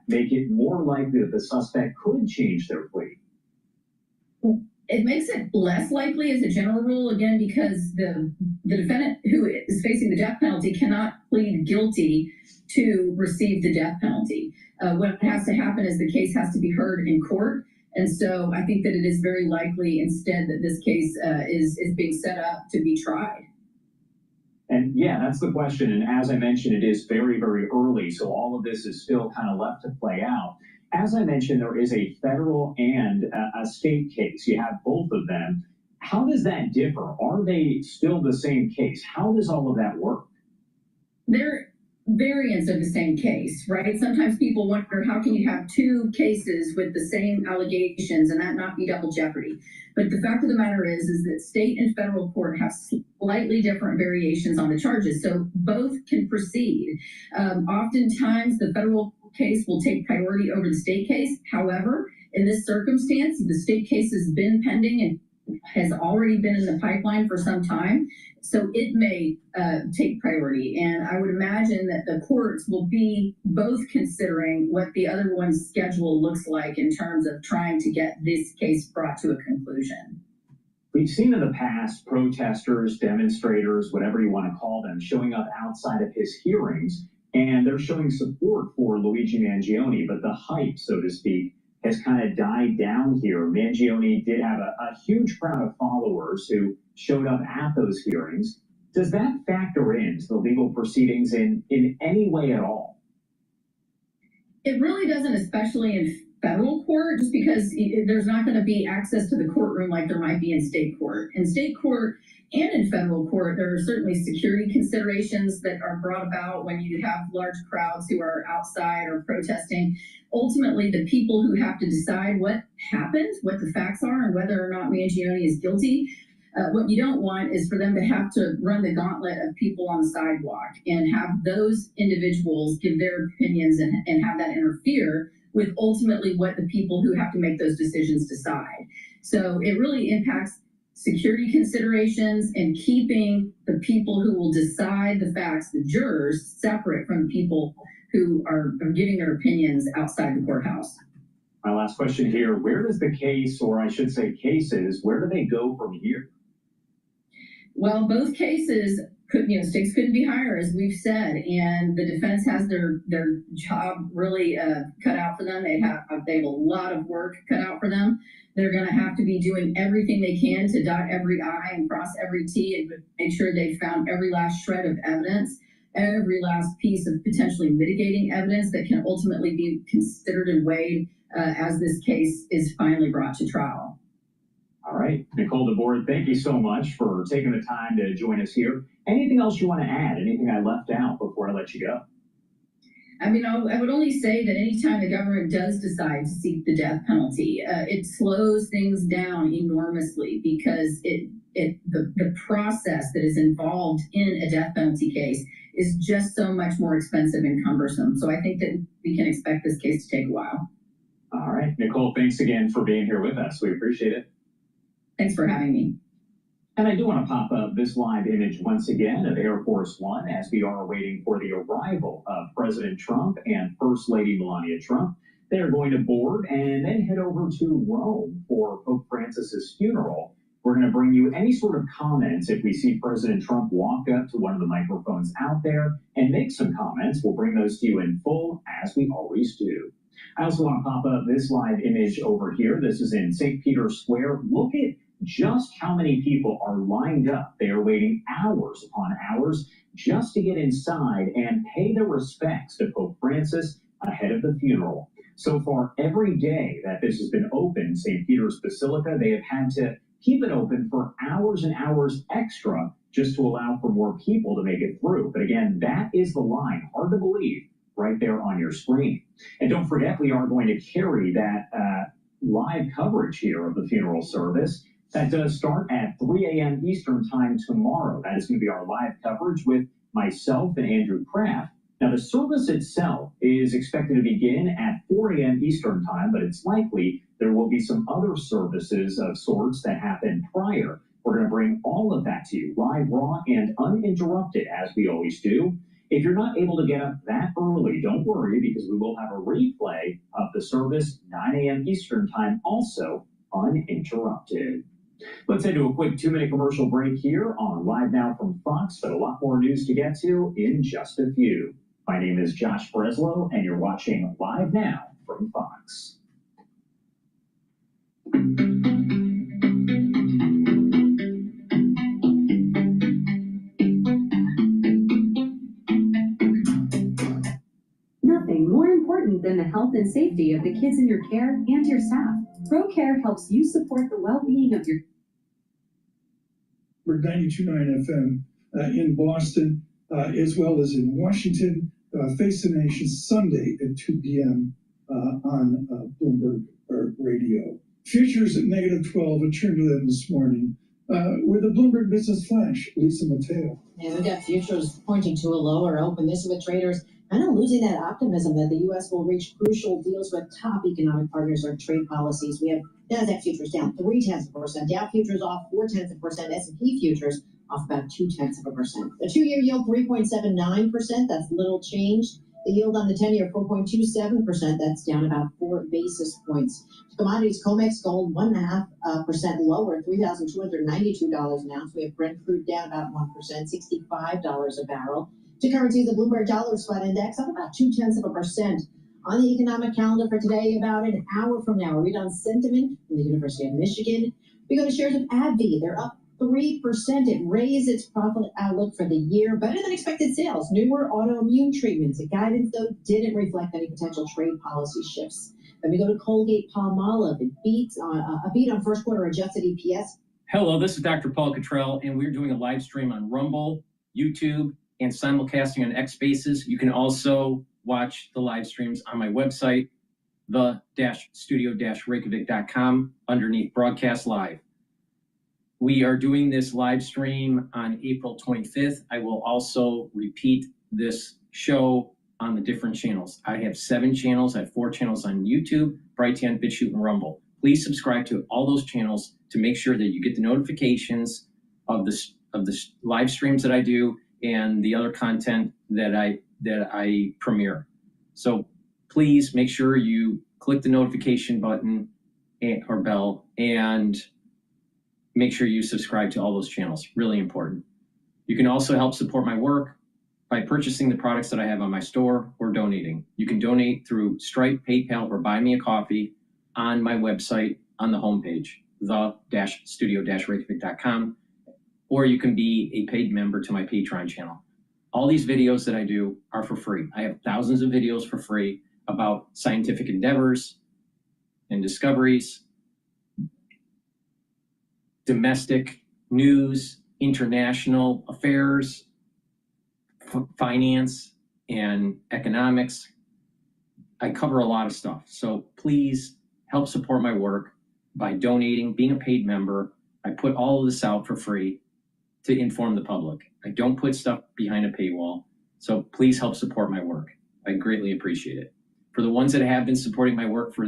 make it more likely that the suspect could change their plea? It makes it less likely as a general rule, again, because the defendant who is facing the death penalty cannot plead guilty to receive the death penalty. What has to happen is the case has to be heard in court. And so I think that it is very likely instead that this case is being set up to be tried. And yeah, that's the question. And as I mentioned, it is very, very early. So all of this is still kind of left to play out. As I mentioned, there is a federal and a state case. You have both of them. How does that differ? Are they still the same case? How does all of that work? They're variants of the same case, right? Sometimes people wonder, how can you have two cases with the same allegations and that not be double jeopardy? But the fact of the matter is that state and federal court have slightly different variations on the charges. So both can proceed. Oftentimes the federal case will take priority over the state case. However, in this circumstance, the state case has been pending and has already been in the pipeline for some time. So it may take priority. And I would imagine that the courts will be both considering what the other one's schedule looks like in terms of trying to get this case brought to a conclusion. We've seen in the past protesters, demonstrators, whatever you want to call them, showing up outside of his hearings, and they're showing support for Luigi Mangione, but the hype, so to speak, has kind of died down here. Mangione did have a huge crowd of followers who showed up at those hearings. Does that factor into the legal proceedings in any way at all? It really doesn't, especially in federal court, just because there's not going to be access to the courtroom like there might be in state court. In state court and in federal court, there are certainly security considerations that are brought about when you have large crowds who are outside or protesting. Ultimately, the people who have to decide what happened, what the facts are, and whether or not Mangione is guilty. What you don't want is for them to have to run the gauntlet of people on the sidewalk and have those individuals give their opinions and have that interfere with ultimately what the people who have to make those decisions decide. So it really impacts security considerations and keeping the people who will decide the facts, the jurors, separate from the people who are giving their opinions outside the courthouse. My last question here, where does the case, or I should say cases, where do they go from here? Well, both cases stakes couldn't be higher, as we've said, and the defense has their job really cut out for them. They have a lot of work cut out for them. They're going to have to be doing everything they can to dot every I and cross every T and make sure they found every last shred of evidence, every last piece of potentially mitigating evidence that can ultimately be considered and weighed as this case is finally brought to trial. All right, Nicole DeBoer, thank you so much for taking the time to join us here. Anything else you want to add? Anything I left out before I let you go? I mean, I would only say that anytime the government does decide to seek the death penalty, it slows things down enormously because the process that is involved in a death penalty case is just so much more expensive and cumbersome. So I think that we can expect this case to take a while. All right, Nicole, thanks again for being here with us. We appreciate it. Thanks for having me. And I do want to pop up this live image once again of Air Force One as we are waiting for the arrival of President Trump and First Lady Melania Trump. They are going to board and then head over to Rome for Pope Francis's funeral. We're going to bring you any sort of comments if we see President Trump walk up to one of the microphones out there and make some comments. We'll bring those to you in full, as we always do. I also want to pop up this live image over here. This is in St. Peter's Square. Look at just how many people are lined up. They are waiting hours upon hours just to get inside and pay their respects to Pope Francis ahead of the funeral. So far, every day that this has been open, St. Peter's Basilica, they have had to keep it open for hours and hours extra just to allow for more people to make it through. But again, that is the line. Hard to believe right there on your screen. And don't forget, we are going to carry that live coverage here of the funeral service. That does start at 3 a.m. Eastern time tomorrow. That is going to be our live coverage with myself and Andrew Kraft. Now, the service itself is expected to begin at 4 a.m. Eastern time, but it's likely there will be some other services of sorts that happen prior. We're going to bring all of that to you live, raw, and uninterrupted, as we always do. If you're not able to get up that early, don't worry, because we will have a replay of the service 9 a.m. Eastern Time, also uninterrupted. Let's head to a quick 2-minute commercial break here on Live Now from Fox, but a lot more news to get to in just a few. My name is Josh Breslow, and you're watching Live Now from Fox. Nothing more important than the health and safety of the kids in your care and your staff. ProCare helps you support the well-being of your... We're 92.9 FM in Boston, as well as in Washington. Face the Nation Sunday at 2 p.m. On Bloomberg Radio. Futures at -12. I turned to them this morning. With the Bloomberg Business Flash, Lisa Mateo. Yeah, we've got futures pointing to a lower open. This with traders kind of losing that optimism that the U.S. will reach crucial deals with top economic partners or trade policies. We have Nasdaq futures down 0.3%, Dow futures off 0.4%, S&P futures off about 0.2%. The 2-year yield 3.79%. That's little changed. The yield on the 10-year 4.27%. That's down about 4 basis points. Commodities, COMEX gold 1.5% lower, $3,292 an ounce. We have Brent crude down about 1%, $65 a barrel. To currencies, the Bloomberg Dollar Spot Index up about 0.2%. On the economic calendar for today, about an hour from now, we read on sentiment from the University of Michigan. We go to shares of AbbVie. They're up 3%. It raised its profit outlook for the year. Better than expected sales. Newer autoimmune treatments. The guidance, though, didn't reflect any potential trade policy shifts. Then we go to Colgate-Palmolive. It beats a beat on first quarter adjusted EPS. Hello, this is DrPaulCottrell, and we're doing a live stream on Rumble, YouTube, and simulcasting on X Spaces. You can also watch the live streams on my website, the-studio-reykjavik.com, underneath Broadcast Live. We are doing this live stream on April 25th. I will also repeat this show on the different channels. I have 7 channels. I have 4 channels on YouTube, Brighteon, Bitchute, and Rumble. Please subscribe to all those channels to make sure that you get the notifications of the live streams that I do and the other content that I premiere. So please make sure you click the notification button or bell and make sure you subscribe to all those channels. Really important. You can also help support my work by purchasing the products that I have on my store or donating. You can donate through Stripe, PayPal, or Buy Me a Coffee on my website on the homepage, the-studio-reykjavik.com, or you can be a paid member to my Patreon channel. All these videos that I do are for free. I have thousands of videos for free about scientific endeavors and discoveries, domestic news, international affairs, finance, and economics. I cover a lot of stuff. So please help support my work by donating, being a paid member. I put all of this out for free to inform the public. I don't put stuff behind a paywall. So please help support my work. I greatly appreciate it. For the ones that have been supporting my work for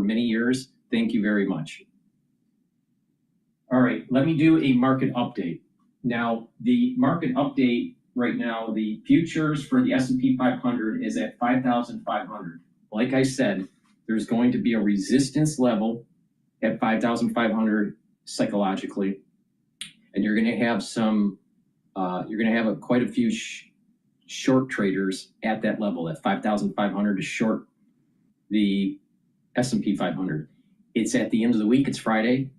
many years, thank you very much. All right, let me do a market update. Now, the market update right now, the futures for the S&P 500 is at 5,500. Like I said, there's going to be a resistance level at 5,500 psychologically, and you're going to have quite a few short traders at that level, at 5,500 to short the S&P 500. It's at the end of the week. It's Friday.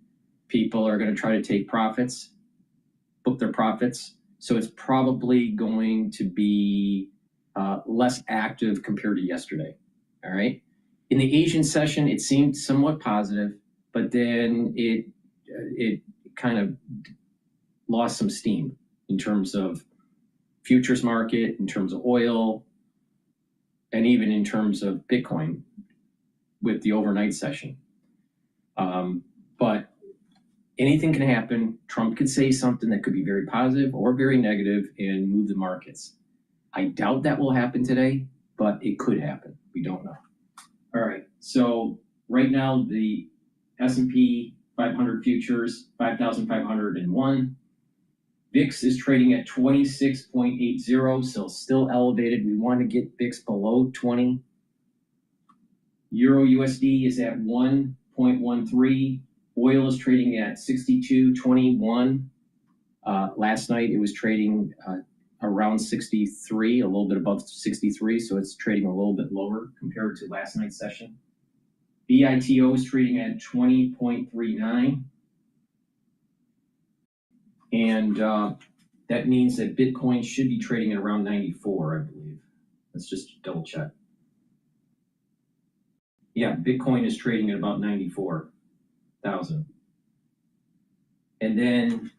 People are going to try to take profits, book their profits. So it's probably going to be less active compared to yesterday. All right. In the Asian session, it seemed somewhat positive, but then it kind of lost some steam in terms of futures market, in terms of oil, and even in terms of Bitcoin with the overnight session. But anything can happen. Trump could say something that could be very positive or very negative and move the markets. I doubt that will happen today, but it could happen. We don't know. All right. So right now, the S&P 500 futures, 5,501. VIX is trading at 26.80, so still elevated. We want to get VIX below 20. Euro USD is at 1.13. Oil is trading at 62.21. Last night it was trading around 63, a little bit above 63, so it's trading a little bit lower compared to last night's session. BITO is trading at 20.39. And that means that Bitcoin should be trading at around 94, I believe. Let's just double check. Yeah, Bitcoin is trading at about 94,000. And then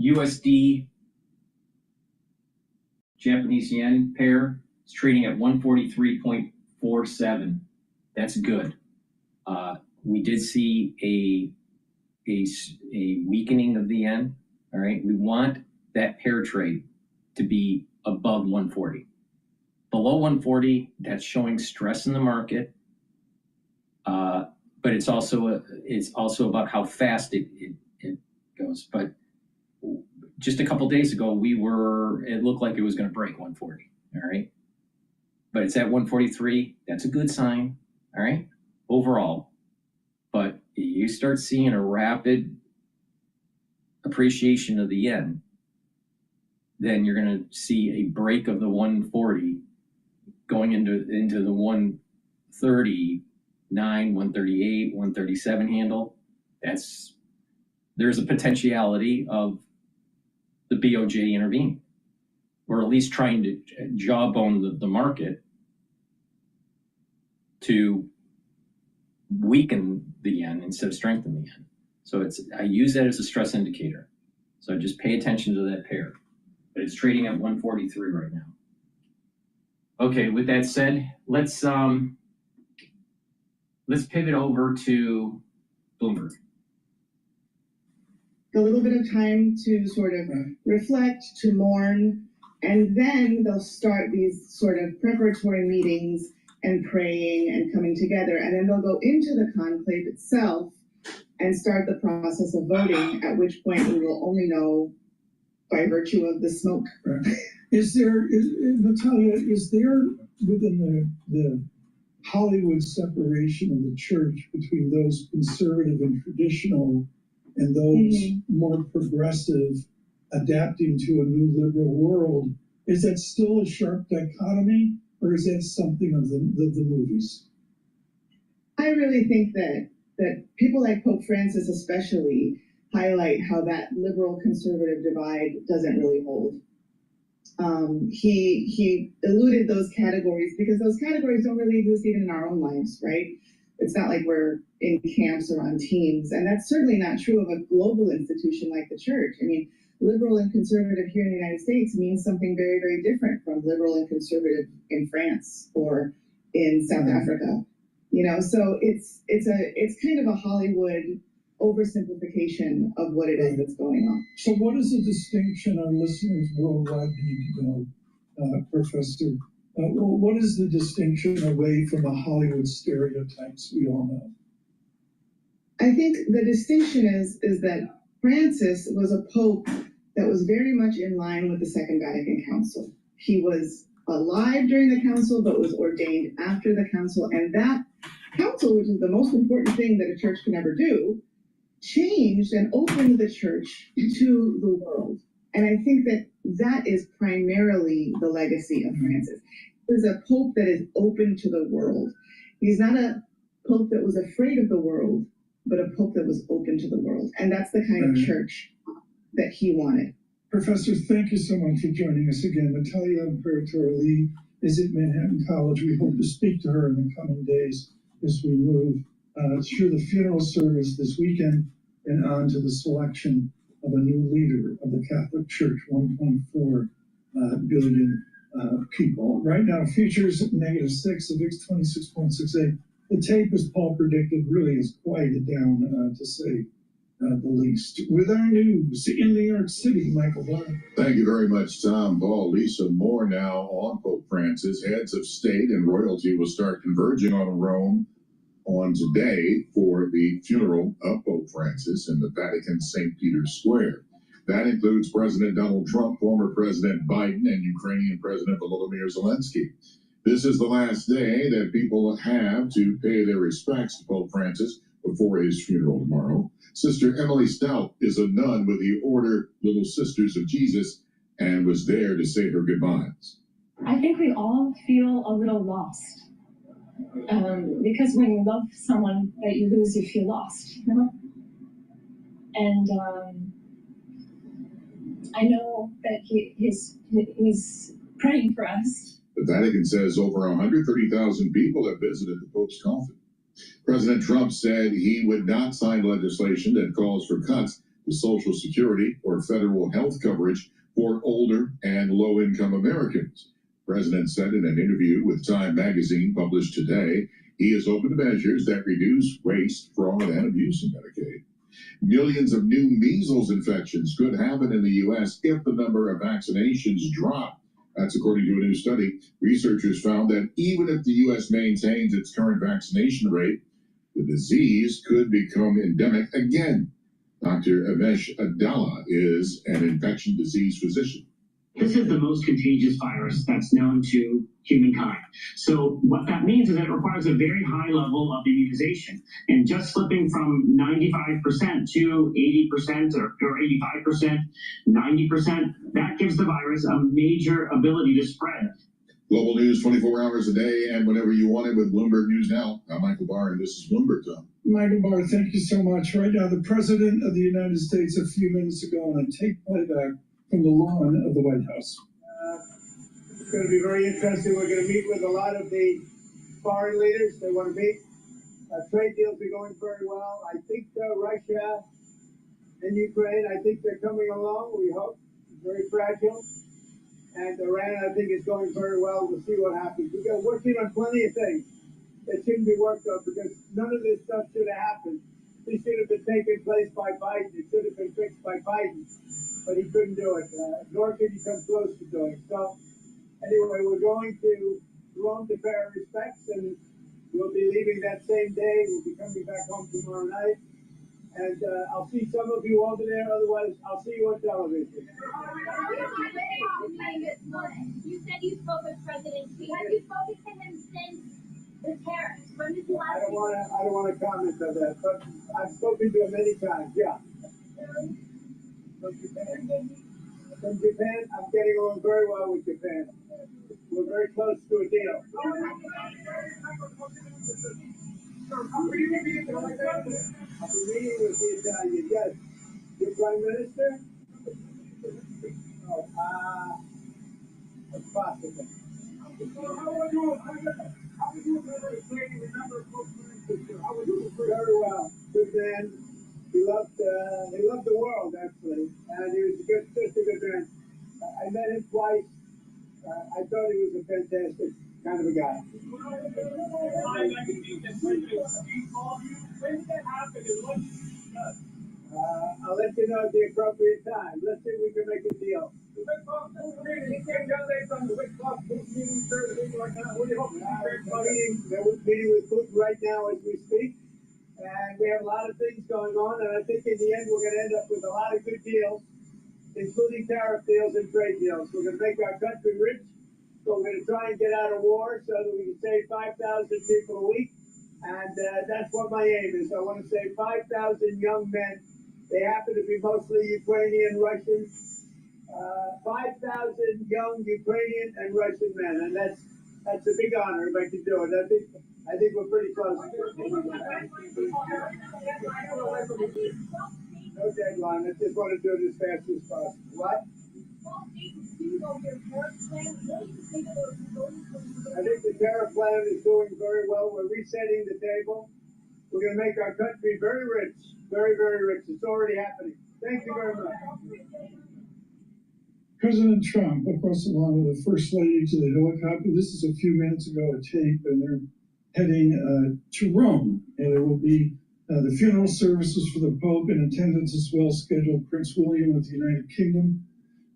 USD Japanese yen pair is trading at 143.47. That's good. We did see a weakening of the yen. All right, we want that pair trade to be above 140. Below 140, that's showing stress in the market. But it's also about how fast it goes. But just a couple days ago, it looked like it was going to break 140. All right, but it's at 143. That's a good sign. All right, overall. But you start seeing a rapid appreciation of the yen, then you're going to see a break of the 140 going into the 139, 138, 137 handle. There's a potentiality of the BOJ intervening, or at least trying to jawbone the market to weaken the yen instead of strengthen the yen. So I use that as a stress indicator. So just pay attention to that pair. But it's trading at 143 right now. Okay, with that said, let's pivot over to Bloomberg. A little bit of time to sort of reflect, to mourn, and then they'll start these sort of preparatory meetings and praying and coming together, and then they'll go into the conclave itself and start the process of voting, at which point we will only know by virtue of the smoke. Right. Natalia, is there within the Hollywood separation of the church between those conservative and traditional and those more progressive adapting to a new liberal world, is that still a sharp dichotomy, or is that something of the movies? I really think that people like Pope Francis especially highlight how that liberal conservative divide doesn't really hold. He eluded those categories because those categories don't really exist even in our own lives, right? It's not like we're in camps or on teams, and that's certainly not true of a global institution like the church. I mean, liberal and conservative here in the United States means something very, very different from liberal and conservative in France or in South Africa. You know, so it's kind of a Hollywood oversimplification of what it is that's going on. So what is the distinction our listeners worldwide need to know, Professor? What is the distinction away from the Hollywood stereotypes we all know? I think the distinction is that Francis was a pope that was very much in line with the Second Vatican Council. He was alive during the council, but was ordained after the council. And that council, which is the most important thing that a church can ever do, changed and opened the church to the world. And I think that is primarily the legacy of Francis. He's a pope that is open to the world. He's not a pope that was afraid of the world, but a pope that was open to the world. And that's the kind of church that he wanted. Professor, thank you so much for joining us again. Natalia Imperator-Lee is at Manhattan College. We hope to speak to her in the coming days as we move through the funeral service this weekend and on to the selection of a new leader of the Catholic Church, 1.4 billion people. Right now, futures at -6, the VIX 26.68. The tape, as Paul predicted, really is quieted down, to say the least. With our news in New York City, Michael Barr. Thank you very much, Tom Ball. Lisa, more now on Pope Francis. Heads of state and royalty will start converging on Rome on today for the funeral of Pope Francis in the Vatican St. Peter's Square. That includes President Donald Trump, former President Biden, and Ukrainian President Volodymyr Zelensky. This is the last day that people have to pay their respects to Pope Francis before his funeral tomorrow. Sister Emily Stout is a nun with the Order Little Sisters of Jesus and was there to say her goodbyes. I think we all feel a little lost. Because when you love someone that you lose, you feel lost, you know? And I know that he's praying for us. The Vatican says over 130,000 people have visited the Pope's coffin. President Trump said he would not sign legislation that calls for cuts to Social Security or federal health coverage for older and low-income Americans. The president said in an interview with Time magazine published today, he is open to measures that reduce waste, fraud, and abuse in Medicaid. Millions of new measles infections could happen in the U.S. if the number of vaccinations drop. That's according to a new study. Researchers found that even if the U.S. maintains its current vaccination rate, the disease could become endemic again. Dr. Amesh Adala is an infection disease physician. This is the most contagious virus that's known to humankind. So what that means is that it requires a very high level of immunization. And just slipping from 95% to 80% or 85%, 90%, that gives the virus a major ability to spread. Global news 24 hours a day and whenever you want it with Bloomberg News Now. I'm Michael Barr, and this is Bloomberg Time. Michael Barr, thank you so much. Right now, the President of the United States a few minutes ago on a tape playback from the lawn of the White House. It's going to be very interesting. We're going to meet with a lot of the foreign leaders. They want to meet. Trade deals are going very well. I think Russia and Ukraine, I think they're coming along, we hope. Very fragile. And Iran, I think, is going very well. We'll see what happens. We're working on plenty of things that shouldn't be worked on because none of this stuff should have happened. This should have been taken place by Biden. It should have been fixed by Biden. But he couldn't do it, nor could he come close to doing it. So, anyway, we're going to Rome to pay our respects, and we'll be leaving that same day. We'll be coming back home tomorrow night. And I'll see some of you over there. Otherwise, I'll see you on television. You said you spoke with President Trump. Have you spoken to him since the tariffs? When did you last I don't want to comment on that, but I've spoken to him many times, yeah. From Japan, I'm getting along very well with Japan. We're very close to a deal. I'll be meeting with the Italian, yes. Your Prime Minister? Oh, it's possible. Very well. Good man. He loved the world, actually, and he was just a good man. I met him twice. I thought he was a fantastic kind of a guy. I'll let you know at the appropriate time. Let's see if we can make a deal. We're meeting with Putin right now as we speak. And we have a lot of things going on, and I think in the end we're going to end up with a lot of good deals, including tariff deals and trade deals. We're going to make our country rich, so we're going to try and get out of war so that we can save 5,000 people a week, and that's what my aim is. I want to save 5,000 young men. They happen to be mostly Ukrainian, Russian, 5,000 young Ukrainian and Russian men, and that's a big honor if I can do it. I think we're pretty close. No deadline. I just want to do it as fast as possible. What? I think the tariff plan is doing very well. We're resetting the table. We're going to make our country very rich. Very, very rich. It's already happening. Thank you very much. President Trump across the lawn with the First Lady to the helicopter. This is a few minutes ago, a tape, and they're heading to Rome. And there will be the funeral services for the Pope in attendance as well, scheduled Prince William of the United Kingdom,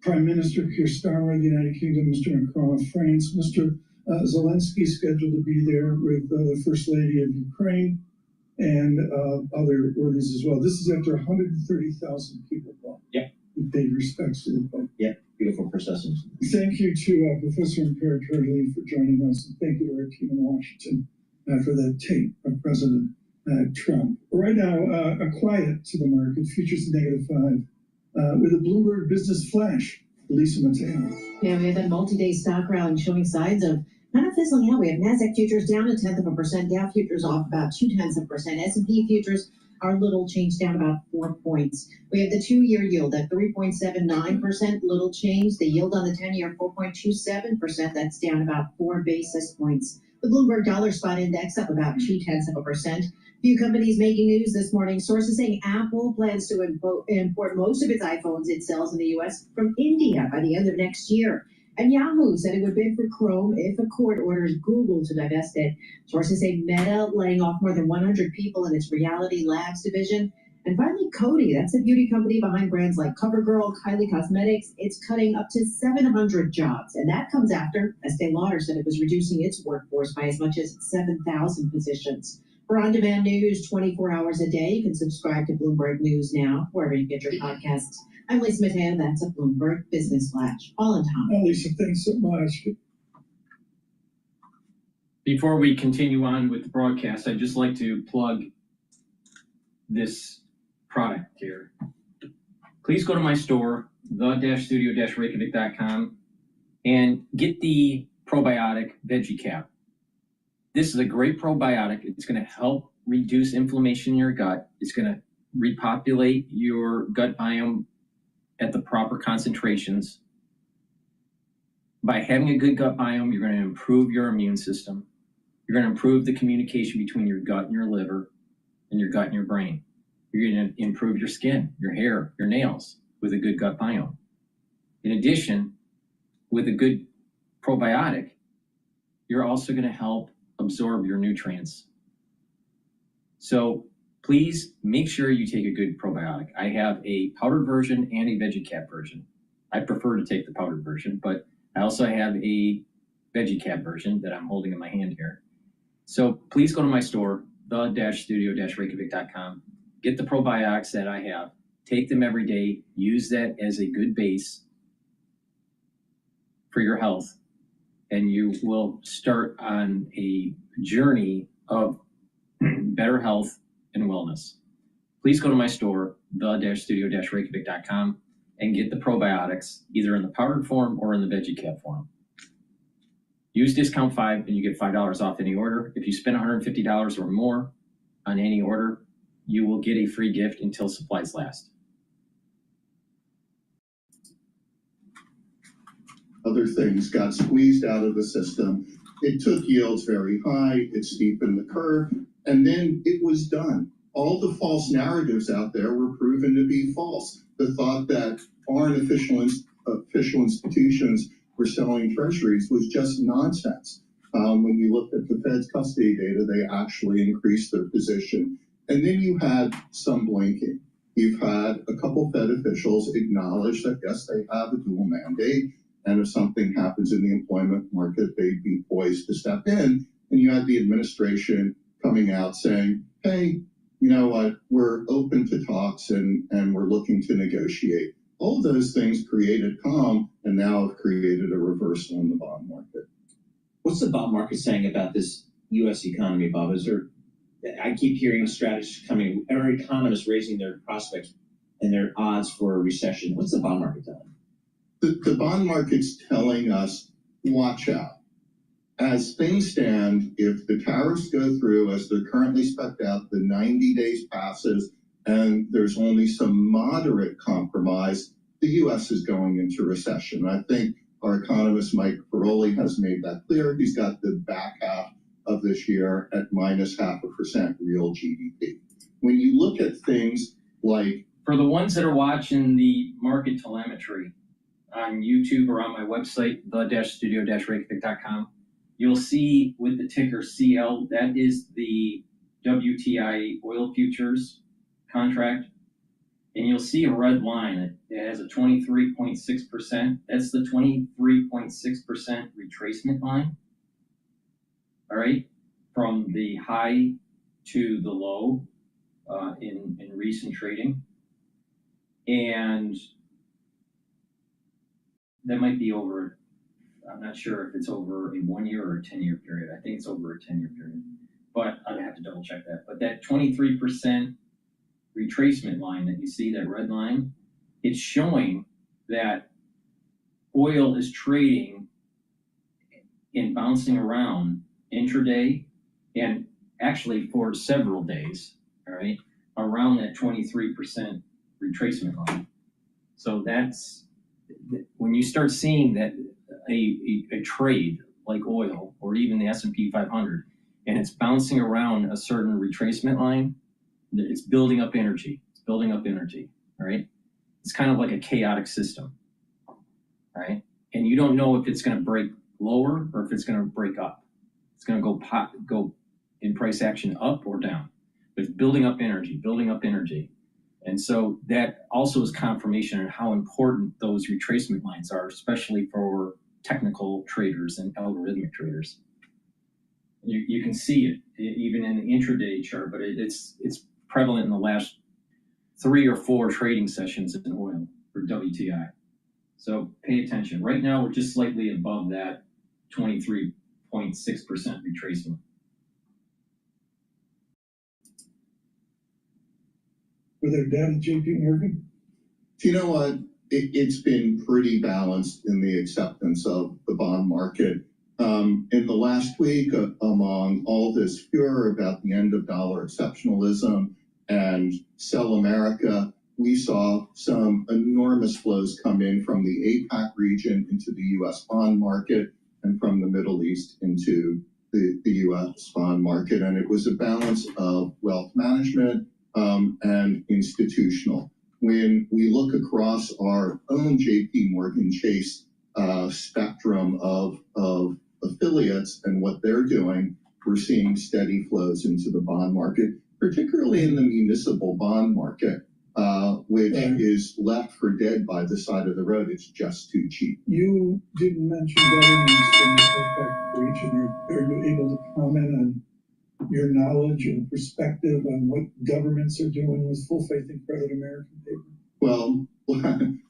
Prime Minister Keir Starmer of the United Kingdom, Mr. Macron of France, Mr. Zelensky scheduled to be there with the First Lady of Ukraine, and other worthies as well. This is after 130,000 people gone. Yep. The with due respects to the Pope. Beautiful procession. Thank you to Professor Imperatorily for joining us, and thank you to our team in Washington for that tape of President Trump. Right now, a quiet to the market, futures -5, with a Bloomberg Business Flash. Lisa Mateo. Yeah, we have that multi-day stock rally showing signs of kind of fizzling out. We have NASDAQ futures down 0.1%, Dow futures off about 0.2%, S&P futures are little change down about 4 points. We have the 2-year yield at 3.79%, little change. The yield on the 10-year 4.27%, that's down about 4 basis points. The Bloomberg Dollar Spot Index up about 0.2%. Few companies making news this morning. Sources saying Apple plans to import most of its iPhones it sells in the U.S. from India by the end of next year. And Yahoo said it would bid for Chrome if a court orders Google to divest it. Sources say Meta laying off more than 100 people in its Reality Labs division. And finally, Coty, that's the beauty company behind brands like CoverGirl, Kylie Cosmetics. It's cutting up to 700 jobs. And that comes after Estee Lauder said it was reducing its workforce by as much as 7,000 positions. For on-demand news 24 hours a day, you can subscribe to Bloomberg News now, wherever you get your podcasts. I'm Lisa Mateo, that's a Bloomberg Business Flash. All in time. Oh, Lisa, thanks so much. Before we continue on with the broadcast, I'd just like to plug this product here. Please go to my store, the-studio-reykjavik.com, and get the probiotic veggie cap. This is a great probiotic. It's going to help reduce inflammation in your gut. It's going to repopulate your gut biome at the proper concentrations. By having a good gut biome, you're going to improve your immune system. You're going to improve the communication between your gut and your liver, and your gut and your brain. You're going to improve your skin, your hair, your nails with a good gut biome. In addition, with a good probiotic, you're also going to help absorb your nutrients. So please make sure you take a good probiotic. I have a powdered version and a veggie cap version. I prefer to take the powdered version, but I also have a veggie cap version that I'm holding in my hand here. So please go to my store, the-studio-reykjavik.com. Get the probiotics that I have. Take them every day. Use that as a good base for your health. And you will start on a journey of better health and wellness. Please go to my store, the-studio-reykjavik.com, and get the probiotics either in the powdered form or in the veggie cap form. Use discount 5 and you get $5 off any order. If you spend $150 or more on any order, you will get a free gift until supplies last. Other things got squeezed out of the system. It took yields very high, it steepened the curve, and then it was done. All the false narratives out there were proven to be false. The thought that foreign official institutions were selling treasuries was just nonsense. When you looked at the Fed's custody data, they actually increased their position. And then you had some blinking. You've had a couple Fed officials acknowledge that, yes, they have a dual mandate. And if something happens in the employment market, they'd be poised to step in. And you had the administration coming out saying, hey, you know what, we're open to talks and we're looking to negotiate. All of those things created calm and now have created a reversal in the bond market. What's the bond market saying about this U.S. economy, Bob? I keep hearing strategists coming, every economist raising their prospects and their odds for a recession. What's the bond market telling? The bond market's telling us, watch out. As things stand, if the tariffs go through as they're currently spec'd out, the 90 days passes, and there's only some moderate compromise, the U.S. is going into recession. I think our economist, Mike Paroli, has made that clear. He's got the back half of this year at minus 0.5% real GDP. When you look at things like... For the ones that are watching the market telemetry on YouTube or on my website, the-studio-reykjavik.com, you'll see with the ticker CL, that is the WTI oil futures contract. And you'll see a red line. It has a 23.6%. That's the 23.6% retracement line. All right, from the high to the low in recent trading. And that might be over, I'm not sure if it's over a 1 year or a 10-year period. I think it's over a 10-year period, but I'd have to double check that. But that 23% retracement line that you see, that red line, it's showing that oil is trading and bouncing around intraday and actually for several days, all right, around that 23% retracement line. So that's, when you start seeing that a trade like oil or even the S&P 500, and it's bouncing around a certain retracement line, it's building up energy. It's building up energy, all right? It's kind of like a chaotic system, all right? And you don't know if it's going to break lower or if it's going to break up. It's going to go in price action up or down. But it's building up energy, building up energy. And so that also is confirmation on how important those retracement lines are, especially for technical traders and algorithmic traders. You can see it even in the intraday chart, but it's prevalent in the last 3 or 4 trading sessions in oil for WTI. So pay attention. Right now, we're just slightly above that 23.6% retracement. Were there down at JP Morgan? You know what? It's been pretty balanced in the acceptance of the bond market. In the last week, among all this furor about the end of dollar exceptionalism and sell America, we saw some enormous flows come in from the APAC region into the U.S. bond market and from the Middle East into the U.S. bond market. And it was a balance of wealth management and institutional. When we look across our own JP Morgan Chase spectrum of affiliates and what they're doing, we're seeing steady flows into the bond market, particularly in the municipal bond market, which is left for dead by the side of the road. It's just too cheap. You didn't mention governments in the OPEC region. Are you able to comment on your knowledge and perspective on what governments are doing with full faith and credit American paper? Well,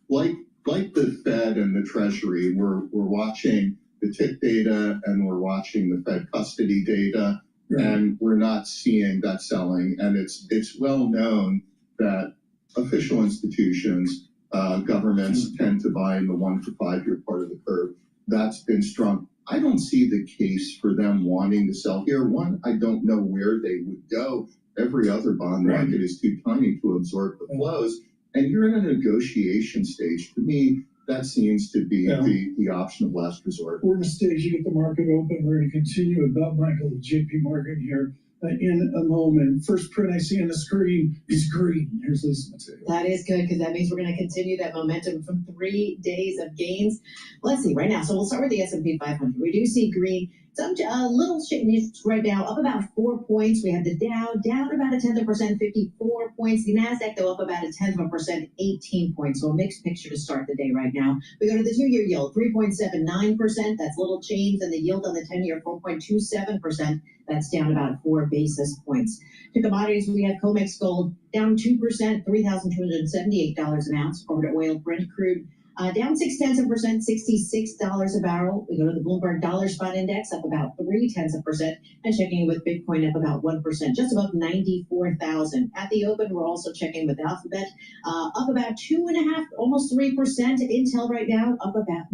like the Fed and the Treasury, we're watching the TIC data and we're watching the Fed custody data, and we're not seeing that selling. And it's well known that official institutions, governments tend to buy in the 1 to 5 year part of the curve. That's been strong. I don't see the case for them wanting to sell here. One, I don't know where they would go. Every other bond market is too tiny to absorb the flows. And you're in a negotiation stage. To me, that seems to be the option of last resort. We're in a stage to get the market open. We're going to continue with Bob Michael of JP Morgan here in a moment. First print I see on the screen is green. Here's Lisa Mateo. That is good, because that means we're going to continue that momentum from 3 days of gains. Let's see right now. So we'll start with the S&P 500. We do see green. Some little shifts right now, up about 4 points. We have the Dow down about 1/10%, 54 points. The Nasdaq though up about 1/10%, 18 points. So a mixed picture to start the day right now. We go to the 2-year yield, 3.79%. That's little change, and the yield on the 10-year 4.27%. That's down about 4 basis points. To commodities, we have COMEX gold down 2%, $3,278 an ounce. Over to oil, Brent crude down 0.6%, $66 a barrel. We go to the Bloomberg Dollar Spot Index, up about 0.3%, and checking with Bitcoin up about 1%, just above 94,000. At the open, we're also checking with Alphabet, up about 2.5%, almost 3%. Intel right now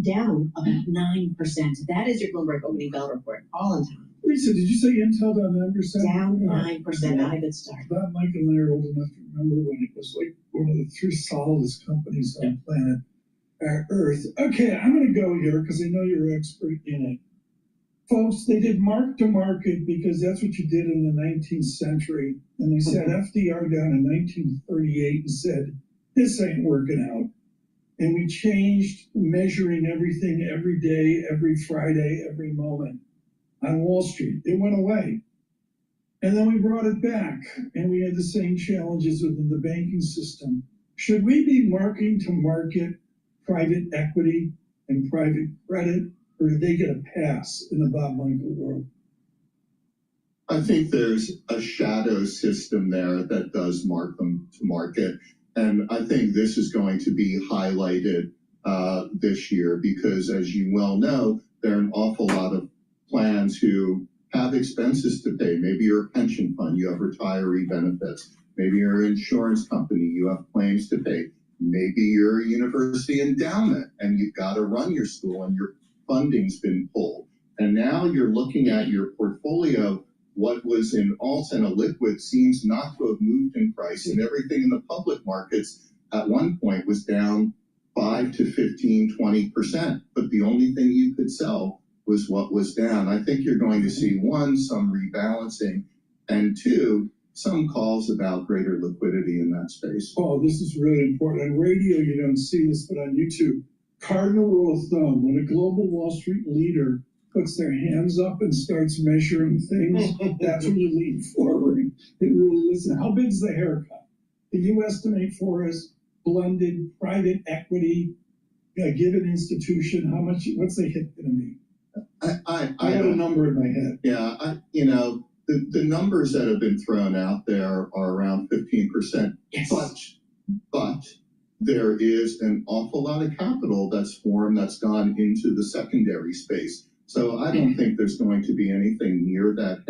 down about 9%. That is your Bloomberg opening bell report, all in time. Lisa, did you say Intel down 9%? Down 9%, not a good start. Bob, Mike, and I are old enough to remember when it was like one of the 3 solidest companies on planet Earth. Okay, I'm going to go here because I know you're an expert in it. Folks, they did mark to market because that's what you did in the 19th century. And they said FDR down in 1938 and said, this ain't working out. And we changed measuring everything every day, every Friday, every moment on Wall Street. It went away. And then we brought it back, and we had the same challenges within the banking system. Should we be marking to market private equity and private credit, or did they get a pass in the Bob Michael world? I think there's a shadow system there that does mark them to market. And I think this is going to be highlighted this year, because as you well know, there are an awful lot of plans who have expenses to pay. Maybe you're a pension fund, you have retiree benefits. Maybe you're an insurance company, you have claims to pay. Maybe you're a university endowment and you've got to run your school and your funding's been pulled. And now you're looking at your portfolio. What was in alts and a liquid seems not to have moved in price, and everything in the public markets at one point was down 5 to 15, 20%. But the only thing you could sell was what was down. I think you're going to see, one, some rebalancing, and two, some calls about greater liquidity in that space. Paul, this is really important. On radio, you don't see this, but on YouTube, cardinal rule of thumb, when a global Wall Street leader puts their hands up and starts measuring things, that's when you lean forward and really listen. How big's the haircut? Can you estimate for us, blended private equity, a given institution, how much, what's the hit gonna be? I have a number in my head. Yeah, the numbers that have been thrown out there are around 15%. Yes. But there is an awful lot of capital that's formed that's gone into the secondary space. So I don't think there's going to be anything near that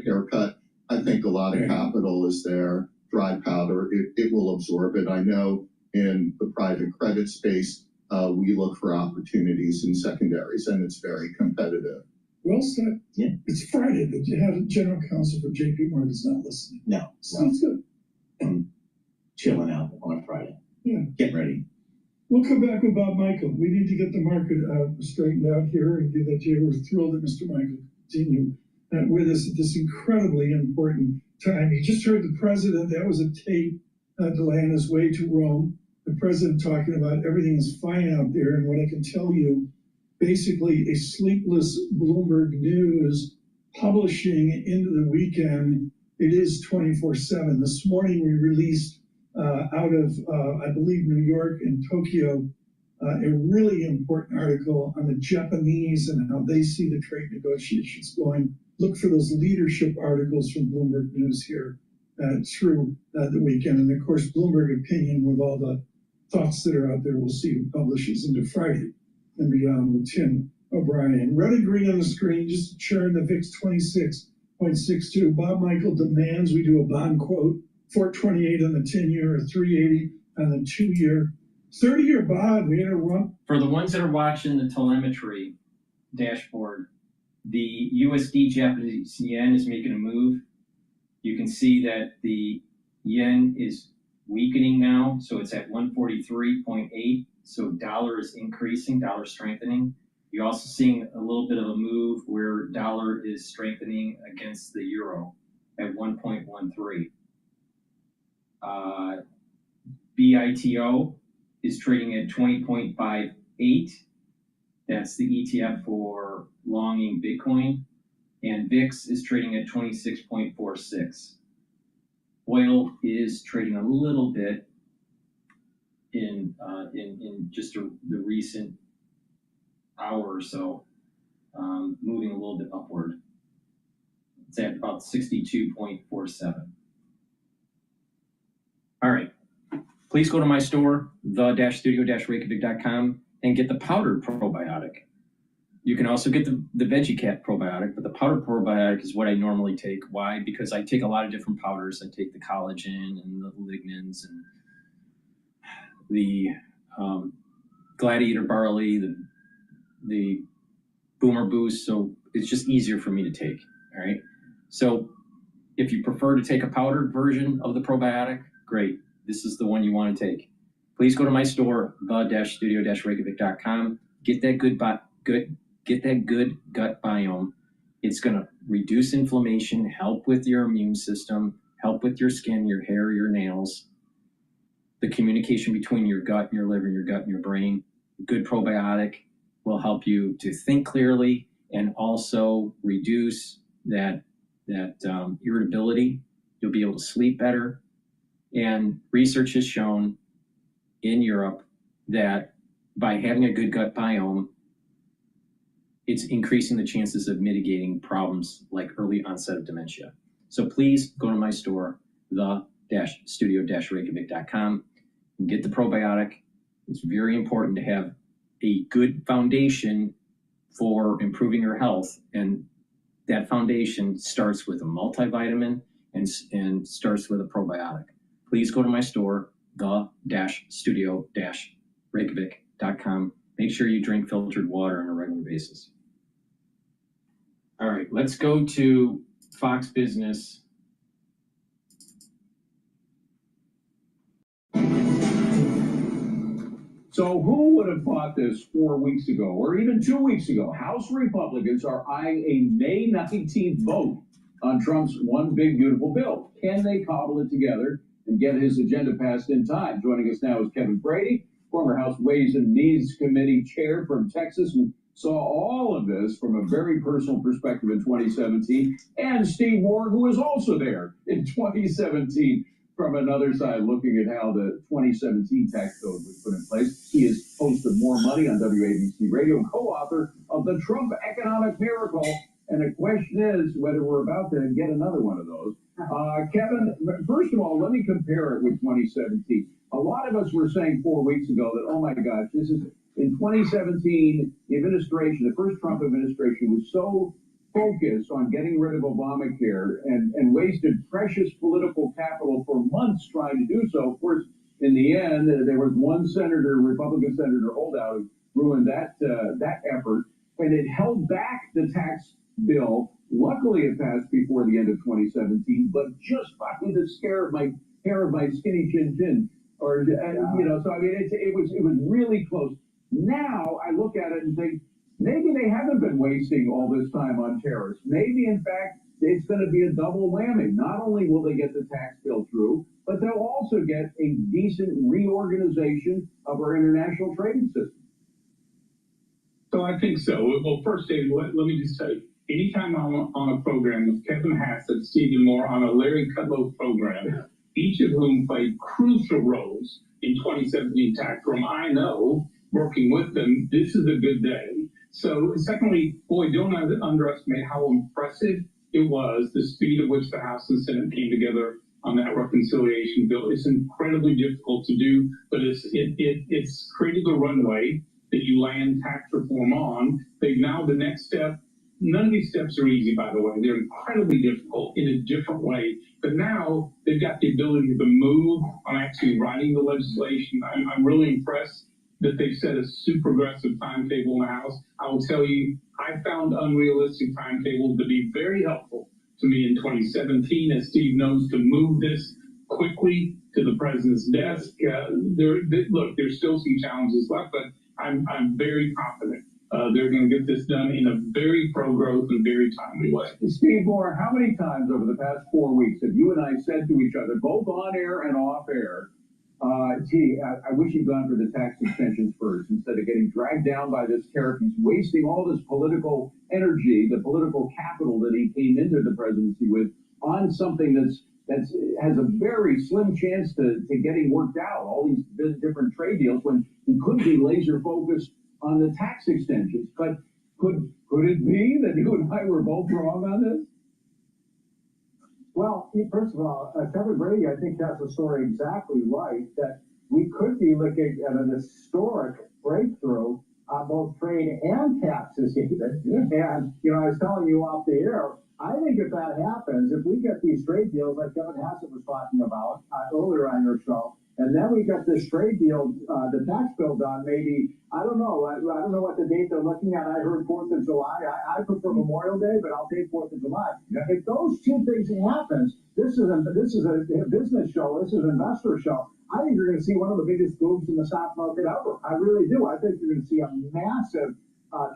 haircut. I think a lot of capital is there, dry powder. It will absorb it. I know in the private credit space, we look for opportunities in secondaries, and it's very competitive. Well said. Yeah. It's Friday. The general counsel for JP Morgan is not listening. No. Sounds good. I'm chilling out on a Friday. Yeah. Getting ready. We'll come back with Bob Michael. We need to get the market straightened out here and give that to you. We're thrilled that Mr. Michael continue with us at this incredibly important time. You just heard the president. That was a tape delay on his way to Rome. The president talking about everything is fine out there. And what I can tell you, basically a sleepless Bloomberg News publishing into the weekend. It is 24/7. This morning we released out of, I believe, New York and Tokyo, a really important article on the Japanese and how they see the trade negotiations going. Look for those leadership articles from Bloomberg News here through the weekend. And of course, Bloomberg Opinion with all the thoughts that are out there. We'll see who publishes into Friday and beyond with Tim O'Brien. Red and green on the screen, just to churn the VIX 26.62. Bob Michael demands we do a bond quote, 428 on the 10-year or 380 on the 2-year. 30-year bond, we had a run. For the ones that are watching the telemetry dashboard, the USD Japanese yen is making a move. You can see that the yen is weakening now, so it's at 143.8. So dollar is increasing, dollar strengthening. You're also seeing a little bit of a move where dollar is strengthening against the euro at 1.13. BITO is trading at 20.58. That's the ETF for longing Bitcoin. And VIX is trading at 26.46. Oil is trading a little bit in just the recent hour or so, moving a little bit upward. It's at about 62.47. All right. Please go to my store, the-studio-reykjavik.com, and get the powdered probiotic. You can also get the Veggie Cat probiotic, but the powdered probiotic is what I normally take. Why? Because I take a lot of different powders. I take the collagen and the lignans and the gladiator barley, the boomer boost. So it's just easier for me to take. All right. So if you prefer to take a powdered version of the probiotic, great. This is the one you want to take. Please go to my store, the-studio-reykjavik.com. Get that good gut biome. It's going to reduce inflammation, help with your immune system, help with your skin, your hair, your nails, the communication between your gut and your liver, your gut and your brain. Good probiotic will help you to think clearly and also reduce that irritability. You'll be able to sleep better. And research has shown in Europe that by having a good gut biome, it's increasing the chances of mitigating problems like early onset of dementia. So please go to my store, the-studio-reykjavik.com, and get the probiotic. It's very important to have a good foundation for improving your health, and that foundation starts with a multivitamin and starts with a probiotic. Please go to my store, the-studio-reykjavik.com. Make sure you drink filtered water on a regular basis. All right, let's go to Fox Business. So who would have thought this 4 weeks ago, or even 2 weeks ago? House Republicans are eyeing a May 19th vote on Trump's one big beautiful bill. Can they cobble it together and get his agenda passed in time? Joining us now is Kevin Brady, former House Ways and Means Committee chair from Texas, who saw all of this from a very personal perspective in 2017, and Steve Ward, who was also there in 2017. From another side, looking at how the 2017 tax code was put in place. He is host of More Money on WABC Radio and co-author of The Trump Economic Miracle. And the question is whether we're about to get another one of those. Kevin, first of all, let me compare it with 2017. A lot of us were saying 4 weeks ago that, oh my gosh, this is, in 2017, the administration, the first Trump administration was so focused on getting rid of Obamacare and wasted precious political capital for months trying to do so. Of course, in the end, there was one senator, Republican senator holdout, who ruined that effort, and it held back the tax bill. Luckily, it passed before the end of 2017, but just by the hair of my skinny chin, or So I mean, it was really close. Now I look at it and think, maybe they haven't been wasting all this time on tariffs. Maybe, in fact, it's going to be a double whammy. Not only will they get the tax bill through, but they'll also get a decent reorganization of our international trading system. So I think so. Well, first, Dave, let me just say, anytime I'm on a program with Kevin Hassett, Stephen Moore, on a Larry Kudlow program, each of whom played crucial roles in 2017 tax reform, I know, working with them, this is a good day. So secondly, boy, don't underestimate how impressive it was, the speed at which the House and Senate came together on that reconciliation bill. It's incredibly difficult to do, but it's created the runway that you land tax reform on. They've now, the next step, none of these steps are easy, by the way. They're incredibly difficult in a different way. But now they've got the ability to move on actually writing the legislation. I'm really impressed that they've set a super aggressive timetable in the House. I will tell you, I found unrealistic timetables to be very helpful to me in 2017, as Steve knows, to move this quickly to the president's desk. There's still some challenges left, but I'm very confident they're going to get this done in a very pro-growth and very timely way. Steve Moore, how many times over the past 4 weeks have you and I said to each other, both on air and off air, I wish he'd gone for the tax extensions first instead of getting dragged down by this tariff. He's wasting all this political energy, the political capital that he came into the presidency with, on something that has a very slim chance to getting worked out, all these different trade deals, when he could be laser focused on the tax extensions. But could it be that you and I were both wrong on this? Well, first of all, Kevin Brady, I think has the story exactly right, that we could be looking at an historic breakthrough on both trade and taxes even. And, I was telling you off the air, I think if that happens, if we get these trade deals like Kevin Hassett was talking about earlier on your show, and then we get this trade deal, the tax bill done, maybe, I don't know what the date they're looking at. I heard 4th of July. I prefer Memorial Day, but I'll take 4th of July. Yeah. If those two things happens, this is a business show. This is an investor show. I think you're going to see one of the biggest booms in the stock market ever. I really do. I think you're going to see a massive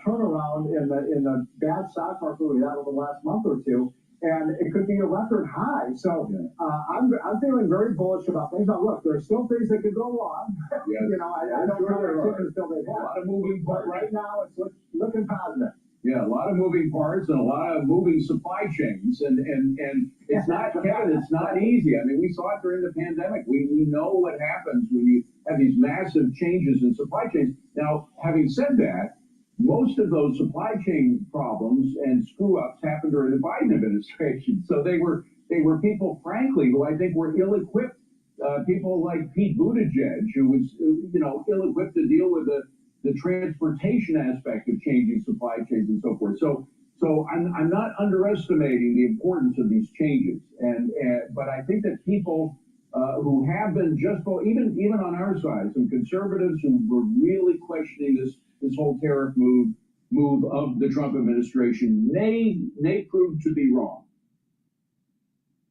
turnaround in the bad stock market we had over the last month or two. And it could be a record high. So I'm feeling very bullish about things. Now, look, there's still things that could go wrong. Yes. I don't know until they have. A lot of moving parts. But right now, it's looking positive. Yeah, a lot of moving parts and a lot of moving supply chains. And it's not, Kevin, it's not easy. I mean, we saw it during the pandemic. We know what happens when you have these massive changes in supply chains. Now, having said that, most of those supply chain problems and screw-ups happened during the Biden administration. So they were people, frankly, who I think were ill-equipped people like Pete Buttigieg, who was, ill-equipped to deal with the transportation aspect of changing supply chains and so forth. So I'm not underestimating the importance of these changes, but I think that people who have been even on our side, some conservatives who were really questioning this whole tariff move of the Trump administration may prove to be wrong.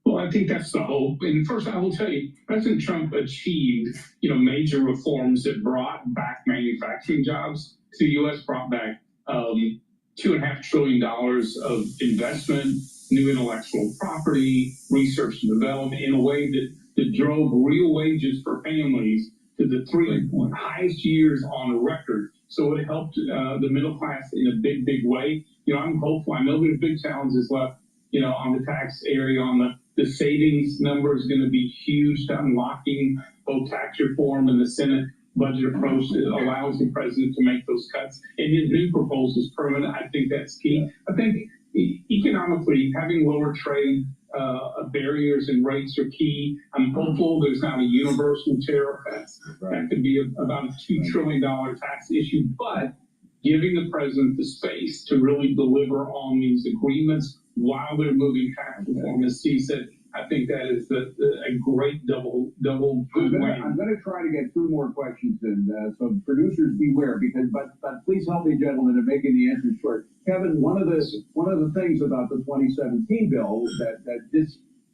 Well, I think that's the hope. And first, I will tell you, President Trump achieved, major reforms that brought back manufacturing jobs to the U.S., brought back $2.5 trillion of investment, new intellectual property, research and development in a way that drove real wages for families to the three highest years on record. So it helped the middle class in a big, big way. I'm hopeful. I know there's big challenges left, on the tax area, on the savings number is going to be huge to unlocking both tax reform and the Senate budget approach that allows the president to make those cuts. And his new proposals permanent, I think that's key. I think economically, having lower trade barriers and rates are key. I'm hopeful there's not a universal tariff. That could be about a $2 trillion tax issue, but giving the president the space to really deliver on these agreements while they're moving tax reform, as Steve said, I think that is a great double good win. I'm going to try to get 2 more questions in, so producers beware. But please help me, gentlemen, in making the answers short. Kevin, one of the things about the 2017 bill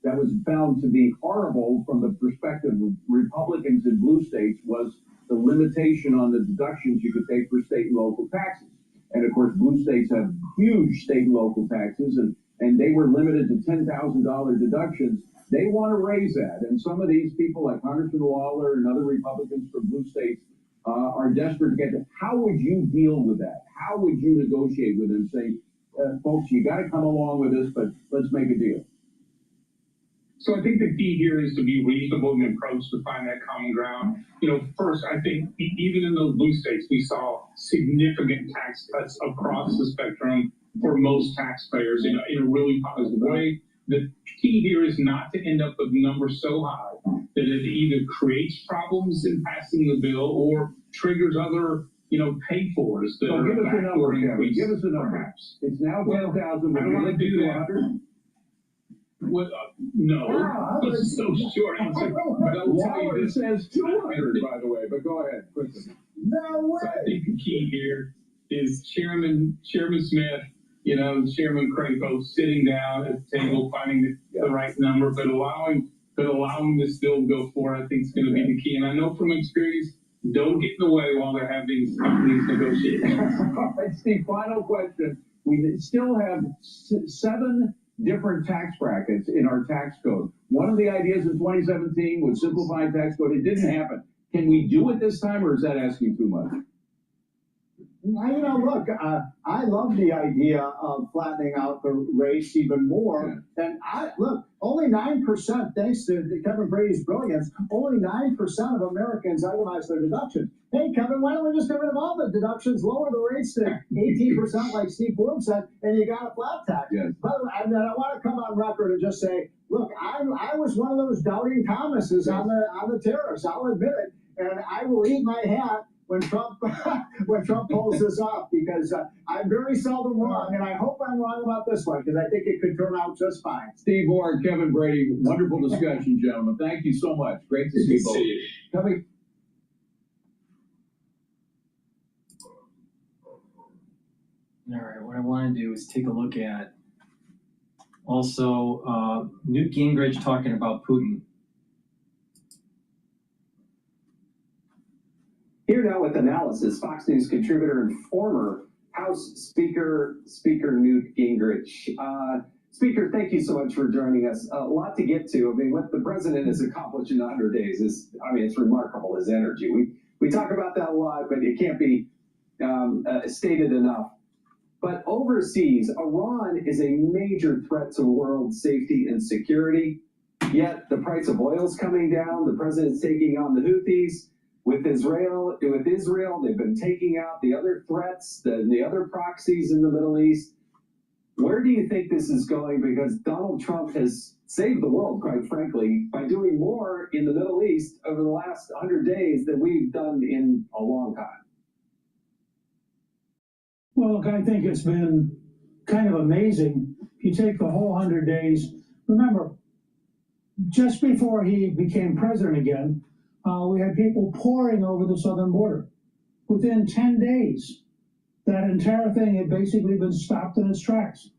that was found to be horrible from the perspective of Republicans in blue states was the limitation on the deductions you could take for state and local taxes. And of course, blue states have huge state and local taxes, and they were limited to $10,000 deductions. They want to raise that. And some of these people, like Congressman Lawler and other Republicans from blue states, are desperate to get that. How would you deal with that? How would you negotiate with them, say, folks, you got to come along with this, but let's make a deal? So I think the key here is to be reasonable in the approach to find that common ground. First, I think even in those blue states, we saw significant tax cuts across the spectrum for most taxpayers in a really positive way. The key here is not to end up with numbers so high that it either creates problems in passing the bill or triggers other, pay-fors. So give us a number, Kevin. Give us a number. Perhaps. It's now 10,000. I don't want to do that. What? No, this is so short answer. But I will tell you this. Says 200, by the way. But go ahead, quickly. No way. So I think the key here is Chairman Smith, Chairman Crapo sitting down at the table, finding the right number, but allowing this bill to go forward. I think is going to be the key. And I know from experience, don't get in the way while they're having these negotiations. All right, Steve. Final question. We still have 7 different tax brackets in our tax code. One of the ideas in 2017 was simplified tax code. It didn't happen. Can we do it this time, or is that asking too much? Look, I love the idea of flattening out the rates even more. Yeah. And only 9%, thanks to Kevin Brady's brilliance, only 9% of Americans itemize their deductions. Hey, Kevin, why don't we just get rid of all the deductions, lower the rates to 18% like Steve Forbes said, and you got a flat tax. Yes. By the way, I want to come on record and just say, look, I was one of those doubting Thomases on the tariffs. I'll admit it, and I will eat my hat when Trump pulls this off, because I'm very seldom wrong, and I hope I'm wrong about this one, because I think it could turn out just fine. Steve Ward, Kevin Brady, wonderful discussion, gentlemen. Thank you so much. Great to see you both. Coming. All right, what I want to do is take a look at also Newt Gingrich talking about Putin. Here now with analysis, Fox News contributor and former House Speaker Newt Gingrich. Speaker, thank you so much for joining us. A lot to get to. I mean, what the president has accomplished in 100 days is, it's remarkable, his energy. We talk about that a lot, but it can't be stated enough. But overseas, Iran is a major threat to world safety and security. Yet the price of oil is coming down. The president's taking on the Houthis. With Israel, they've been taking out the other threats, the other proxies in the Middle East. Where do you think this is going? Because Donald Trump has saved the world, quite frankly, by doing more in the Middle East over the last 100 days than we've done in a long time. Well, look, I think it's been kind of amazing. If you take the whole 100 days, remember, just before he became president again, we had people pouring over the southern border. Within 10 days, that entire thing had basically been stopped in its tracks.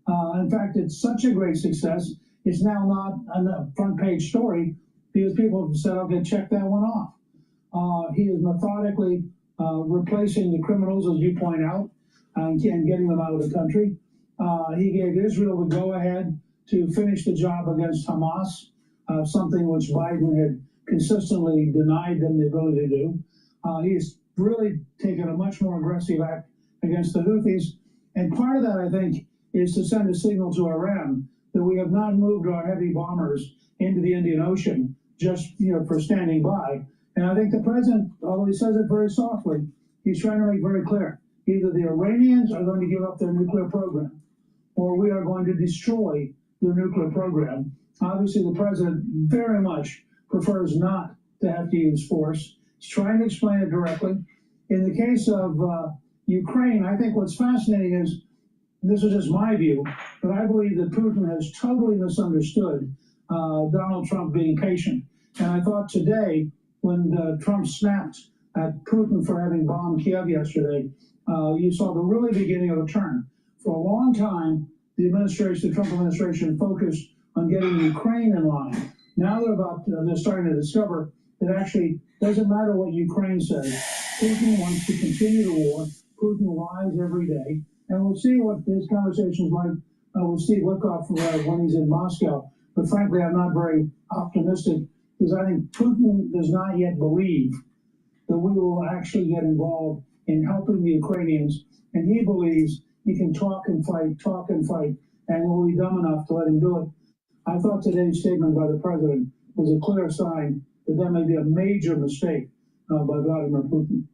In fact, it's such a great success, it's now not a front page story because people have said, okay, check that one off. He is methodically replacing the criminals, as you point out, and getting them out of the country. He gave Israel the go-ahead to finish the job against Hamas, something which Biden had consistently denied them the ability to do. He's really taken a much more aggressive act against the Houthis. And part of that, I think, is to send a signal to Iran that we have not moved our heavy bombers into the Indian Ocean just for standing by. And I think the president, although he says it very softly, he's trying to make very clear, either the Iranians are going to give up their nuclear program or we are going to destroy their nuclear program. Obviously, the president very much prefers not to have to use force. He's trying to explain it directly. In the case of Ukraine, I think what's fascinating is, this is just my view, but I believe that Putin has totally misunderstood Donald Trump being patient. And I thought today, when Trump snapped at Putin for having bombed Kiev yesterday, you saw the really beginning of a turn. For a long time, the Trump administration focused on getting Ukraine in line. Now they're starting to discover that actually doesn't matter what Ukraine says. Putin wants to continue the war. Putin lies every day. And we'll see what his conversation's like with Steve Witkoff when he's in Moscow. But frankly, I'm not very optimistic because I think Putin does not yet believe that we will actually get involved in helping the Ukrainians. And he believes he can talk and fight, and will be dumb enough to let him do it. I thought today's statement by the president was a clear sign that that may be a major mistake by Vladimir Putin.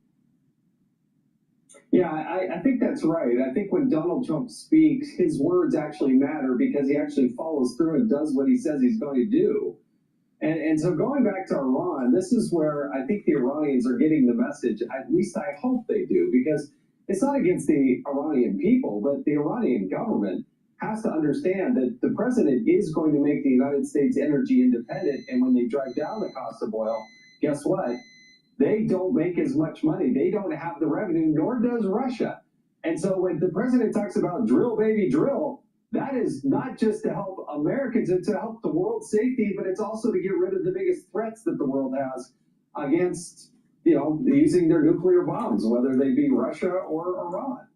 Yeah, I think that's right. I think when Donald Trump speaks, his words actually matter because he actually follows through and does what he says he's going to do. And so going back to Iran, this is where I think the Iranians are getting the message, at least I hope they do, because it's not against the Iranian people, but the Iranian government has to understand that the president is going to make the United States energy independent. And when they drive down the cost of oil, guess what? They don't make as much money. They don't have the revenue, nor does Russia. And so when the president talks about drill, baby, drill, that is not just to help Americans, it's to help the world's safety, but it's also to get rid of the biggest threats that the world has against, using their nuclear bombs, whether they be Russia or Iran.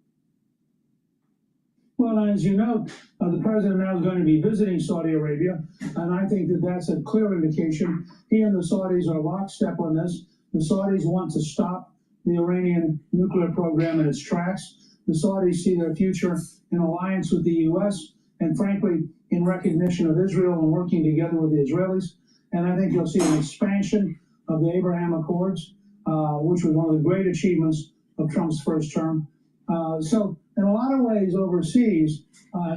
Well, as you know, the president now is going to be visiting Saudi Arabia, and I think that that's a clear indication. He and the Saudis are lockstep on this. The Saudis want to stop the Iranian nuclear program in its tracks. The Saudis see their future in alliance with the U.S. and, frankly, in recognition of Israel and working together with the Israelis. And I think you'll see an expansion of the Abraham Accords, which was one of the great achievements of Trump's first term. So in a lot of ways overseas,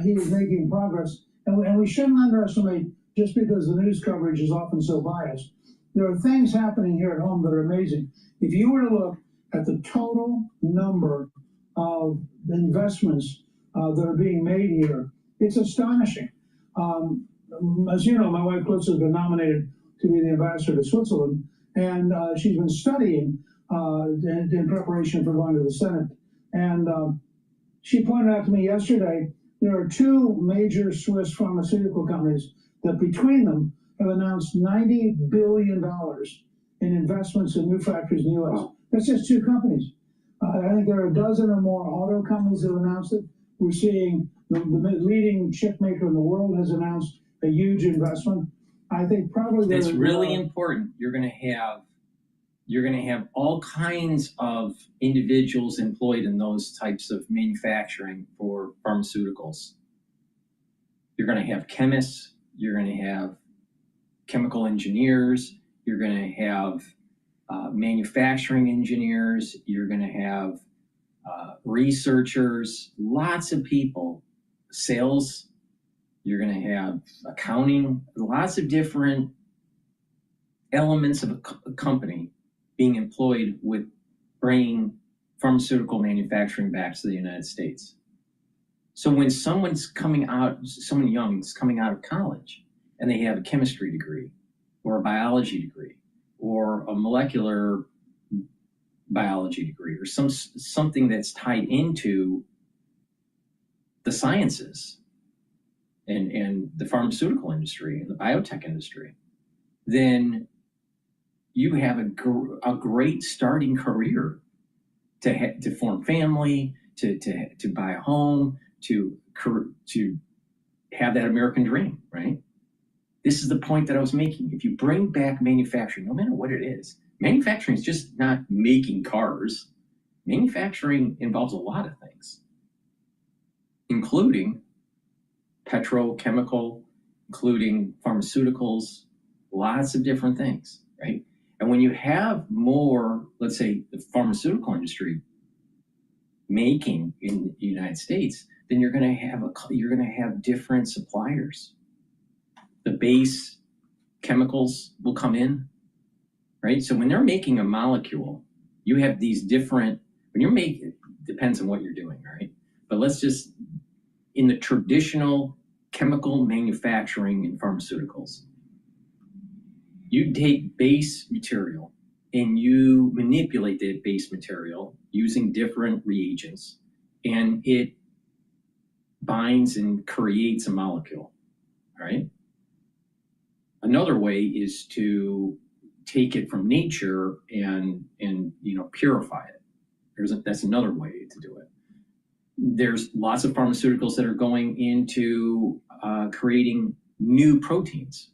he is making progress. And we shouldn't underestimate, just because the news coverage is often so biased, there are things happening here at home that are amazing. If you were to look at the total number of investments that are being made here, it's astonishing. As you know, my wife Cliff has been nominated to be the ambassador to Switzerland, and she's been studying in preparation for going to the Senate. And she pointed out to me yesterday, there are two major Swiss pharmaceutical companies that between them have announced $90 billion in investments in new factories in the U.S. That's just two companies. I think there are a dozen or more auto companies that have announced it. We're seeing the leading chip maker in the world has announced a huge investment. I think probably that's really important. You're going to have all kinds of individuals employed in those types of manufacturing for pharmaceuticals. You're going to have chemists. You're going to have chemical engineers. You're going to have manufacturing engineers. You're going to have researchers, lots of people, sales You're going to have accounting, lots of different elements of a company being employed with bringing pharmaceutical manufacturing back to the United States. So when someone young is coming out of college and they have a chemistry degree or a biology degree or a molecular biology degree or something that's tied into the sciences and the pharmaceutical industry and the biotech industry, then you have a great starting career to form family, to buy a home, to have that American dream, right? This is the point that I was making. If you bring back manufacturing, no matter what it is, manufacturing is just not making cars. Manufacturing involves a lot of things, including petrochemical, including pharmaceuticals, lots of different things, right? And when you have more, let's say, the pharmaceutical industry making in the United States, then you're going to have different suppliers. The base chemicals will come in, right? So when they're making a molecule, you have these different. When you're making, it depends on what you're doing, right? But let's just in the traditional chemical manufacturing in pharmaceuticals, you take base material and you manipulate that base material using different reagents, and it binds and creates a molecule, right? Another way is to take it from nature and purify it. That's another way to do it. There's lots of pharmaceuticals that are going into creating new proteins,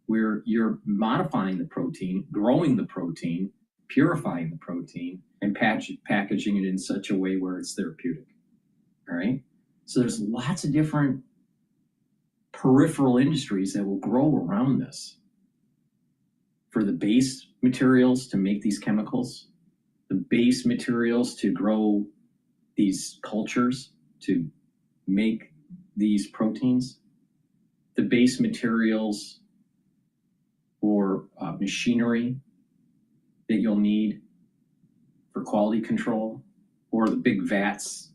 where you're modifying the protein, growing the protein, purifying the protein, and packaging it in such a way where it's therapeutic. All right. So there's lots of different peripheral industries that will grow around this. For the base materials to make these chemicals, the base materials to grow these cultures to make these proteins, the base materials for machinery that you'll need for quality control, or the big vats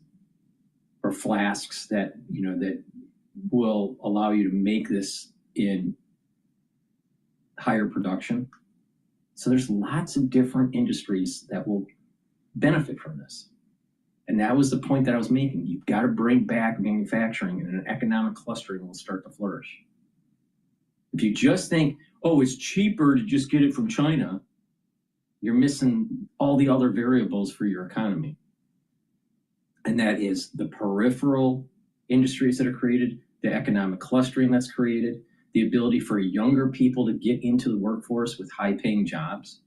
or flasks that will allow you to make this in higher production. So there's lots of different industries that will benefit from this. And that was the point that I was making. You've got to bring back manufacturing, and an economic clustering will start to flourish. If you just think, oh, it's cheaper to just get it from China, you're missing all the other variables for your economy. And that is the peripheral industries that are created, the economic clustering that's created, the ability for younger people to get into the workforce with high-paying jobs.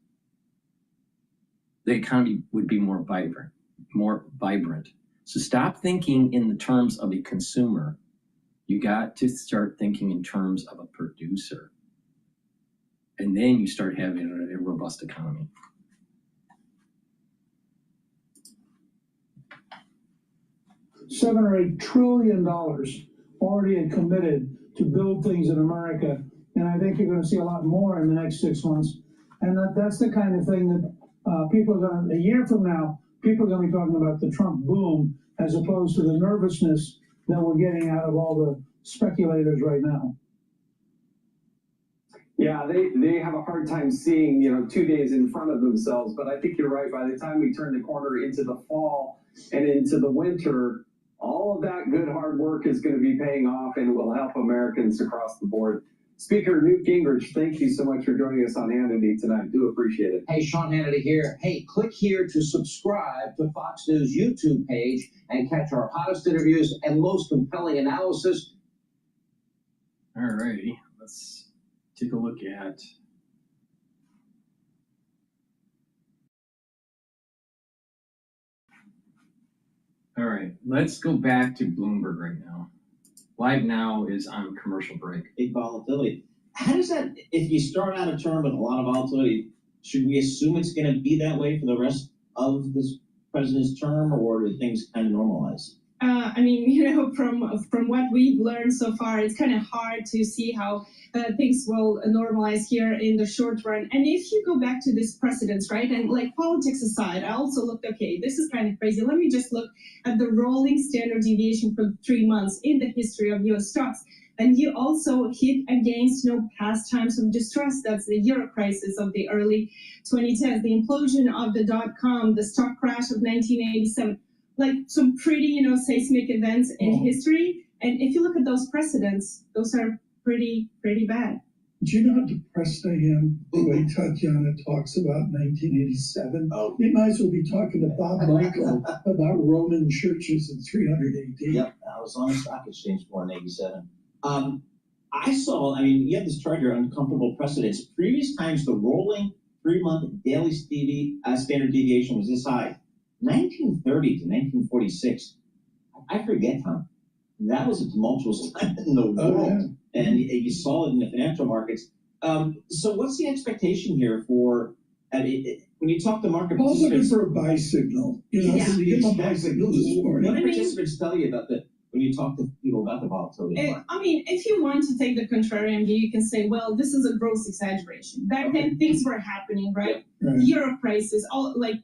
The economy would be more vibrant. So stop thinking in the terms of a consumer. You got to start thinking in terms of a producer. And then you start having a robust economy. $7 or $8 trillion already committed to build things in America, and I think you're going to see a lot more in the next 6 months. And that's the kind of thing that people are going to, a year from now, people are going to be talking about the Trump boom, as opposed to the nervousness that we're getting out of all the speculators right now. Yeah, they have a hard time seeing, 2 days in front of themselves. But I think you're right. By the time we turn the corner into the fall and into the winter, all of that good hard work is going to be paying off and will help Americans across the board. Speaker Newt Gingrich, thank you so much for joining us on Hannity tonight. Do appreciate it. Hey, Sean Hannity here. Hey, click here to subscribe to Fox News YouTube page and catch our hottest interviews and most compelling analysis. All righty, let's take a look at all right, let's go back to Bloomberg right now. Live Now is on commercial break. Big volatility. How does that, if you start out a term with a lot of volatility, should we assume it's going to be that way for the rest of this president's term, or do things kind of normalize? I mean, from what we've learned so far, it's kind of hard to see how things will normalize here in the short run. And if you go back to this precedence, right, and like politics aside, I also looked, okay, this is kind of crazy. Let me just look at the rolling standard deviation for 3 months in the history of U.S. stocks. And you also hit against, past times of distress. That's the euro crisis of the early 2010s, the implosion of the .com, the stock crash of 1987. Like some pretty, seismic events in history. And if you look at those precedents, those are pretty bad. Do you know how depressed I am the way Tatiana talks about 1987? You might as well be talking to Bob Michael about Roman churches in 300 AD. Yep, I was on the stock exchange for in 87. You have this chart here, uncomfortable precedents. Previous times, the rolling 3-month daily standard deviation was this high. 1930 to 1946, I forget, Tom. That was a tumultuous time in the world, and you saw it in the financial markets. So what's the expectation here for, when you talk to market Paul's looking participants? for a buy signal. You give them a buy signal this morning. What do participants tell you about when you talk to people about the volatility? I mean, if you want to take the contrarian view, you can say, well, this is a gross exaggeration. Back then, things were happening, right? Euro crisis,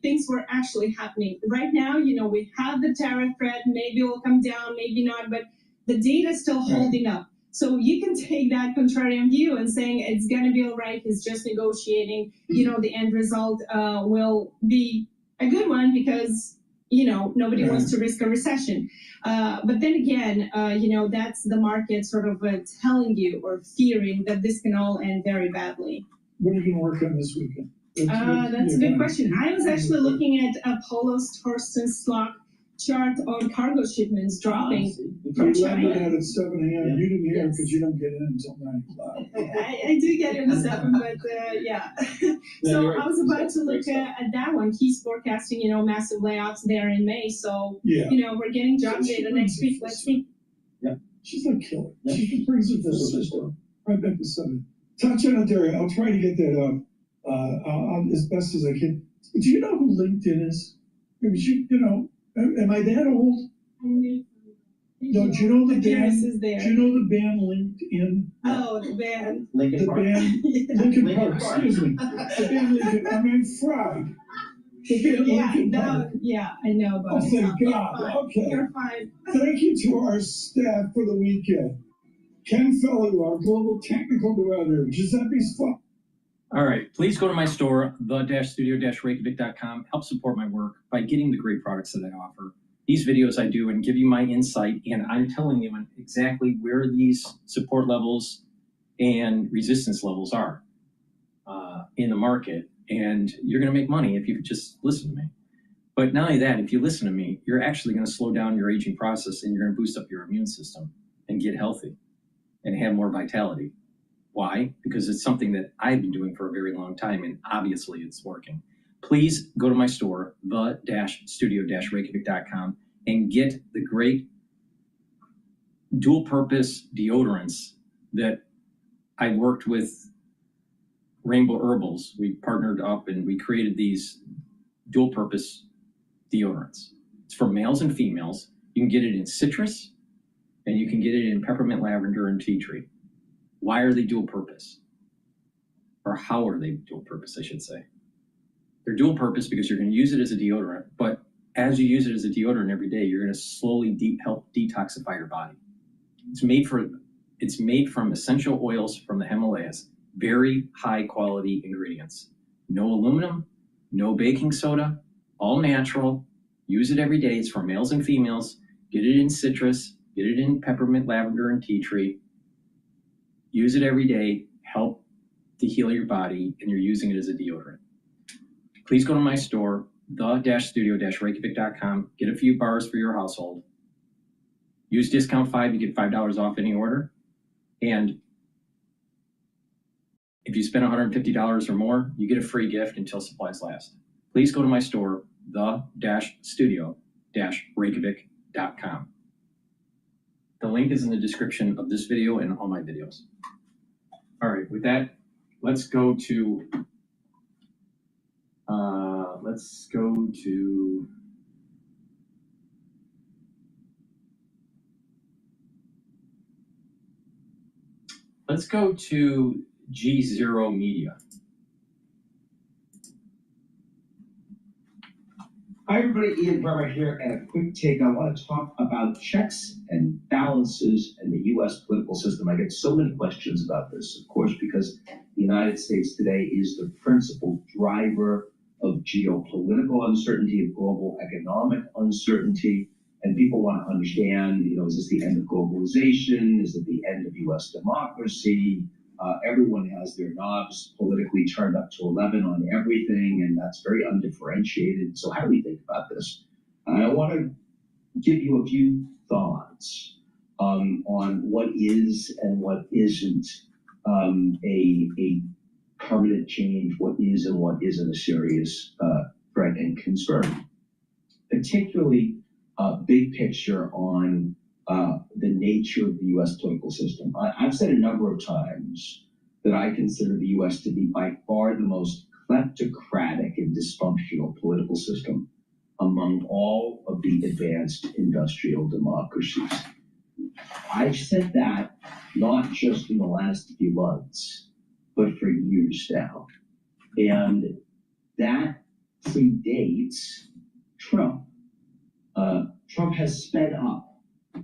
things were actually happening. Right now, we have the tariff threat. Maybe it will come down, maybe not, but the data is still holding up. So you can take that contrarian view and saying it's going to be all right. He's just negotiating. The end result will be a good one because nobody wants to risk a recession. But then again, that's the market sort of telling you or fearing that this can all end very badly. What are you going to work on this weekend? That's a good question. I was actually looking at Apollo's Torsten Slock chart on cargo shipments dropping from China. You landed at 7 a.m. You didn't hear because you don't get in until 9 o'clock. I do get in at 7, but yeah. So I was about to look at that one. He's forecasting, massive layoffs there in May. So, we're getting job data next week. Let's see. Yeah. She's a killer. She brings it to the system. Right back to 7. Tatiana Derry, I'll try to get that up as best as I can. Do you know who LinkedIn is? I mean, am I that old? No, do you know the band? Do you know the band LinkedIn? Oh, the band. Lincoln Park. Lincoln Park, excuse me. The band Lincoln, I mean fried. The band Lincoln Park. Yeah, I know about it. Oh, thank God. Okay. You're fine. Thank you to our staff for the weekend. Ken Fellow, our global technical director. Giuseppe's fun. All right, please go to my store, the-studio-reykjavik.com. Help support my work by getting the great products that I offer. These videos I do and give you my insight, and I'm telling you exactly where these support levels and resistance levels are in the market. And you're going to make money if you just listen to me. But not only that, if you listen to me, you're actually going to slow down your aging process, and you're going to boost up your immune system and get healthy and have more vitality. Why? Because it's something that I've been doing for a very long time, and obviously it's working. Please go to my store, the-studio-reykjavik.com, and get the great dual-purpose deodorants that I worked with Rainbow Herbals. We partnered up and we created these dual-purpose deodorants. It's for males and females. You can get it in citrus, and you can get it in peppermint, lavender, and tea tree. Why are they dual purpose? Or how are they dual purpose, I should say? They're dual purpose because you're going to use it as a deodorant, but as you use it as a deodorant every day, you're going to slowly help detoxify your body. It's made from essential oils from the Himalayas, very high quality ingredients. No aluminum, no baking soda, all natural. Use it every day. It's for males and females. Get it in citrus, get it in peppermint, lavender, and tea tree. Use it every day, help to heal your body, and you're using it as a deodorant. Please go to my store, the-studio-reykjavik.com. Get a few bars for your household. Use discount 5, you get $5 off any order. And if you spend $150 or more, you get a free gift until supplies last. Please go to my store, the-studio-reykjavik.com. The link is in the description of this video and all my videos. All right, with that, let's go to Let's go to G0 Media. Hi, everybody. Ian Bremmer here, and a quick take. I want to talk about checks and balances in the U.S. political system. I get so many questions about this, of course, because the United States today is the principal driver of geopolitical uncertainty, of global economic uncertainty, and people want to understand, is this the end of globalization? Is it the end of U.S. democracy? Everyone has their knobs politically turned up to 11 on everything, and that's very undifferentiated. So how do we think about this? I want to give you a few thoughts on what is and what isn't a permanent change, what is and what isn't a serious threat and concern. Particularly big picture on the nature of the U.S. political system. I've said a number of times that I consider the U.S. to be by far the most kleptocratic and dysfunctional political system among all of the advanced industrial democracies. I've said that not just in the last few months, but for years now. And that predates Trump. Trump has sped up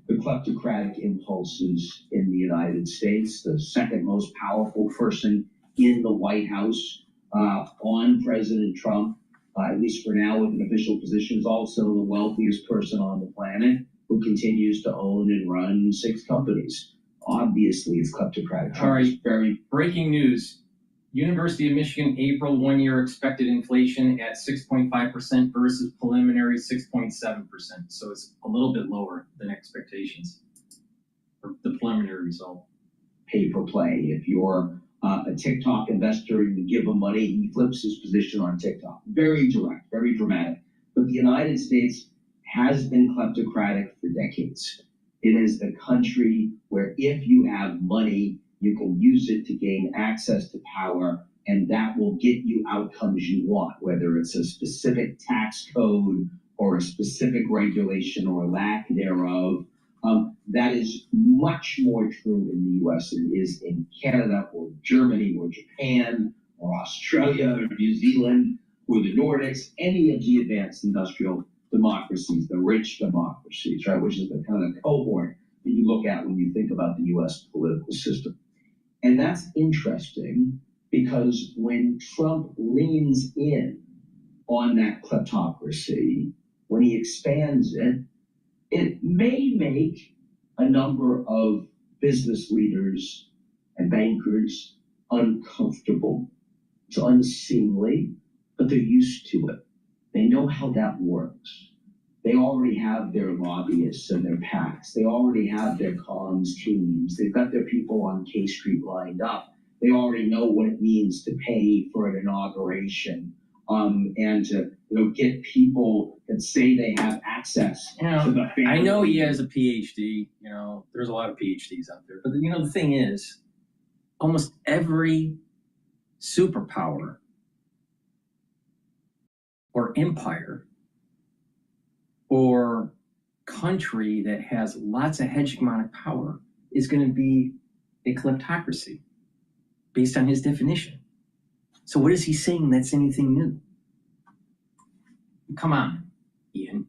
the kleptocratic impulses in the United States, the second most powerful person in the White House on President Trump, at least for now with an official position, is also the wealthiest person on the planet who continues to own and run 6 companies. Obviously, it's kleptocratic. All right, breaking news. University of Michigan, April 1-year expected inflation at 6.5% versus preliminary 6.7%. So it's a little bit lower than expectations for the preliminary result. Pay for play. If you're a TikTok investor and you give him money, he flips his position on TikTok. Very direct, very dramatic. But the United States has been kleptocratic for decades. It is the country where if you have money, you can use it to gain access to power, and that will get you outcomes you want, whether it's a specific tax code or a specific regulation or lack thereof. That is much more true in the US than it is in Canada or Germany or Japan or Australia or New Zealand or the Nordics, any of the advanced industrial democracies, the rich democracies, right, which is the kind of cohort that you look at when you think about the US political system. And that's interesting because when Trump leans in on that kleptocracy, when he expands it, it may make a number of business leaders and bankers uncomfortable. It's unseemly, but they're used to it. They know how that works. They already have their lobbyists and their PACs. They already have their comms teams. They've got their people on K Street lined up. They already know what it means to pay for an inauguration and to get people that say they have access to the family. I know he has a Ph.D. There's a lot of PhDs out there. But the thing is, almost every superpower or empire or country that has lots of hegemonic power is going to be a kleptocracy based on his definition. So what is he saying that's anything new? Come on, Ian.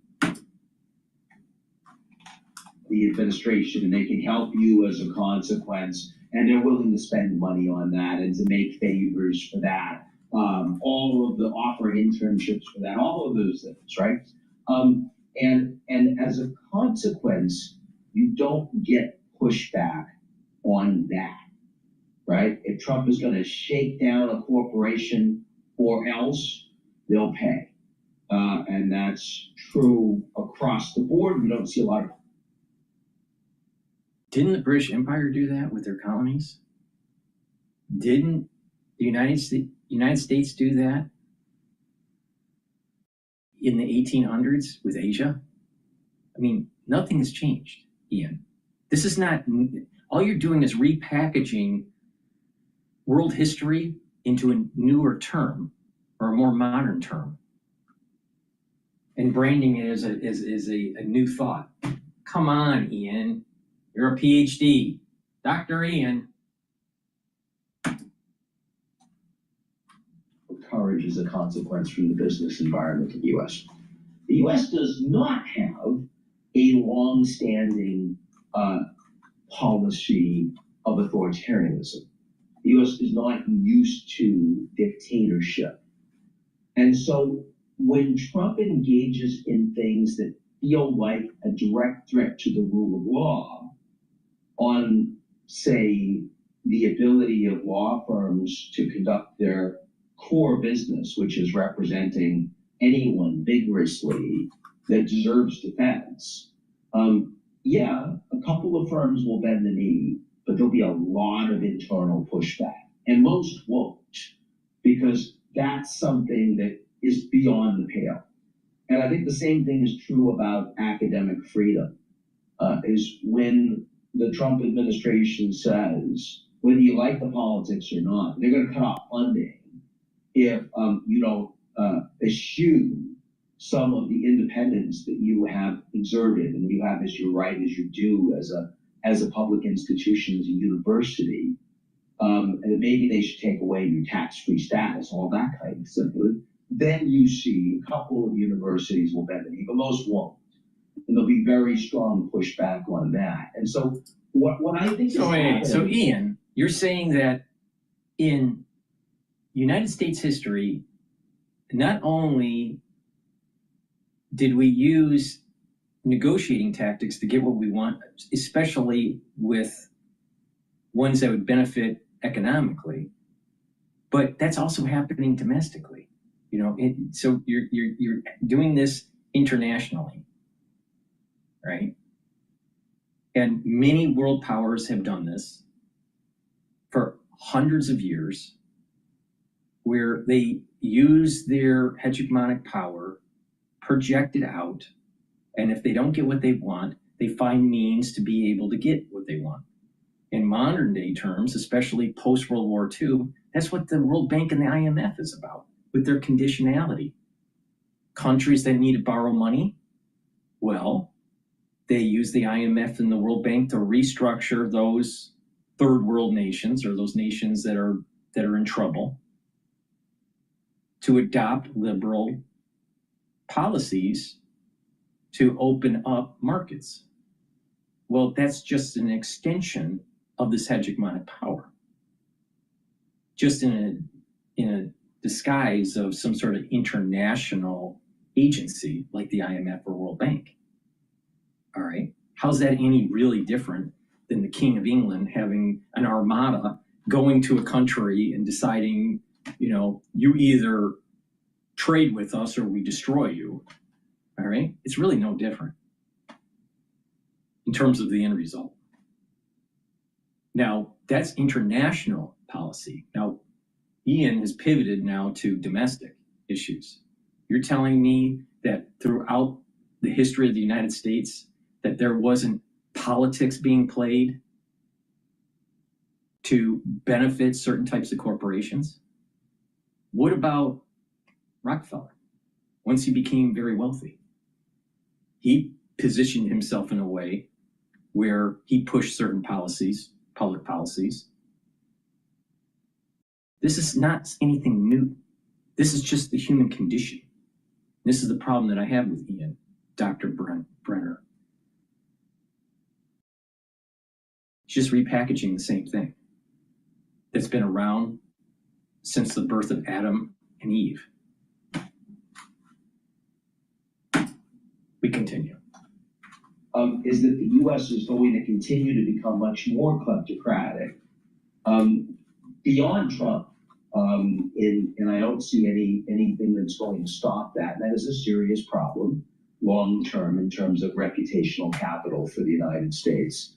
The administration, and they can help you as a consequence, and they're willing to spend money on that and to make favors for that. All of the offering internships for that, all of those things, right? And as a consequence, you don't get pushback on that, right? If Trump is going to shake down a corporation or else, they'll pay. And that's true across the board. We don't see a lot of... Didn't the British Empire do that with their colonies? Didn't the United States do that in the 1800s with Asia? I mean, nothing has changed, Ian. This is not, all you're doing is repackaging world history into a newer term or a more modern term and branding it as a new thought. Come on, Ian. You're a Ph.D. Dr. Ian. courage as a consequence from the business environment in the U.S. The U.S. does not have a long-standing policy of authoritarianism. The U.S. is not used to dictatorship. And so when Trump engages in things that feel like a direct threat to the rule of law on, say, the ability of law firms to conduct their core business, which is representing anyone vigorously that deserves defense, yeah, a couple of firms will bend the knee, but there'll be a lot of internal pushback. And most won't, because that's something that is beyond the pale. And I think the same thing is true about academic freedom, is when the Trump administration says, whether you like the politics or not, they're going to cut off funding if you don't eschew some of the independence that you have exerted and you have as your right, as you do as a public institution, as a university. And maybe they should take away your tax-free status, all that kind of stuff. Then you see a couple of universities will bend the knee, but most won't. And there'll be very strong pushback on that. And so what I think so Ian, you're saying that in United States history, not only did we use negotiating tactics to get what we want, especially with ones that would benefit economically, but that's also happening domestically. You know, so you're doing this internationally, right? And many world powers have done this for hundreds of years, where they use their hegemonic power, project it out, and if they don't get what they want, they find means to be able to get what they want. In modern day terms, especially post-World War II, that's what the World Bank and the IMF is about, with their conditionality. Countries that need to borrow money, well, they use the IMF and the World Bank to restructure those third world nations, or those nations that are in trouble, to adopt liberal policies to open up markets. Well, that's just an extension of this hegemonic power, just in a disguise of some sort of international agency like the IMF or World Bank. All right, how's that any really different than the King of England having an armada going to a country and deciding, you know, you either trade with us or we destroy you? All right, it's really no different in terms of the end result. Now, that's international policy. Now, Ian has pivoted now to domestic issues. You're telling me that throughout the history of the United States, that there wasn't politics being played to benefit certain types of corporations? What about Rockefeller? Once he became very wealthy, he positioned himself in a way where he pushed certain policies, public policies. This is not anything new. This is just the human condition. This is the problem that I have with Ian, Dr. Brenner. It's just repackaging the same thing that's been around since the birth of Adam and Eve. We continue. Is that the U.S. is going to continue to become much more kleptocratic beyond Trump, and I don't see anything that's going to stop that. And that is a serious problem long term in terms of reputational capital for the United States,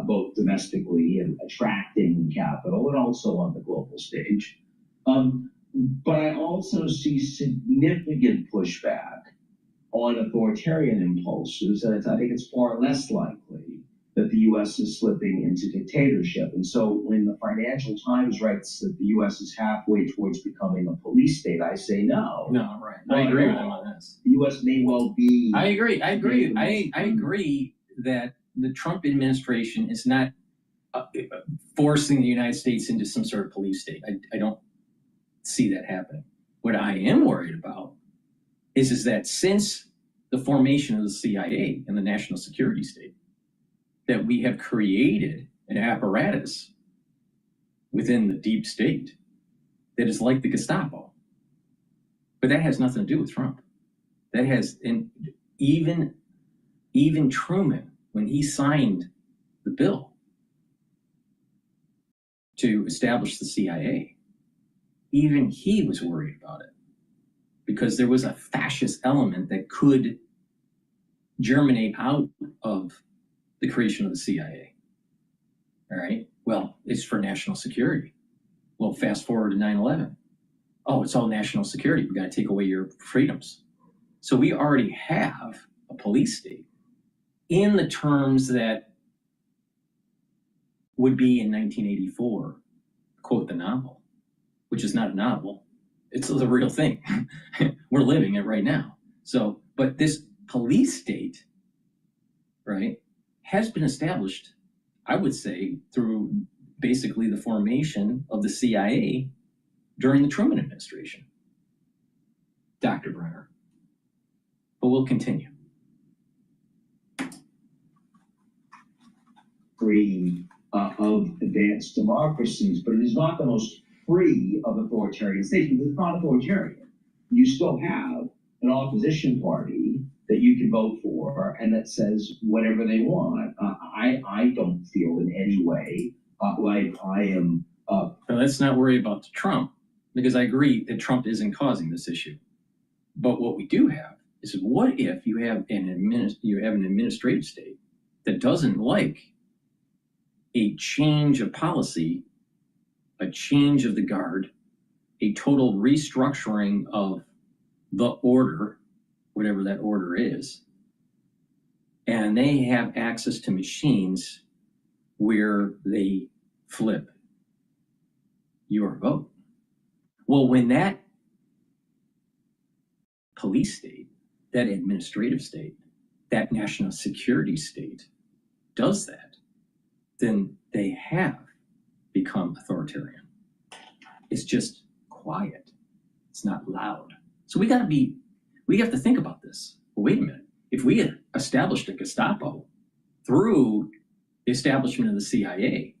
both domestically and attracting capital, and also on the global stage. But I also see significant pushback on authoritarian impulses, and I think it's far less likely that the U.S. is slipping into dictatorship. And so when the Financial Times writes that the U.S. is halfway towards becoming a police state, I say no. No, right. I agree with him on this. The U.S. may well be. I agree that the Trump administration is not forcing the United States into some sort of police state. I don't see that happening. What I am worried about is that since the formation of the CIA and the national security state, that we have created an apparatus within the deep state that is like the Gestapo. But that has nothing to do with Trump. That has, and even Truman, when he signed the bill to establish the CIA, even he was worried about it because there was a fascist element that could germinate out of the creation of the CIA. All right. Well, it's for national security. Well, fast forward to 9/11. Oh, it's all national security. We got to take away your freedoms. So we already have a police state in the terms that would be in 1984, quote the novel, which is not a novel. It's the real thing. We're living it right now. So, but this police state, right, has been established, I would say, through basically the formation of the CIA during the Truman administration. Dr. Brenner. But we'll continue. Free of advanced democracies, but it is not the most free of authoritarian states because it's not authoritarian. You still have an opposition party that you can vote for and that says whatever they want. I don't feel in any way like I am. Now, let's not worry about Trump, because I agree that Trump isn't causing this issue. But what we do have is, what if you have an administrative state that doesn't like a change of policy, a change of the guard, a total restructuring of the order, whatever that order is, and they have access to machines where they flip your vote. Well, when that police state, that administrative state, that national security state does that, then they have become authoritarian. It's just quiet. It's not loud. So we have to think about this. Well, wait a minute. If we had established a Gestapo through the establishment of the CIA,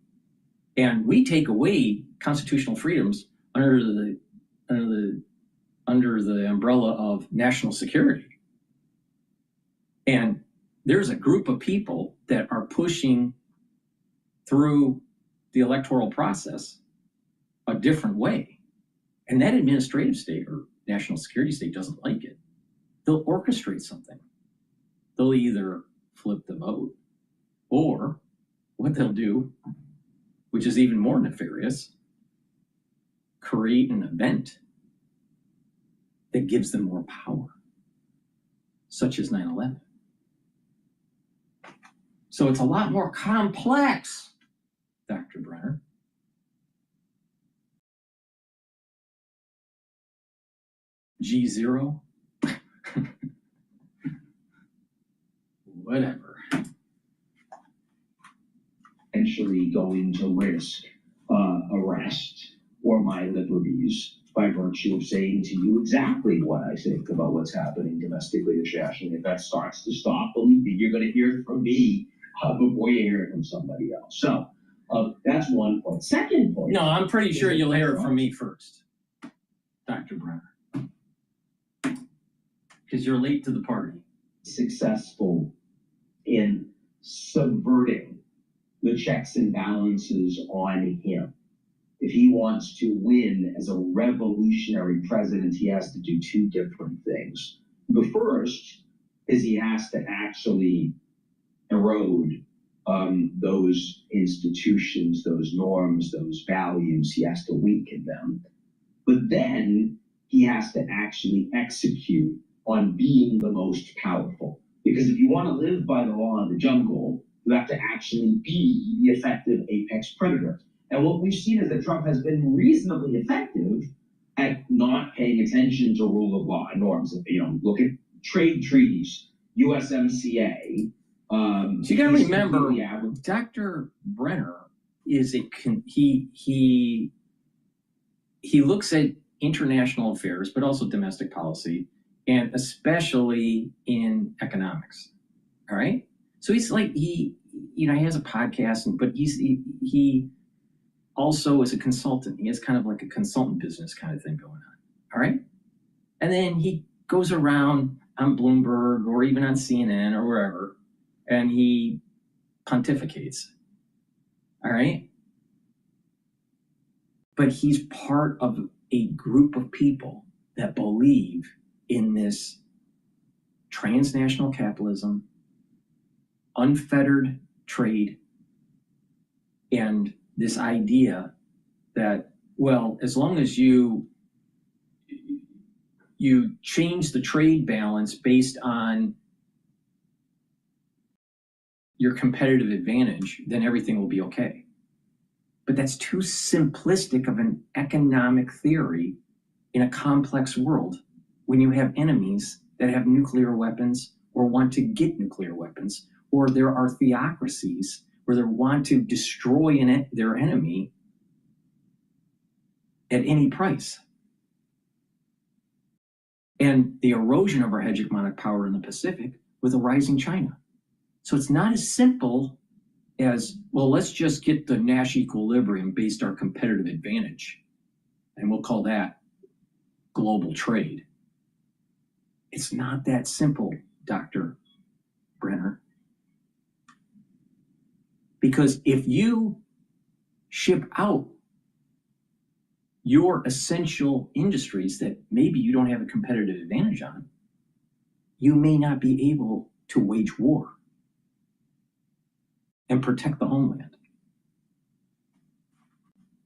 and we take away constitutional freedoms under the umbrella of national security, and there's a group of people that are pushing through the electoral process a different way, and that administrative state or national security state doesn't like it, they'll orchestrate something. They'll either flip the vote, or what they'll do, which is even more nefarious, create an event that gives them more power, such as 9/11. So it's a lot more complex, Dr. Brenner. G0? Whatever. Potentially going to risk arrest or my liberties by virtue of saying to you exactly what I think about what's happening domestically, internationally. If that starts to stop, believe me, you're going to hear it from me before you hear it from somebody else. So that's one point. Second point. No, I'm pretty sure you'll hear it from me first, Dr. Brenner, because you're late to the party. Successful in subverting the checks and balances on him. If he wants to win as a revolutionary president, he has to do two different things. The first is he has to actually erode those institutions, those norms, those values. He has to weaken them. But then he has to actually execute on being the most powerful. Because if you want to live by the law of the jungle, you have to actually be the effective apex predator. And what we've seen is that Trump has been reasonably effective at not paying attention to rule of law and norms. Look at trade treaties, USMCA. So you got to remember, Dr. Brenner is he looks at international affairs, but also domestic policy, and especially in economics. All right. So he's like, he has a podcast, but he also is a consultant. He has kind of like a consultant business kind of thing going on. All right. And then he goes around on Bloomberg or even on CNN or wherever, and he pontificates. All right. But he's part of a group of people that believe in this transnational capitalism, unfettered trade, and this idea that, well, as long as you change the trade balance based on your competitive advantage, then everything will be okay. But that's too simplistic of an economic theory in a complex world when you have enemies that have nuclear weapons or want to get nuclear weapons, or there are theocracies where they want to destroy their enemy at any price. And the erosion of our hegemonic power in the Pacific with a rising China. So it's not as simple as, well, let's just get the Nash equilibrium based on our competitive advantage, and we'll call that global trade. It's not that simple, Dr. Brenner. Because if you ship out your essential industries that maybe you don't have a competitive advantage on, you may not be able to wage war and protect the homeland.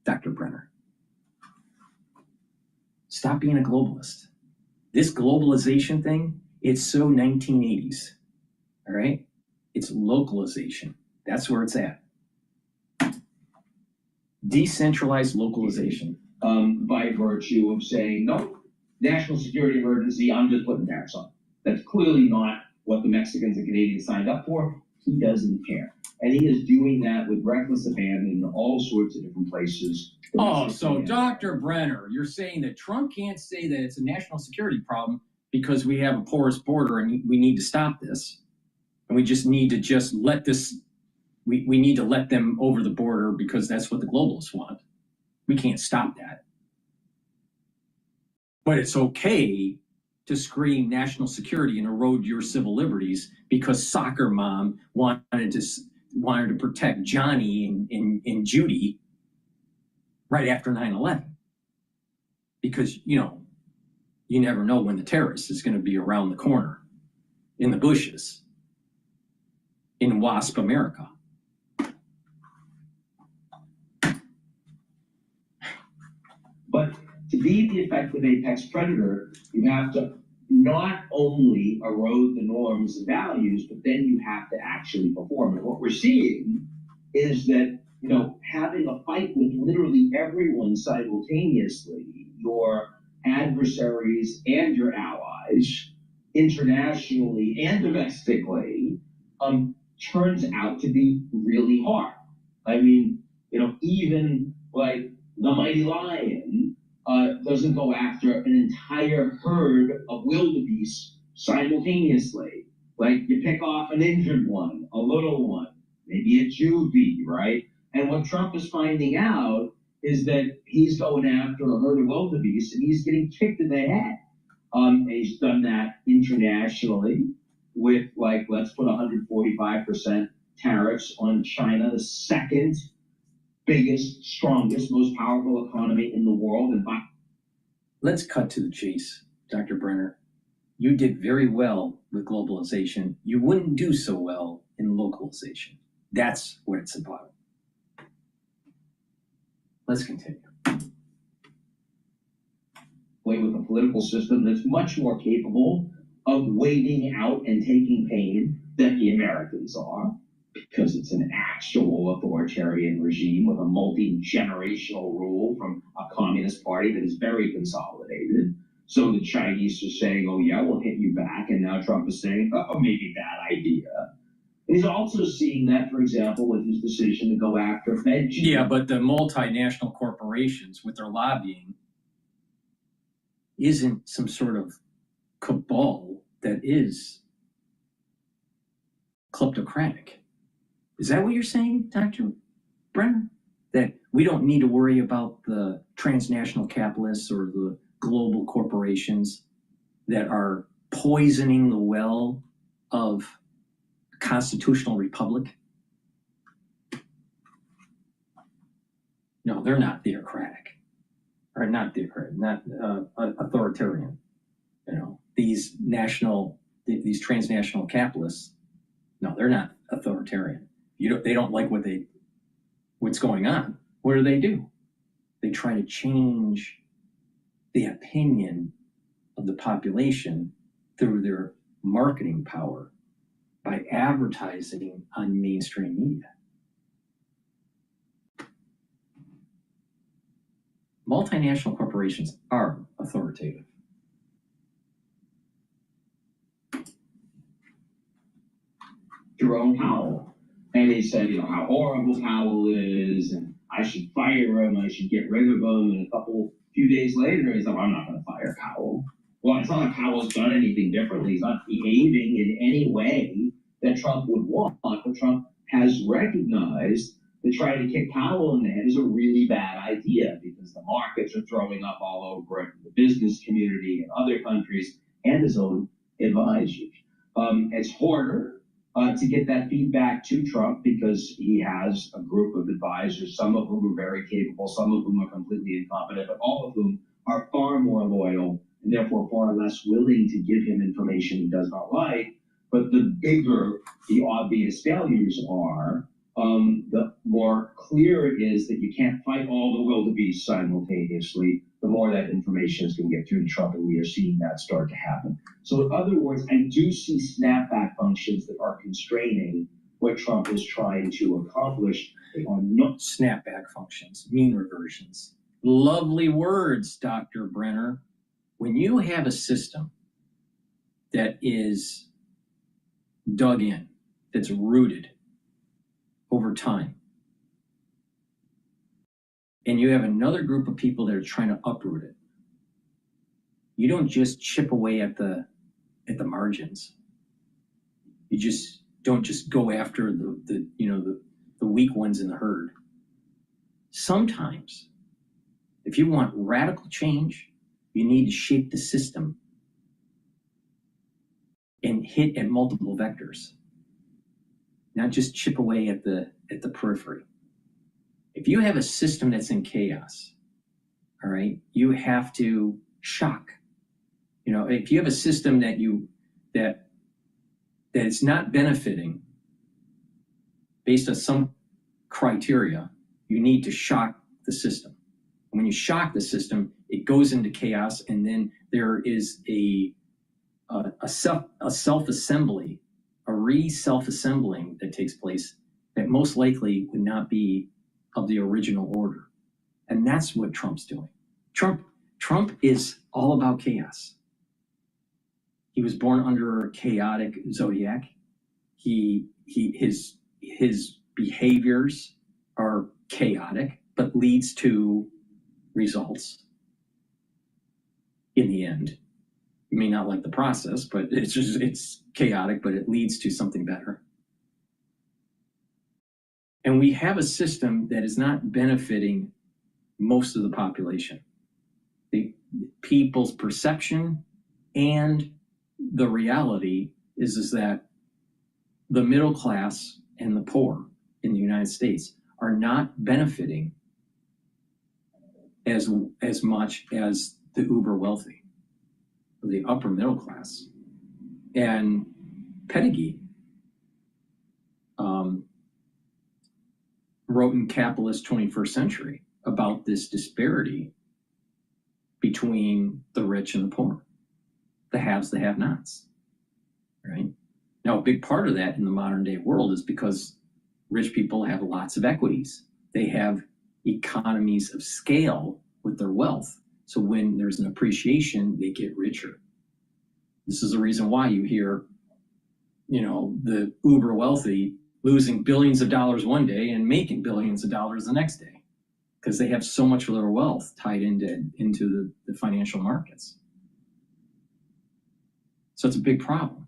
Dr. Brenner, stop being a globalist. This globalization thing, it's so 1980s, all right? It's localization. That's where it's at. Decentralized localization. By virtue of saying, no, national security emergency, I'm just putting tariffs on. That's clearly not what the Mexicans and Canadians signed up for. He doesn't care. And he is doing that with reckless abandon in all sorts of different places. Oh, so Dr. Brenner, you're saying that Trump can't say that it's a national security problem because we have a porous border and we need to stop this. And we just need to let this, we need to let them over the border because that's what the globalists want. We can't stop that. But it's okay to scream national security and erode your civil liberties because soccer mom wanted to protect Johnny and Judy right after 9/11. Because, you never know when the terrorist is going to be around the corner in the bushes in WASP America. But to be the effective apex predator, you have to not only erode the norms and values, but then you have to actually perform. And what we're seeing is that, having a fight with literally everyone simultaneously, your adversaries and your allies, internationally and domestically, turns out to be really hard. I mean, even like the mighty lion doesn't go after an entire herd of wildebeest simultaneously. Like you pick off an injured one, a little one, maybe a juvie, right? And what Trump is finding out is that he's going after a herd of wildebeest and he's getting kicked in the head. And he's done that internationally with let's put 145% tariffs on China, the second biggest, strongest, most powerful economy in the world. And let's cut to the chase, Dr. Brenner. You did very well with globalization. You wouldn't do so well in localization. That's what it's about. Let's continue. With a political system that's much more capable of waiting out and taking pain than the Americans are, because it's an actual authoritarian regime with a multi-generational rule from a communist party that is very consolidated. So the Chinese are saying, oh yeah, we'll hit you back. And now Trump is saying, oh, maybe bad idea. And he's also seeing that, for example, with his decision to go after Fed. Yeah, but the multinational corporations with their lobbying isn't some sort of cabal that is kleptocratic. Is that what you're saying, Dr. Brenner? That we don't need to worry about the transnational capitalists or the global corporations that are poisoning the well of a constitutional republic? No, they're not theocratic, or not theocratic, not authoritarian. You know, these transnational capitalists, no, they're not authoritarian. They don't like what's going on. What do? They try to change the opinion of the population through their marketing power by advertising on mainstream media. Multinational corporations are authoritative. Jerome Powell. And he said, you know, how horrible Powell is, and I should fire him, I should get rid of him. And few days later, he said, well, I'm not going to fire Powell. Well, it's not like Powell's done anything differently. He's not behaving in any way that Trump would want. But Trump has recognized that trying to kick Powell in the head is a really bad idea because the markets are throwing up all over it, the business community in other countries, and his own advisors. It's harder to get that feedback to Trump because he has a group of advisors, some of whom are very capable, some of whom are completely incompetent, but all of whom are far more loyal and therefore far less willing to give him information he does not like. But the bigger the obvious failures are, the more clear it is that you can't fight all the wildebeest simultaneously, the more that information is going to get through to Trump, and we are seeing that start to happen. So in other words, I do see snapback functions that are constraining what Trump is trying to accomplish. They are not snapback functions, mean reversions. Lovely words, Dr. Brenner. When you have a system that is dug in, that's rooted over time, and you have another group of people that are trying to uproot it, you don't just chip away at the margins. You just don't just go after the weak ones in the herd. Sometimes, if you want radical change, you need to shape the system and hit at multiple vectors, not just chip away at the periphery. If you have a system that's in chaos, all right, you have to shock. You know, if you have a system that it's not benefiting based on some criteria, you need to shock the system. When you shock the system, it goes into chaos, and then there is a self-assembly, a self-assembling that takes place that most likely would not be of the original order. And that's what Trump's doing. Trump is all about chaos. He was born under a chaotic zodiac. His behaviors are chaotic, but leads to results in the end. You may not like the process, but it's chaotic, but it leads to something better. And we have a system that is not benefiting most of the population. The people's perception and the reality is that the middle class and the poor in the United States are not benefiting as much as the uber wealthy, or the upper middle class. And Ph.D. wrote in Capitalist 21st Century about this disparity between the rich and the poor, the haves, the have-nots, right? Now, a big part of that in the modern day world is because rich people have lots of equities. They have economies of scale with their wealth. So when there's an appreciation, they get richer. This is the reason why you hear, the uber wealthy losing billions of dollars one day and making billions of dollars the next day, because they have so much of their wealth tied into the financial markets. So it's a big problem.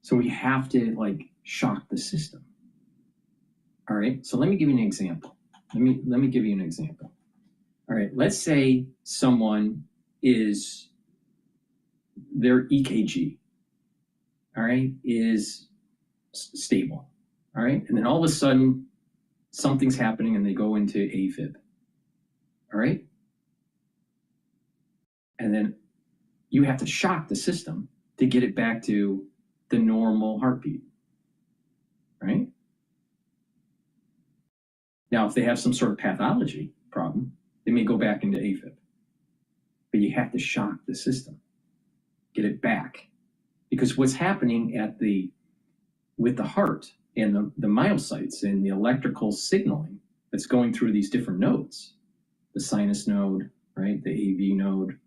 So we have to like shock the system. All right. So let me give you an example. Let me give you an example. All right. Let's say someone is their EKG, all right, is stable. All right. And then all of a sudden something's happening and they go into AFib. All right. And then you have to shock the system to get it back to the normal heartbeat, right? Now, if they have some sort of pathology problem, they may go back into AFib. But you have to shock the system, get it back. Because what's happening with the heart and the myocytes and the electrical signaling that's going through these different nodes, the sinus node, right? The AV node,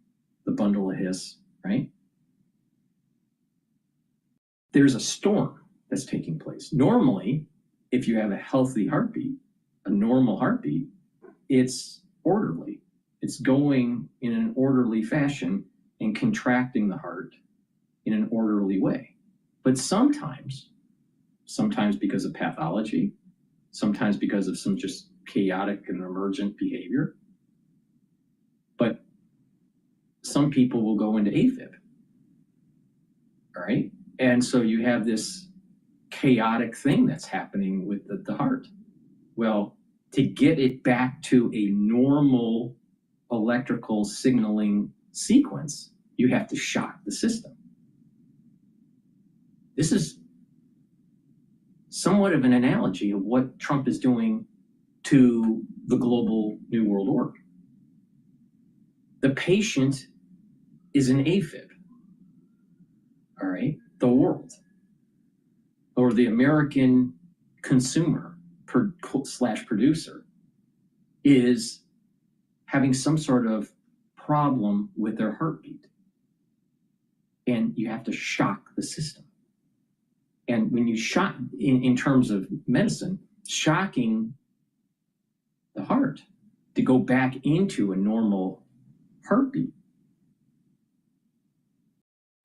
the bundle of His, right? There's a storm that's taking place. Normally, if you have a healthy heartbeat, a normal heartbeat, it's orderly. It's going in an orderly fashion and contracting the heart in an orderly way. But sometimes because of pathology, sometimes because of some just chaotic and emergent behavior, but some people will go into AFib, all right? And so you have this chaotic thing that's happening with the heart. Well, to get it back to a normal electrical signaling sequence, you have to shock the system. This is somewhat of an analogy of what Trump is doing to the global New World Order. The patient is an AFib, all right? The world, or the American consumer / producer is having some sort of problem with their heartbeat. And you have to shock the system. And when you shock, in terms of medicine, shocking the heart to go back into a normal heartbeat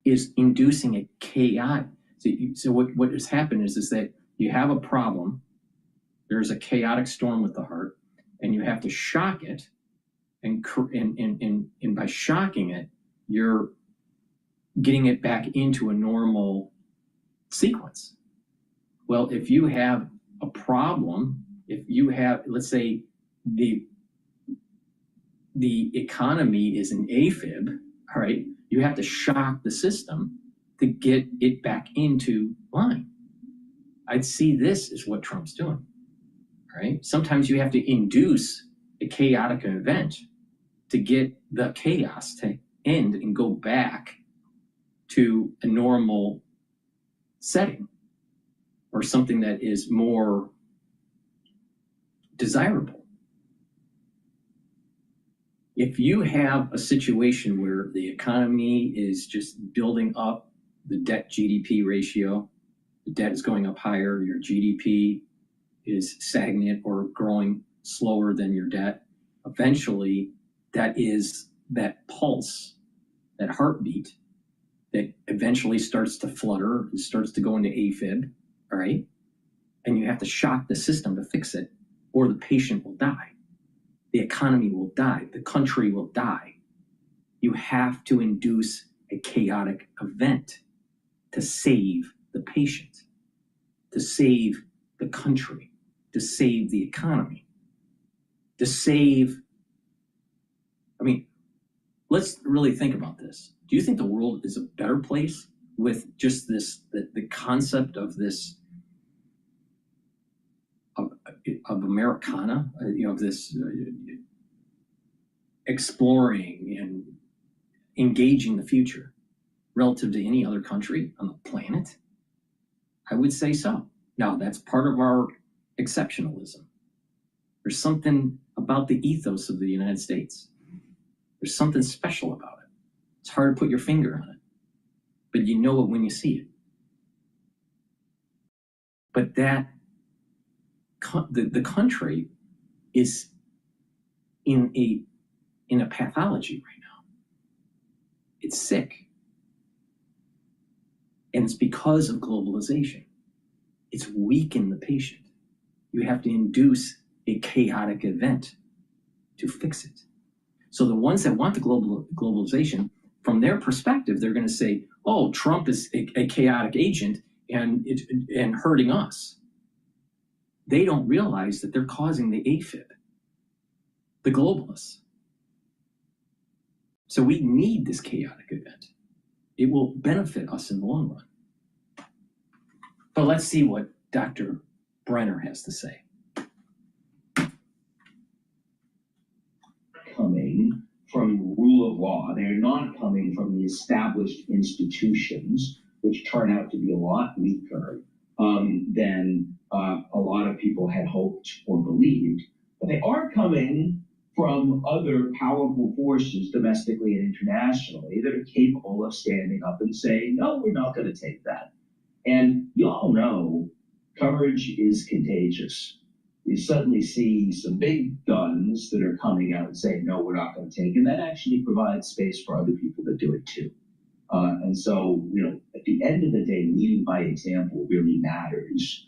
is inducing a chaotic. So what has happened is that you have a problem, there's a chaotic storm with the heart, and you have to shock it, and by shocking it, you're getting it back into a normal sequence. Well, if you have a problem, if you have, let's say, the economy is an AFib, all right, you have to shock the system to get it back into line. I'd see this as what Trump's doing, right? Sometimes you have to induce a chaotic event to get the chaos to end and go back to a normal setting or something that is more desirable. If you have a situation where the economy is just building up, the debt GDP ratio, the debt is going up higher, your GDP is stagnant or growing slower than your debt, eventually that is that pulse, that heartbeat that eventually starts to flutter, it starts to go into AFib, all right? And you have to shock the system to fix it, or the patient will die. The economy will die. The country will die. You have to induce a chaotic event to save the patient, to save the country, to save the economy, to save. I mean, let's really think about this. Do you think the world is a better place with just this, the concept of this, of Americana, of this exploring and engaging the future relative to any other country on the planet? I would say so. Now, that's part of our exceptionalism. There's something about the ethos of the United States. There's something special about it. It's hard to put your finger on it, but you know it when you see it. But that the country is in a pathology right now. it's sick. And it's because of globalization. It's weakened the patient. You have to induce a chaotic event to fix it. So the ones that want the globalization, from their perspective, they're going to say, oh, Trump is a chaotic agent and hurting us. They don't realize that they're causing the AFib, the globalists. So we need this chaotic event. It will benefit us in the long run. But let's see what Dr. Brenner has to say. Coming from rule of law. They're not coming from the established institutions, which turn out to be a lot weaker than a lot of people had hoped or believed. But they are coming from other powerful forces domestically and internationally that are capable of standing up and saying, no, we're not going to take that. And you all know coverage is contagious. You suddenly see some big guns that are coming out and saying, no, we're not going to take it. And that actually provides space for other people to do it too. And so, at the end of the day, leading by example really matters,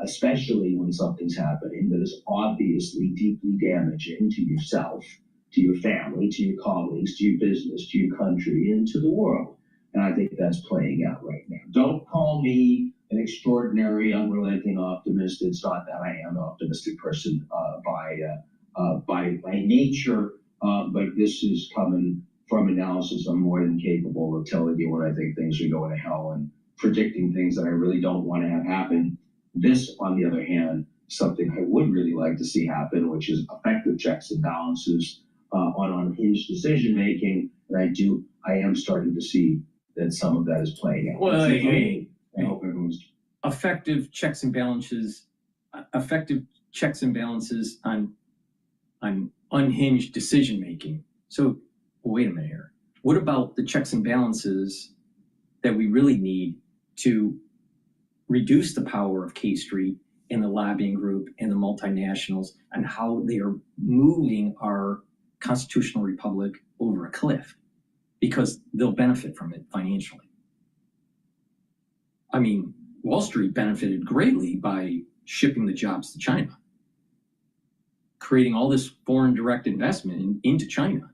especially when something's happening that is obviously deeply damaging to yourself, to your family, to your colleagues, to your business, to your country, and to the world. And I think that's playing out right now. Don't call me an extraordinary, unrelenting optimist. It's not that. I am an optimistic person by nature, but this is coming from analysis. I'm more than capable of telling you when I think things are going to hell and predicting things that I really don't want to have happen. This, on the other hand, something I would really like to see happen, which is effective checks and balances on unhinged decision making. And I am starting to see that some of that is playing out. Well, I hope everyone's effective checks and balances on unhinged decision making. So wait a minute here. What about the checks and balances that we really need to reduce the power of K Street and the lobbying group and the multinationals and how they are moving our constitutional republic over a cliff because they'll benefit from it financially? I mean, Wall Street benefited greatly by shipping the jobs to China, creating all this foreign direct investment into China,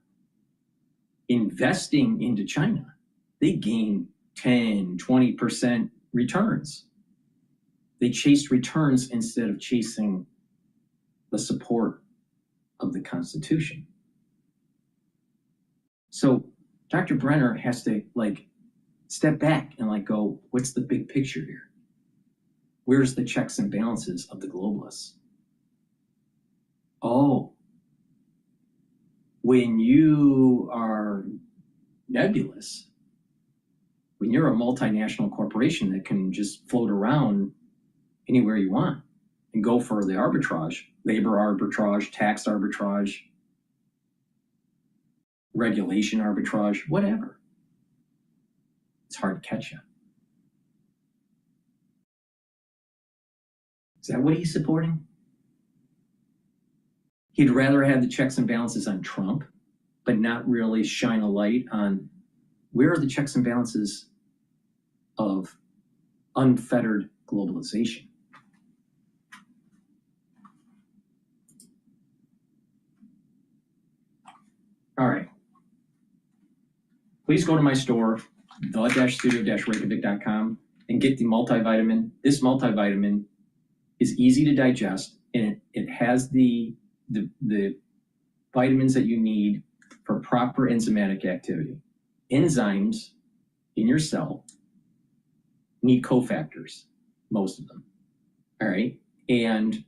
investing into China. They gained 10, 20% returns. They chased returns instead of chasing the support of the Constitution. So Dr. Brenner has to step back and go, what's the big picture here? Where's the checks and balances of the globalists? Oh, when you are nebulous, when you're a multinational corporation that can just float around anywhere you want and go for the arbitrage, labor arbitrage, tax arbitrage, regulation arbitrage, whatever, it's hard to catch you. Is that what he's supporting? He'd rather have the checks and balances on Trump, but not really shine a light on where are the checks and balances of unfettered globalization. All right. Please go to my store, the-studio-reykjavik.com, and get the multivitamin. This multivitamin is easy to digest, and it has the vitamins that you need for proper enzymatic activity. Enzymes in your cell need cofactors, most of them. All right. And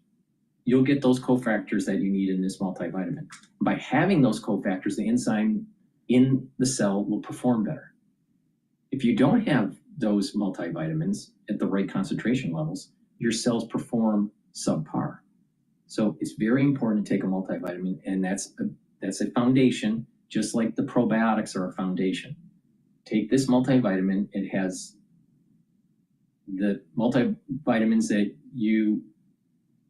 you'll get those cofactors that you need in this multivitamin. By having those cofactors, the enzyme in the cell will perform better. If you don't have those multivitamins at the right concentration levels, your cells perform subpar. So it's very important to take a multivitamin, and that's a foundation, just like the probiotics are a foundation. Take this multivitamin. It has the multivitamins that you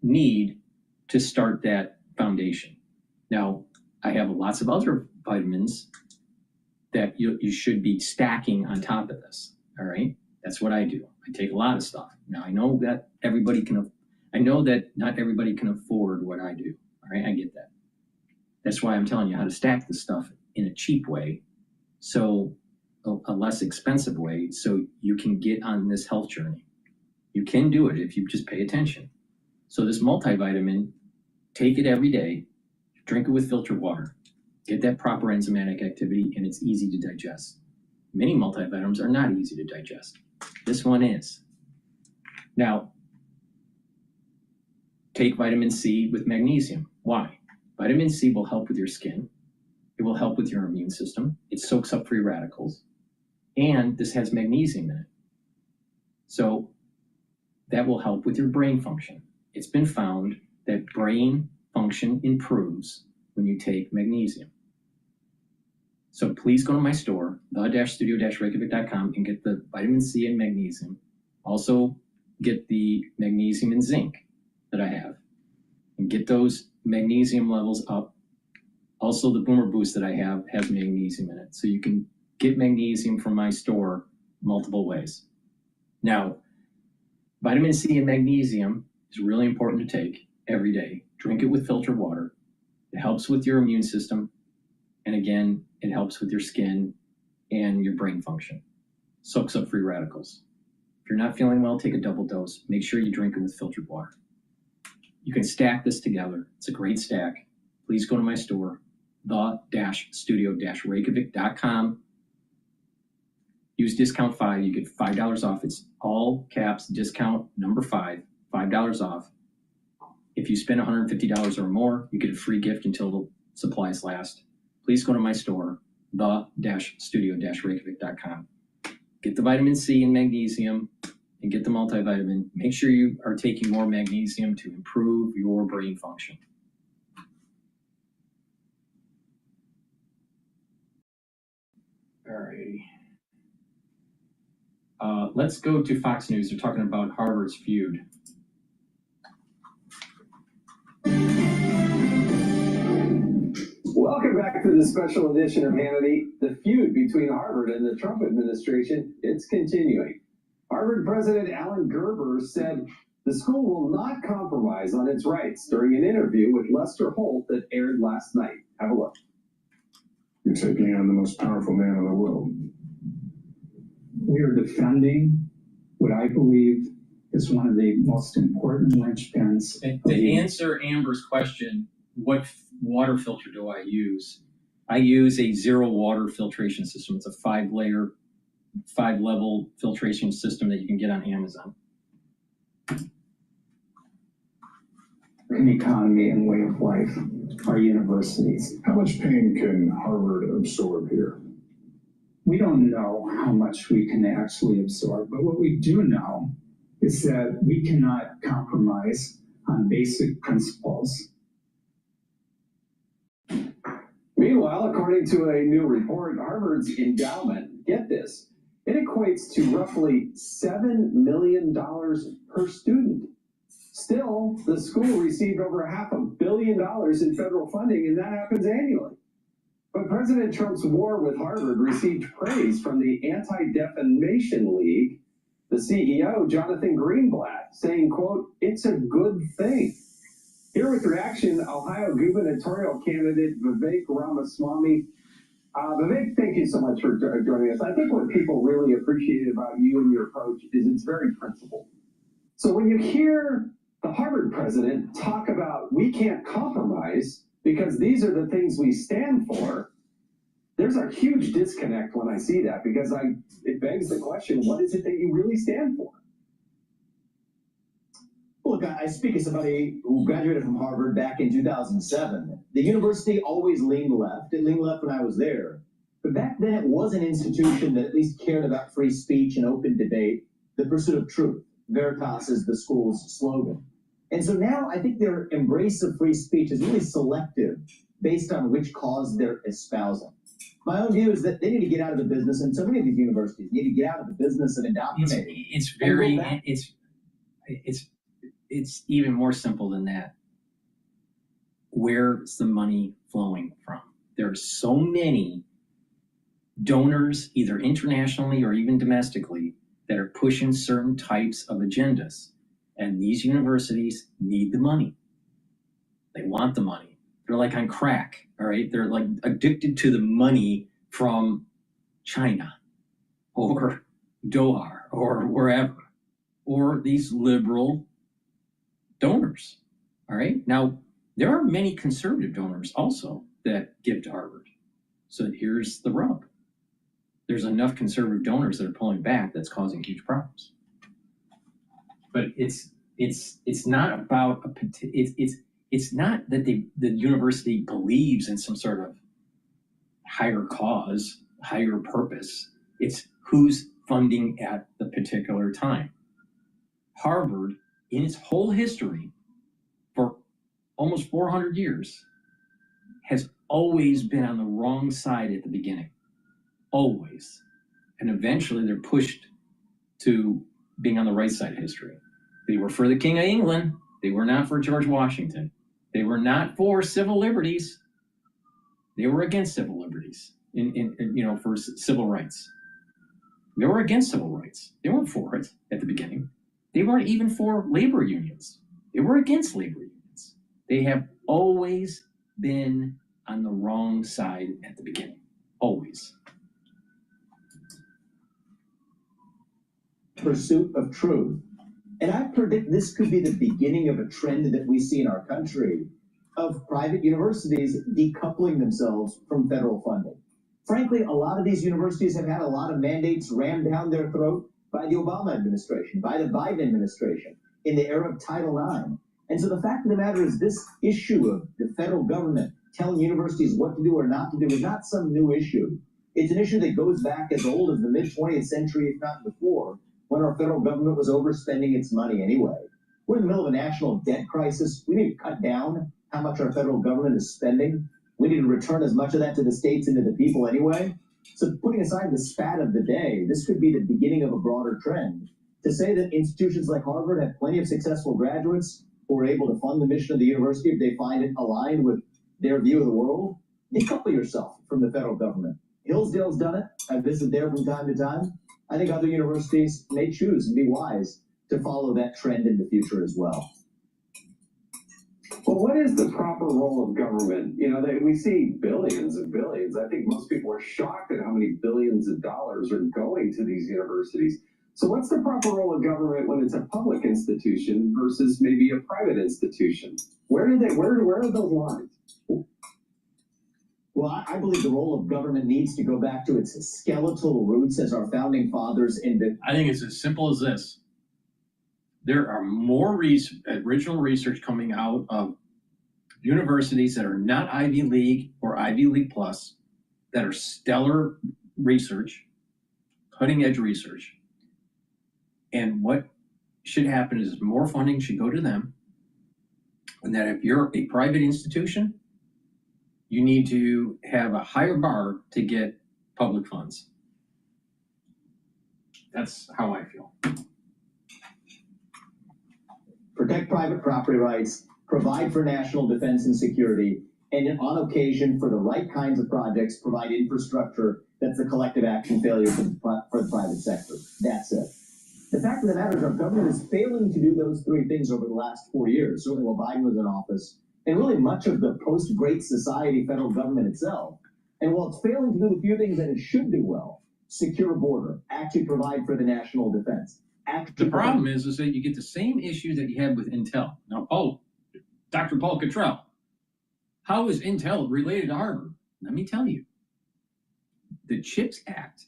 need to start that foundation. Now, I have lots of other vitamins that you should be stacking on top of this. All right, that's what I do. I take a lot of stuff. Now I know that not everybody can afford what I do. All right, I get that. That's why I'm telling you how to stack this stuff in a cheap way, so a less expensive way, so you can get on this health journey. You can do it if you just pay attention. So this multivitamin, take it every day, drink it with filtered water, get that proper enzymatic activity, and it's easy to digest. Many multivitamins are not easy to digest. This one is. Now, take vitamin C with magnesium. Why? Vitamin C will help with your skin. It will help with your immune system. It soaks up free radicals. And this has magnesium in it. So that will help with your brain function. It's been found that brain function improves when you take magnesium. So please go to my store, the-studio-reykjavik.com, and get the vitamin C and magnesium. Also get the magnesium and zinc that I have, and get those magnesium levels up. Also, the Boomer Boost that I have has magnesium in it. So you can get magnesium from my store multiple ways. Now, vitamin C and magnesium is really important to take every day. Drink it with filtered water. It helps with your immune system. And again, it helps with your skin and your brain function. Soaks up free radicals. If you're not feeling well, take a double dose. Make sure you drink it with filtered water. You can stack this together. It's a great stack. Please go to my store, the-studio-reykjavik.com. Use discount 5. You get $5 off. It's all caps, discount number 5, $5 off. If you spend $150 or more, you get a free gift until the supplies last. Please go to my store, the-studio-reykjavik.com. Get the vitamin C and magnesium and get the multivitamin. Make sure you are taking more magnesium to improve your brain function. All righty. Let's go to Fox News. They're talking about Harvard's feud. Welcome back to the special edition of Hannity. The feud between Harvard and the Trump administration, it's continuing. Harvard President Alan Gerber said the school will not compromise on its rights during an interview with Lester Holt that aired last night. Have a look. You're taking on the most powerful man in the world. We are defending what I believe is one of the most important linchpins. To answer Amber's question, what water filter do I use? I use a zero water filtration system. It's a 5-level filtration system that you can get on Amazon. An economy and way of life, our universities. How much pain can Harvard absorb here? We don't know how much we can actually absorb, but what we do know is that we cannot compromise on basic principles. Meanwhile, according to a new report, Harvard's endowment, get this, it equates to roughly $7 million per student. Still, the school received over $500 million in federal funding, and that happens annually. But President Trump's war with Harvard received praise from the Anti-Defamation League, the CEO, Jonathan Greenblatt, saying, quote, "It's a good thing." Here with reaction, Ohio gubernatorial candidate Vivek Ramaswamy. Vivek, thank you so much for joining us. I think what people really appreciated about you and your approach is it's very principled. So when you hear the Harvard president talk about we can't compromise because these are the things we stand for, there's a huge disconnect when I see that, because it begs the question, what is it that you really stand for? Look, I speak as somebody who graduated from Harvard back in 2007. The university always leaned left. It leaned left when I was there. But back then, it was an institution that at least cared about free speech and open debate, the pursuit of truth. Veritas is the school's slogan. And so now I think their embrace of free speech is really selective based on which cause they're espousing. My own view is that they need to get out of the business, and so many of these universities need to get out of the business of indoctrinating. It's even more simple than that. Where's the money flowing from? There are so many donors, either internationally or even domestically, that are pushing certain types of agendas. And these universities need the money. They want the money. They're like on crack, all right? They're like addicted to the money from China or Doha or wherever, or these liberal donors, all right? Now, there are many conservative donors also that give to Harvard. So here's the rub. There's enough conservative donors that are pulling back that's causing huge problems. But it's not about it's not that the university believes in some sort of higher cause, higher purpose. It's who's funding at the particular time. Harvard, in its whole history, for almost 400 years, has always been on the wrong side at the beginning. Always. And eventually they're pushed to being on the right side of history. They were for the King of England. They were not for George Washington. They were not for civil liberties. They were against civil liberties, for civil rights. They were against civil rights. They weren't for it at the beginning. They weren't even for labor unions. They were against labor unions. They have always been on the wrong side at the beginning. Always. Pursuit of truth. And I predict this could be the beginning of a trend that we see in our country of private universities decoupling themselves from federal funding. Frankly, a lot of these universities have had a lot of mandates rammed down their throat by the Obama administration, by the Biden administration, in the era of Title IX. And so the fact of the matter is this issue of the federal government telling universities what to do or not to do is not some new issue. It's an issue that goes back as old as the mid-20th century, if not before, when our federal government was overspending its money anyway. We're in the middle of a national debt crisis. We need to cut down how much our federal government is spending. We need to return as much of that to the states and to the people anyway. So putting aside the spat of the day, this could be the beginning of a broader trend. To say that institutions like Harvard have plenty of successful graduates who are able to fund the mission of the university if they find it aligned with their view of the world, decouple yourself from the federal government. Hillsdale's done it. I visit there from time to time. I think other universities may choose and be wise to follow that trend in the future as well. Well, what is the proper role of government? We see billions and billions. I think most people are shocked at how many billions of dollars are going to these universities. So what's the proper role of government when it's a public institution versus maybe a private institution? Where are those lines? Well, I believe the role of government needs to go back to its skeletal roots as our founding fathers invented. I think it's as simple as this. There are more original research coming out of universities that are not Ivy League or Ivy League Plus, that are stellar research, cutting edge research. And what should happen is more funding should go to them. And that if you're a private institution, you need to have a higher bar to get public funds. That's how I feel. Protect private property rights, provide for national defense and security, and on occasion, for the right kinds of projects, provide infrastructure that's the collective action failure for the private sector. That's it. The fact of the matter is our government is failing to do those three things over the last 4 years, certainly while Biden was in office, and really much of the post-Great Society federal government itself. And while it's failing to do the few things that it should do well, secure a border, actually provide for the national defense. The problem is that you get the same issue that you had with Intel. Now, Dr. Paul Cottrell, how is Intel related to Harvard? Let me tell you. The CHIPS Act,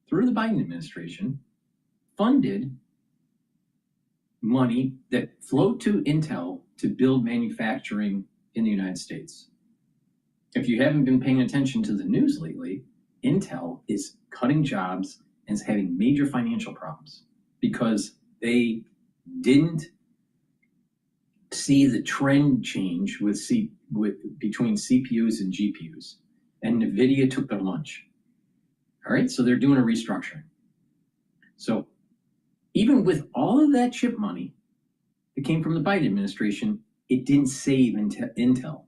through the Biden administration, funded money that flowed to Intel to build manufacturing in the United States. If you haven't been paying attention to the news lately, Intel is cutting jobs and is having major financial problems because they didn't see the trend change between CPUs and GPUs, and NVIDIA took their lunch. All right, so they're doing a restructuring. So even with all of that chip money that came from the Biden administration, it didn't save Intel.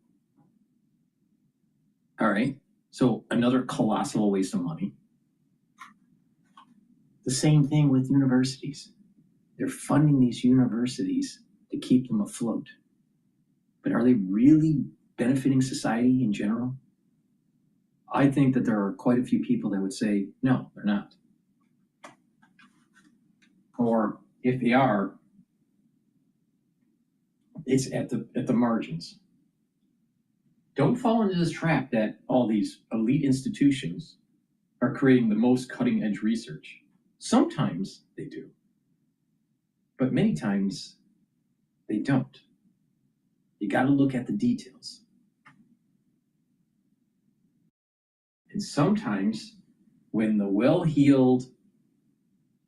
All right, So another colossal waste of money. The same thing with universities. They're funding these universities to keep them afloat. But are they really benefiting society in general? I think that there are quite a few people that would say, no, they're not. Or if they are, it's at the margins. Don't fall into this trap that all these elite institutions are creating the most cutting edge research. Sometimes they do, but many times they don't. You got to look at the details. And sometimes when the well-heeled,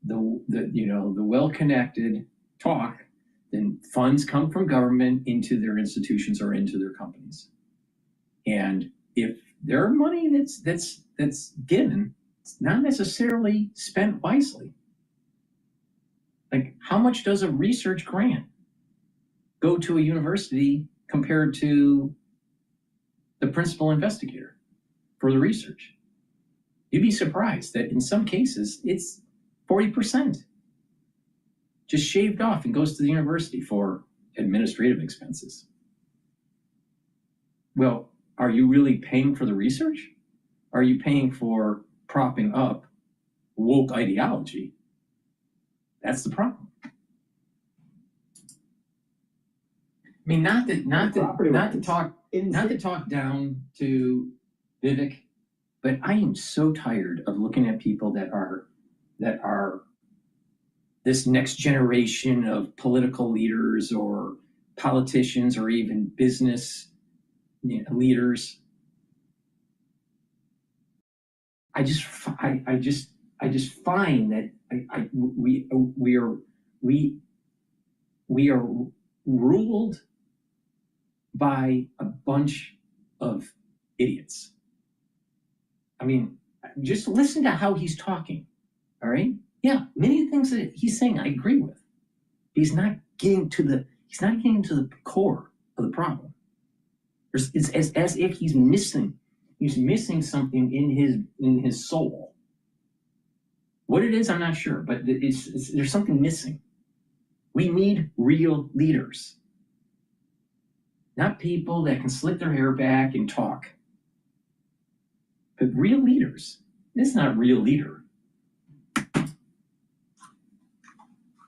the well-connected talk, then funds come from government into their institutions or into their companies. And if there are money that's given, it's not necessarily spent wisely. Like, how much does a research grant go to a university compared to the principal investigator for the research? You'd be surprised that in some cases it's 40% just shaved off and goes to the university for administrative expenses. Well, are you really paying for the research? Are you paying for propping up woke ideology? That's the problem. I mean, not to talk down to Vivek, but I am so tired of looking at people that are this next generation of political leaders or politicians or even business leaders. I just find that we are ruled by a bunch of idiots. I mean, just listen to how he's talking. All right? Yeah, many things that he's saying I agree with. He's not getting to the core of the problem. It's as if he's missing something in his soul. What it is, I'm not sure, but there's something missing. We need real leaders, not people that can slick their hair back and talk, but real leaders. This is not a real leader.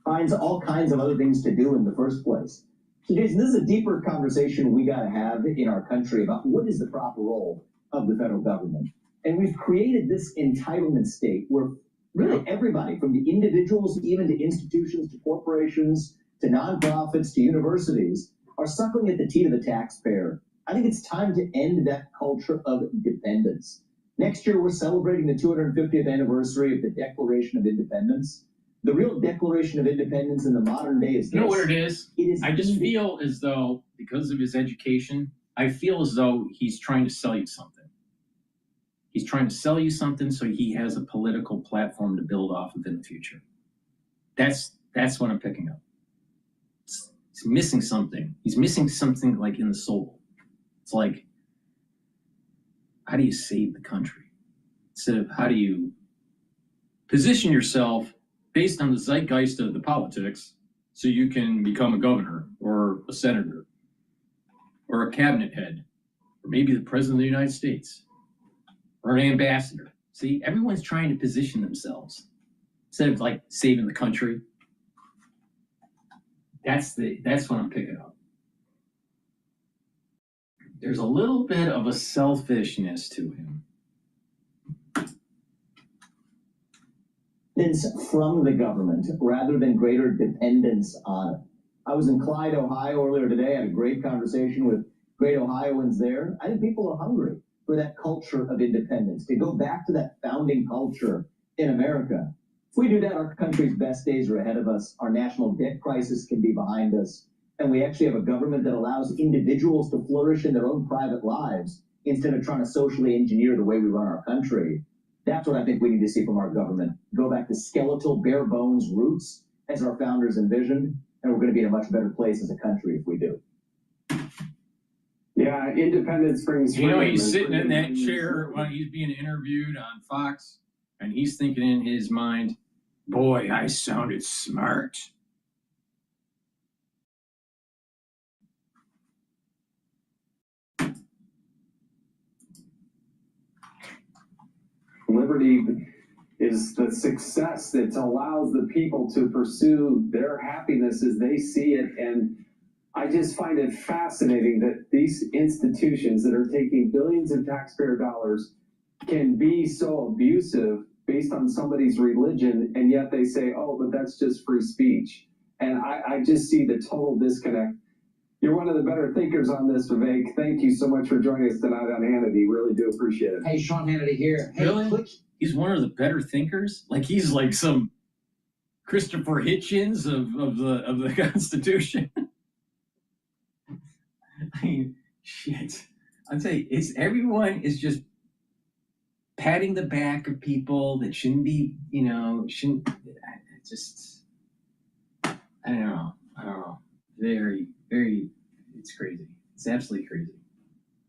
Finds all kinds of other things to do in the first place. So Jason, this is a deeper conversation we got to have in our country about what is the proper role of the federal government. And we've created this entitlement state where really everybody, from the individuals, even to institutions, to corporations, to nonprofits, to universities, are suckling at the teat of the taxpayer. I think it's time to end that culture of dependence. Next year, we're celebrating the 250th anniversary of the Declaration of Independence. The real Declaration of Independence in the modern day is this. You know what it is? I just indeed. feel as though, because of his education, I feel as though he's trying to sell you something. He's trying to sell you something so he has a political platform to build off of in the future. That's what I'm picking up. He's missing something. He's missing something like in the soul. It's like, how do you save the country? Instead of how do you position yourself based on the zeitgeist of the politics so you can become a governor or a senator or a cabinet head or maybe the president of the United States or an ambassador. See, everyone's trying to position themselves instead of like saving the country. That's what I'm picking up. There's a little bit of a selfishness to him. From the government rather than greater dependence on it. I was in Clyde, Ohio earlier today. I had a great conversation with great Ohioans there. I think people are hungry for that culture of independence, to go back to that founding culture in America. If we do that, our country's best days are ahead of us. Our national debt crisis can be behind us. And we actually have a government that allows individuals to flourish in their own private lives instead of trying to socially engineer the way we run our country. That's what I think we need to see from our government. Go back to skeletal, bare bones roots as our founders envisioned, and we're going to be in a much better place as a country if we do. Yeah, independence brings You know, freedom he's and sitting in freedom that chair when he's being interviewed on Fox, and he's thinking in his mind, boy, I sounded smart. Liberty is the success that allows the people to pursue their happiness as they see it. And I just find it fascinating that these institutions that are taking billions of taxpayer dollars can be so abusive based on somebody's religion, and yet they say, oh, but that's just free speech. And I just see the total disconnect. You're one of the better thinkers on this, Vivek. Thank you so much for joining us tonight on Hannity. Really do appreciate it. Hey, Sean Hannity here. Hey, Really? He's one of the better thinkers? Like he's like some Christopher Hitchens of the Constitution. I mean, shit. I'd say everyone is just patting the back of people that shouldn't be, just, I don't know. Very, very, it's crazy. It's absolutely crazy.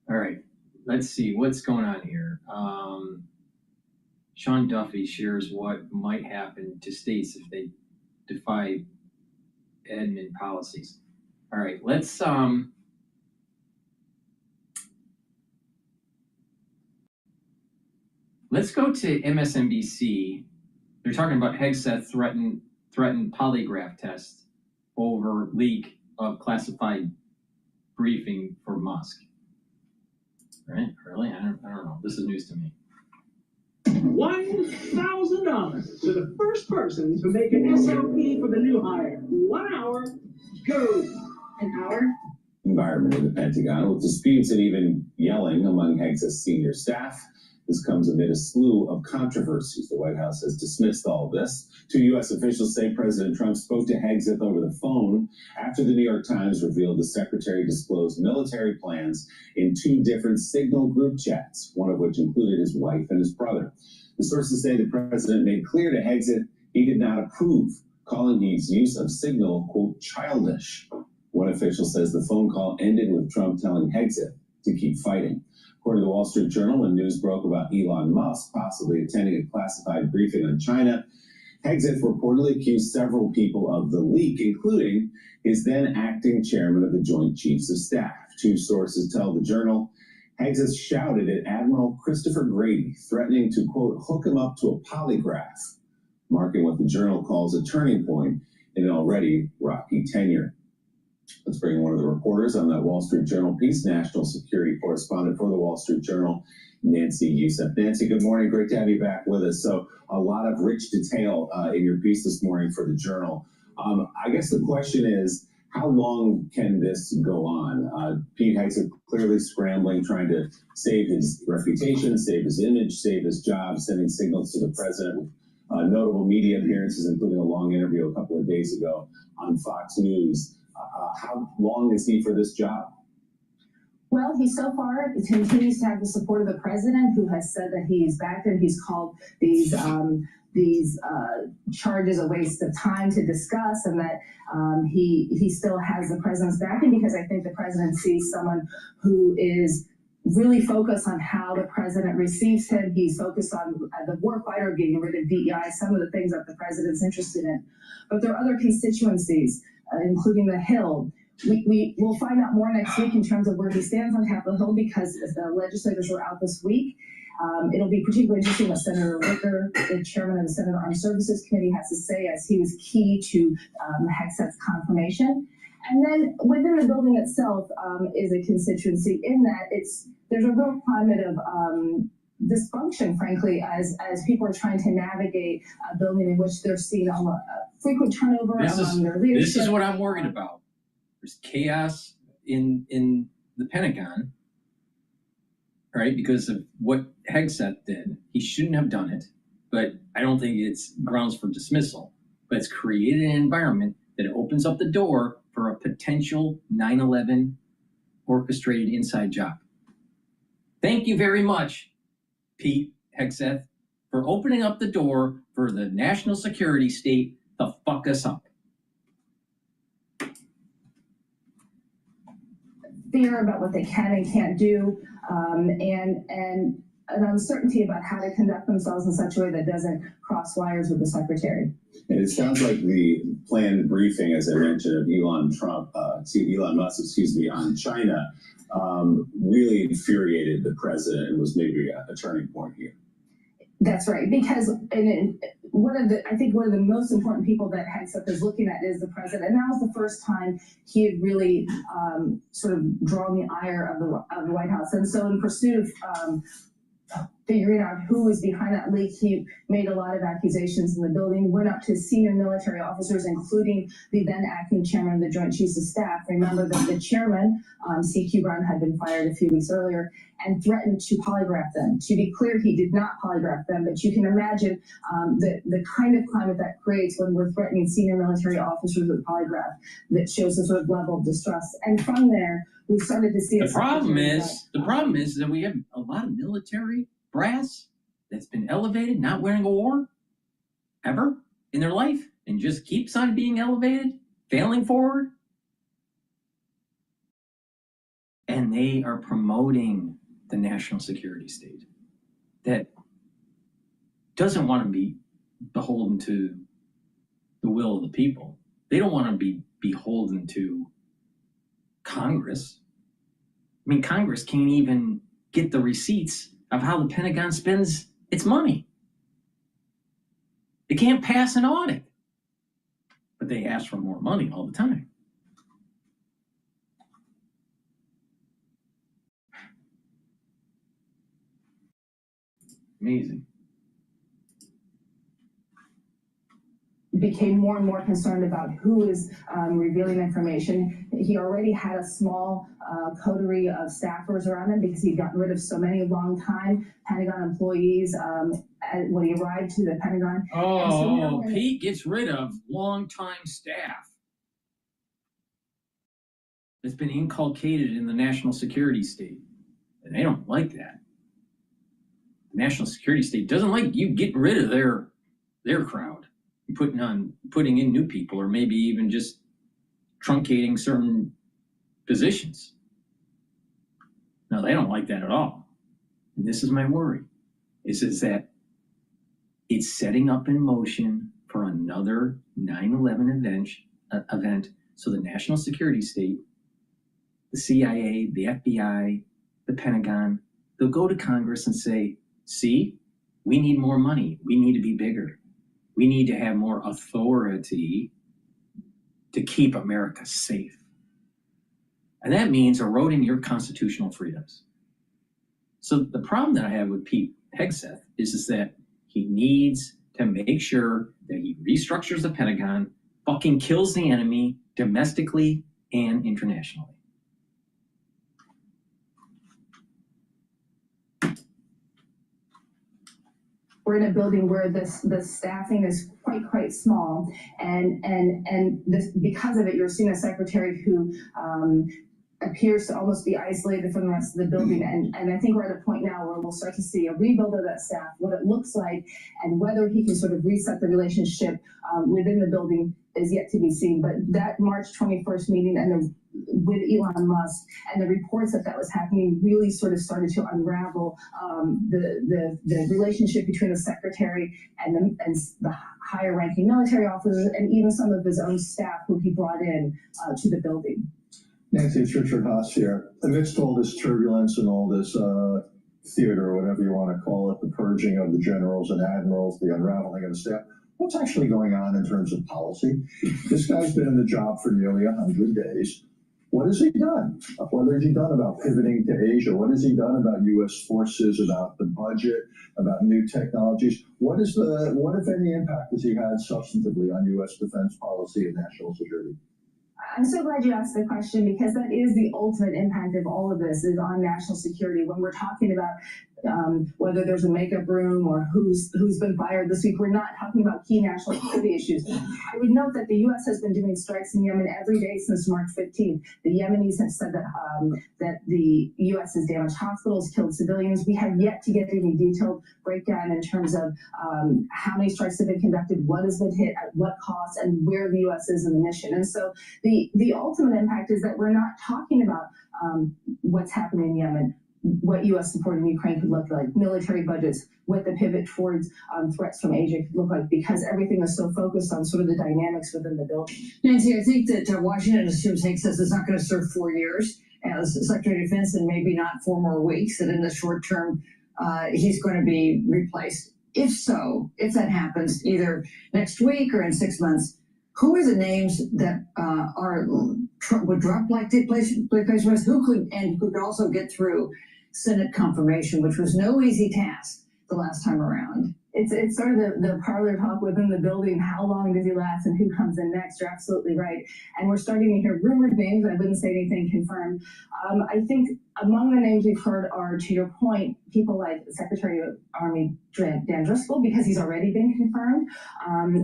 All right, let's see what's going on here. Sean Duffy shares what might happen to states if they defy admin policies. All right, let's go to MSNBC. They're talking about Hegseth threatened polygraph test over leak of classified briefing for Musk. Right? Really? I don't know. This is news to me. $1,000 to the first person to make an SLP for the new hire. 1 hour, go. An hour? Environment in the Pentagon, with disputes and even yelling among Hegseth's senior staff. This comes amid a slew of controversies. The White House has dismissed all of this. 2 U.S. officials say President Trump spoke to Hegseth over the phone after the New York Times revealed the secretary disclosed military plans in 2 different Signal group chats, one of which included his wife and his brother. The sources say the president made clear to Hegseth he did not approve, calling his use of Signal, quote, childish. One official says the phone call ended with Trump telling Hegseth to keep fighting. According to the Wall Street Journal, when news broke about Elon Musk possibly attending a classified briefing on China, Hegseth reportedly accused several people of the leak, including his then acting chairman of the Joint Chiefs of Staff. 2 sources tell the Journal Hegseth shouted at Admiral Christopher Grady, threatening to, quote, hook him up to a polygraph, marking what the Journal calls a turning point in an already rocky tenure. Let's bring one of the reporters on that Wall Street Journal piece, national security correspondent for the Wall Street Journal, Nancy Youssef. Nancy, good morning. Great to have you back with us. So a lot of rich detail in your piece this morning for the Journal. I guess the question is, how long can this go on? Pete Hegseth clearly scrambling, trying to save his reputation, save his image, save his job, sending signals to the president with notable media appearances, including a long interview a couple of days ago on Fox News. How long is he for this job? Well, he so far continues to have the support of the president, who has said that he's backed him. He's called these charges a waste of time to discuss, and that he still has the president's backing, because I think the president sees someone who is really focused on how the president receives him. He's focused on the warfighter, getting rid of DEI, some of the things that the president's interested in. But there are other constituencies, including the Hill. We will find out more next week in terms of where he stands on Capitol Hill, because the legislators were out this week. It'll be particularly interesting what Senator Wicker, the chairman of the Senate Armed Services Committee, has to say, as he was key to Hegseth's confirmation. And then within the building itself is a constituency, in that there's a real climate of dysfunction, frankly, as people are trying to navigate a building in which they're seeing a frequent turnover among their leadership. This is what I'm worried about. There's chaos in the Pentagon, right? Because of what Hegseth did. He shouldn't have done it, but I don't think it's grounds for dismissal. But it's created an environment that opens up the door for a potential 9/11 orchestrated inside job. Thank you very much, Pete Hegseth, for opening up the door for the national security state to fuck us up. fear about what they can and can't do, and an uncertainty about how to conduct themselves in such a way that doesn't cross wires with the secretary. And it sounds like the planned briefing, as I mentioned, of Elon Musk, on China, really infuriated the president and was maybe a turning point here. That's right, because one of the most important people that Hegseth is looking at is the president, and that was the first time he had really sort of drawn the ire of the White House. And so, in pursuit of figuring out who was behind that leak, he made a lot of accusations in the building, went up to senior military officers, including the then acting chairman of the Joint Chiefs of Staff. Remember that the chairman, C.Q. Brown, had been fired a few weeks earlier, and threatened to polygraph them. To be clear, he did not polygraph them, but you can imagine the kind of climate that creates when we're threatening senior military officers with polygraph that shows a sort of level of distrust. And from there, we started to see the problem is that we have a lot of military brass that's been elevated, not wearing a war ever in their life, and just keeps on being elevated, failing forward. And they are promoting the national security state that doesn't want to be beholden to the will of the people. They don't want to be beholden to Congress. I mean, Congress can't even get the receipts of how the Pentagon spends its money. They can't pass an audit, but they ask for more money all the time. Amazing. Became more and more concerned about who is revealing information. He already had a small coterie of staffers around him because he'd gotten rid of so many long-time Pentagon employees when he arrived to the Pentagon. Oh, so Pete gets rid of long-time staff that's been inculcated in the national security state, and they don't like that. The national security state doesn't like you getting rid of their crowd. Putting in new people, or maybe even just truncating certain positions. No, they don't like that at all. And this is my worry, is that it's setting up in motion for another 9/11 event. So the national security state, the CIA, the FBI, the Pentagon, they'll go to Congress and say, see, we need more money. We need to be bigger. We need to have more authority to keep America safe. And that means eroding your constitutional freedoms. So the problem that I have with Pete Hegseth is that he needs to make sure that he restructures the Pentagon, fucking kills the enemy domestically and internationally. We're in a building where the staffing is quite small, and this, because of it, you're seeing a secretary who appears to almost be isolated from the rest of the building. And I think we're at a point now where we'll start to see a rebuild of that staff, what it looks like, and whether he can sort of reset the relationship within the building is yet to be seen. But that March 21st meeting and with Elon Musk and the reports that was happening really sort of started to unravel the relationship between the secretary and the higher ranking military officers and even some of his own staff who he brought in to the building. Nancy, it's Richard Haas here. Amidst all this turbulence and all this theater, or whatever you want to call it, the purging of the generals and admirals, the unraveling of the staff, what's actually going on in terms of policy? This guy's been in the job for nearly 100 days. What has he done? What has he done about pivoting to Asia? What has he done about U.S. forces, about the budget, about new technologies? What if any impact has he had substantively on U.S. defense policy and national security? I'm so glad you asked the question, because that is the ultimate impact of all of this, is on national security. When we're talking about whether there's a makeup room or who's been fired this week, we're not talking about key national security issues. I would note that the U.S. has been doing strikes in Yemen every day since March 15th. The Yemenis have said that the U.S. has damaged hospitals, killed civilians. We have yet to get any detailed breakdown in terms of how many strikes have been conducted, what has been hit, at what cost, and where the U.S. is in the mission. And so the ultimate impact is that we're not talking about what's happening in Yemen, what U.S. support in Ukraine could look like, military budgets, what the pivot towards threats from Asia could look like, because everything is so focused on sort of the dynamics within the building. Nancy, I think that Washington assumes Hank says it's not going to serve 4 years as Secretary of Defense and maybe not 4 more weeks, that in the short term he's going to be replaced. If so, if that happens either next week or in 6 months, who are the names that would Trump like to place with? Who could also get through Senate confirmation, which was no easy task the last time around? It's sort of the parlor talk within the building. How long does he last and who comes in next? You're absolutely right. And we're starting to hear rumored names. I wouldn't say anything confirmed. I think among the names we've heard are, to your point, people like Secretary of Army Dan Driscoll, because he's already been confirmed.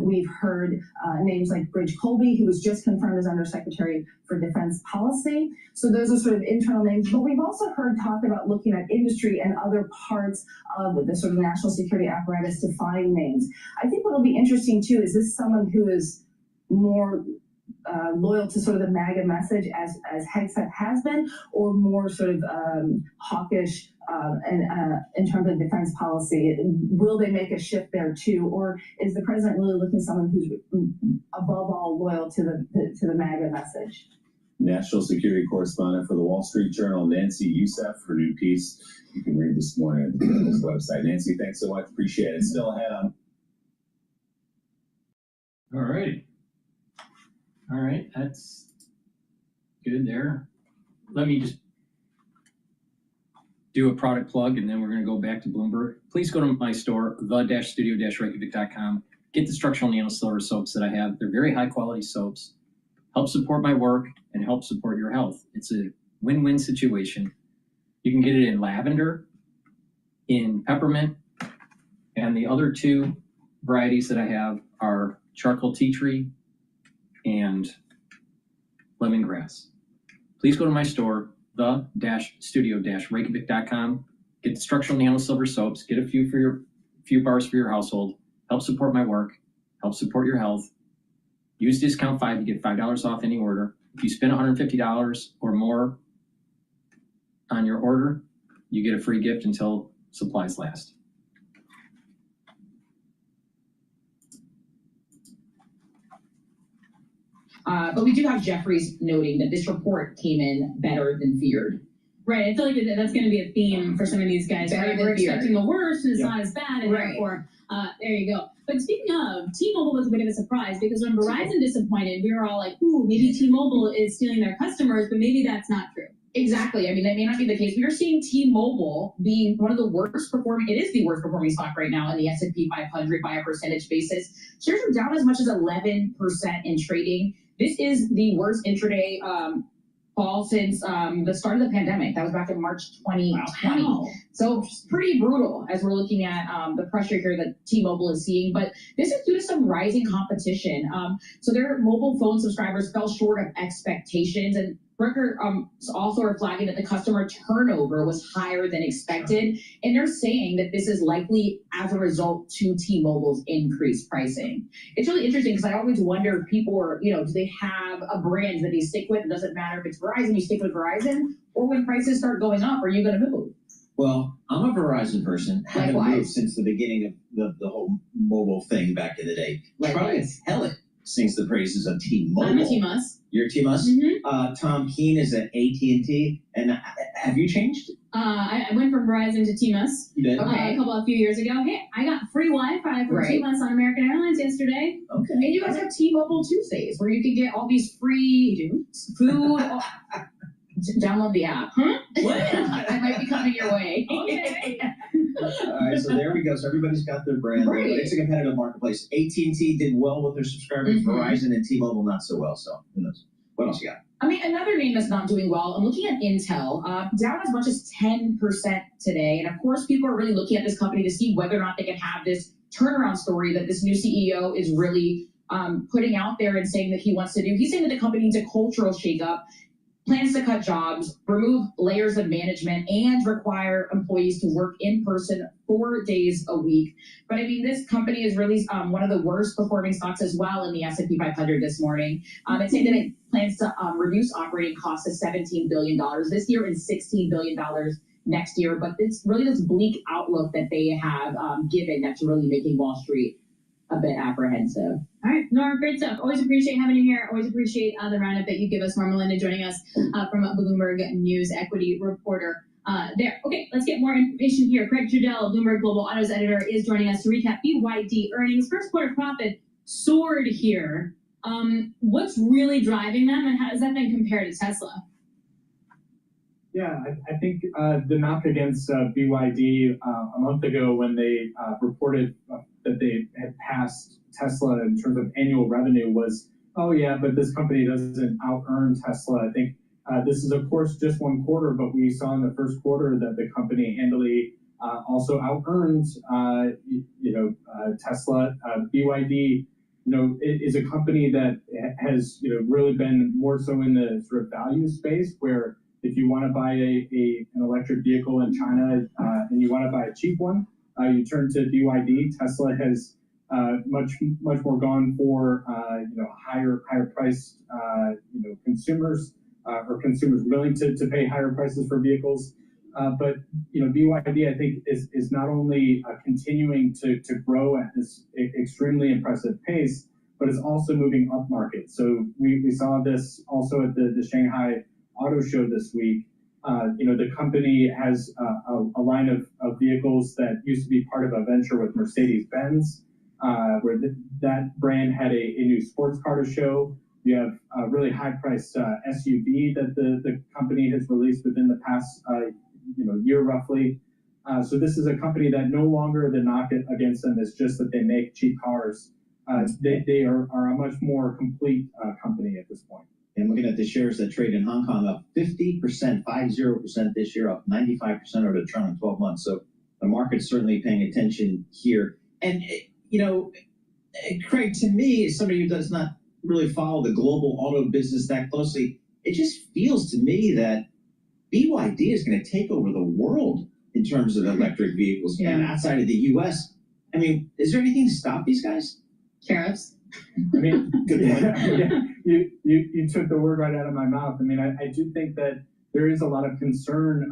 We've heard names like Bridge Colby, who was just confirmed as Undersecretary for Defense Policy. So those are sort of internal names. But we've also heard talk about looking at industry and other parts of the sort of national security apparatus to find names. I think what will be interesting too is this someone who is more loyal to sort of the MAGA message as Hegseth has been, or more sort of hawkish in terms of defense policy? Will they make a shift there too, or is the president really looking at someone who's above all loyal to the MAGA message? National security correspondent for the Wall Street Journal, Nancy Youssef, her new piece you can read this morning at the Journal's website. Nancy, thanks so much. Appreciate it. Still ahead on. All right. All right, that's good there. Let me just do a product plug, and then we're going to go back to Bloomberg. Please go to my store, the-studio-reykjavik.com. Get the structural nano silver soaps that I have. They're very high quality soaps. Help support my work and help support your health. It's a win-win situation. You can get it in lavender, in peppermint, and the other 2 varieties that I have are charcoal tea tree and lemongrass. Please go to my store, the-studio-reykjavik.com. Get the structural nano silver soaps. Get a few bars for your household. Help support my work. Help support your health. Use discount 5 to get $5 off any order. If you spend $150 or more on your order, you get a free gift until supplies last. But we do have Jeffries noting that this report came in better than feared. Right. I feel like that's going to be a theme for some of these guys. Right? We're expecting the worst, and it's not as bad, and therefore, there you go. But speaking of, T-Mobile was a bit of a surprise, because when Verizon disappointed, we were all like, ooh, maybe T-Mobile is stealing their customers, but maybe that's not true. Exactly. I mean, that may not be the case. We are seeing T-Mobile being one of the worst performing. It is the worst performing stock right now in the S&P 500 by a percentage basis. Shares are down as much as 11% in trading. This is the worst intraday fall since the start of the pandemic. That was back in March 2020. Wow. So pretty brutal as we're looking at the pressure here that T-Mobile is seeing. But this is due to some rising competition. So their mobile phone subscribers fell short of expectations, and Bricker also are flagging that the customer turnover was higher than expected, and they're saying that this is likely as a result to T-Mobile's increased pricing. It's really interesting, because I always wonder if people are, do they have a brand that they stick with? It doesn't matter if it's Verizon, you stick with Verizon, or when prices start going up, are you going to move? Well, I'm a Verizon person. Haven't moved since the beginning of the whole mobile thing back in the day. Try as hell it sings the praises of T-Mobile. I'm a T-Mus. You're a T-Mus? Mm-hmm. Tom Keene is at AT&T. And have you changed? I went from Verizon to T-Mus a few years ago. Hey, I got free Wi-Fi from T-Mus on American Airlines yesterday. Okay. And you guys have T-Mobile Tuesdays, where you can get all these free food. Download the app. Huh? What? I might be coming your way. Okay. All right, so there we go. So everybody's got their brand. Right. It's a competitive marketplace. AT&T did well with their subscribers. Verizon and T-Mobile not so well. So who knows? What else you got? I mean, another name that's not doing well, I'm looking at Intel, down as much as 10% today. And of course, people are really looking at this company to see whether or not they can have this turnaround story that this new CEO is really putting out there and saying that he wants to do. He's saying that the company needs a cultural shakeup. plans to cut jobs, remove layers of management, and require employees to work in person 4 days a week. But I mean, this company has released one of the worst performing stocks as well in the S&P 500 this morning. It's saying that it plans to reduce operating costs to $17 billion this year and $16 billion next year. But it's really this bleak outlook that they have given that's really making Wall Street a bit apprehensive. All right, Nora, great stuff. Always appreciate having you here. Always appreciate the roundup that you give us. Norma Linda joining us from Bloomberg News equity reporter there. Okay, let's get more information here. Craig Trudell, Bloomberg Global Autos editor, is joining us to recap BYD earnings. First quarter profit soared here. What's really driving them, and how does that then compare to Tesla? Yeah, I think the knock against BYD a month ago when they reported that they had passed Tesla in terms of annual revenue was, oh yeah, but this company doesn't out-earn Tesla. I think this is, of course, just one quarter, but we saw in the first quarter that the company handily also out-earned, Tesla. BYD, it is a company that has, really been more so in the sort of value space where if you want to buy an electric vehicle in China and you want to buy a cheap one, you turn to BYD. Tesla has much more gone for higher priced consumers or consumers willing to pay higher prices for vehicles. But BYD I think is not only continuing to grow at this extremely impressive pace, but is also moving up market. So we saw this also at the Shanghai Auto Show this week. The company has a line of vehicles that used to be part of a venture with Mercedes-Benz, where that brand had a new sports car to show. You have a really high-priced SUV that the company has released within the past year roughly. So this is a company that no longer the knock against them is just that they make cheap cars. They are a much more complete company at this point. And looking at the shares that trade in Hong Kong, up 50%, 50% this year, up 95% over the trailing 12 months. So the market's certainly paying attention here. And, Craig, to me, as somebody who does not really follow the global auto business that closely, it just feels to me that BYD is going to take over the world in terms of electric vehicles and outside of the U.S. I mean, is there anything to stop these guys? Tariffs. I mean, good point. You took the word right out of my mouth. I mean, I do think that there is a lot of concern,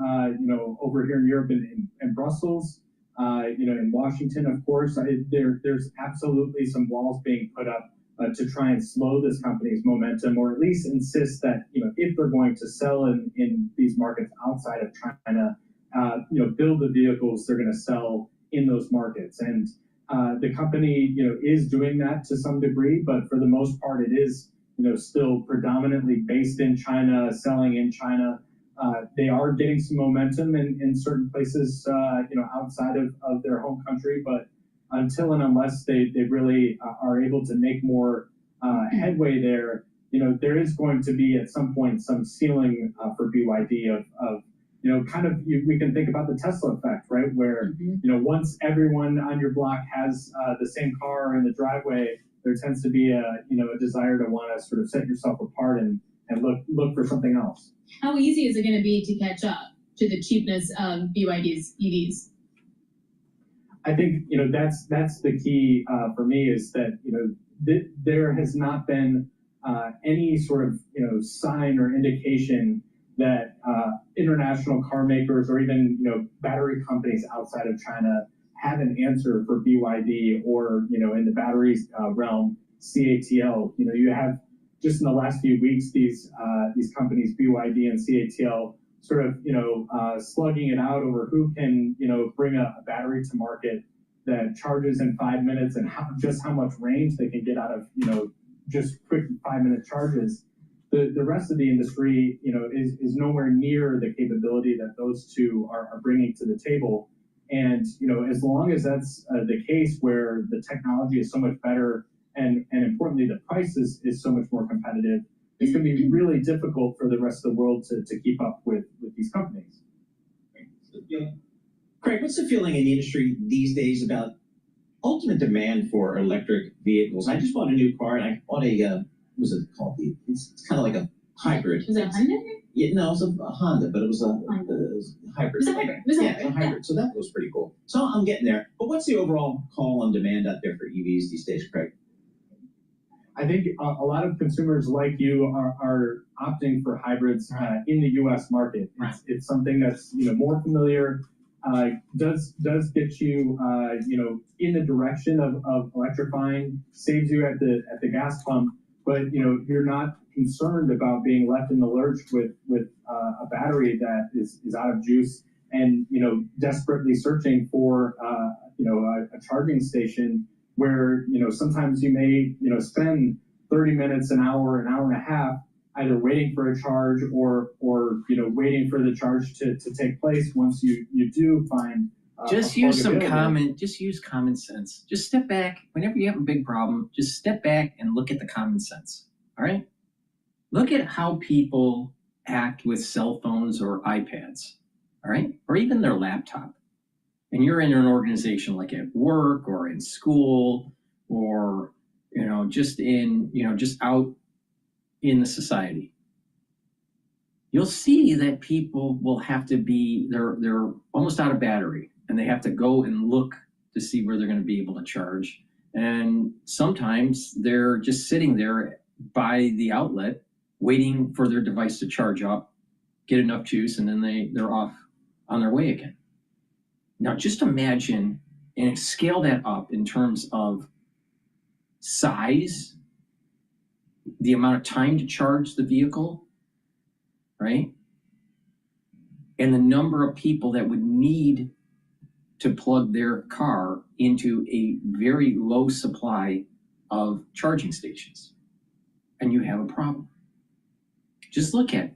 over here in Europe and Brussels, in Washington, of course. There's absolutely some walls being put up to try and slow this company's momentum, or at least insist that, if they're going to sell in these markets outside of China, build the vehicles they're going to sell in those markets. And the company, is doing that to some degree, but for the most part, it is, still predominantly based in China, selling in China. They are getting some momentum in certain places, outside of their home country, but until and unless they really are able to make more headway there, there is going to be at some point some ceiling for BYD of we can think about the Tesla effect, right? Where, once everyone on your block has the same car in the driveway, there tends to be a desire to want to sort of set yourself apart and look for something else. How easy is it going to be to catch up to the cheapness of BYD's EVs? I think, that's the key for me is that, there has not been any sort of, sign or indication that international car makers or even, battery companies outside of China have an answer for BYD or, in the batteries realm, CATL. You have just in the last few weeks, these companies, BYD and CATL, sort of, slugging it out over who can, bring a battery to market that charges in 5 minutes and how much range they can get out of, just quick 5-minute charges. The rest of the industry, is nowhere near the capability that those two are bringing to the table. And, as long as that's the case where the technology is so much better and importantly, the price is so much more competitive, it's going to be really difficult for the rest of the world to keep up with these companies. Craig, what's the feeling in the industry these days about ultimate demand for electric vehicles? I just bought a new car and I bought a, what's it called? It's kind of like a hybrid. Is it a Hyundai? Yeah, no, it was a Honda, but it was a hybrid. It was a hybrid. It was a Yeah, hybrid. it's a hybrid. So that was pretty cool. So I'm getting there. But what's the overall call on demand out there for EVs these days, Craig? I think a lot of consumers like you are opting for hybrids in the U.S. market. It's something that's more familiar, does get you in the direction of electrifying, saves you at the gas pump, but you're not concerned about being left in the lurch with a battery that is out of juice and desperately searching for a charging station where sometimes you may spend 30 minutes, an hour and a half either waiting for a charge or waiting for the charge to take place once you do find just use common sense. Just step back whenever you have a big problem. Just step back and look at the common sense. All right, look at how people act with cell phones or iPads, all right, or even their laptop. And you're in an organization like at work or in school or just out in the society. You'll see that people will have to be they're almost out of battery and they have to go and look to see where they're going to be able to charge. And sometimes they're just sitting there by the outlet waiting for their device to charge up, get enough juice, and then they're off on their way again. Now, just imagine and scale that up in terms of size, the amount of time to charge the vehicle, right? And the number of people that would need to plug their car into a very low supply of charging stations. And you have a problem. Just look at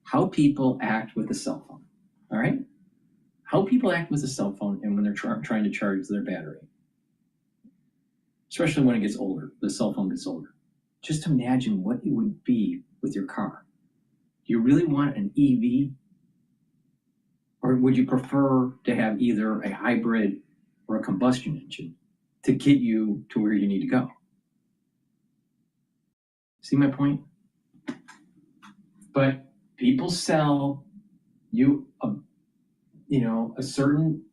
how people act with a cell phone, all right? How people act with a cell phone and when they're trying to charge their battery. Especially when it gets older, the cell phone gets older. Just imagine what it would be with your car. Do you really want an EV? Or would you prefer to have either a hybrid or a combustion engine to get you to where you need to go? See my point? But people sell you a certain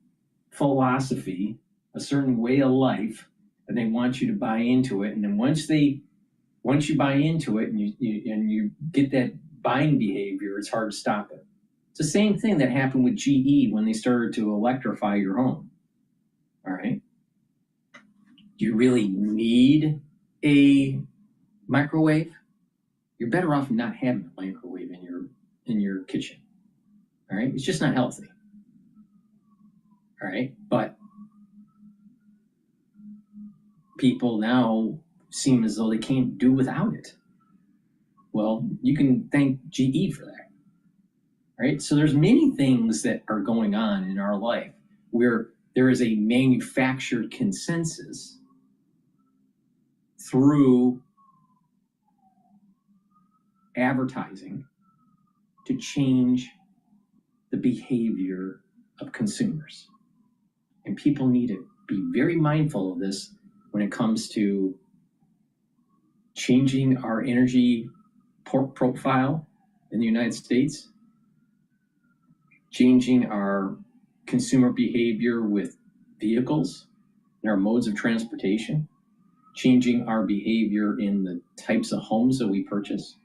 philosophy, a certain way of life, and they want you to buy into it. And then once you buy into it and you get that buying behavior, it's hard to stop it. It's the same thing that happened with GE when they started to electrify your home. All right. Do you really need a microwave? You're better off not having a microwave in your kitchen. All right. It's just not healthy. All right. But people now seem as though they can't do without it. Well, you can thank GE for that. Right? So there's many things that are going on in our life where there is a manufactured consensus through advertising to change the behavior of consumers. And people need to be very mindful of this when it comes to changing our energy profile in the United States, changing our consumer behavior with vehicles and our modes of transportation, changing our behavior in the types of homes that we purchase.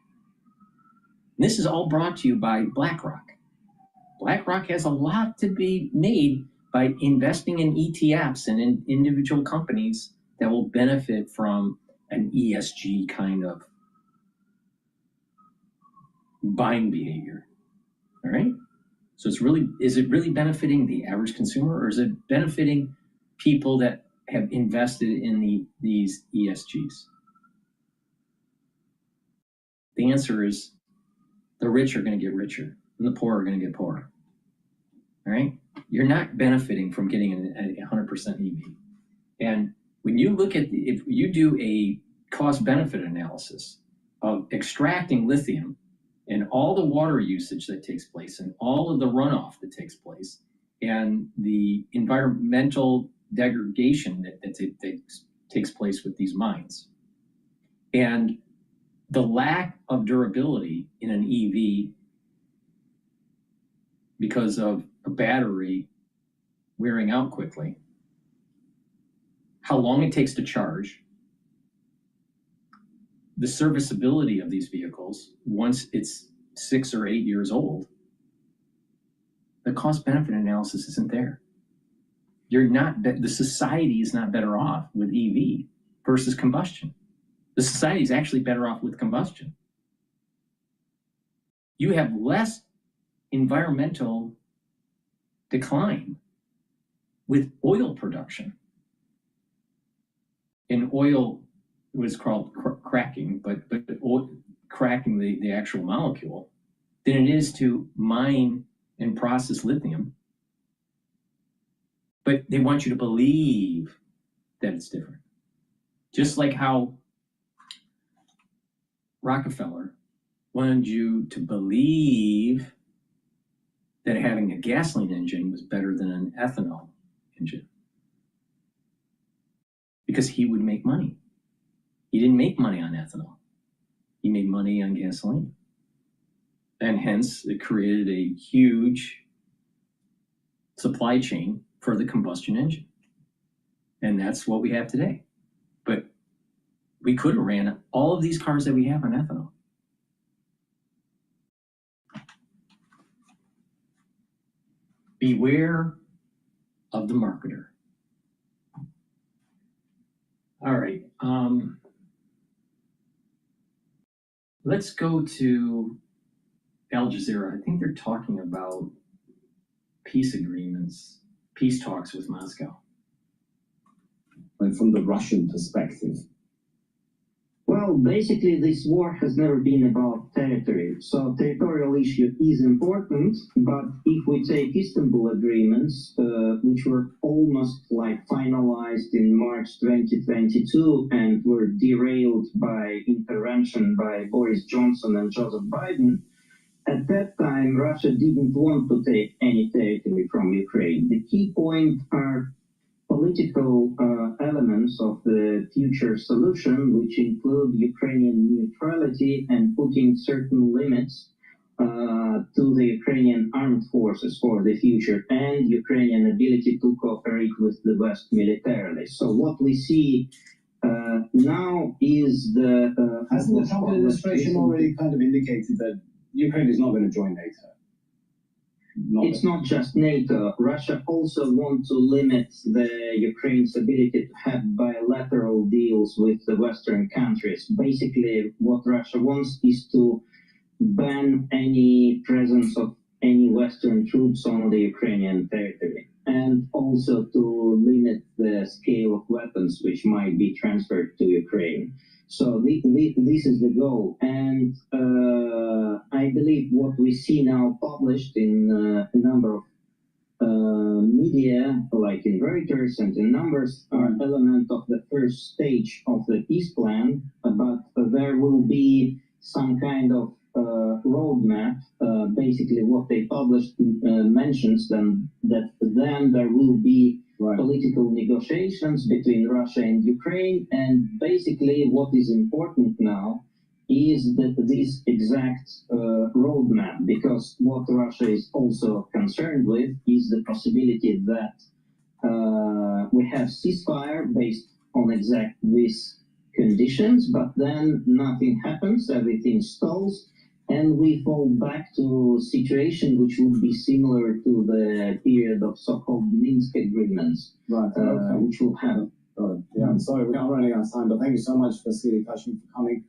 And this is all brought to you by BlackRock. BlackRock has a lot to be made by investing in ETFs and in individual companies that will benefit from an ESG kind of buying behavior. All right? So is it really benefiting the average consumer, or is it benefiting people that have invested in these ESGs? The answer is the rich are going to get richer and the poor are going to get poorer. All right? You're not benefiting from getting a 100% EV. And when you look at if you do a cost-benefit analysis of extracting lithium and all the water usage that takes place and all of the runoff that takes place and the environmental degradation that takes place with these mines and the lack of durability in an EV because of a battery wearing out quickly, how long it takes to charge, the serviceability of these vehicles once it's 6 or 8 years old, the cost-benefit analysis isn't there. The society is not better off with EV versus combustion. The society is actually better off with combustion. You have less environmental decline with oil production. In oil, it was called cracking, but cracking the actual molecule, than it is to mine and process lithium. But they want you to believe that it's different. Just like how Rockefeller wanted you to believe that having a gasoline engine was better than an ethanol engine. Because he would make money. He didn't make money on ethanol. He made money on gasoline. And hence, it created a huge supply chain for the combustion engine. And that's what we have today. But we could have ran all of these cars that we have on ethanol. Beware of the marketer. All right. Let's go to Al Jazeera. I think they're talking about peace agreements, peace talks with Moscow. And from the Russian perspective. Well, basically, this war has never been about territory. So territorial issue is important, but if we take Istanbul agreements, which were almost like finalized in March 2022 and were derailed by intervention by Boris Johnson and Joseph Biden, at that time, Russia didn't want to take any territory from Ukraine. The key points are political elements of the future solution, which include Ukrainian neutrality and putting certain limits to the Ukrainian armed forces for the future and Ukrainian ability to cooperate with the West militarily. So what we see now is the... Hasn't the Trump administration already kind of indicated that Ukraine is not going to join NATO? It's not just NATO. Russia also wants to limit the Ukraine's ability to have bilateral deals with the Western countries. Basically, what Russia wants is to ban any presence of any Western troops on the Ukrainian territory, and also to limit the scale of weapons which might be transferred to Ukraine. So this is the goal, and I believe what we see now published in a number of media, like in Reuters and in numbers, are element of the first stage of the peace plan, but there will be some kind of roadmap. Basically, what they published mentions then that then there will be political negotiations between Russia and Ukraine, and basically what is important now is that this exact roadmap, because what Russia is also concerned with is the possibility that we have ceasefire based on exact these conditions, but then nothing happens, everything stalls, and we fall back to a situation which would be similar to the period of so-called Minsk agreements, which will have. Yeah, I'm sorry, we are running out of time, but thank you so much, Vasily Kashin, for coming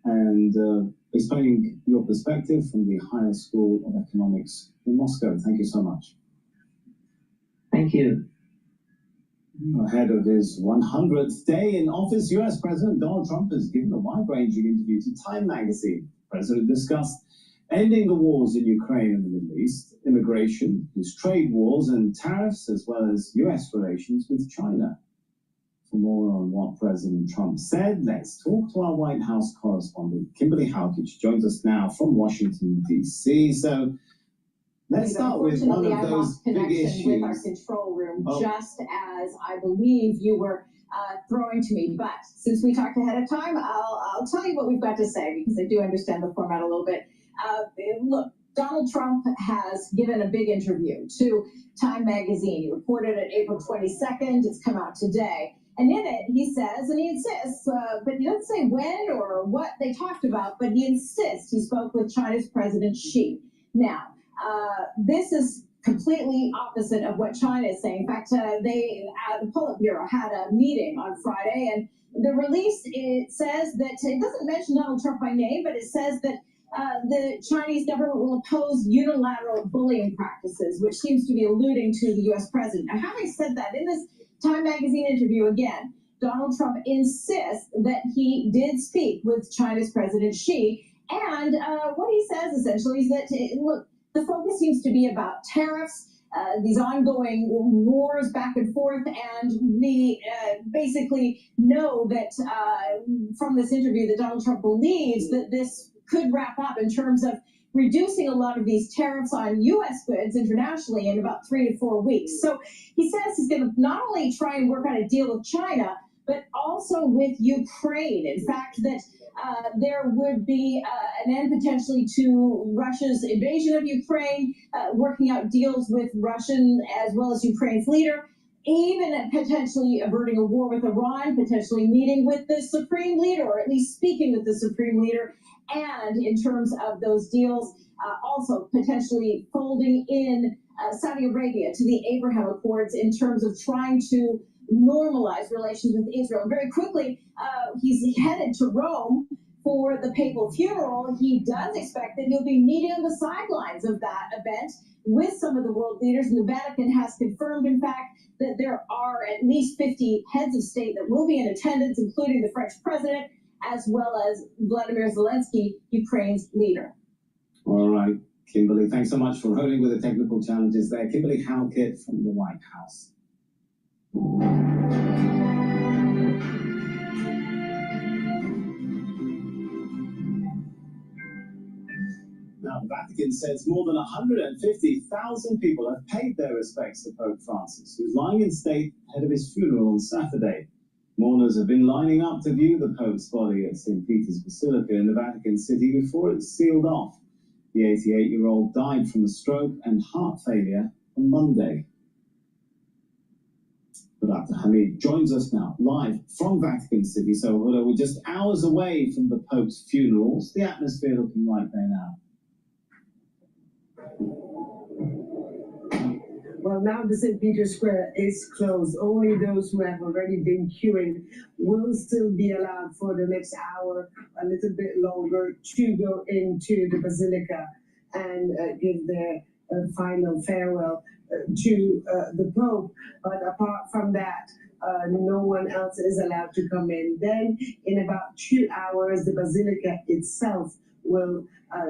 and explaining your perspective from the Higher School of Economics in Moscow. Thank you so much. Thank you. Ahead of his 100th day in office, US President Donald Trump has given a wide-ranging interview to Time magazine. The president discussed ending the wars in Ukraine and the Middle East, immigration, his trade wars and tariffs, as well as US relations with China. For more on what President Trump said, let's talk to our White House correspondent, Kimberly Halkich, joins us now from Washington, D.C. So let's start with one of those big issues. With our control room, just as I believe you were throwing to me. But since we talked ahead of time, I'll tell you what we've got to say, because I do understand the format a little bit. Look, Donald Trump has given a big interview to Time magazine. He reported it April 22nd. It's come out today. And in it, he says, and he insists, but he doesn't say when or what they talked about, but he insists he spoke with China's President Xi. Now, this is completely opposite of what China is saying. In fact, the Politburo had a meeting on Friday, and the release, it says that, it doesn't mention Donald Trump by name, but it says that the Chinese government will oppose unilateral bullying practices, which seems to be alluding to the U.S. president. Now, having said that, in this Time magazine interview again, Donald Trump insists that he did speak with China's President Xi, and what he says essentially is that, look, the focus seems to be about tariffs, these ongoing wars back and forth, and we basically know that from this interview that Donald Trump believes that this could wrap up in terms of reducing a lot of these tariffs on U.S. goods internationally in about 3 to 4 weeks. So he says he's going to not only try and work out a deal with China, but also with Ukraine. In fact, that there would be an end potentially to Russia's invasion of Ukraine, working out deals with Russian as well as Ukraine's leader, even potentially averting a war with Iran, potentially meeting with the supreme leader, or at least speaking with the supreme leader. And in terms of those deals, also potentially folding in Saudi Arabia to the Abraham Accords in terms of trying to normalize relations with Israel. And very quickly, he's headed to Rome for the papal funeral. He does expect that he'll be meeting on the sidelines of that event with some of the world leaders. And the Vatican has confirmed, in fact, that there are at least 50 heads of state that will be in attendance, including the French president, as well as Vladimir Zelensky, Ukraine's leader. All right, Kimberly, thanks so much for rolling with the technical challenges there. Kimberly Halkett from the White House. Now, the Vatican says more than 150,000 people have paid their respects to Pope Francis, who's lying in state ahead of his funeral on Saturday. Mourners have been lining up to view the Pope's body at St. Peter's Basilica in the Vatican City before it's sealed off. The 88-year-old died from a stroke and heart failure on Monday. But Dr. Hamid joins us now, live from Vatican City. So, we're just hours away from the Pope's funeral. What's the atmosphere looking like there now? Well, now the St. Peter's Square is closed. Only those who have already been queuing will still be allowed for the next hour, a little bit longer, to go into the Basilica and give their final farewell to the Pope. But apart from that, no one else is allowed to come in. Then, in about 2 hours, the Basilica itself will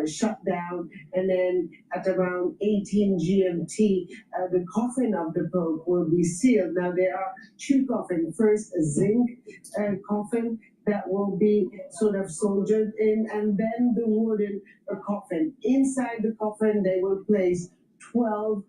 shut down, and then at around 18 GMT, the coffin of the Pope will be sealed. Now, there are 2 coffins. First, a zinc coffin that will be sort of soldiered in, and then the wooden coffin. Inside the coffin, they will place 12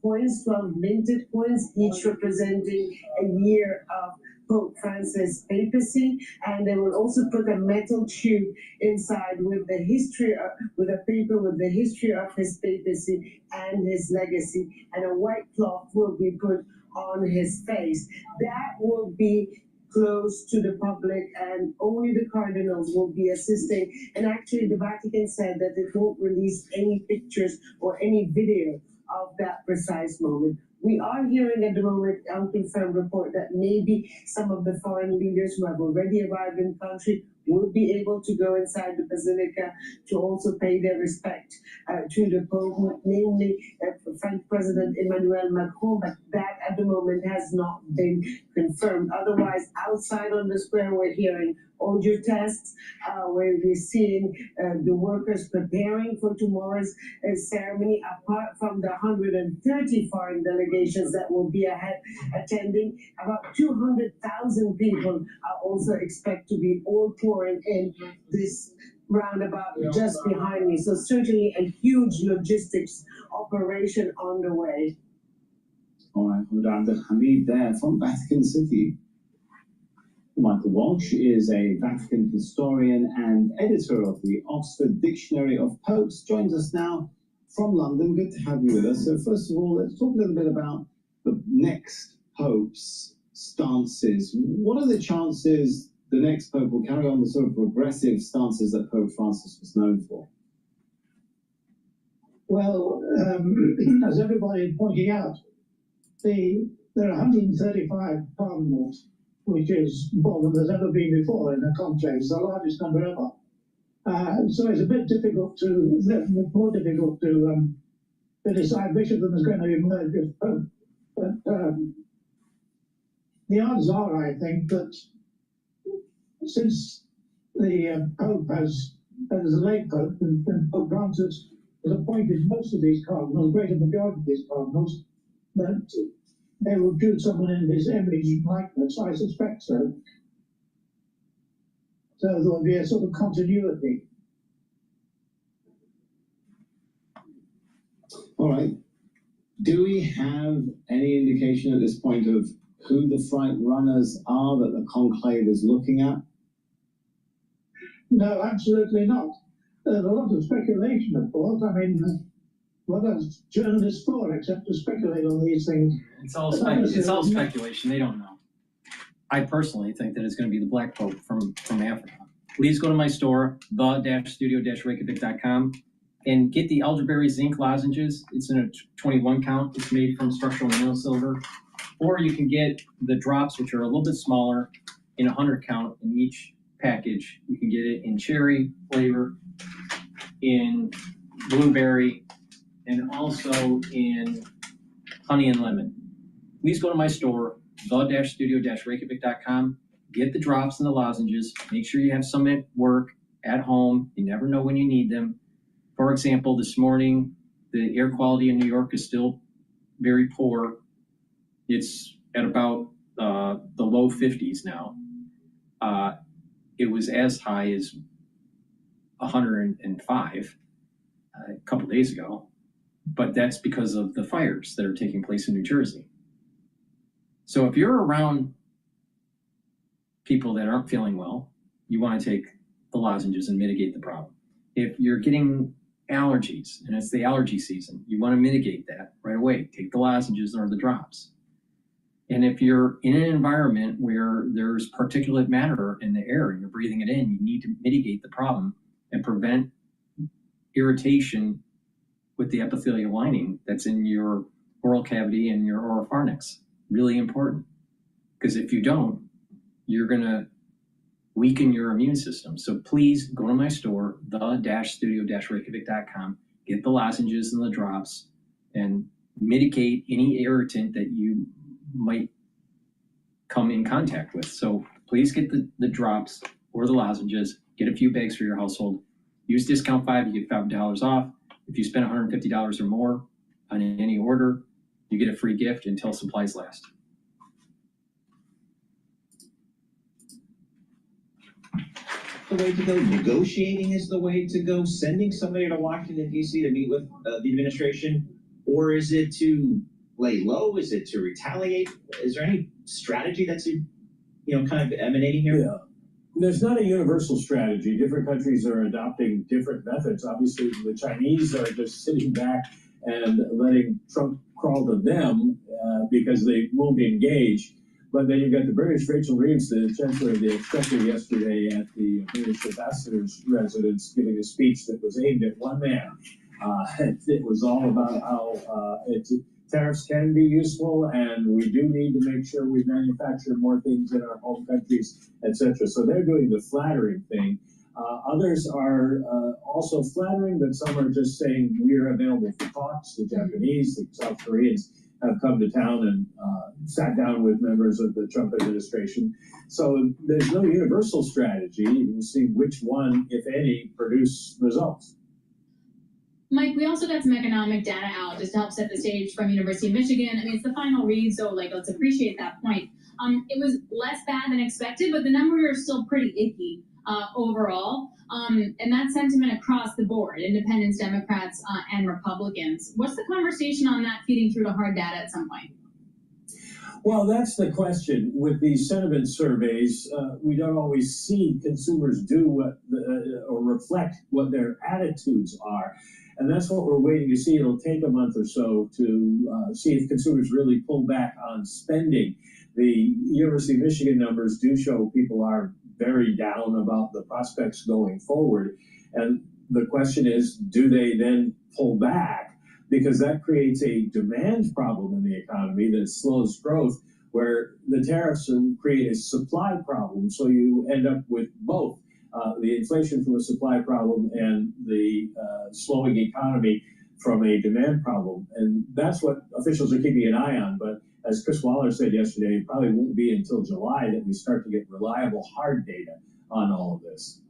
coins, 12 minted coins, each representing a year of Pope Francis' papacy, and they will also put a metal tube inside with the history, with a paper with the history of his papacy and his legacy, and a white cloth will be put on his face. That will be closed to the public, and only the cardinals will be assisting. And actually, the Vatican said that it won't release any pictures or any video of that precise moment. We are hearing at the moment unconfirmed report that maybe some of the foreign leaders who have already arrived in the country will be able to go inside the Basilica to also pay their respect to the Pope, namely French President Emmanuel Macron, but that at the moment has not been confirmed. Otherwise, outside on the square, we're hearing audio tests, where we're seeing the workers preparing for tomorrow's ceremony, apart from the 130 foreign delegations that will be attending. About 200,000 people are also expected to be all pouring in this roundabout just behind me. So certainly a huge logistics operation on the way. All right, Dr. Hamid there from Vatican City. Michael Walsh is a Vatican historian and editor of the Oxford Dictionary of Popes. Joins us now from London. Good to have you with us. So first of all, let's talk a little bit about the next Pope's stances. What are the chances the next Pope will carry on the sort of progressive stances that Pope Francis was known for? Well, as everybody is pointing out, there are 135 cardinals, which is more than there's ever been before in a conclave. It's the largest number ever. So it's a bit difficult more difficult to decide which of them is going to emerge as Pope. But the odds are, I think, that since the Pope as the late Pope, and Pope Francis has appointed most of these cardinals, greater majority of these cardinals, that they will choose someone in his image and likeness, I suspect so. So there will be a sort of continuity. All right. Do we have any indication at this point of who the front runners are that the conclave is looking at? No, absolutely not. There's a lot of speculation, of course. I mean, what are journalists for except to speculate on these things? It's all speculation. They don't know. I personally think that it's going to be the Black Pope from Africa. Please go to my store, the-studio-reykjavik.com, and get the elderberry zinc lozenges. It's in a 21 count. It's made from structural nanosilver. Or you can get the drops, which are a little bit smaller, in 100 count in each package. You can get it in cherry flavor, in blueberry, and also in honey and lemon. Please go to my store, the-studio-reykjavik.com. Get the drops and the lozenges. Make sure you have some at work, at home. You never know when you need them. For example, this morning, the air quality in New York is still very poor. It's at about the low 50s now. It was as high as 105 a couple days ago, but that's because of the fires that are taking place in New Jersey. So if you're around people that aren't feeling well, you want to take the lozenges and mitigate the problem. If you're getting allergies and it's the allergy season, you want to mitigate that right away. Take the lozenges or the drops. And if you're in an environment where there's particulate matter in the air and you're breathing it in, you need to mitigate the problem and prevent irritation with the epithelial lining that's in your oral cavity and your oropharynx. Really important. Because if you don't, you're going to weaken your immune system. So please go to my store, the-studio-reykjavik.com, get the lozenges and the drops, and mitigate any irritant that you might come in contact with. So please get the drops or the lozenges, get a few bags for your household. Use discount 5, you get $5 off. If you spend $150 or more on any order, you get a free gift until supplies last. The way to go? Negotiating is the way to go? Sending somebody to Washington, D.C. to meet with the administration? Or is it to lay low? Is it to retaliate? Is there any strategy that's, kind of emanating here? Yeah. There's not a universal strategy. Different countries are adopting different methods. Obviously, the Chinese are just sitting back and letting Trump crawl to them because they won't engage. But then you've got the British, Rachel Reeves, the Chancellor of the Exchequer, yesterday at the British ambassador's residence, giving a speech that was aimed at one man. It was all about how tariffs can be useful, and we do need to make sure we manufacture more things in our home countries, etc. So they're doing the flattering thing. Others are also flattering, but some are just saying we're available for talks. The Japanese, the South Koreans have come to town and sat down with members of the Trump administration. So there's no universal strategy. We'll see which one, if any, produce results. Mike, we also got some economic data out just to help set the stage from University of Michigan. I mean, it's the final read, so let's appreciate that point. It was less bad than expected, but the numbers are still pretty icky overall. And that sentiment across the board, independents, Democrats, and Republicans. What's the conversation on that feeding through to hard data at some point? Well, that's the question. With these sentiment surveys, we don't always see consumers do what or reflect what their attitudes are. And that's what we're waiting to see. It'll take a month or so to see if consumers really pull back on spending. The University of Michigan numbers do show people are very down about the prospects going forward. And the question is, do they then pull back? Because that creates a demand problem in the economy that slows growth, where the tariffs create a supply problem. So you end up with both the inflation from a supply problem and the slowing economy from a demand problem. And that's what officials are keeping an eye on. But as Chris Waller said yesterday, it probably won't be until July that we start to get reliable hard data on all of this.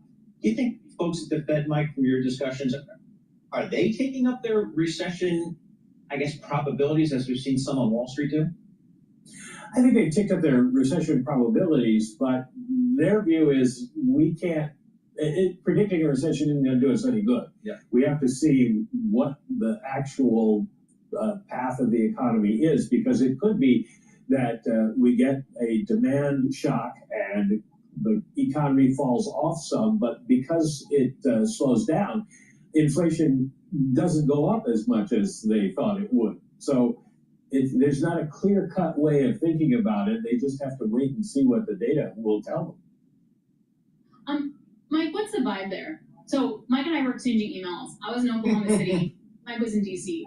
Do you think folks at the Fed, Mike, from your discussions, are they taking up their recession, I guess, probabilities as we've seen some on Wall Street do? I think they've ticked up their recession probabilities, but their view is we can't, predicting a recession isn't going to do us any good. Yeah. We have to see what the actual path of the economy is, because it could be that we get a demand shock and the economy falls off some, but because it slows down, inflation doesn't go up as much as they thought it would. So there's not a clear-cut way of thinking about it. They just have to wait and see what the data will tell them. Mike, what's the vibe there? So Mike and I were exchanging emails. I was in Oklahoma City. Mike was in DC.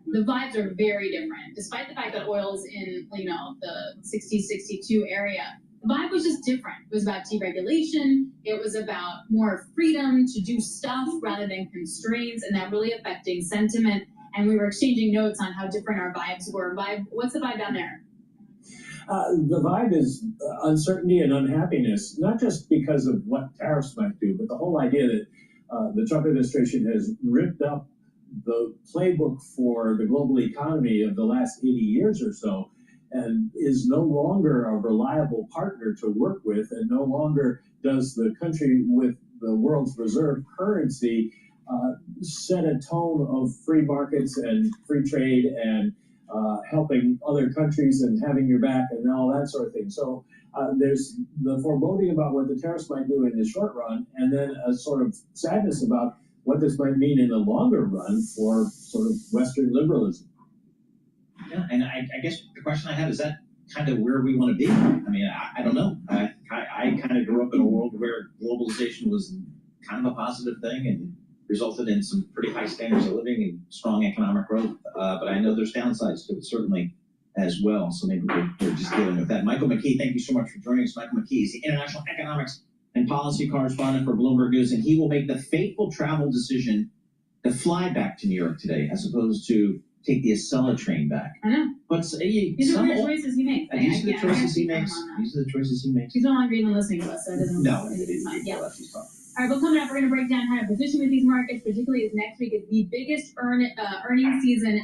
The vibes are very different. Despite the fact that oil is in, the 60, 62 area, the vibe was just different. It was about deregulation. It was about more freedom to do stuff rather than constraints, and that really affecting sentiment. And we were exchanging notes on how different our vibes were. What's the vibe down there? The vibe is uncertainty and unhappiness, not just because of what tariffs might do, but the whole idea that the Trump administration has ripped up the playbook for the global economy of the last 80 years or so, and is no longer a reliable partner to work with, and no longer does the country with the world's reserve currency set a tone of free markets and free trade and helping other countries and having your back and all that sort of thing. So there's the foreboding about what the tariffs might do in the short run, and then a sort of sadness about what this might mean in the longer run for sort of Western liberalism. Yeah, and I guess the question I have is that kind of where we want to be? I mean, I don't know. I kind of grew up in a world where globalization was kind of a positive thing and resulted in some pretty high standards of living and strong economic growth. But I know there's downsides to it, certainly, as well. So maybe we're just dealing with that. Michael McKee, thank you so much for joining us. Michael McKee is the international economics and policy correspondent for Bloomberg News, and he will make the fateful travel decision to fly back to New York today, as opposed to take the Acela train back. I know. But These are the choices he makes. These are the choices he makes. These are the choices he makes. He's no longer even listening to us, so it doesn't. No. Yeah. All right, well, coming up, we're going to break down how to position with these markets, particularly as next week is the biggest earnings season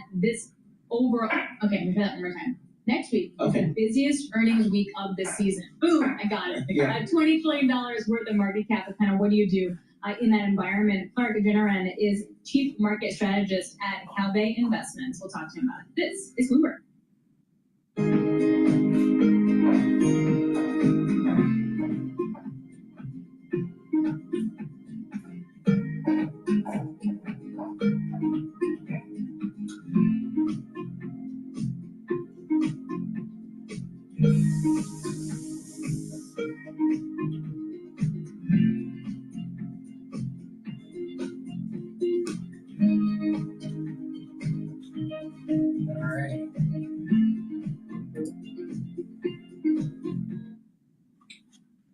Okay, let me try that one more time. Next week is the busiest earnings week of the season. Boom, I got it. Yeah. $20 trillion worth of market cap. Of kind of what do you do in that environment? Clark Jenneran is chief market strategist at Calvé Investments. We'll talk to him about it. This is Bloomberg.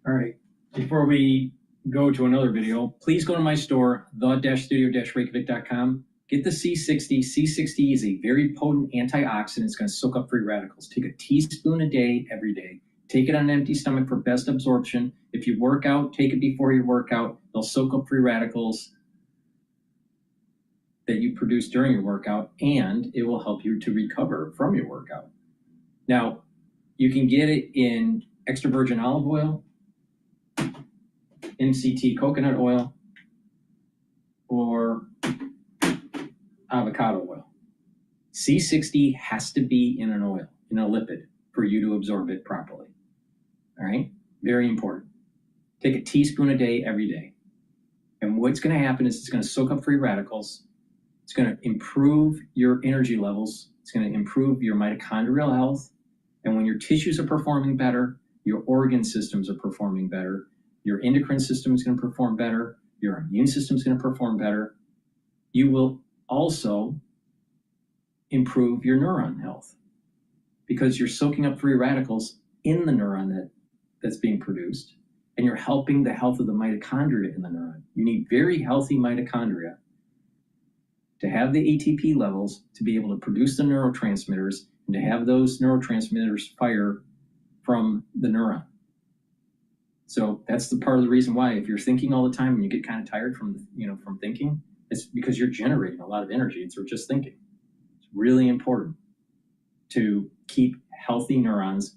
All right. Before we go to another video, please go to my store, the-studio-reykjavik.com. Get the C60. C60 is a very potent antioxidant. It's going to soak up free radicals. Take a teaspoon a day, every day. Take it on an empty stomach for best absorption. If you work out, take it before your workout. They'll soak up free radicals that you produce during your workout, and it will help you to recover from your workout. Now, you can get it in extra virgin olive oil, MCT coconut oil, or avocado oil. C60 has to be in an oil, in a lipid, for you to absorb it properly. All right? Very important. Take a teaspoon a day every day. And what's going to happen is it's going to soak up free radicals. It's going to improve your energy levels. It's going to improve your mitochondrial health. And when your tissues are performing better, your organ systems are performing better, your endocrine system is going to perform better, your immune system is going to perform better. You will also improve your neuron health because you're soaking up free radicals in the neuron that's being produced, and you're helping the health of the mitochondria in the neuron. You need very healthy mitochondria to have the ATP levels to be able to produce the neurotransmitters and to have those neurotransmitters fire from the neuron. So that's the part of the reason why if you're thinking all the time and you get kind of tired from thinking, it's because you're generating a lot of energy through just thinking. It's really important to keep healthy neurons.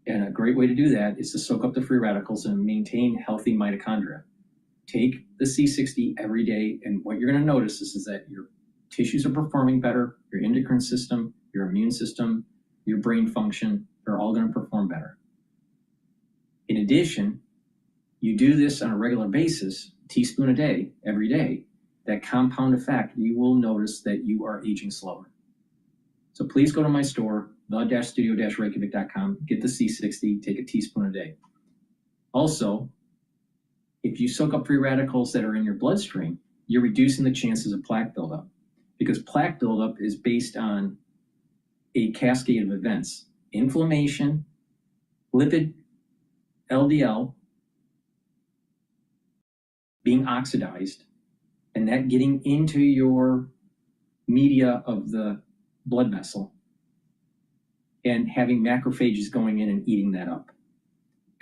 And a great way to do that is to soak up the free radicals and maintain healthy mitochondria. Take the C60 every day, and what you're going to notice is that your tissues are performing better, your endocrine system, your immune system, your brain function, they're all going to perform better. In addition, you do this on a regular basis, a teaspoon a day, every day, that compound effect, you will notice that you are aging slower. So please go to my store, the-studio-reykjavik.com, get the C60, take a teaspoon a day. Also, if you soak up free radicals that are in your bloodstream, you're reducing the chances of plaque buildup, because plaque buildup is based on a cascade of events: inflammation, lipid LDL being oxidized, and that getting into your media of the blood vessel and having macrophages going in and eating that up.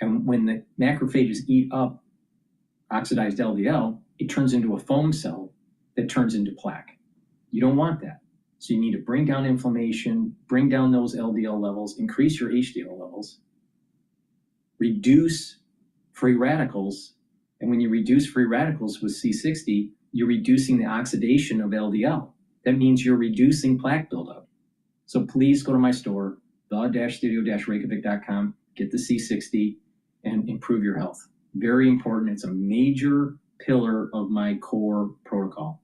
And when the macrophages eat up oxidized LDL, it turns into a foam cell that turns into plaque. You don't want that. So you need to bring down inflammation, bring down those LDL levels, increase your HDL levels, reduce free radicals. And when you reduce free radicals with C60, you're reducing the oxidation of LDL. That means you're reducing plaque buildup. So please go to my store, the-studio-reykjavik.com, get the C60 and improve your health. Very important. It's a major pillar of my core protocol.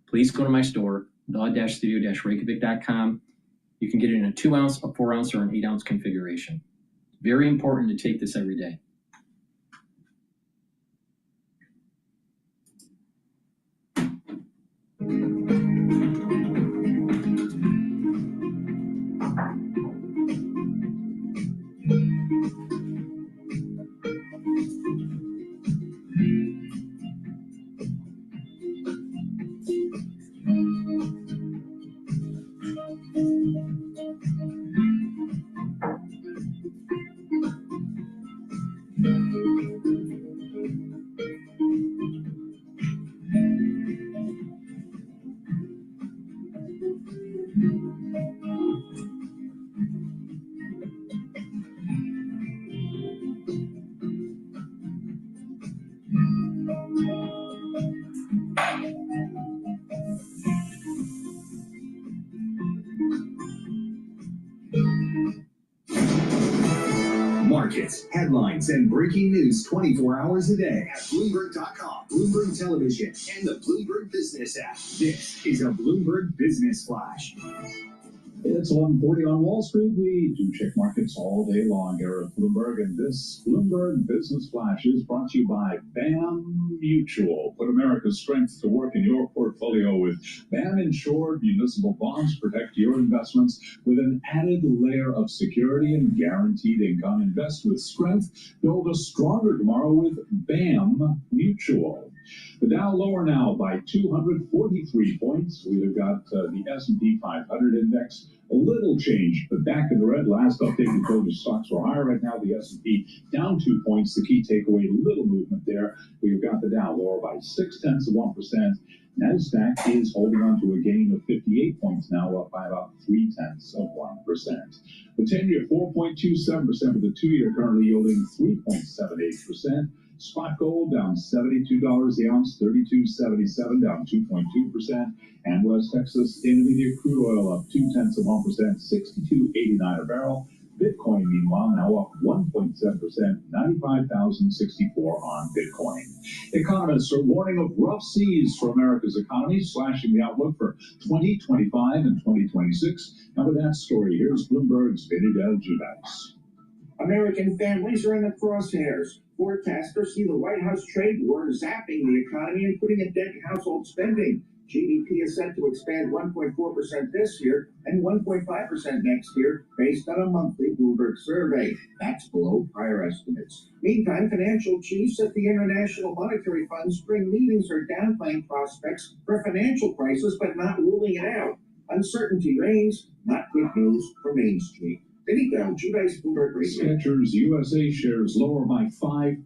Please go to my store, the-studio-reykjavik.com. You can get it in a 2-ounce, a 4-ounce, or an 8-ounce configuration. Very important to take this every day. Markets, headlines, and breaking news 24 hours a day at Bloomberg.com, Bloomberg Television, and the Bloomberg Business app. This is a Bloomberg Business Flash. It's 11:40 on Wall Street. We do check markets all day long here at Bloomberg, and this Bloomberg Business Flash is brought to you by BAM Mutual. Put America's strength to work in your portfolio with BAM Insured Municipal Bonds. Protect your investments with an added layer of security and guaranteed income. Invest with strength. Build a stronger tomorrow with BAM Mutual. The Dow lower now by 243 points. We've got the S&P 500 index a little change, but back in the red. Last update, we told you stocks were higher. Right now, the S&P down 2 points. The key takeaway, little movement there. We've got the Dow lower by 0.6%. NASDAQ is holding on to a gain of 58 points now, up by about 0.3%. The 10-year 4.27%, with the 2-year currently yielding 3.78%. Spot gold down $72 the ounce, $32.77, down 2.2%. And West Texas Intermediate crude oil up 0.2%, $62.89 a barrel. Bitcoin, meanwhile, now up 1.7%, 95,064 on Bitcoin. Economists are warning of rough seas for America's economy, slashing the outlook for 2025 and 2026. Now, with that story, here's Bloomberg's Vinny Del Giudice. American families are in the crosshairs. Forecasters see the White House trade war zapping the economy and putting a dent in household spending. GDP is set to expand 1.4% this year and 1.5% next year, based on a monthly Bloomberg survey. That's below prior estimates. Meantime, financial chiefs at the International Monetary Fund's spring meetings are downplaying prospects for a financial crisis, but not ruling it out. Uncertainty reigns, not good news for Main Street. Bloomberg Radio. Skechers USA shares lower by 5%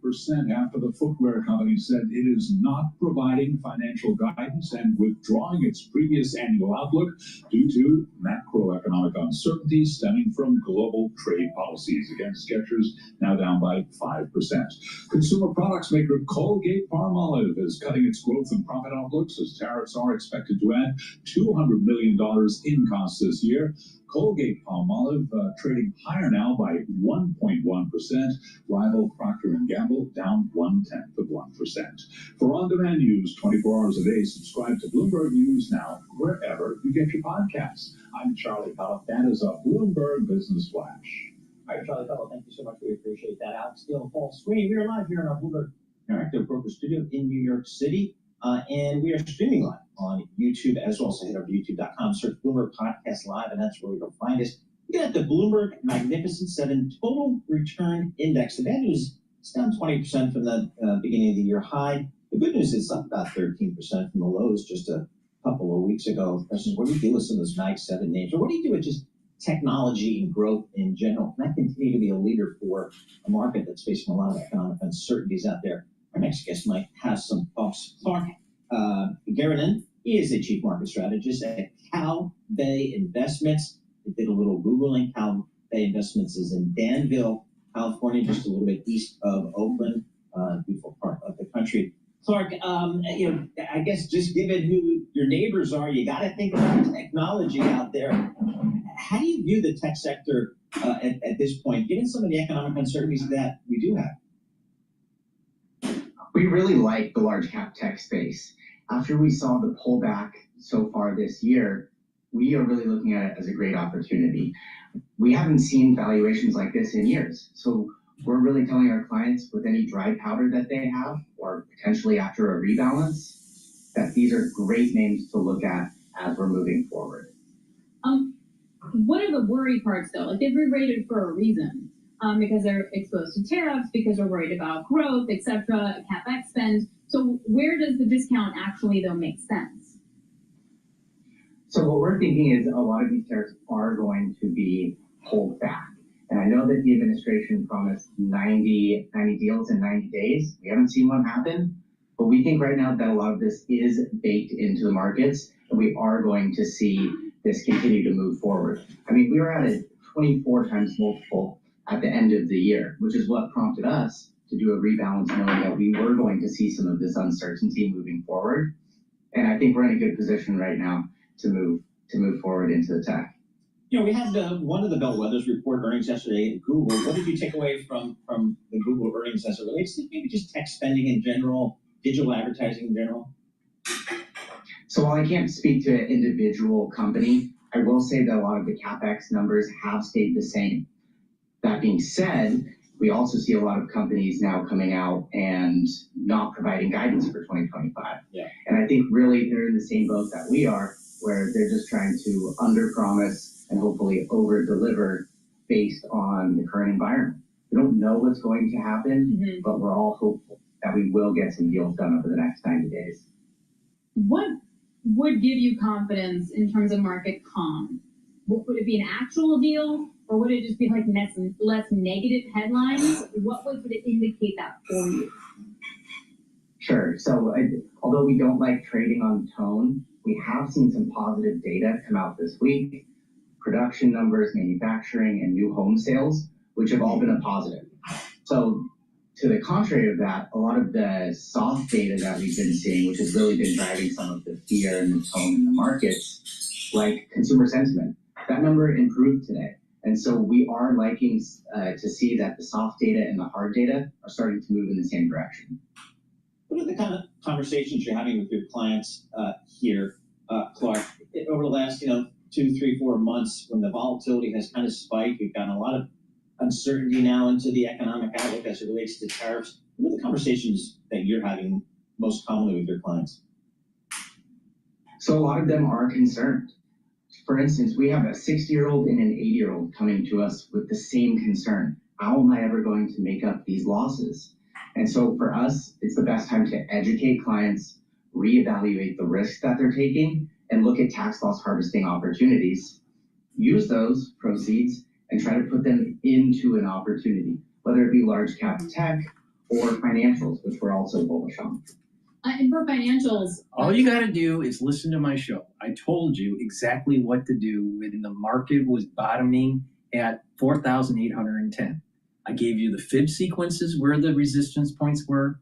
after the footwear company said it is not providing financial guidance and withdrawing its previous annual outlook due to macroeconomic uncertainty stemming from global trade policies. Again, Skechers now down by 5%. Consumer products maker Colgate-Palmolive is cutting its growth and profit outlooks as tariffs are expected to add $200 million in costs this year. Colgate-Palmolive trading higher now by 1.1%. Rival Procter & Gamble down 0.1%. For on-demand news 24 hours a day, subscribe to Bloomberg News Now wherever you get your podcasts. I'm Charlie Pellet. That is a Bloomberg Business Flash. All right, Charlie Pellet, thank you so much. We appreciate that. Alex Steele, Paul Sweeney. We are live here in our Bloomberg Interactive Broker Studio in New York City. And we are streaming live on YouTube as well. So head over to youtube.com, search Bloomberg Podcast Live, and that's where you'll find us. We got the Bloomberg Magnificent 7 Total Return Index. The bad news, it's down 20% from the beginning of the year high. The good news is it's up about 13% from the lows just a couple of weeks ago. The question is, what do you do with some of those Mag 7 names? Or what do you do with just technology and growth in general? Can that continue to be a leader for a market that's facing a lot of economic uncertainties out there? Our next guest might have some thoughts. Clark Garanon, he is a chief market strategist at Cow Bay Investments. They did a little Googling. Cow Bay Investments is in Danville, California, just a little bit east of Oakland, beautiful part of the country. Clark, I guess just given who your neighbors are, you got to think about technology out there. How do you view the tech sector at this point, given some of the economic uncertainties that we do have? We really like the large cap tech space. After we saw the pullback so far this year, we are really looking at it as a great opportunity. We haven't seen valuations like this in years. So we're really telling our clients with any dry powder that they have, or potentially after a rebalance, that these are great names to look at as we're moving forward. What are the worry parts though? Like they've re-rated for a reason. Because they're exposed to tariffs, because they're worried about growth, etc., CapEx spend. So where does the discount actually, though, make sense? So what we're thinking is a lot of these tariffs are going to be pulled back. And I know that the administration promised 90 deals in 90 days. We haven't seen one happen. But we think right now that a lot of this is baked into the markets, and we are going to see this continue to move forward. I mean, we were at a 24 times multiple at the end of the year, which is what prompted us to do a rebalance, knowing that we were going to see some of this uncertainty moving forward. And I think we're in a good position right now to move forward into the tech. We had one of the bellwethers report earnings yesterday at Google. What did you take away from the Google earnings as it relates to maybe just tech spending in general, digital advertising in general? So while I can't speak to an individual company, I will say that a lot of the CapEx numbers have stayed the same. That being said, we also see a lot of companies now coming out and not providing guidance for 2025. Yeah. And I think really they're in the same boat that we are, where they're just trying to underpromise and hopefully over-deliver based on the current environment. We don't know what's going to happen, but we're all hopeful that we will get some deals done over the next 90 days. What would give you confidence in terms of market calm? Would it be an actual deal? Or would it just be like less negative headlines? What would it indicate that for you? Sure. So although we don't like trading on tone, we have seen some positive data come out this week. Production numbers, manufacturing, and new home sales, which have all been a positive. So to the contrary of that, a lot of the soft data that we've been seeing, which has really been driving some of the fear and the tone in the markets, like consumer sentiment, that number improved today. And so we are liking to see that the soft data and the hard data are starting to move in the same direction. What are the kind of conversations you're having with your clients here, Clark, over the last 2, 3, 4 months when the volatility has kind of spiked? We've gotten a lot of uncertainty now into the economic outlook as it relates to tariffs. What are the conversations that you're having most commonly with your clients? So a lot of them are concerned. For instance, we have a 60-year-old and an 80-year-old coming to us with the same concern. How am I ever going to make up these losses? And so for us, it's the best time to educate clients, reevaluate the risks that they're taking, and look at tax loss harvesting opportunities. Use those proceeds and try to put them into an opportunity, whether it be large cap tech or financials, which we're also bullish on. And for financials, all you got to do is listen to my show. I told you exactly what to do when the market was bottoming at 4,810. I gave you the fib sequences where the resistance points were.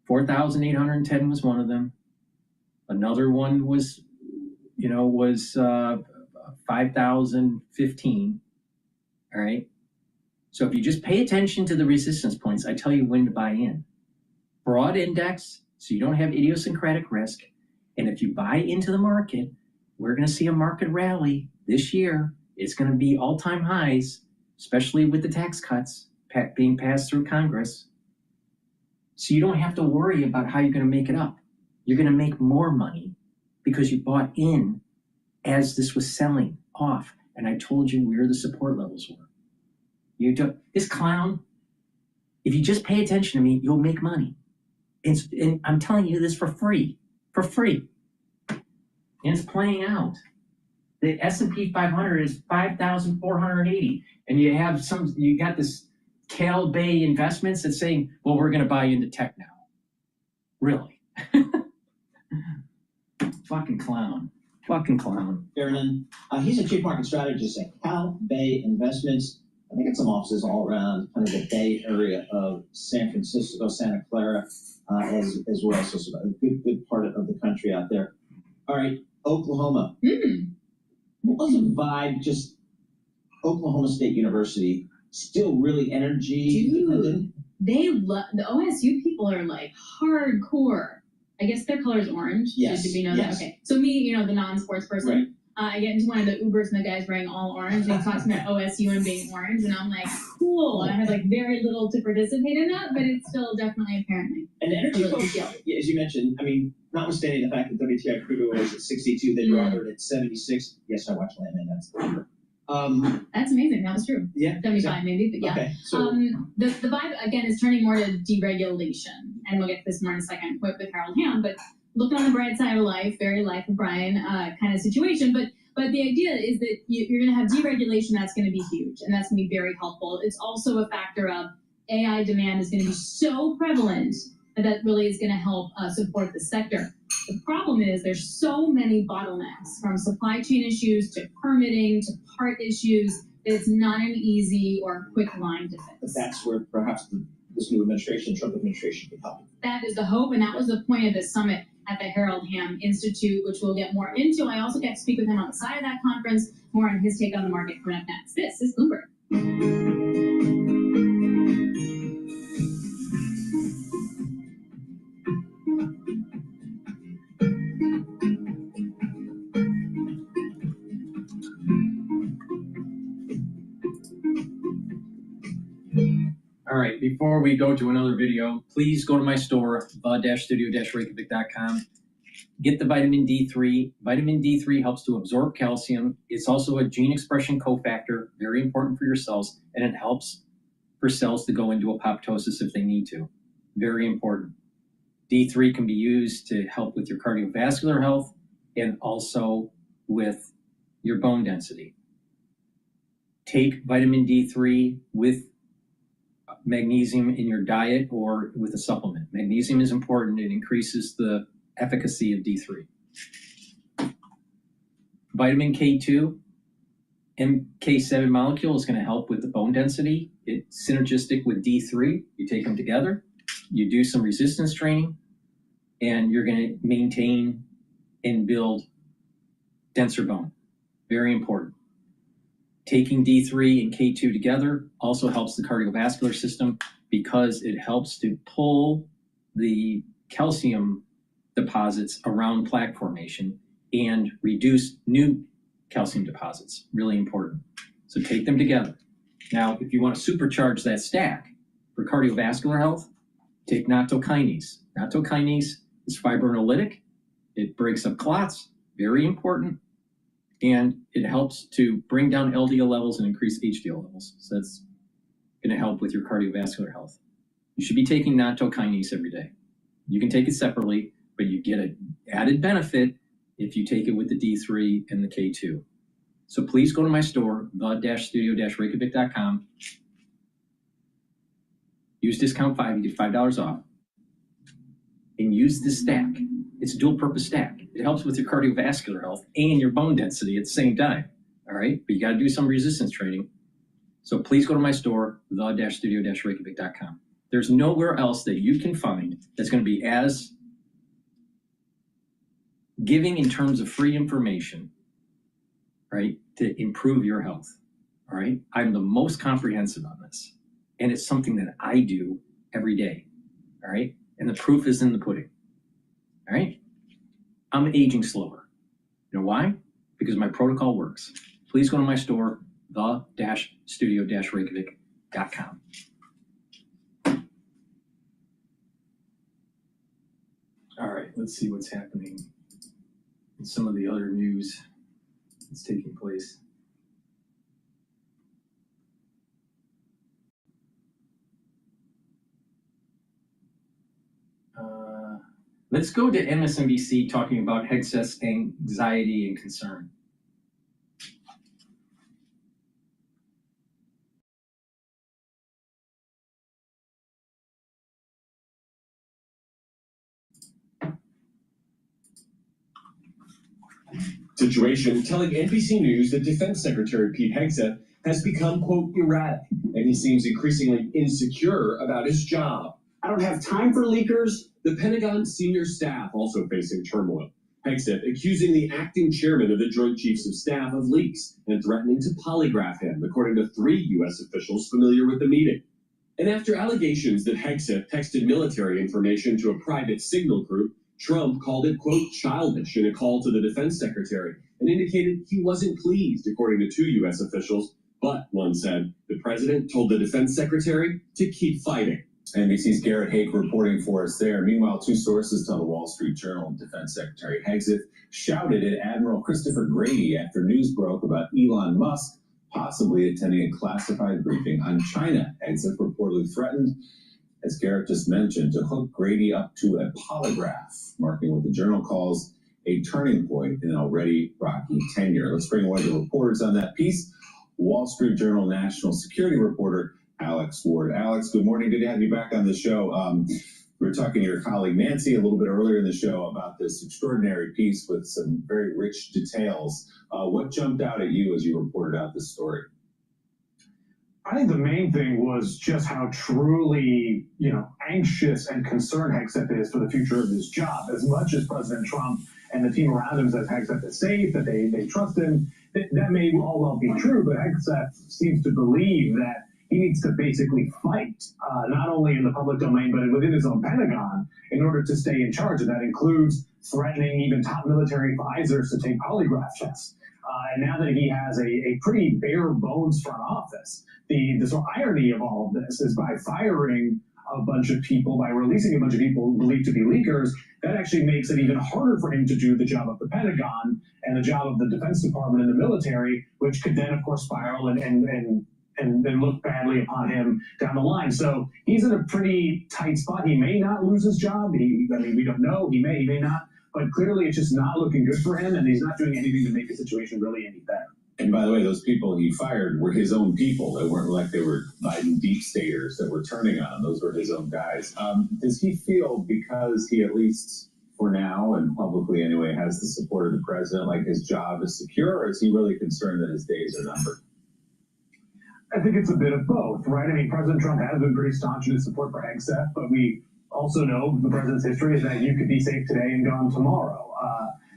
4,810 was one of them. Another one was, 5,015. All right. So if you just pay attention to the resistance points, I tell you when to buy in. Broad index, so you don't have idiosyncratic risk. And if you buy into the market, we're going to see a market rally this year. It's going to be all-time highs, especially with the tax cuts being passed through Congress. So you don't have to worry about how you're going to make it up. You're going to make more money because you bought in as this was selling off. And I told you where the support levels were. This clown, if you just pay attention to me, you'll make money. And I'm telling you this for free. And it's playing out. The S&P 500 is 5,480. And you got this Cal Bay Investments that's saying, well, we're going to buy into tech now. Really? Fucking clown. Aaron, he's a chief market strategist at Cal Bay Investments. I think it's some offices all around kind of the Bay Area of San Francisco, Santa Clara, as well. So a good part of the country out there. All right, Oklahoma. What was the vibe? Just Oklahoma State University, still really energy dependent? They love the OSU people are like hardcore. I guess their color is orange. Yes. Did we know yes. that? Okay. So me, the non-sports person. Right. I get into one of the Ubers and the guy's wearing all orange and he talks about OSU and being orange and I'm like, cool. I had like very little to participate in that, but it's still definitely apparently. And the energy really folks, as you mentioned, I mean, notwithstanding the fact that WTI crude oil was at 62, they were offered at 76. Yes, I watched Landman. That's the number. That's amazing. That was true. Yeah. 75 maybe, but yeah. Okay, so the vibe again is turning more to deregulation, and we'll get to this more in a second with Harold Hamm. But looking on the bright side of life, very life of Brian kind of situation. But the idea is that you're going to have deregulation that's going to be huge, and that's going to be very helpful. It's also a factor of AI demand is going to be so prevalent that really is going to help support the sector. The problem is there's so many bottlenecks, from supply chain issues to permitting to part issues, that it's not an easy or quick line to fix. But that's where perhaps this new administration, Trump administration, can help. That is the hope, and that was the point of the summit at the Harold Hamm Institute, which we'll get more into. I also get to speak with him on the side of that conference, more on his take on the market coming up next. This is Bloomberg. All right, before we go to another video, please go to my store, the-studio-reykjavik.com. Get the vitamin D3. Vitamin D3 helps to absorb calcium. It's also a gene expression cofactor, very important for your cells, and it helps for cells to go into apoptosis if they need to. Very important. D3 can be used to help with your cardiovascular health and also with your bone density. Take vitamin D3 with magnesium in your diet or with a supplement. Magnesium is important. It increases the efficacy of D3. Vitamin K2, MK7 molecule is going to help with the bone density. It's synergistic with D3. You take them together, you do some resistance training, and you're going to maintain and build denser bone. Very important. Taking D3 and K2 together also helps the cardiovascular system because it helps to pull the calcium deposits around plaque formation and reduce new calcium deposits. Really important. So take them together. Now, if you want to supercharge that stack for cardiovascular health, take nattokinase. Nattokinase is fibrinolytic. It breaks up clots, very important, and it helps to bring down LDL levels and increase HDL levels. So that's going to help with your cardiovascular health. You should be taking nattokinase every day. You can take it separately, but you get an added benefit if you take it with the D3 and the K2. So please go to my store, the-studio-reykjavik.com. Use discount 5, you get $5 off. And use this stack. It's a dual purpose stack. It helps with your cardiovascular health and your bone density at the same time. All right, but you got to do some resistance training. So please go to my store, the-studio-reykjavik.com. There's nowhere else that you can find that's going to be as giving in terms of free information, right, to improve your health. All right, I'm the most comprehensive on this, and it's something that I do every day. All right, and the proof is in the pudding. All right, I'm aging slower. You know why? Because my protocol works. Please go to my store, the-studio-reykjavik.com. All right, let's see what's happening in some of the other news that's taking place. Let's go to MSNBC talking about excess anxiety and concern. Situation telling NBC News that Defense Secretary Pete Hegseth has become, quote, erratic, and he seems increasingly insecure about his job. I don't have time for leakers. The Pentagon's senior staff also facing turmoil. Hegseth accusing the acting chairman of the Joint Chiefs of Staff of leaks and threatening to polygraph him, according to 3 U.S. officials familiar with the meeting. And after allegations that Hegseth texted military information to a private signal group, Trump called it, quote, childish in a call to the defense secretary and indicated he wasn't pleased, according to 2 U.S. officials. But, one said, the president told the defense secretary to keep fighting. NBC's Garrett Hake reporting for us there. Meanwhile, 2 sources tell the Wall Street Journal Defense Secretary Hegseth shouted at Admiral Christopher Grady after news broke about Elon Musk possibly attending a classified briefing on China. Hegseth reportedly threatened, as Garrett just mentioned, to hook Grady up to a polygraph, marking what the Journal calls a turning point in an already rocky tenure. Let's bring one of the reporters on that piece, Wall Street Journal national security reporter Alex Ward. Alex, good morning. Good to have you back on the show. We were talking to your colleague Nancy a little bit earlier in the show about this extraordinary piece with some very rich details. What jumped out at you as you reported out this story? I think the main thing was just how truly, anxious and concerned Hegseth is for the future of his job. As much as President Trump and the team around him says Hegseth is safe, that they trust him, that may all well be true, but Hegseth seems to believe that he needs to basically fight, not only in the public domain, but within his own Pentagon in order to stay in charge. And that includes threatening even top military advisors to take polygraph tests. And now that he has a pretty bare bones front office, the sort of irony of all of this is by firing a bunch of people, by releasing a bunch of people believed to be leakers, that actually makes it even harder for him to do the job of the Pentagon and the job of the Defense Department and the military, which could then, of course, spiral and then look badly upon him down the line. So he's in a pretty tight spot. He may not lose his job. We don't know. He may not. But clearly it's just not looking good for him, and he's not doing anything to make the situation really any better. And by the way, those people he fired were his own people. They weren't like they were Biden deep staters that were turning on him. Those were his own guys. Does he feel, because he at least for now and publicly anyway has the support of the president, like his job is secure, or is he really concerned that his days are numbered? I think it's a bit of both, right? I mean, President Trump has been pretty staunch in his support for Hegseth, but we also know the president's history is that you could be safe today and gone tomorrow.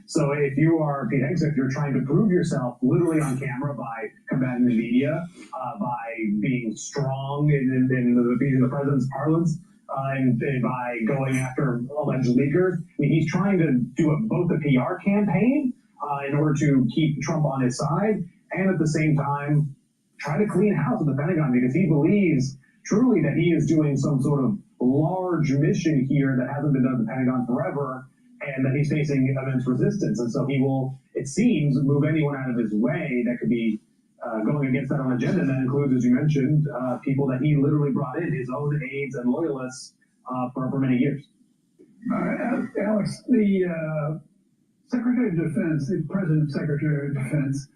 So if you are Pete Hegseth, you're trying to prove yourself literally on camera by combating the media, by being strong in the president's parlance, and by going after alleged leakers. I mean, he's trying to do both a PR campaign in order to keep Trump on his side, and at the same time try to clean house at the Pentagon, because he believes truly that he is doing some sort of large mission here that hasn't been done at the Pentagon forever, and that he's facing immense resistance. And so he will, it seems, move anyone out of his way that could be going against that own agenda. And that includes, as you mentioned, people that he literally brought in, his own aides and loyalists for many years. Alex, the Secretary of Defense, the President's Secretary of Defense,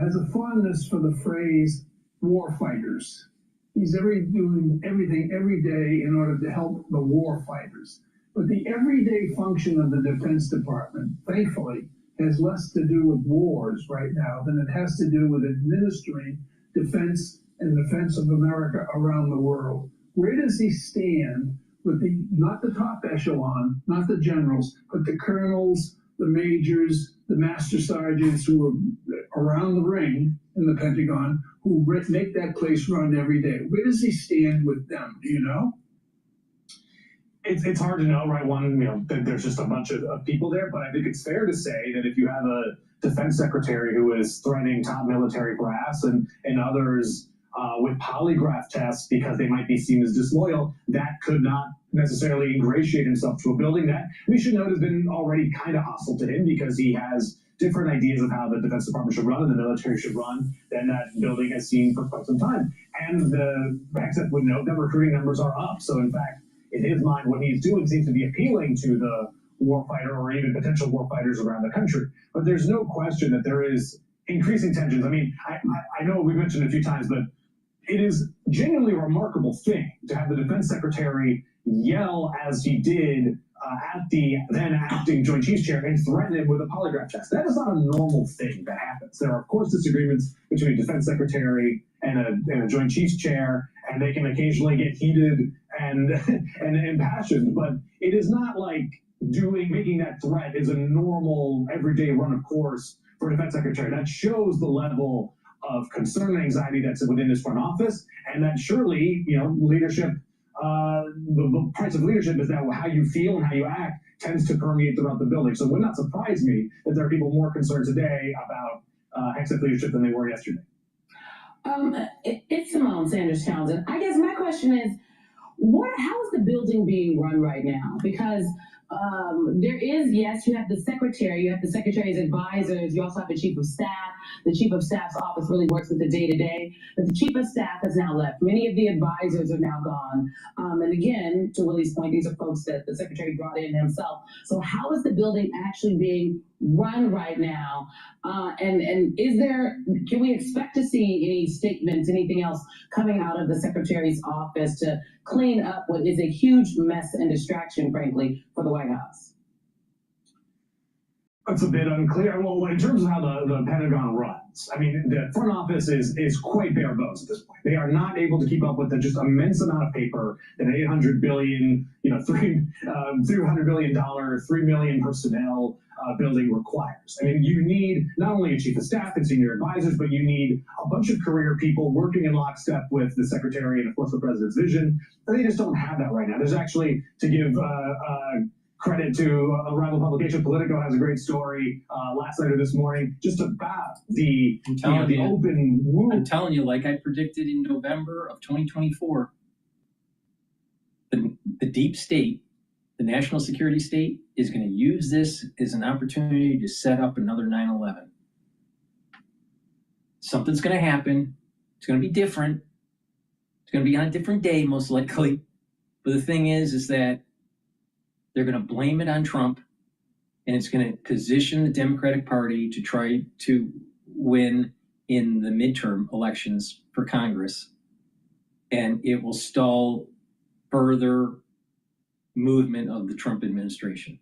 has a fondness for the phrase war fighters. He's doing everything every day in order to help the war fighters. But the everyday function of the Defense Department, thankfully, has less to do with wars right now than it has to do with administering defense and defense of America around the world. Where does he stand with not the top echelon, not the generals, but the colonels, the majors, the master sergeants who are around the ring in the Pentagon, who make that place run every day? Where does he stand with them? Do you know? It's hard to know, right? There's just a bunch of people there, but I think it's fair to say that if you have a defense secretary who is threatening top military brass and others with polygraph tests because they might be seen as disloyal, that could not necessarily ingratiate himself to a building that we should note has been already kind of hostile to him, because he has different ideas of how the Defense Department should run and the military should run than that building has seen for quite some time. And the Hegseth would note that recruiting numbers are up. So in fact, in his mind, what he's doing seems to be appealing to the warfighter or even potential warfighters around the country. But there's no question that there is increasing tensions. I mean, I know we mentioned a few times, but it is genuinely a remarkable thing to have the defense secretary yell as he did at the then acting Joint Chiefs chair and threaten him with a polygraph test. That is not a normal thing that happens. There are, of course, disagreements between a defense secretary and a Joint Chiefs chair, and they can occasionally get heated and impassioned, but it is not like making that threat is a normal everyday run of course for a defense secretary. That shows the level of concern and anxiety that's within his front office, and that surely, leadership, the price of leadership is that how you feel and how you act tends to permeate throughout the building. So it would not surprise me that there are people more concerned today about Hegseth leadership than they were yesterday. It's Simone Sanders Townsend. I guess my question is, how is the building being run right now? Because there is, yes, you have the secretary, you have the secretary's advisors, you also have the chief of staff. The chief of staff's office really works with the day-to-day, but the chief of staff has now left. Many of the advisors are now gone. And again, to Willie's point, these are folks that the secretary brought in himself. So how is the building actually being run right now? And can we expect to see any statements, anything else coming out of the secretary's office to clean up what is a huge mess and distraction, frankly, for the White House? It's a bit unclear. Well, in terms of how the Pentagon runs, I mean, the front office is quite bare bones at this point. They are not able to keep up with the just immense amount of paper that $800 billion, $300 billion, 3 million personnel building requires. I mean, you need not only a chief of staff and senior advisors, but you need a bunch of career people working in lockstep with the secretary and, of course, the president's vision. They just don't have that right now. There's actually, to give credit to a rival publication, Politico has a great story last night or this morning just about the open wound. I'm telling you, like I predicted in November of 2024, the deep state, the national security state, is going to use this as an opportunity to set up another 9/11. Something's going to happen. It's going to be different. It's going to be on a different day, most likely. But the thing is that they're going to blame it on Trump, and it's going to position the Democratic Party to try to win in the midterm elections for Congress, and it will stall further movement of the Trump administration.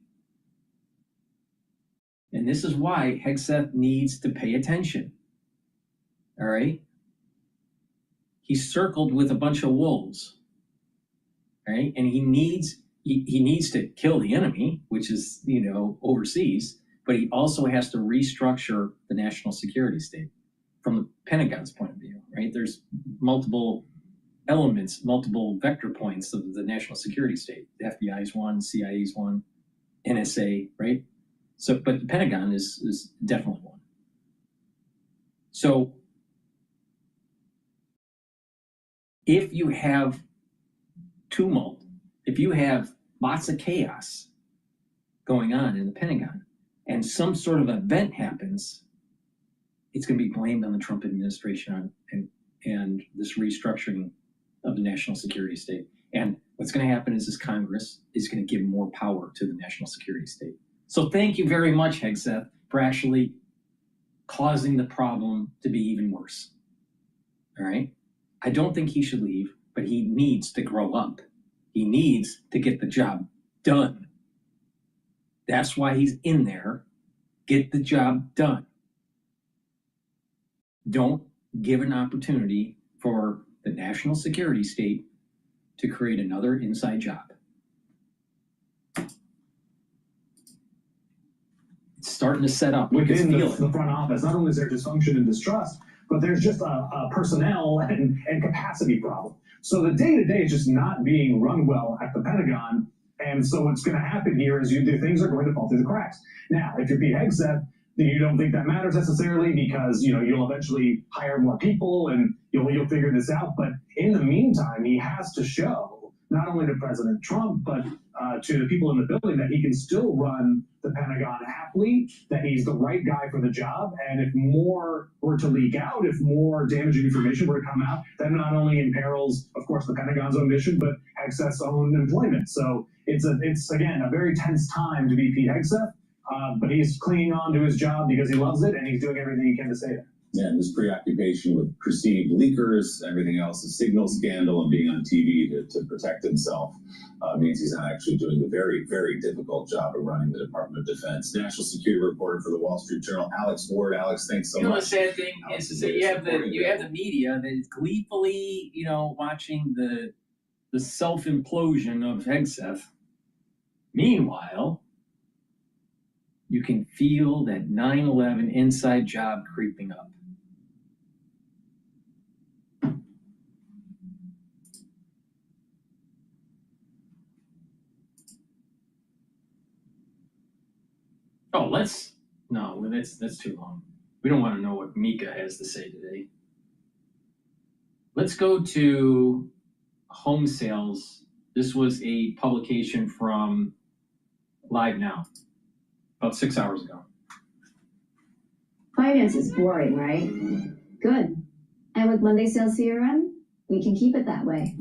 And this is why Hegseth needs to pay attention. All right? He's circled with a bunch of wolves. All right? And he needs to kill the enemy, which is, overseas, but he also has to restructure the national security state from the Pentagon's point of view, right? There's multiple elements, multiple vector points of the national security state. The FBI is one, CIA is one, NSA, right? So, but the Pentagon is definitely one. So if you have tumult, if you have lots of chaos going on in the Pentagon and some sort of event happens, it's going to be blamed on the Trump administration and this restructuring of the national security state. And what's going to happen is this Congress is going to give more power to the national security state. So thank you very much, Hegseth, for actually causing the problem to be even worse. All right? I don't think he should leave, but he needs to grow up. He needs to get the job done. That's why he's in there. Get the job done. Don't give an opportunity for the national security state to create another inside job. It's starting to set up. Within the front office, not only is there dysfunction and distrust, but there's just a personnel and capacity problem. So the day-to-day is just not being run well at the Pentagon. And so what's going to happen here is things are going to fall through the cracks. Now, if you're Pete Hegseth, then you don't think that matters necessarily because, you'll eventually hire more people and you'll figure this out. But in the meantime, he has to show not only to President Trump, but to the people in the building that he can still run the Pentagon happily, that he's the right guy for the job. And if more were to leak out, if more damaging information were to come out, that not only imperils, of course, the Pentagon's own mission, but Hegseth's own employment. So it's again, a very tense time to be Pete Hegseth. But he's clinging on to his job because he loves it, and he's doing everything he can to save it. Yeah, and this preoccupation with perceived leakers, everything else, the signal scandal, and being on TV to protect himself means he's not actually doing a very, very difficult job of running the Department of Defense. National security reporter for the Wall Street Journal, Alex Ward. Alex, thanks so much. The sad thing is that you have the media that is gleefully, watching the self-implosion of Hegseth. Meanwhile, you can feel that 9/11 inside job creeping up. Oh, that's too long. We don't want to know what Mika has to say today. Let's go to home sales. This was a publication from Live Now, about 6 hours ago. Finance is boring, right? Good. And with Monday Sales CRM, we can keep it that way.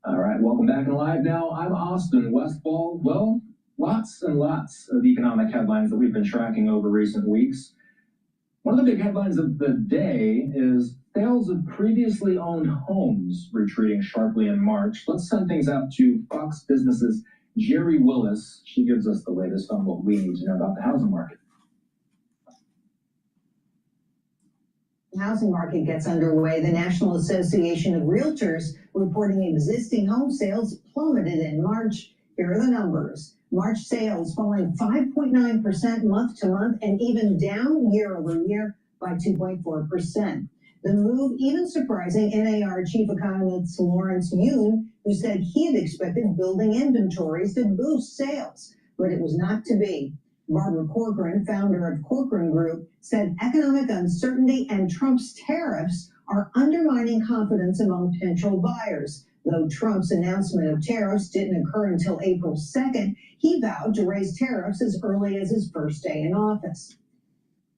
All right, welcome back in Live Now. I'm Austin Westfall. Well, lots and lots of economic headlines that we've been tracking over recent weeks. One of the big headlines of the day is sales of previously owned homes retreating sharply in March. Let's send things out to Fox Business's Jerry Willis. She gives us the latest on what we need to know about the housing market. The housing market gets underway. The National Association of Realtors reporting existing home sales plummeted in March. Here are the numbers. March sales falling 5.9% month to month and even down year over year by 2.4%. The move even surprising NAR Chief Economist Lawrence Yun, who said he had expected building inventories to boost sales, but it was not to be. Barbara Corcoran, founder of Corcoran Group, said economic uncertainty and Trump's tariffs are undermining confidence among potential buyers. Though Trump's announcement of tariffs didn't occur until April 2nd, he vowed to raise tariffs as early as his first day in office.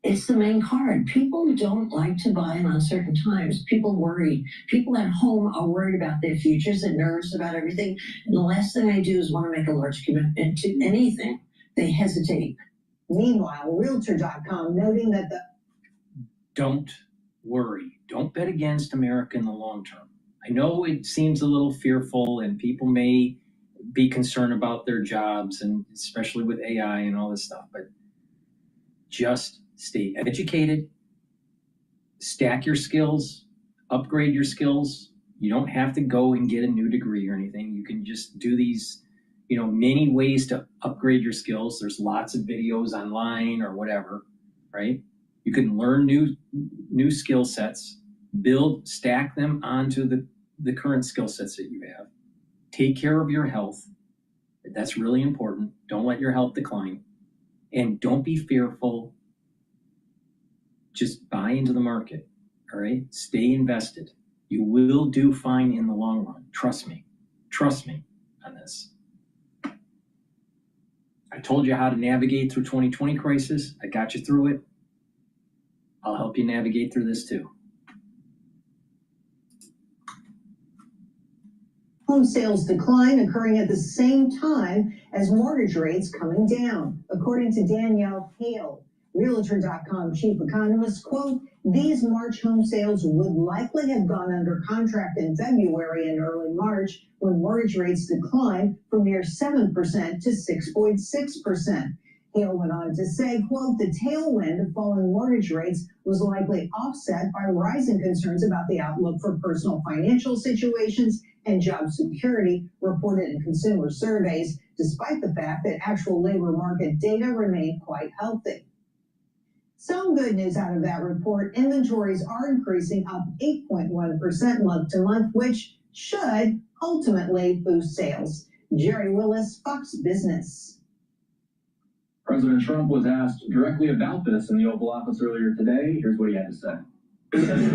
It's the main card. People don't like to buy in uncertain times. People worry. People at home are worried about their futures and nervous about everything. And the last thing they do is want to make a large commitment to anything. They hesitate. Meanwhile, Realtor.com noting that Don't worry. Don't bet against America in the long term. I know it seems a little fearful and people may be concerned about their jobs, and especially with AI and all this stuff, but just stay educated, stack your skills, upgrade your skills. You don't have to go and get a new degree or anything. You can just do these, many ways to upgrade your skills. There's lots of videos online or whatever, right? You can learn new skill sets, stack them onto the current skill sets that you have. Take care of your health. That's really important. Don't let your health decline. And don't be fearful. Just buy into the market, all right? Stay invested. You will do fine in the long run. Trust me. Trust me on this. I told you how to navigate through 2020 crisis. I got you through it. I'll help you navigate through this too. Home sales decline occurring at the same time as mortgage rates coming down. According to Danielle Hale, Realtor.com chief economist, quote, these March home sales would likely have gone under contract in February and early March when mortgage rates declined from near 7% to 6.6%. Hale went on to say, quote, the tailwind of falling mortgage rates was likely offset by rising concerns about the outlook for personal financial situations and job security reported in consumer surveys, despite the fact that actual labor market data remained quite healthy. Some good news out of that report. Inventories are increasing, up 8.1% month to month, which should ultimately boost sales. Jerry Willis, Fox Business. President Trump was asked directly about this in the Oval Office earlier today. Here's what he had to say. Mr.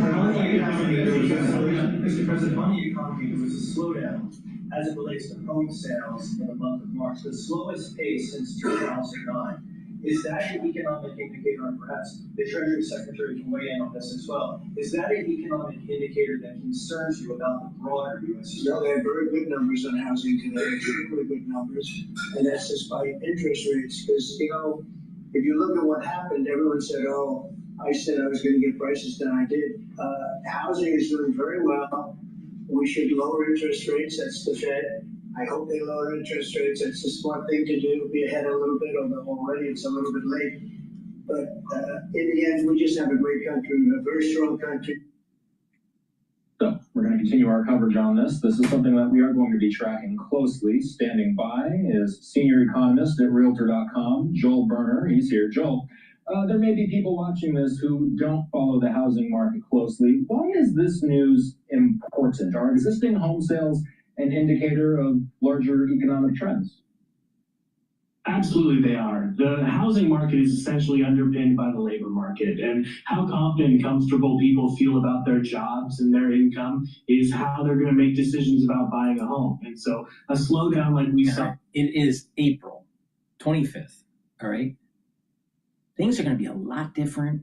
President, on the economy, there was a slowdown as it relates to home sales in the month of March, the slowest pace since 2009. Is that an economic indicator, and perhaps the Treasury Secretary can weigh in on this as well? Is that an economic indicator that concerns you about the broader U.S. economy? No, they have very good numbers on housing today, really good numbers, and that's despite interest rates. Because, if you look at what happened, everyone said, oh, I said I was going to get prices down. I did. Housing is doing very well. We should lower interest rates. That's the Fed. I hope they lower interest rates. It's a smart thing to do. Be ahead a little bit, although already it's a little bit late. But in the end, we just have a great country, a very strong country. So we're going to continue our coverage on this. This is something that we are going to be tracking closely. Standing by is senior economist at Realtor.com, Joel Berner. He's here. Joel, there may be people watching this who don't follow the housing market closely. Why is this news important? Are existing home sales an indicator of larger economic trends? Absolutely, they are. The housing market is essentially underpinned by the labor market, and how confident and comfortable people feel about their jobs and their income is how they're going to make decisions about buying a home. And so a slowdown like we saw. It is April 25th, all right? Things are going to be a lot different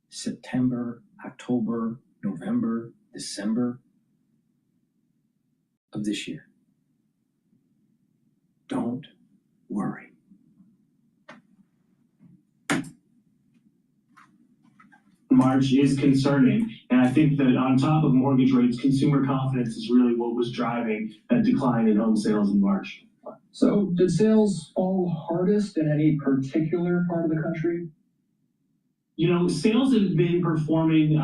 September, October, November, December of this year. Don't worry. March is concerning, and I think that on top of mortgage rates, consumer confidence is really what was driving that decline in home sales in March. So did sales fall hardest in any particular part of the country? Sales have been performing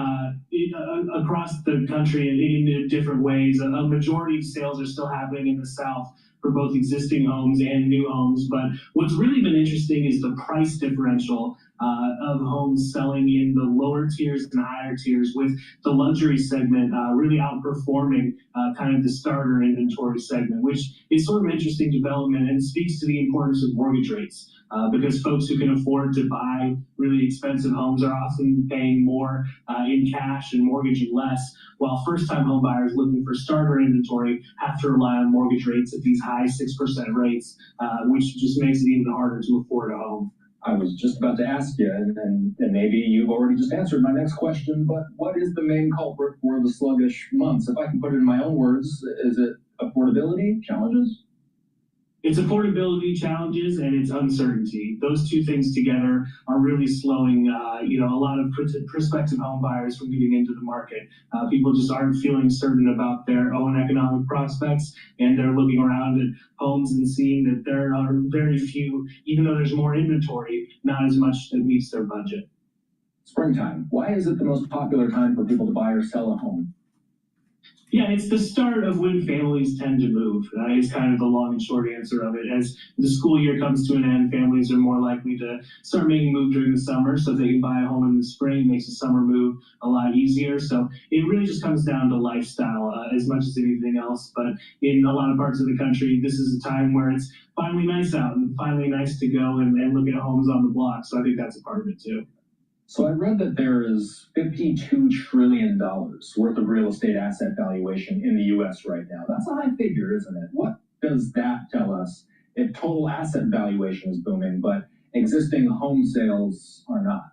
across the country in different ways. A majority of sales are still happening in the South for both existing homes and new homes. But what's really been interesting is the price differential of homes selling in the lower tiers and higher tiers, with the luxury segment really outperforming kind of the starter inventory segment, which is sort of an interesting development and speaks to the importance of mortgage rates. Because folks who can afford to buy really expensive homes are often paying more in cash and mortgaging less, while first-time home buyers looking for starter inventory have to rely on mortgage rates at these high 6% rates, which just makes it even harder to afford a home. I was just about to ask you, and maybe you've already just answered my next question, but what is the main culprit for the sluggish months? If I can put it in my own words, is it affordability challenges? It's affordability challenges and it's uncertainty. Those two things together are really slowing, a lot of prospective home buyers from getting into the market. People just aren't feeling certain about their own economic prospects, and they're looking around at homes and seeing that there are very few, even though there's more inventory, not as much that meets their budget. Springtime. Why is it the most popular time for people to buy or sell a home? Yeah, it's the start of when families tend to move. Is kind of the long and short answer of it. As the school year comes to an end, families are more likely to start making a move during the summer, so if they can buy a home in the spring, it makes the summer move a lot easier. So it really just comes down to lifestyle as much as anything else. But in a lot of parts of the country, this is a time where it's finally nice out and finally nice to go and look at homes on the block. So I think that's a part of it too. So I read that there is $52 trillion worth of real estate asset valuation in the U.S. right now. That's a high figure, isn't it? What does that tell us if total asset valuation is booming, but existing home sales are not?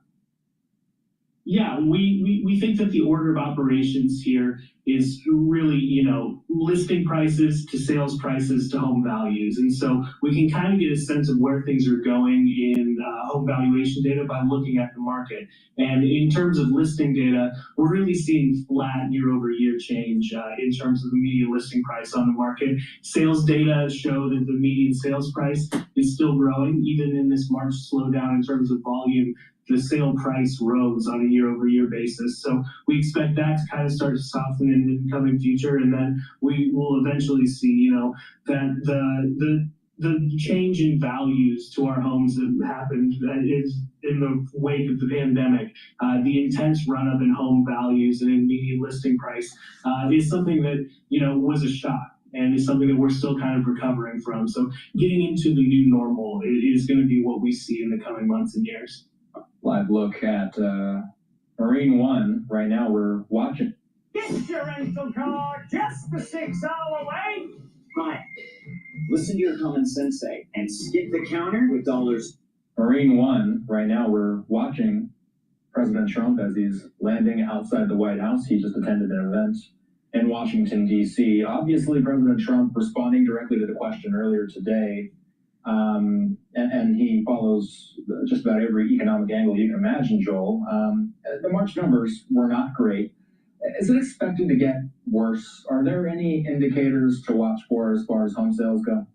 Yeah, we think that the order of operations here is really, listing prices to sales prices to home values. And so we can kind of get a sense of where things are going in home valuation data by looking at the market. And in terms of listing data, we're really seeing flat year-over-year change in terms of the median listing price on the market. Sales data show that the median sales price is still growing, even in this March slowdown in terms of volume. The sale price rose on a year-over-year basis. So we expect that to kind of start to soften in the coming future. And then we will eventually see, that the change in values to our homes that happened is in the wake of the pandemic. The intense run-up in home values and in median listing price is something that, was a shock. And it's something that we're still kind of recovering from. So getting into the new normal is going to be what we see in the coming months and years. Live look at Marine One. Right now we're watching. Get your rental car just for $6 away. Hi. Listen to your common sensei and skip the counter with dollars. Marine One. Right now we're watching President Trump as he's landing outside the White House. He just attended an event in Washington, D.C. Obviously, President Trump responding directly to the question earlier today. And he follows just about every economic angle you can imagine, Joel. The March numbers were not great. Is it expected to get worse? Are there any indicators to watch for as far as home sales go?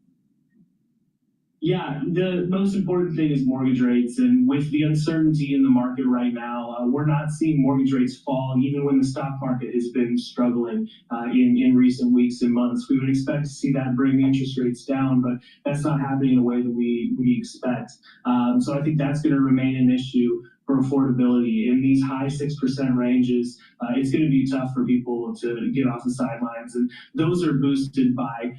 Yeah, the most important thing is mortgage rates. And with the uncertainty in the market right now, we're not seeing mortgage rates fall, even when the stock market has been struggling in recent weeks and months. We would expect to see that bring interest rates down, but that's not happening in a way that we expect. So I think that's going to remain an issue for affordability. In these high 6% ranges, it's going to be tough for people to get off the sidelines. And those are boosted by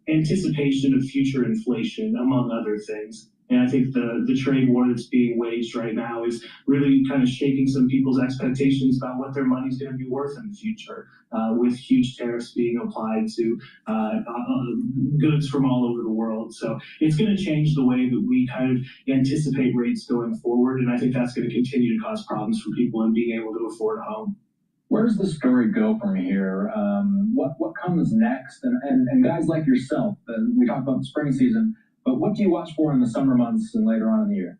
anticipation of future inflation, among other things. And I think the trade war that's being waged right now is really kind of shaking some people's expectations about what their money's going to be worth in the future, with huge tariffs being applied to goods from all over the world. So it's going to change the way that we kind of anticipate rates going forward. And I think that's going to continue to cause problems for people in being able to afford a home. Where does the story go from here? What comes next? And guys like yourself, we talked about the spring season, but what do you watch for in the summer months and later on in the year?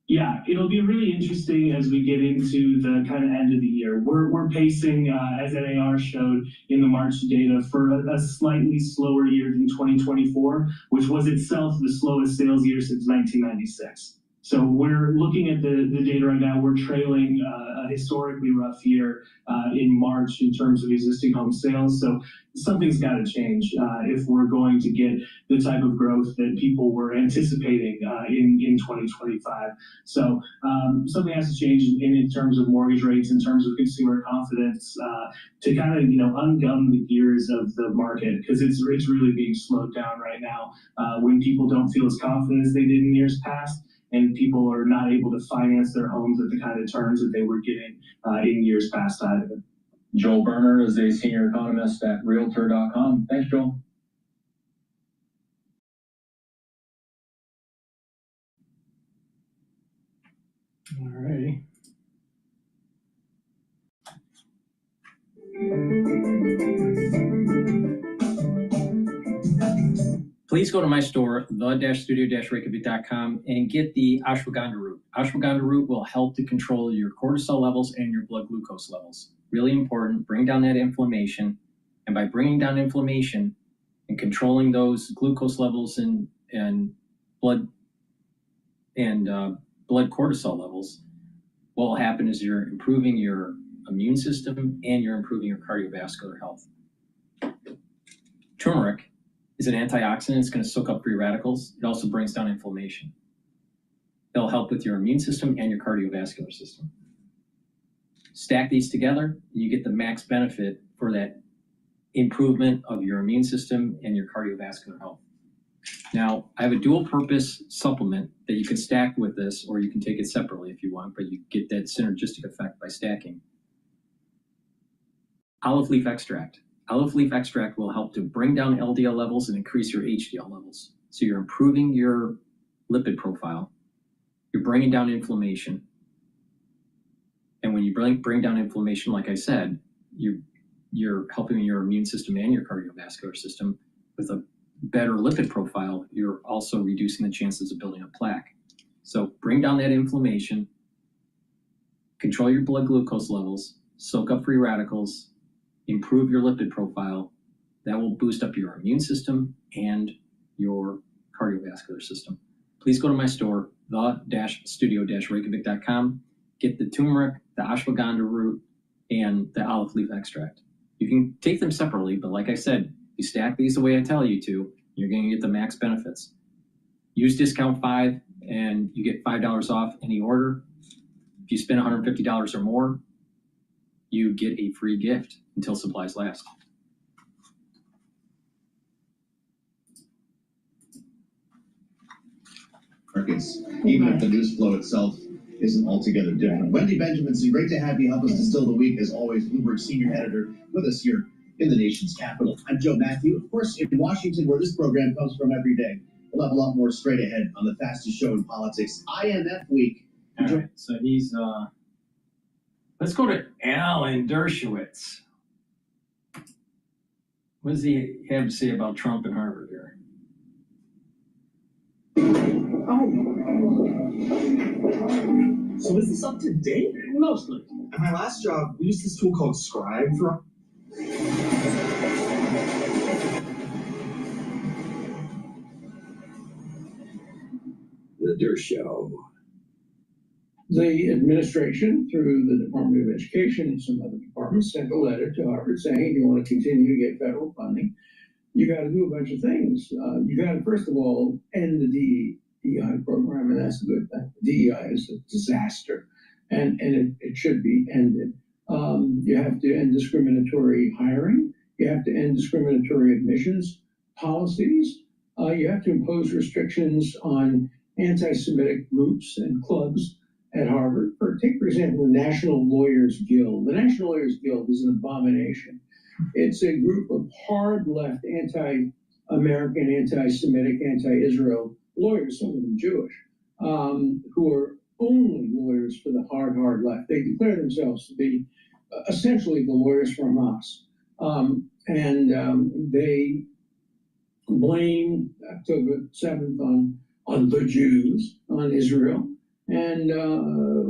Yeah, it'll be really interesting as we get into the kind of end of the year. We're pacing, as NAR showed in the March data, for a slightly slower year than 2024, which was itself the slowest sales year since 1996. So we're looking at the data right now. We're trailing a historically rough year in March in terms of existing home sales. So something's got to change if we're going to get the type of growth that people were anticipating in 2025. So something has to change in terms of mortgage rates, in terms of consumer confidence, to kind of ungum the gears of the market, because it's really being slowed down right now when people don't feel as confident as they did in years past. And people are not able to finance their homes at the kind of terms that they were getting in years past either. Joel Berner is a senior economist at Realtor.com. Thanks, Joel. All righty. Please go to my store, the-studio-reykjavik.com, and get the ashwagandha root. Ashwagandha root will help to control your cortisol levels and your blood glucose levels. Really important. Bring down that inflammation. And by bringing down inflammation and controlling those glucose levels and blood cortisol levels, what will happen is you're improving your immune system and you're improving your cardiovascular health. Turmeric is an antioxidant. It's going to soak up free radicals. It also brings down inflammation. It'll help with your immune system and your cardiovascular system. Stack these together, and you get the max benefit for that improvement of your immune system and your cardiovascular health. Now, I have a dual purpose supplement that you can stack with this, or you can take it separately if you want, but you get that synergistic effect by stacking. Olive leaf extract. Olive leaf extract will help to bring down LDL levels and increase your HDL levels. So you're improving your lipid profile. You're bringing down inflammation. And when you bring down inflammation, like I said, you're helping your immune system and your cardiovascular system with a better lipid profile. You're also reducing the chances of building up plaque. So bring down that inflammation, control your blood glucose levels, soak up free radicals, improve your lipid profile. That will boost up your immune system and your cardiovascular system. Please go to my store, the-studio-reykjavik.com. Get the turmeric, the ashwagandha root, and the olive leaf extract. You can take them separately, but like I said, you stack these the way I tell you to, you're going to get the max benefits. Use discount 5 and you get $5 off any order. If you spend $150 or more, you get a free gift until supplies last. Markets, even if the news flow itself isn't altogether different. Wendy Benjaminson, great to have you help us distill the week, as always. Bloomberg senior editor with us here in the nation's capital. I'm Joe Matthew, of course, in Washington, where this program comes from every day. We'll have a lot more straight ahead on the fastest show in politics, IMF Week. All right, so he's, let's go to Alan Dershowitz. What does he have to say about Trump and Harvard here? So is this up to date? Mostly. At my last job, we used this tool called Scribe for... The Dirt Show. The administration, through the Department of Education and some other departments, sent a letter to Harvard saying, if you want to continue to get federal funding, you got to do a bunch of things. You got to, first of all, end the DEI program, and that's a good thing. DEI is a disaster, and it should be ended. You have to end discriminatory hiring. You have to end discriminatory admissions policies. You have to impose restrictions on anti-Semitic groups and clubs at Harvard. Take, for example, the National Lawyers Guild. The National Lawyers Guild is an abomination. It's a group of hard-left, anti-American, anti-Semitic, anti-Israel lawyers, some of them Jewish, who are only lawyers for the hard left. They declare themselves to be essentially the lawyers from Hamas. They blame October 7th on the Jews, on Israel, and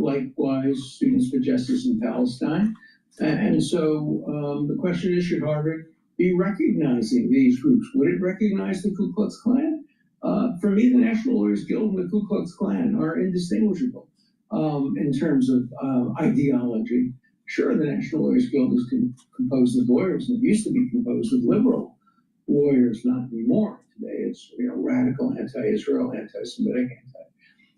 likewise students for justice in Palestine. And so the question is, should Harvard be recognizing these groups? Would it recognize the Ku Klux Klan? For me, the National Lawyers Guild and the Ku Klux Klan are indistinguishable in terms of ideology. Sure, the National Lawyers Guild is composed of lawyers, and it used to be composed of liberal lawyers, not anymore. Today, it's radical, anti-Israel, anti-Semitic,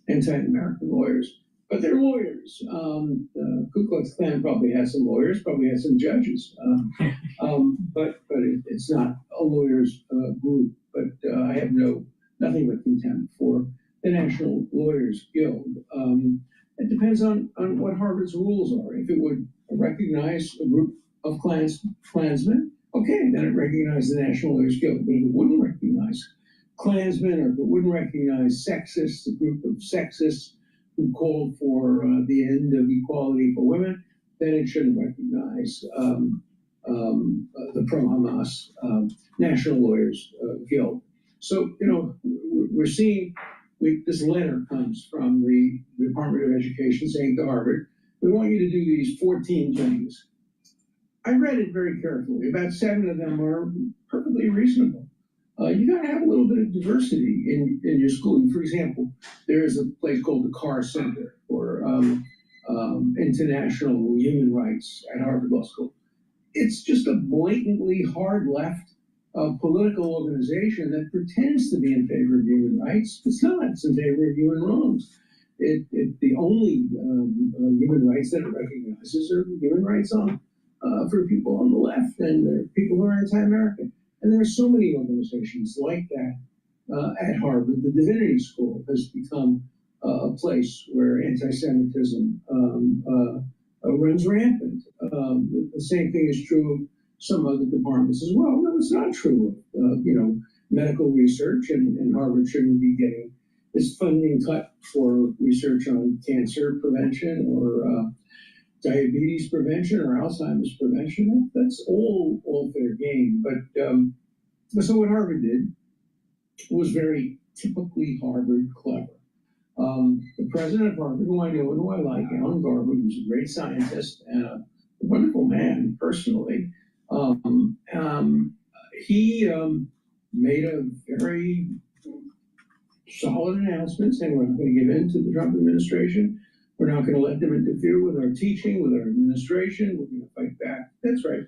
anti-American lawyers. But they're lawyers. The Ku Klux Klan probably has some lawyers, probably has some judges, but it's not a lawyers group. But I have nothing but contempt for the National Lawyers Guild. It depends on what Harvard's rules are. If it would recognize a group of Klansmen, okay, then it recognizes the National Lawyers Guild. But if it wouldn't recognize Klansmen, or if it wouldn't recognize sexists, a group of sexists who called for the end of equality for women, then it shouldn't recognize the pro-Hamas National Lawyers Guild. So, we're seeing this letter comes from the Department of Education saying to Harvard, we want you to do these 14 things. I read it very carefully. About 7 of them are perfectly reasonable. You got to have a little bit of diversity in your schooling. For example, there is a place called the Carr Center for international human rights at Harvard Law School. It's just a blatantly hard left political organization that pretends to be in favor of human rights. It's not. It's in favor of human wrongs. The only human rights that it recognizes are human rights for people on the left and people who are anti-American. And there are so many organizations like that at Harvard. The Divinity School has become a place where anti-Semitism runs rampant. The same thing is true of some other departments as well. No, it's not true of medical research, and Harvard shouldn't be getting its funding cut for research on cancer prevention or diabetes prevention or Alzheimer's prevention. That's all fair game. But so what Harvard did was very typically Harvard clever. The president of Harvard, who I know and who I like, Alan Garber, who's a great scientist and a wonderful man personally, he made a very solid announcement saying we're not going to give in to the Trump administration. We're not going to let them interfere with our teaching, with our administration. We're going to fight back. That's right.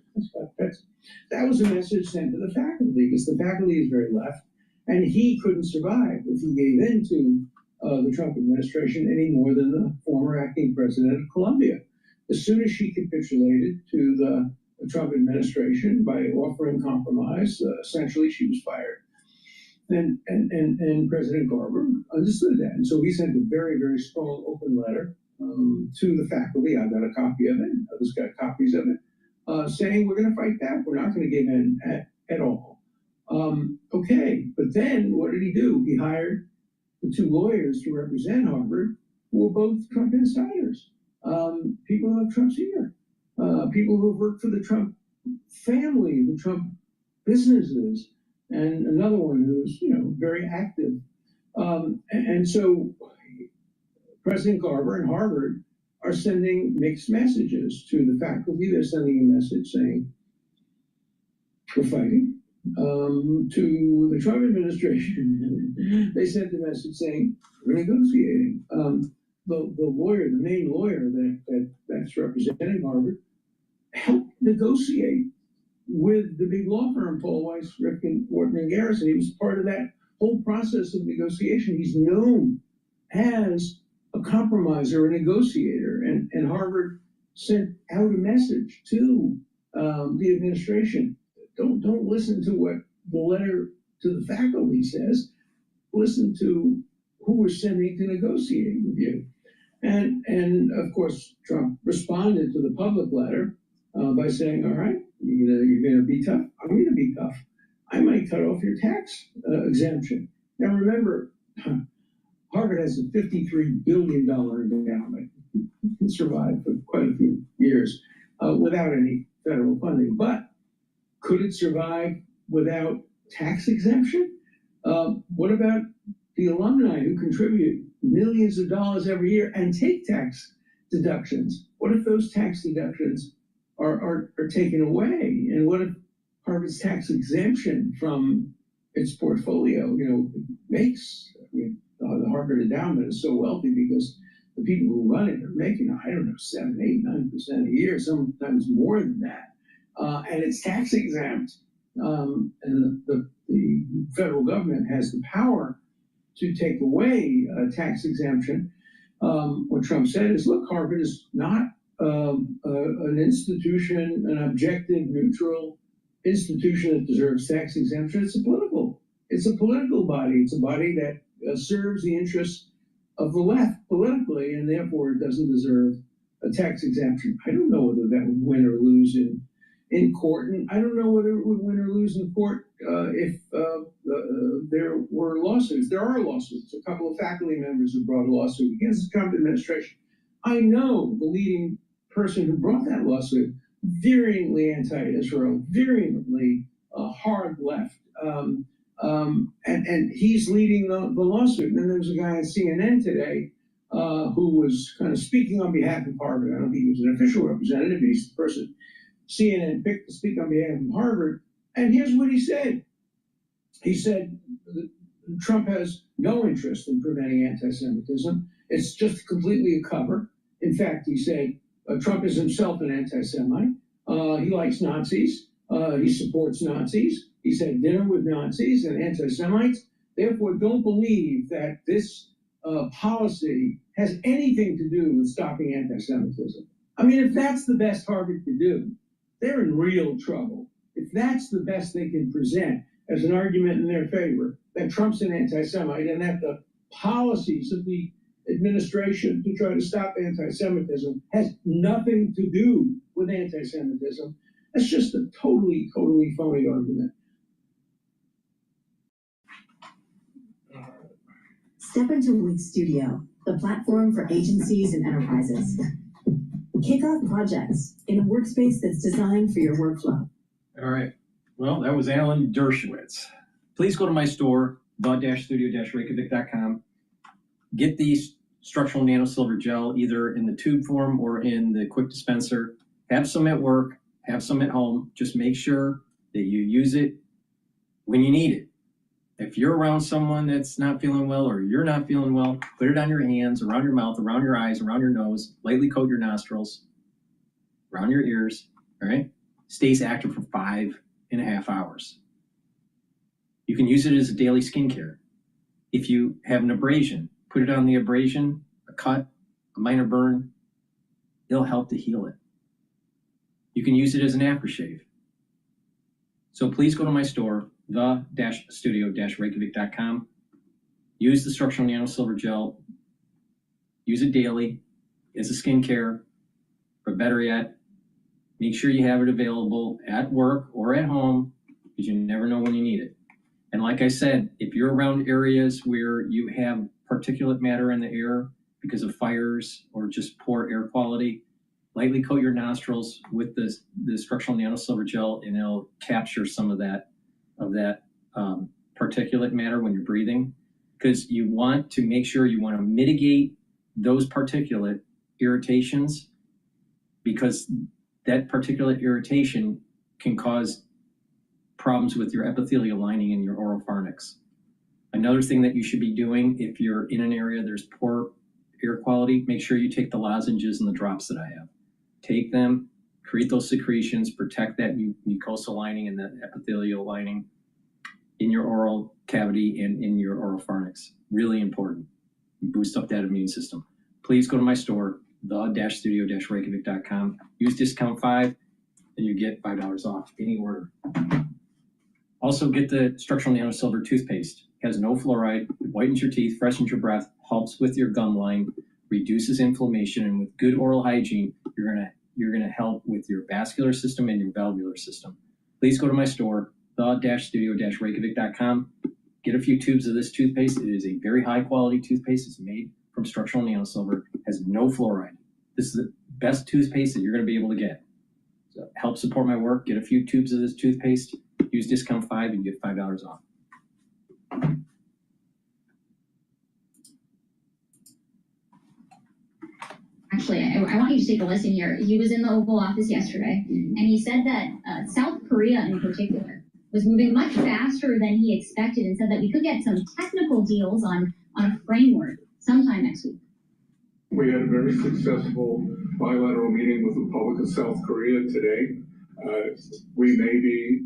That was a message sent to the faculty, because the faculty is very left, and he couldn't survive if he gave in to the Trump administration any more than the former acting president of Columbia. As soon as she capitulated to the Trump administration by offering compromise, essentially she was fired. And President Garber understood that. And so he sent a very, very strong open letter to the faculty. I got a copy of it. Others got copies of it, saying we're going to fight back. We're not going to give in at all. Okay, but then what did he do? He hired the two lawyers to represent Harvard, who were both Trump insiders, people who have Trump's ear, people who have worked for the Trump family, the Trump businesses, and another one who's very active. And so President Garber and Harvard are sending mixed messages to the faculty. They're sending a message saying, we're fighting. To the Trump administration, they sent a message saying, we're negotiating. The lawyer, the main lawyer that's representing Harvard, helped negotiate with the big law firm, Paul Weiss, Rifkin, Wharton, and Garrison. He was part of that whole process of negotiation. He's known as a compromiser, a negotiator, and Harvard sent out a message to the administration. Don't listen to what the letter to the faculty says. Listen to who we're sending to negotiate with you. And of course, Trump responded to the public letter by saying, all right, you're gonna be tough. I'm gonna be tough. I might cut off your tax exemption. Now remember, Harvard has a $53 billion endowment. It can survive for quite a few years without any federal funding. But could it survive without tax exemption? What about the alumni who contribute millions of dollars every year and take tax deductions? What if those tax deductions are taken away? And what if Harvard's tax exemption from its portfolio, makes, the Harvard endowment is so wealthy because the people who run it are making, 7, 8, 9% a year, sometimes more than that. And it's tax exempt. And the federal government has the power to take away tax exemption. What Trump said is, look, Harvard is not an institution, an objective, neutral institution that deserves tax exemption. It's a political body. It's a body that serves the interests of the left politically, and therefore it doesn't deserve a tax exemption. I don't know whether that would win or lose in court, and I don't know whether it would win or lose in court if there were lawsuits. There are lawsuits. A couple of faculty members have brought a lawsuit against the Trump administration. I know the leading person who brought that lawsuit, virulently anti-Israel, virulently hard left, and he's leading the lawsuit. And then there was a guy on CNN today who was kind of speaking on behalf of Harvard. I don't think he was an official representative. He's the person CNN picked to speak on behalf of Harvard. And here's what he said. He said Trump has no interest in preventing anti-Semitism. It's just completely a cover. In fact, he said Trump is himself an anti-Semite. He likes Nazis. He supports Nazis. He said dinner with Nazis and anti-Semites. Therefore, don't believe that this policy has anything to do with stopping anti-Semitism. I mean, if that's the best Harvard could do, they're in real trouble. If that's the best they can present as an argument in their favor, that Trump's an anti-Semite and that the policies of the administration to try to stop anti-Semitism has nothing to do with anti-Semitism, that's just a totally, totally phony argument. Step into Wix Studio, the platform for agencies and enterprises. Kick off projects in a workspace that's designed for your workflow. All right. Well, that was Alan Dershowitz. Please go to my store, the-studio-reykjavik.com. Get the structural nanosilver gel either in the tube form or in the quick dispenser. Have some at work, have some at home. Just make sure that you use it when you need it. If you're around someone that's not feeling well or you're not feeling well, put it on your hands, around your mouth, around your eyes, around your nose, lightly coat your nostrils, around your ears, all right? Stays active for 5.5 hours. You can use it as a daily skincare. If you have an abrasion, put it on the abrasion, a cut, a minor burn, it'll help to heal it. You can use it as an aftershave. So please go to my store, the-studio-reykjavik.com. Use the structural nanosilver gel. Use it daily as a skincare, but better yet, make sure you have it available at work or at home because you never know when you need it. And like I said, if you're around areas where you have particulate matter in the air because of fires or just poor air quality, lightly coat your nostrils with the structural nanosilver gel and it'll capture some of that particulate matter when you're breathing, because you want to make sure you want to mitigate those particulate irritations, because that particulate irritation can cause problems with your epithelial lining and your oropharynx. Another thing that you should be doing if you're in an area there's poor air quality, make sure you take the lozenges and the drops that I have. Take them, create those secretions, protect that mucosal lining and that epithelial lining in your oral cavity and in your oropharynx. Really important. Boost up that immune system. Please go to my store, the-studio-reykjavik.com. Use discount 5 and you get $5 off any order. Also get the structural nanosilver toothpaste. It has no fluoride, it whitens your teeth, freshens your breath, helps with your gum line, reduces inflammation, and with good oral hygiene, you're gonna help with your vascular system and your valvular system. Please go to my store, the-studio-reykjavik.com. Get a few tubes of this toothpaste. It is a very high quality toothpaste. It's made from structural nanosilver, has no fluoride. This is the best toothpaste that you're gonna be able to get. So help support my work. Get a few tubes of this toothpaste. Use discount 5 and get $5 off. Actually, I want you to take a listen here. He was in the Oval Office yesterday, and he said that South Korea in particular was moving much faster than he expected, and said that we could get some technical deals on a framework sometime next week. We had a very successful bilateral meeting with the Republic of South Korea today. We may be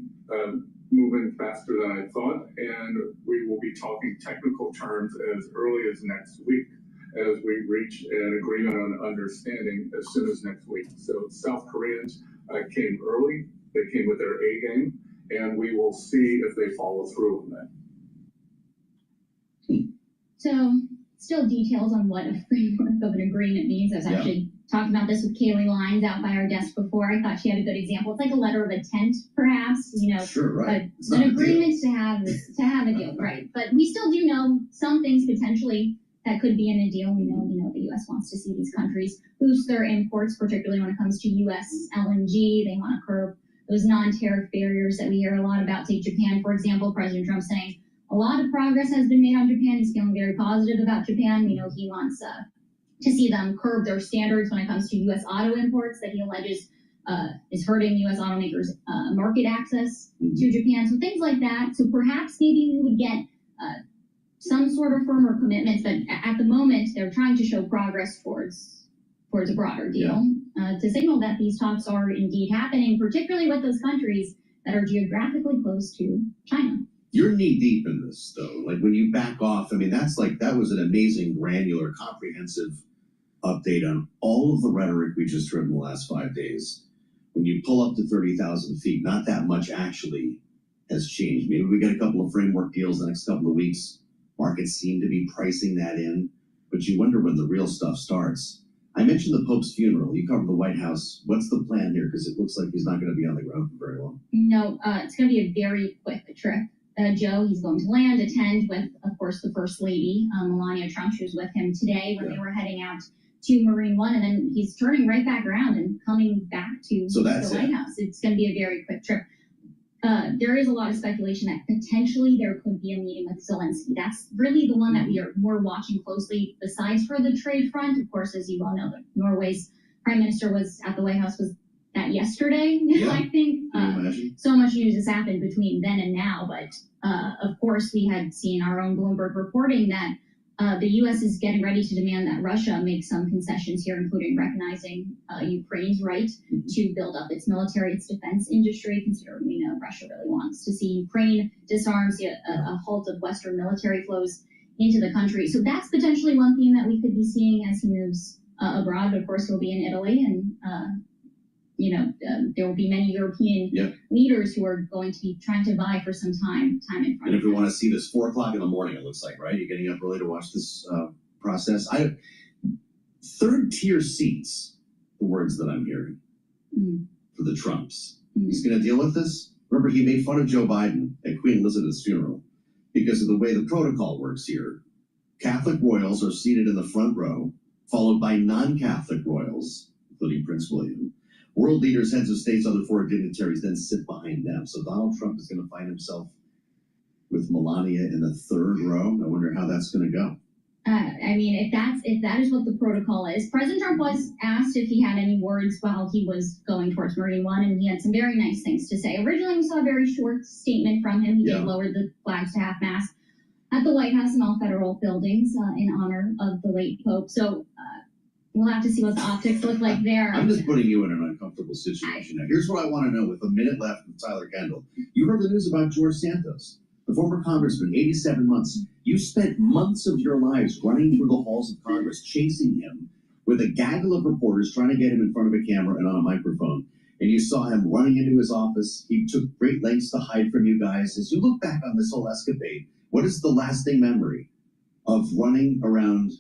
moving faster than I thought, and we will be talking technical terms as early as next week, as we reach an agreement on understanding as soon as next week. So South Koreans came early, they came with their A game, and we will see if they follow through on that. So, still details on what a framework of an agreement means. I was actually talking about this with Kaylee Lines out by our desk before. I thought she had a good example. It's like a letter of intent, perhaps, you know, sure, right. An agreement to have a deal, right? But we still do know some things potentially that could be in a deal. We know, the U.S. wants to see these countries boost their imports, particularly when it comes to U.S. LNG. They want to curb those non-tariff barriers that we hear a lot about. Take Japan, for example. President Trump saying a lot of progress has been made on Japan. He's feeling very positive about Japan. We know he wants to see them curb their standards when it comes to U.S. auto imports that he alleges is hurting U.S. automakers' market access to Japan. So things like that. So perhaps maybe we would get some sort of firmer commitments, but at the moment they're trying to show progress towards towards a broader deal to signal that these talks are indeed happening, particularly with those countries that are geographically close to China. You're knee deep in this, though. Like when you back off, I mean, that was an amazing, granular, comprehensive update on all of the rhetoric we just heard in the last 5 days. When you pull up to 30,000 feet, not that much actually has changed. Maybe we get a couple of framework deals the next couple of weeks. Markets seem to be pricing that in, but you wonder when the real stuff starts. I mentioned the Pope's funeral. You covered the White House. What's the plan here? Because it looks like he's not going to be on the ground for very long. No, it's going to be a very quick trip. Joe, he's going to land, attend with, of course, the First Lady, Melania Trump. She was with him today when they were heading out to Marine One, and then he's turning right back around and coming back to the White House. It's going to be a very quick trip. There is a lot of speculation that potentially there could be a meeting with Zelensky. That's really the one that we are more watching closely, besides for the trade front. Of course, as you all know, Norway's prime minister was at the White House that yesterday, I think. So much news has happened between then and now, but of course we had seen our own Bloomberg reporting that the U.S. is getting ready to demand that Russia make some concessions here, including recognizing Ukraine's right to build up its military, its defense industry, considering we know Russia really wants to see Ukraine disarm, see a halt of Western military flows into the country. So that's potentially one theme that we could be seeing as he moves abroad. But of course, he'll be in Italy, and there will be many European leaders who are going to be trying to vie for some time in front. And if we want to see this, 4 o'clock in the morning, it looks like, right? You're getting up early to watch this process. Third tier seats, the words that I'm hearing for the Trumps. He's going to deal with this. Remember, he made fun of Joe Biden at Queen Elizabeth's funeral because of the way the protocol works here. Catholic royals are seated in the front row, followed by non-Catholic royals, including Prince William. World leaders, heads of states, other foreign dignitaries then sit behind them. So Donald Trump is going to find himself with Melania in the third row. I wonder how that's going to go. I mean, if that is what the protocol is, President Trump was asked if he had any words while he was going towards Marine One, and he had some very nice things to say. Originally, we saw a very short statement from him. He did lower the flags to half-mast at the White House and all federal buildings in honor of the late Pope. So we'll have to see what the optics look like there. I'm just putting you in an uncomfortable situation. Now, here's what I want to know with a minute left with Tyler Kendall. You heard the news about George Santos, the former congressman, 87 months. You spent months of your lives running through the halls of Congress, chasing him with a gaggle of reporters trying to get him in front of a camera and on a microphone. And you saw him running into his office. He took great lengths to hide from you guys. As you look back on this whole escapade, what is the lasting memory of running around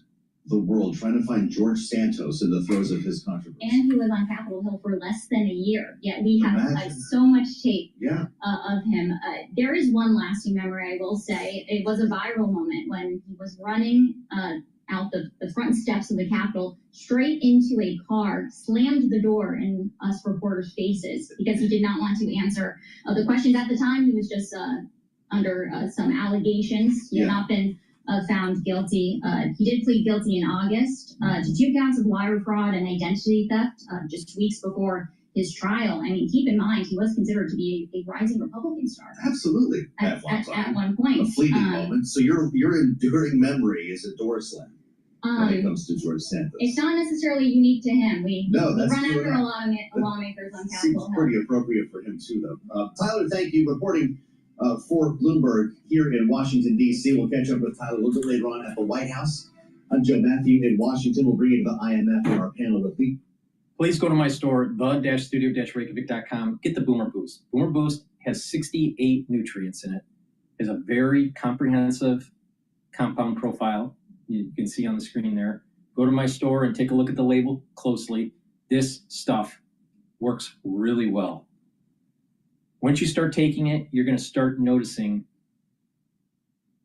the world trying to find George Santos in the throes of his controversy? And he was on Capitol Hill for less than a year, yet we have so much tape of him. There is one lasting memory, I will say. It was a viral moment when he was running out the front steps of the Capitol straight into a car, slammed the door in us reporters' faces because he did not want to answer the questions. At the time, he was just under some allegations. He had not been found guilty. He did plead guilty in August to 2 counts of wire fraud and identity theft just weeks before his trial. I mean, keep in mind, he was considered to be a rising Republican star. Absolutely. At one point. A fleeting moment. So your enduring memory is a door slam when it comes to George Santos. It's not necessarily unique to him. We run true after a enough. lot of lawmakers on Seems Capitol Hill. pretty appropriate for him, too, though. Tyler, thank you. Reporting for Bloomberg here in Washington, D.C. We'll catch up with Tyler a little bit later on at the White House. I'm Joe Matthew in Washington. We'll bring you to the IMF and our panel with Lee. Please go to my store, the-studio-reykjavik.com. Get the Boomer Boost. Boomer Boost has 68 nutrients in it. It has a very comprehensive compound profile. You can see on the screen there. Go to my store and take a look at the label closely. This stuff works really well. Once you start taking it, you're going to start noticing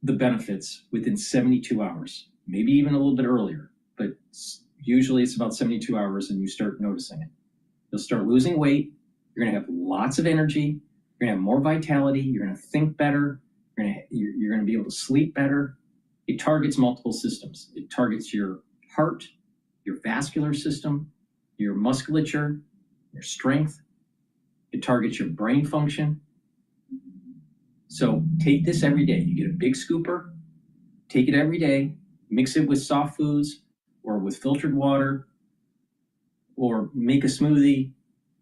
the benefits within 72 hours, maybe even a little bit earlier, but usually it's about 72 hours and you start noticing it. You'll start losing weight. You're going to have lots of energy. You're going to have more vitality. You're going to think better. You're going to be able to sleep better. It targets multiple systems. It targets your heart, your vascular system, your musculature, your strength. It targets your brain function. So take this every day. You get a big scooper, take it every day, mix it with soft foods or with filtered water. or make a smoothie,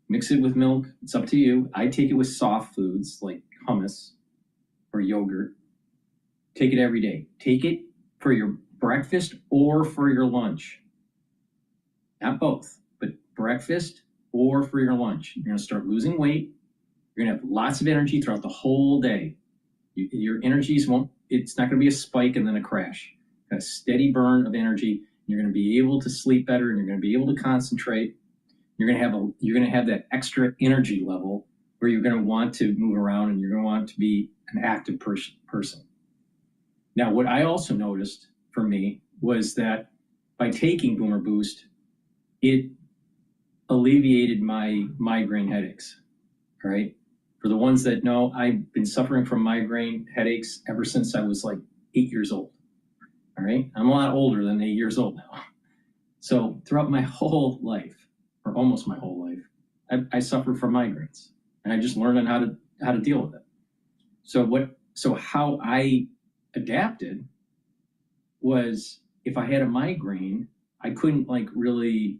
mix it with milk. It's up to you. I take it with soft foods like hummus or yogurt. Take it every day. Take it for your breakfast or for your lunch. Not both, but breakfast or for your lunch. You're going to start losing weight. You're going to have lots of energy throughout the whole day. Your energies won't, it's not going to be a spike and then a crash. A steady burn of energy. You're going to be able to sleep better, and you're going to be able to concentrate. You're going to have that extra energy level where you're going to want to move around, and you're going to want to be an active person. Now, what I also noticed for me was that by taking Boomer Boost, it alleviated my migraine headaches. All right. For the ones that know, I've been suffering from migraine headaches ever since I was like 8 years old. All right. I'm a lot older than 8 years old now. So throughout my whole life, or almost my whole life, I suffered from migraines, and I just learned on how to deal with it. So how I adapted was, if I had a migraine, I couldn't like really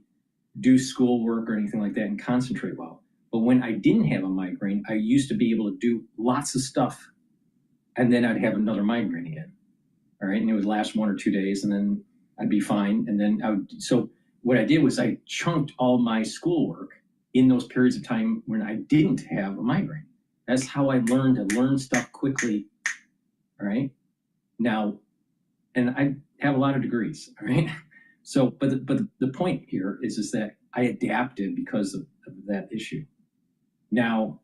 do schoolwork or anything like that and concentrate well. But when I didn't have a migraine, I used to be able to do lots of stuff, and then I'd have another migraine again. All right. And it would last 1 or 2 days, and then I'd be fine. And then so what I did was I chunked all my schoolwork in those periods of time when I didn't have a migraine. That's how I learned to learn stuff quickly. All right. Now, and I have a lot of degrees. All right. So, but the point here is that I adapted because of that issue. Now,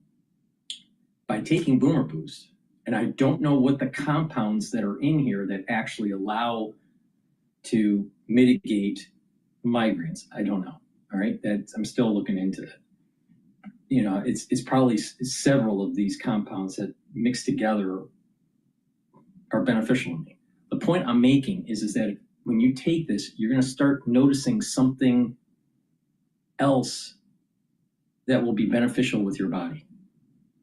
by taking Boomer Boost, and I don't know what the compounds that are in here that actually allow to mitigate migraines. I don't know. All right. I'm still looking into it. You know, it's probably several of these compounds that mixed together are beneficial to me. The point I'm making is that when you take this, you're going to start noticing something else that will be beneficial with your body.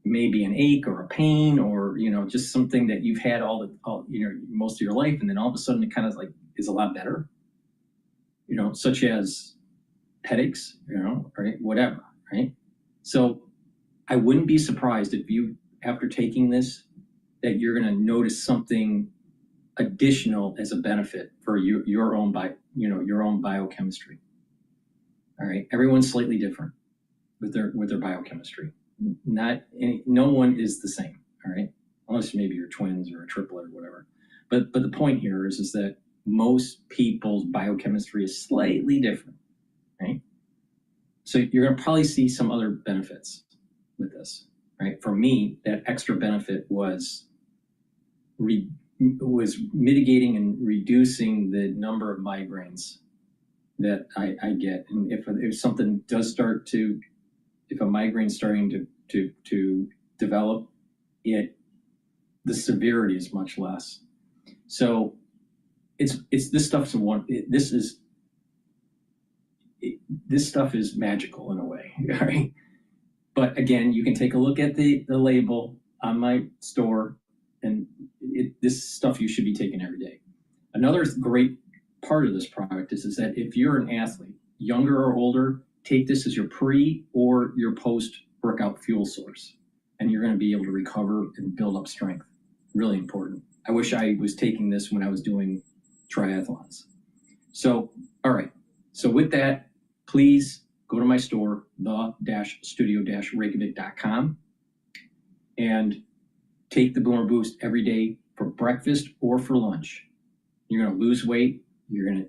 Maybe an ache or a pain, or, you know, just something that you've had most of your life, and then all of a sudden it kind of like is a lot better, you know, such as headaches, you know, right, whatever, right? So I wouldn't be surprised if you, after taking this, that you're going to notice something additional as a benefit for your own biochemistry. All right, everyone's slightly different with their biochemistry. No one is the same. All right, unless maybe you're twins or a triplet or whatever. But the point here is that most people's biochemistry is slightly different, right? So you're going to probably see some other benefits with this, right? For me, that extra benefit was mitigating and reducing the number of migraines that I get. And if something does start to, if a migraine's starting to develop, the severity is much less. So it's this stuff's this stuff is magical in a way, all right? But again, you can take a look at the label on my store, and this stuff you should be taking every day. Another great part of this product is that if you're an athlete, younger or older, take this as your pre or your post-workout fuel source, and you're going to be able to recover and build up strength. Really important. I wish I was taking this when I was doing triathlons. So, all right. So with that, please go to my store, the-studio-reykjavik.com, and take the Boomer Boost every day for breakfast or for lunch. You're going to lose weight. You're going to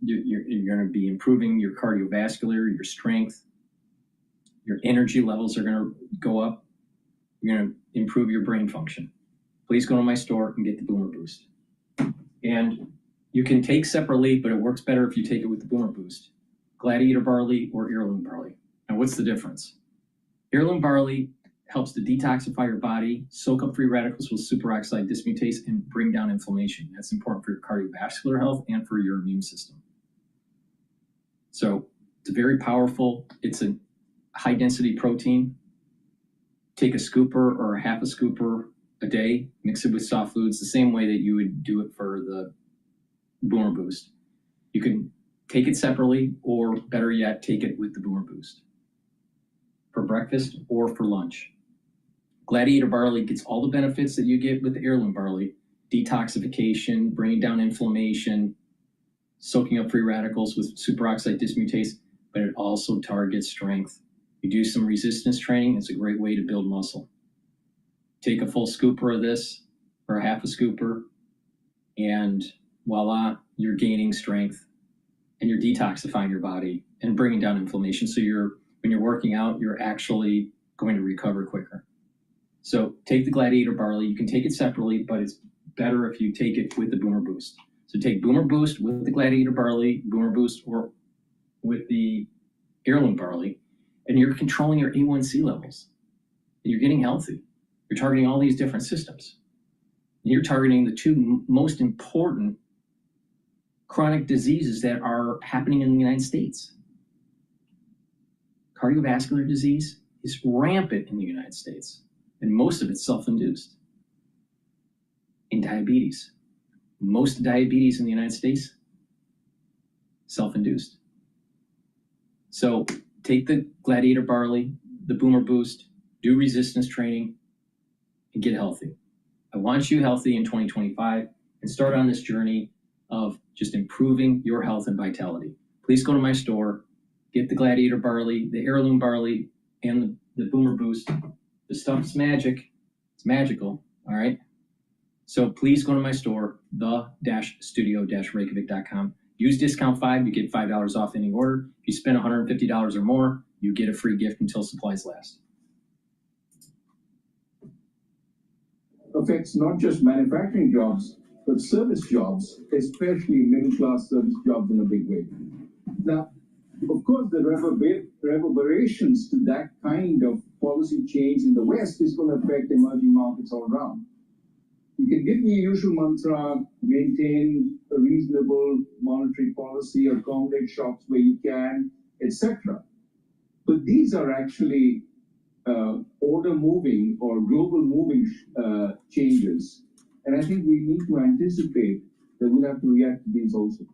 you're going to be improving your cardiovascular, your strength. Your energy levels are going to go up. You're going to improve your brain function. Please go to my store and get the Boomer Boost. And you can take separately, but it works better if you take it with the Boomer Boost. Gladiator barley or heirloom barley. Now, what's the difference? Heirloom barley helps to detoxify your body, soak up free radicals with superoxide dismutase, and bring down inflammation. That's important for your cardiovascular health and for your immune system. So it's very powerful. It's a high-density protein. Take a scooper or a half a scooper a day, mix it with soft foods, the same way that you would do it for the Boomer Boost. You can take it separately, or better yet, take it with the Boomer Boost for breakfast or for lunch. Gladiator barley gets all the benefits that you get with the heirloom barley: detoxification, bringing down inflammation, soaking up free radicals with superoxide dismutase, but it also targets strength. You do some resistance training, it's a great way to build muscle. Take a full scooper of this, or a half a scooper, and voila, you're gaining strength and you're detoxifying your body and bringing down inflammation. So when you're working out, you're actually going to recover quicker. So take the Gladiator barley. You can take it separately, but it's better if you take it with the Boomer Boost. So take Boomer Boost with the Gladiator barley, Boomer Boost, or with the heirloom barley, and you're controlling your A1C levels. And you're getting healthy. You're targeting all these different systems. And you're targeting the two most important chronic diseases that are happening in the United States. Cardiovascular disease is rampant in the United States, and most of it's self-induced. In diabetes, most diabetes in the United States, self-induced. So take the Gladiator barley, the Boomer Boost, do resistance training, and get healthy. I want you healthy in 2025 and start on this journey of just improving your health and vitality. Please go to my store, get the Gladiator barley, the heirloom barley, and the Boomer Boost. The stuff's magic. It's magical, all right? So please go to my store, the-studio-reykjavik.com. Use discount 5, you get $5 off any order. If you spend $150 or more, you get a free gift until supplies last. Affects not just manufacturing jobs, but service jobs, especially middle-class service jobs in a big way. Now, of course, the reverberations to that kind of policy change in the West is going to affect emerging markets all around. You can give the usual mantra, maintain a reasonable monetary policy, accommodate shocks where you can, etc. But these are actually order moving or global moving changes. And I think we need to anticipate that we'll have to react to these also.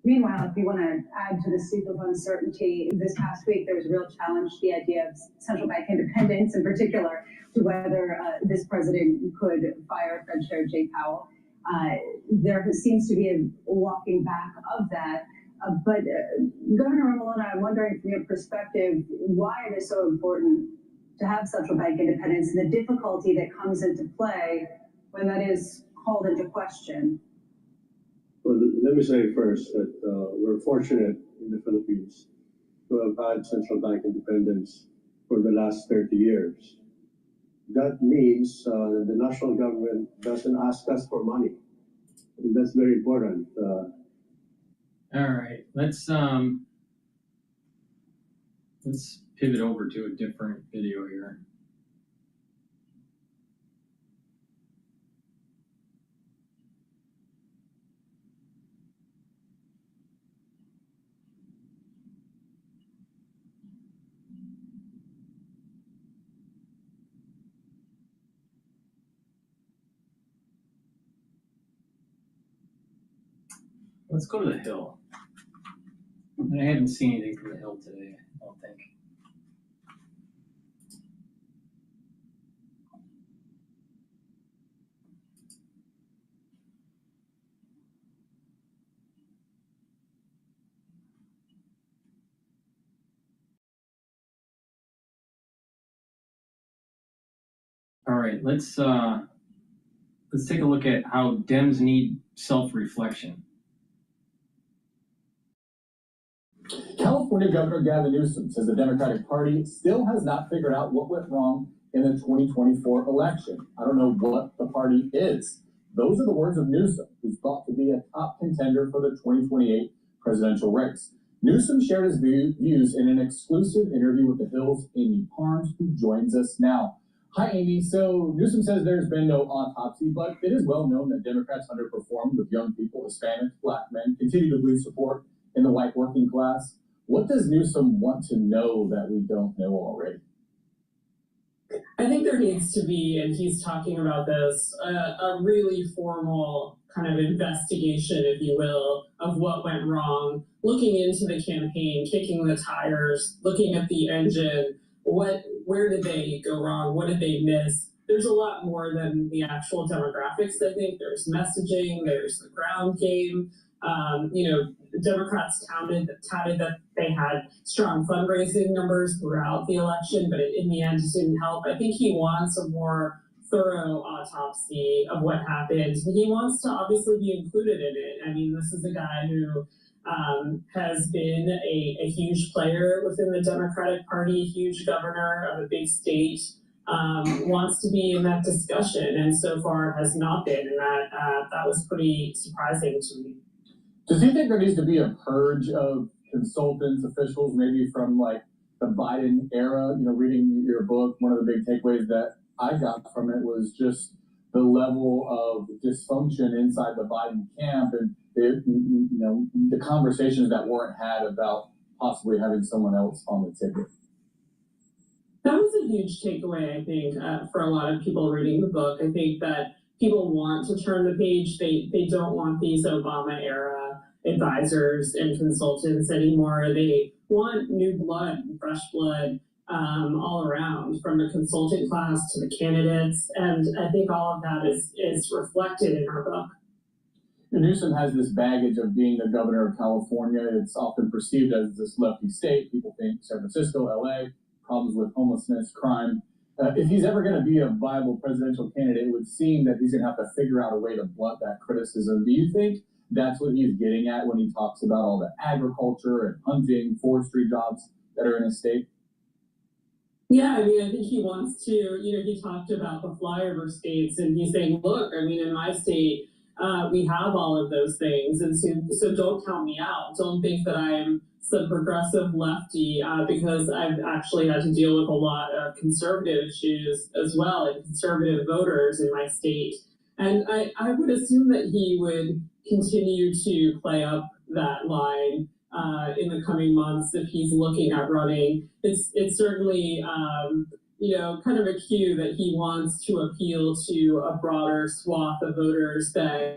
Meanwhile, if you want to add to the soup of uncertainty, this past week there was a real challenge to the idea of central bank independence, in particular, to whether this president could fire Fed Chair Jay Powell. There seems to be a walking back of that. But Governor Ramalona, I'm wondering from your perspective, why it is so important to have central bank independence and the difficulty that comes into play when that is called into question. Well, let me say first that we're fortunate in the Philippines to have had central bank independence for the last 30 years. That means that the national government doesn't ask us for money. And that's very important. All right, let's pivot over to a different video here. Let's go to the Hill. And I haven't seen anything from the Hill today, I don't think. All right, let's take a look at how Dems need self-reflection. California Governor Gavin Newsom says the Democratic Party still has not figured out what went wrong in the 2024 election. I don't know what the party is. Those are the words of Newsom, who's thought to be a top contender for the 2028 presidential race. Newsom shared his views in an exclusive interview with The Hill's Amy Parnes, who joins us now. Hi, Amy. So Newsom says there's been no autopsy, but it is well known that Democrats underperformed with young people, Hispanics, Black men, continue to lose support in the white working class. What does Newsom want to know that we don't know already? I think there needs to be, and he's talking about this, a really formal kind of investigation, if you will, of what went wrong, looking into the campaign, kicking the tires, looking at the engine, where did they go wrong? What did they miss? There's a lot more than the actual demographics, I think. There's messaging, there's the ground game. Democrats touted that they had strong fundraising numbers throughout the election, but in the end, it didn't help. I think he wants a more thorough autopsy of what happened. He wants to obviously be included in it. I mean, this is a guy who has been a huge player within the Democratic Party, huge governor of a big state, wants to be in that discussion, and so far has not been, and that was pretty surprising to me. Does he think there needs to be a purge of consultants, officials, maybe from like the Biden era? Reading your book, one of the big takeaways that I got from it was just the level of dysfunction inside the Biden camp, and the conversations that weren't had about possibly having someone else on the ticket. That was a huge takeaway, I think, for a lot of people reading the book. I think that people want to turn the page. They don't want these Obama era advisors and consultants anymore. They want new blood, fresh blood, all around, from the consultant class to the candidates. And I think all of that is reflected in our book. Newsom has this baggage of being the governor of California. It's often perceived as this lefty state. People think San Francisco, LA, problems with homelessness, crime. If he's ever going to be a viable presidential candidate, it would seem that he's going to have to figure out a way to blunt that criticism. Do you think that's what he's getting at when he talks about all the agriculture and hunting, forestry jobs that are in his state? Yeah, I mean, I think he wants to, he talked about the flyover states, and he's saying, look, I mean, in my state, we have all of those things, and so don't count me out. Don't think that I'm some progressive lefty, because I've actually had to deal with a lot of conservative issues as well, and conservative voters in my state. And I would assume that he would continue to play up that line in the coming months if he's looking at running. It's certainly kind of a cue that he wants to appeal to a broader swath of voters than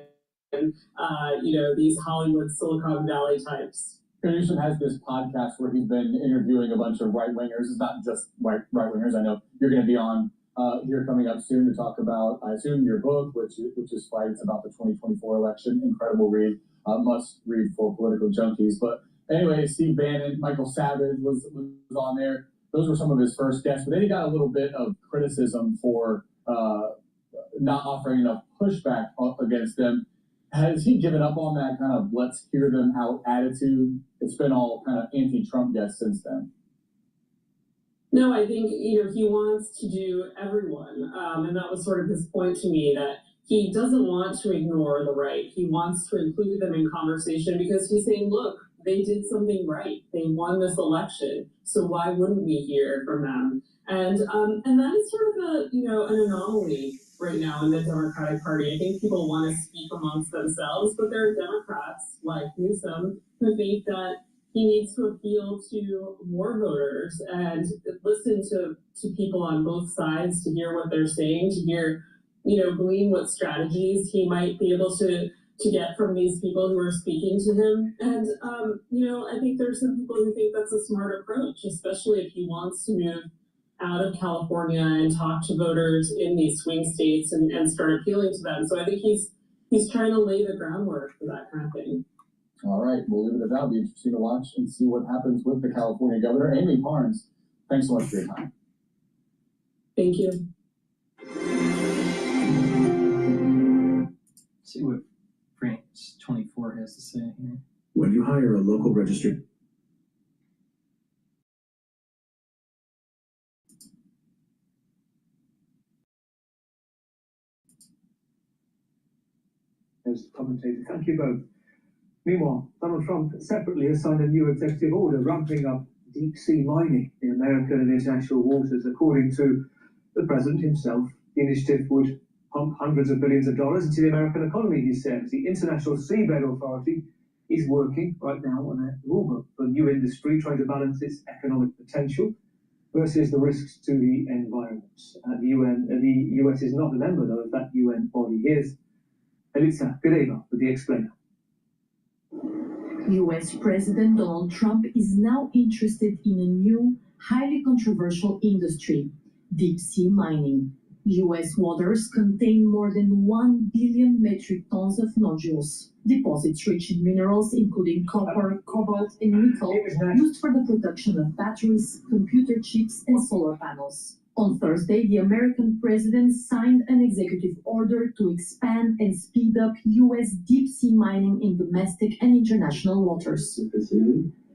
these Hollywood Silicon Valley types. Newsom has this podcast where he's been interviewing a bunch of right-wingers. It's not just right-wingers. I know you're going to be on here coming up soon to talk about, I assume, your book, which is Fights about the 2024 election. Incredible read, must read for political junkies. But anyway, Steve Bannon, Michael Savage was on there. Those were some of his first guests. But then he got a little bit of criticism for not offering enough pushback against them. Has he given up on that kind of let's hear them out attitude? It's been all kind of anti-Trump guests since then. No, I think, he wants to do everyone. And that was sort of his point to me, that he doesn't want to ignore the right. He wants to include them in conversation because he's saying, look, they did something right. They won this election. So why wouldn't we hear from them? And that is sort of an anomaly right now in the Democratic Party. I think people want to speak amongst themselves, but there are Democrats like Newsom who think that he needs to appeal to more voters and listen to people on both sides to hear what they're saying, to hear, glean what strategies he might be able to get from these people who are speaking to him. And, I think there's some people who think that's a smart approach, especially if he wants to move out of California and talk to voters in these swing states and start appealing to them. So I think he's trying to lay the groundwork for that kind of thing. All right, we'll leave it at that. It'll be interesting to watch and see what happens with the California governor, Amy Parnes. Thanks so much for your time. Thank you. Let's see what France 24 has to say here. When you hire a local registered as commentator. Thank you both. Meanwhile, Donald Trump separately has signed a new executive order ramping up deep-sea mining in American and international waters. According to the president himself, the initiative would pump hundreds of billions of dollars into the American economy, he says. The International Seabed Authority is working right now on a rulebook for new industry, trying to balance its economic potential versus the risks to the environment. The US is not a member, though, of that UN body. Here's Elitsa Pereira with the explainer. US President Donald Trump is now interested in a new, highly controversial industry, deep-sea mining. US waters contain more than 1 billion metric tons of nodules, deposits rich in minerals including copper, cobalt, and nickel, used for the production of batteries, computer chips, and solar panels. On Thursday, the American president signed an executive order to expand and speed up US deep-sea mining in domestic and international waters.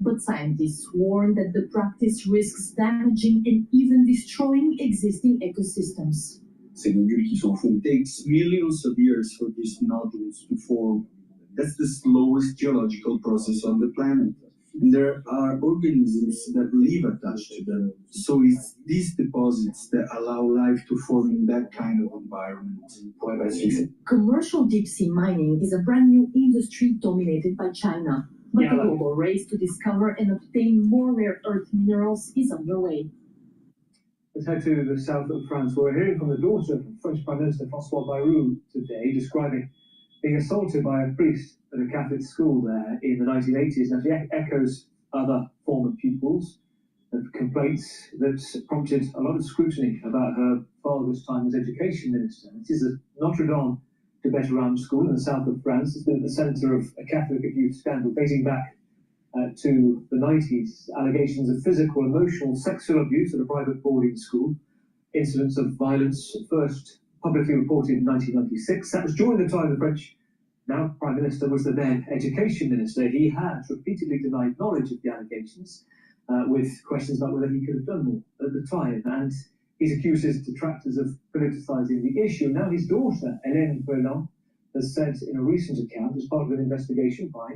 But scientists warn that the practice risks damaging and even destroying existing ecosystems. It takes millions of years for these nodules to form. That's the slowest geological process on the planet. And there are organisms that live attached to them. So it's these deposits that allow life to form in that kind of environment. Commercial deep-sea mining is a brand new industry dominated by China, but the global race to discover and obtain more rare earth minerals is underway. Let's head to the south of France. We're hearing from the daughter of French Prime Minister François Bayrou today, describing being assaulted by a priest at a Catholic school there in the 1980s. Now, she echoes other former pupils of complaints that prompted a lot of scrutiny about her father's time as education minister. It is a Notre Dame de Betteram school in the south of France. It's been at the centre of a Catholic abuse scandal dating back to the 90s. Allegations of physical, emotional, sexual abuse at a private boarding school. Incidents of violence first publicly reported in 1996. That was during the time the French now Prime Minister was the then Education Minister. He had repeatedly denied knowledge of the allegations, with questions about whether he could have done more at the time. And he's accused his detractors of politicising the issue. Now his daughter, Hélène Berland, has said in a recent account, as part of an investigation by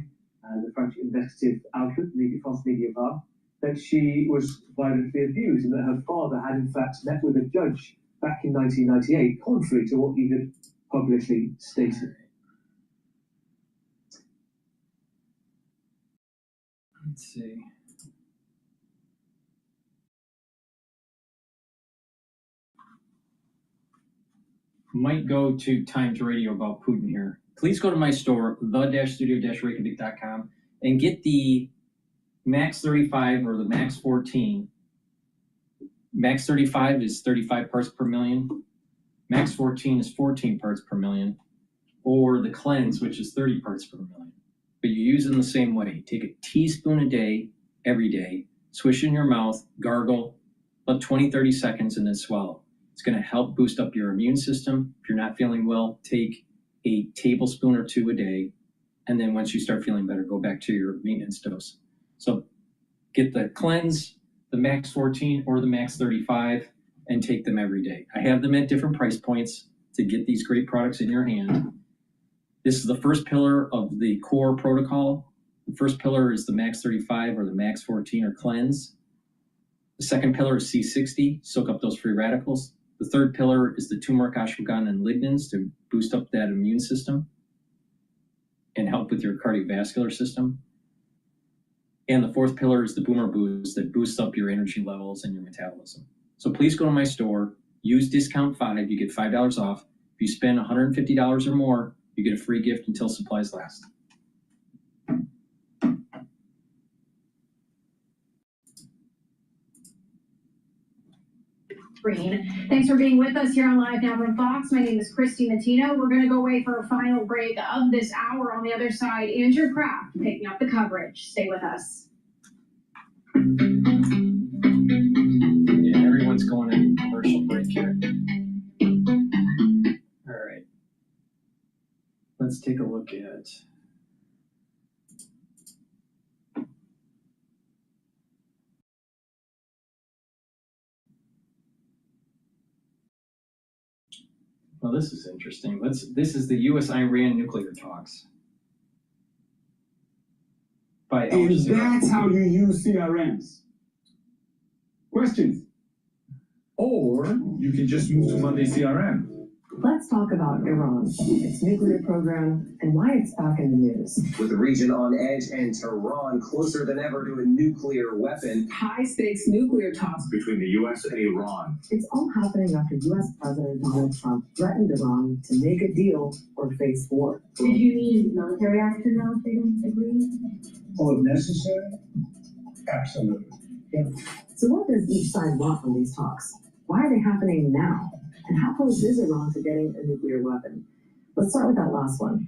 the French investigative outlet, France Media Bar, that she was violently abused and that her father had in fact met with a judge back in 1998, contrary to what he had publicly stated. Let's see. Might go to Time to Radio about Putin here. Please go to my store, the-studio-reykjavik.com, and get the Max 35 or the Max 14. Max 35 is 35 parts per million. Max 14 is 14 parts per million. Or the Cleanse, which is 30 parts per million. But you use them the same way. Take a teaspoon a day, every day, swish in your mouth, gargle, about 20-30 seconds, and then swallow. It's going to help boost up your immune system. If you're not feeling well, take a tablespoon or two a day. And then once you start feeling better, go back to your maintenance dose. So get the Cleanse, the Max 14, or the Max 35, and take them every day. I have them at different price points to get these great products in your hand. This is the first pillar of the core protocol. The first pillar is the Max 35 or the Max 14 or Cleanse. The second pillar is C60, soak up those free radicals. The third pillar is the turmeric, ashwagandha, and lignans to boost up that immune system and help with your cardiovascular system. And the fourth pillar is the Boomer Boost that boosts up your energy levels and your metabolism. So please go to my store, use discount 5, you get $5 off. If you spend $150 or more, you get a free gift until supplies last. Thanks for being with us here on Live Now from Fox. My name is Christy Matino. We're going to go away for a final break of this hour. On the other side, Andrew Kraft picking up the coverage. Stay with us. Yeah, everyone's going in commercial break here. All right. Let's take a look at well, this is interesting. This is the U.S.-Iran nuclear talks. And that's how you use CRMs. Questions? Or you can just move to Monday CRM. Let's talk about Iran, its nuclear program, and why it's back in the news. With the region on edge and Tehran closer than ever to a nuclear weapon. High-stakes nuclear talks between the U.S. and Iran. It's all happening after U.S. President Donald Trump threatened Iran to make a deal or face war. Did you need military action now if they don't agree? Or if necessary? Absolutely. Yeah. So what does each side want from these talks? Why are they happening now? And how close is Iran to getting a nuclear weapon? Let's start with that last one.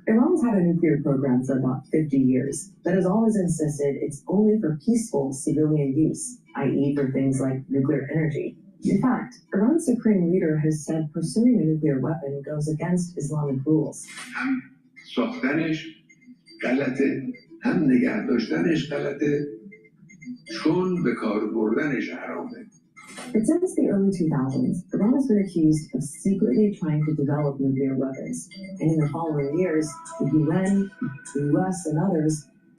Iran's had a nuclear program for about 50 years, but has always insisted it's only for peaceful civilian use, i.e. for things like nuclear energy. In fact, Iran's supreme leader has said pursuing a nuclear weapon goes against Islamic rules. هم ساختنش غلطه، هم نگه داشتنش غلطه، چون به کار بردنش حرامه. But since the early 2000s, Iran has been accused of secretly trying to develop nuclear weapons. And in the following years, the UN, the US, and others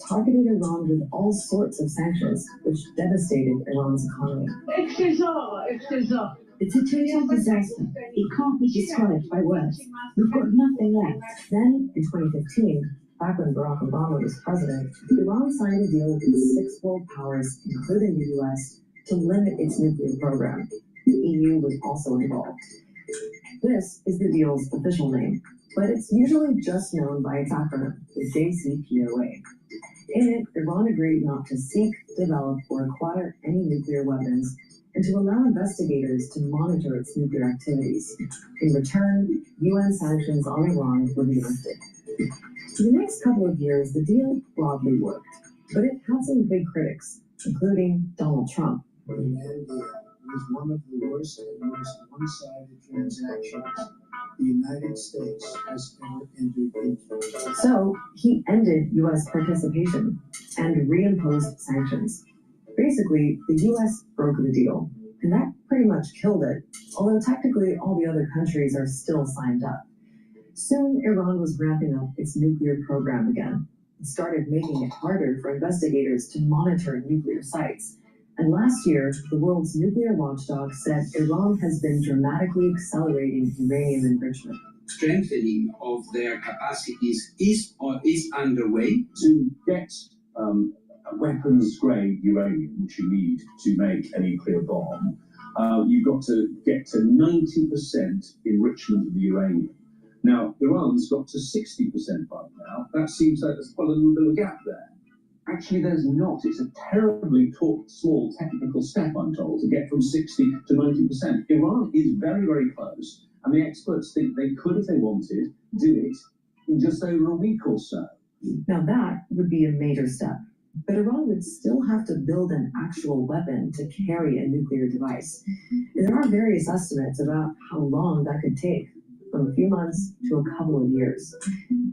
targeted Iran with all sorts of sanctions, which devastated Iran's economy. It's a total disaster. It can't be described by words. We've got nothing left. Then, in 2015, back when Barack Obama was president, Iran signed a deal with 6 world powers, including the US, to limit its nuclear program. The EU was also involved. This is the deal's official name, but it's usually just known by its acronym, the JCPOA. In it, Iran agreed not to seek, develop, or acquire any nuclear weapons, and to allow investigators to monitor its nuclear activities. In return, UN sanctions on Iran would be lifted. For the next couple of years, the deal broadly worked, but it had some big critics, including Donald Trump. What a man did was one of the worst and most one-sided transactions the United States has ever entered into. So he ended U.S. participation and reimposed sanctions. Basically, the U.S. broke the deal, and that pretty much killed it, although technically all the other countries are still signed up. Soon, Iran was ramping up its nuclear program again. It started making it harder for investigators to monitor nuclear sites. And last year, the world's nuclear watchdog said Iran has been dramatically accelerating uranium enrichment. Strengthening of their capacities is underway. To get weapons-grade uranium, which you need to make a nuclear bomb, you've got to get to 90% enrichment of the uranium. Now, Iran's got to 60% right now. That seems like there's quite a little bit of a gap there. Actually, there's not. It's a terribly small technical step, I'm told, to get from 60 to 90%. Iran is very, very close, and the experts think they could, if they wanted, do it in just over a week or so. Now that would be a major step, but Iran would still have to build an actual weapon to carry a nuclear device. And there are various estimates about how long that could take, from a few months to a couple of years.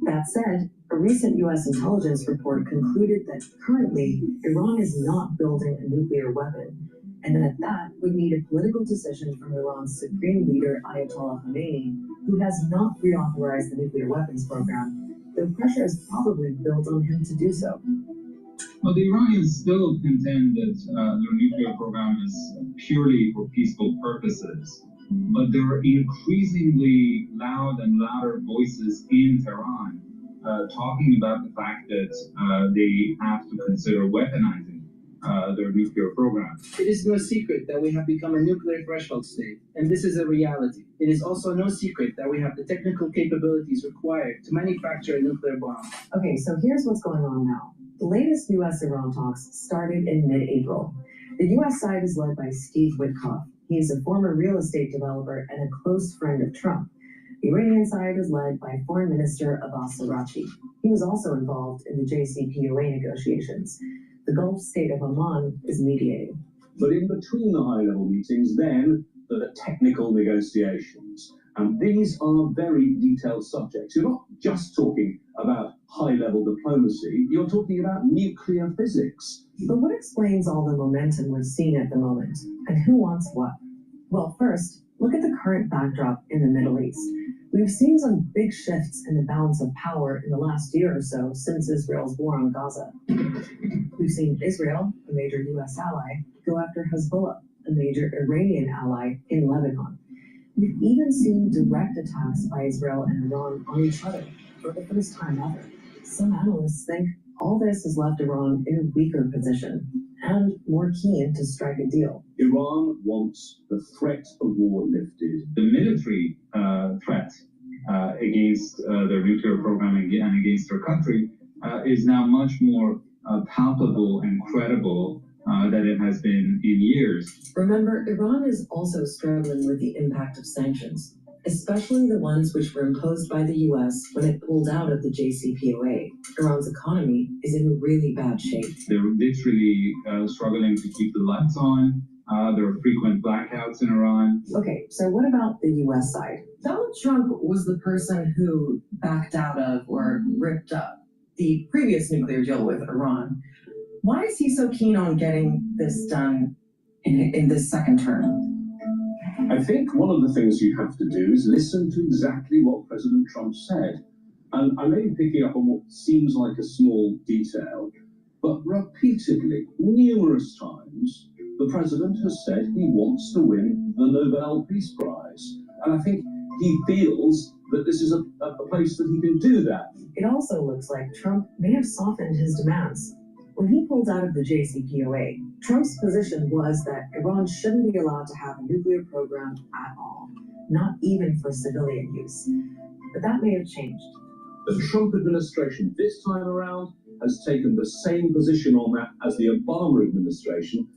That said, a recent U.S. intelligence report concluded that currently Iran is not building a nuclear weapon, and that would need a political decision from Iran's supreme leader Ayatollah Khamenei, who has not reauthorized the nuclear weapons program, though pressure is probably built on him to do so. Well, the Iranians still contend that their nuclear program is purely for peaceful purposes. But there are increasingly loud and louder voices in Tehran talking about the fact that they have to consider weaponizing their nuclear program. It is no secret that we have become a nuclear threshold state, and this is a reality. It is also no secret that we have the technical capabilities required to manufacture a nuclear bomb. Okay, so here's what's going on now. The latest U.S.-Iran talks started in mid-April. The U.S. side is led by Steve Witkoff. He is a former real estate developer and a close friend of Trump. The Iranian side is led by Foreign Minister Abbas Araghchi. He was also involved in the JCPOA negotiations. The Gulf state of Oman is mediating. But in between the high-level meetings, then, there are the technical negotiations. And these are very detailed subjects. You're not just talking about high-level diplomacy, you're talking about nuclear physics. But what explains all the momentum we're seeing at the moment? And who wants what? Well, first, look at the current backdrop in the Middle East. We've seen some big shifts in the balance of power in the last year or so since Israel's war on Gaza. We've seen Israel, a major U.S. ally, go after Hezbollah, a major Iranian ally in Lebanon. We've even seen direct attacks by Israel and Iran on each other for the first time ever. Some analysts think all this has left Iran in a weaker position and more keen to strike a deal. Iran wants the threat of war lifted. The military threat against their nuclear program and against their country is now much more palpable and credible than it has been in years. Remember, Iran is also struggling with the impact of sanctions, especially the ones which were imposed by the US when it pulled out of the JCPOA. Iran's economy is in really bad shape. They're literally struggling to keep the lights on. There are frequent blackouts in Iran. Okay, so what about the US side? Donald Trump was the person who backed out of or ripped up the previous nuclear deal with Iran. Why is he so keen on getting this done in this second term? I think one of the things you have to do is listen to exactly what President Trump said. And I may be picking up on what seems like a small detail, but repeatedly, numerous times, the president has said he wants to win the Nobel Peace Prize. And I think he feels that this is a place that he can do that. It also looks like Trump may have softened his demands. When he pulled out of the JCPOA, Trump's position was that Iran shouldn't be allowed to have a nuclear program at all, not even for civilian use. But that may have changed. The Trump administration this time around has taken the same position on that as the Obama administration.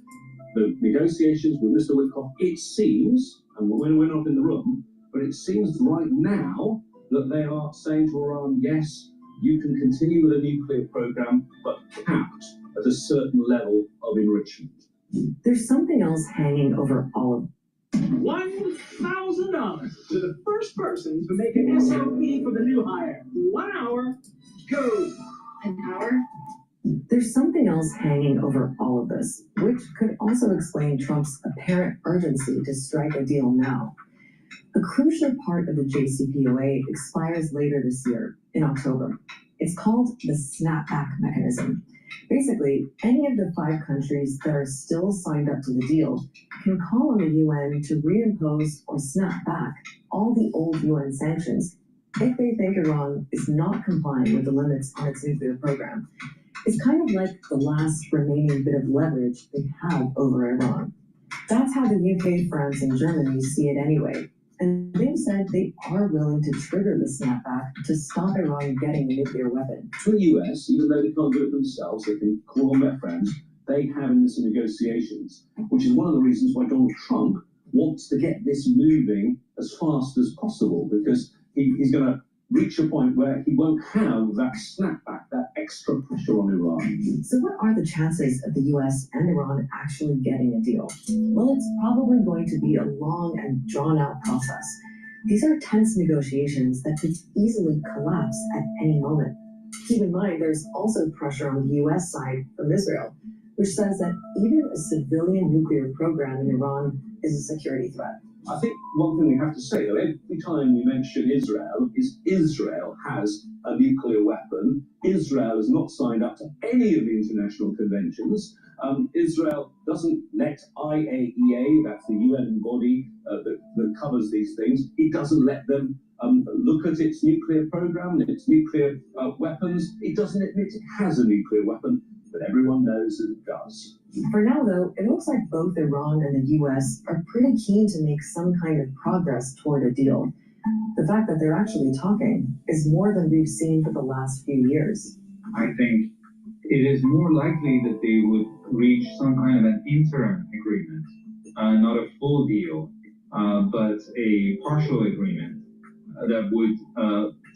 The negotiations with Mr. Witkoff, it seems, and we're not in the room, but it seems right now that they are saying to Iran, yes, you can continue with a nuclear program, but capped at a certain level of enrichment. There's something else hanging over all of $1,000 to the first person to make an SOP for the new hire. 1 hour, go. an hour. There's something else hanging over all of this, which could also explain Trump's apparent urgency to strike a deal now. A crucial part of the JCPOA expires later this year, in October. It's called the snapback mechanism. Basically, any of the 5 countries that are still signed up to the deal can call on the UN to reimpose or snap back all the old UN sanctions if they think Iran is not complying with the limits on its nuclear program. It's kind of like the last remaining bit of leverage they have over Iran. That's how the UK, France, and Germany see it anyway. And they've said they are willing to trigger the snapback to stop Iran getting a nuclear weapon. To the US, even though they can't do it themselves, they can call on their friends, they have in this negotiations, which is one of the reasons why Donald Trump wants to get this moving as fast as possible, because he's going to reach a point where he won't have that snapback, that extra pressure on Iran. So what are the chances of the US and Iran actually getting a deal? Well, it's probably going to be a long and drawn-out process. These are tense negotiations that could easily collapse at any moment. Keep in mind, there's also pressure on the US side from Israel, which says that even a civilian nuclear program in Iran is a security threat. I think one thing we have to say, though, every time we mention Israel, is Israel has a nuclear weapon. Israel is not signed up to any of the international conventions. Israel doesn't let IAEA, that's the UN body that covers these things, it doesn't let them look at its nuclear program and its nuclear weapons. It doesn't admit it has a nuclear weapon, but everyone knows that it does. For now, though, it looks like both Iran and the US are pretty keen to make some kind of progress toward a deal. The fact that they're actually talking is more than we've seen for the last few years. I think it is more likely that they would reach some kind of an interim agreement, not a full deal, but a partial agreement that would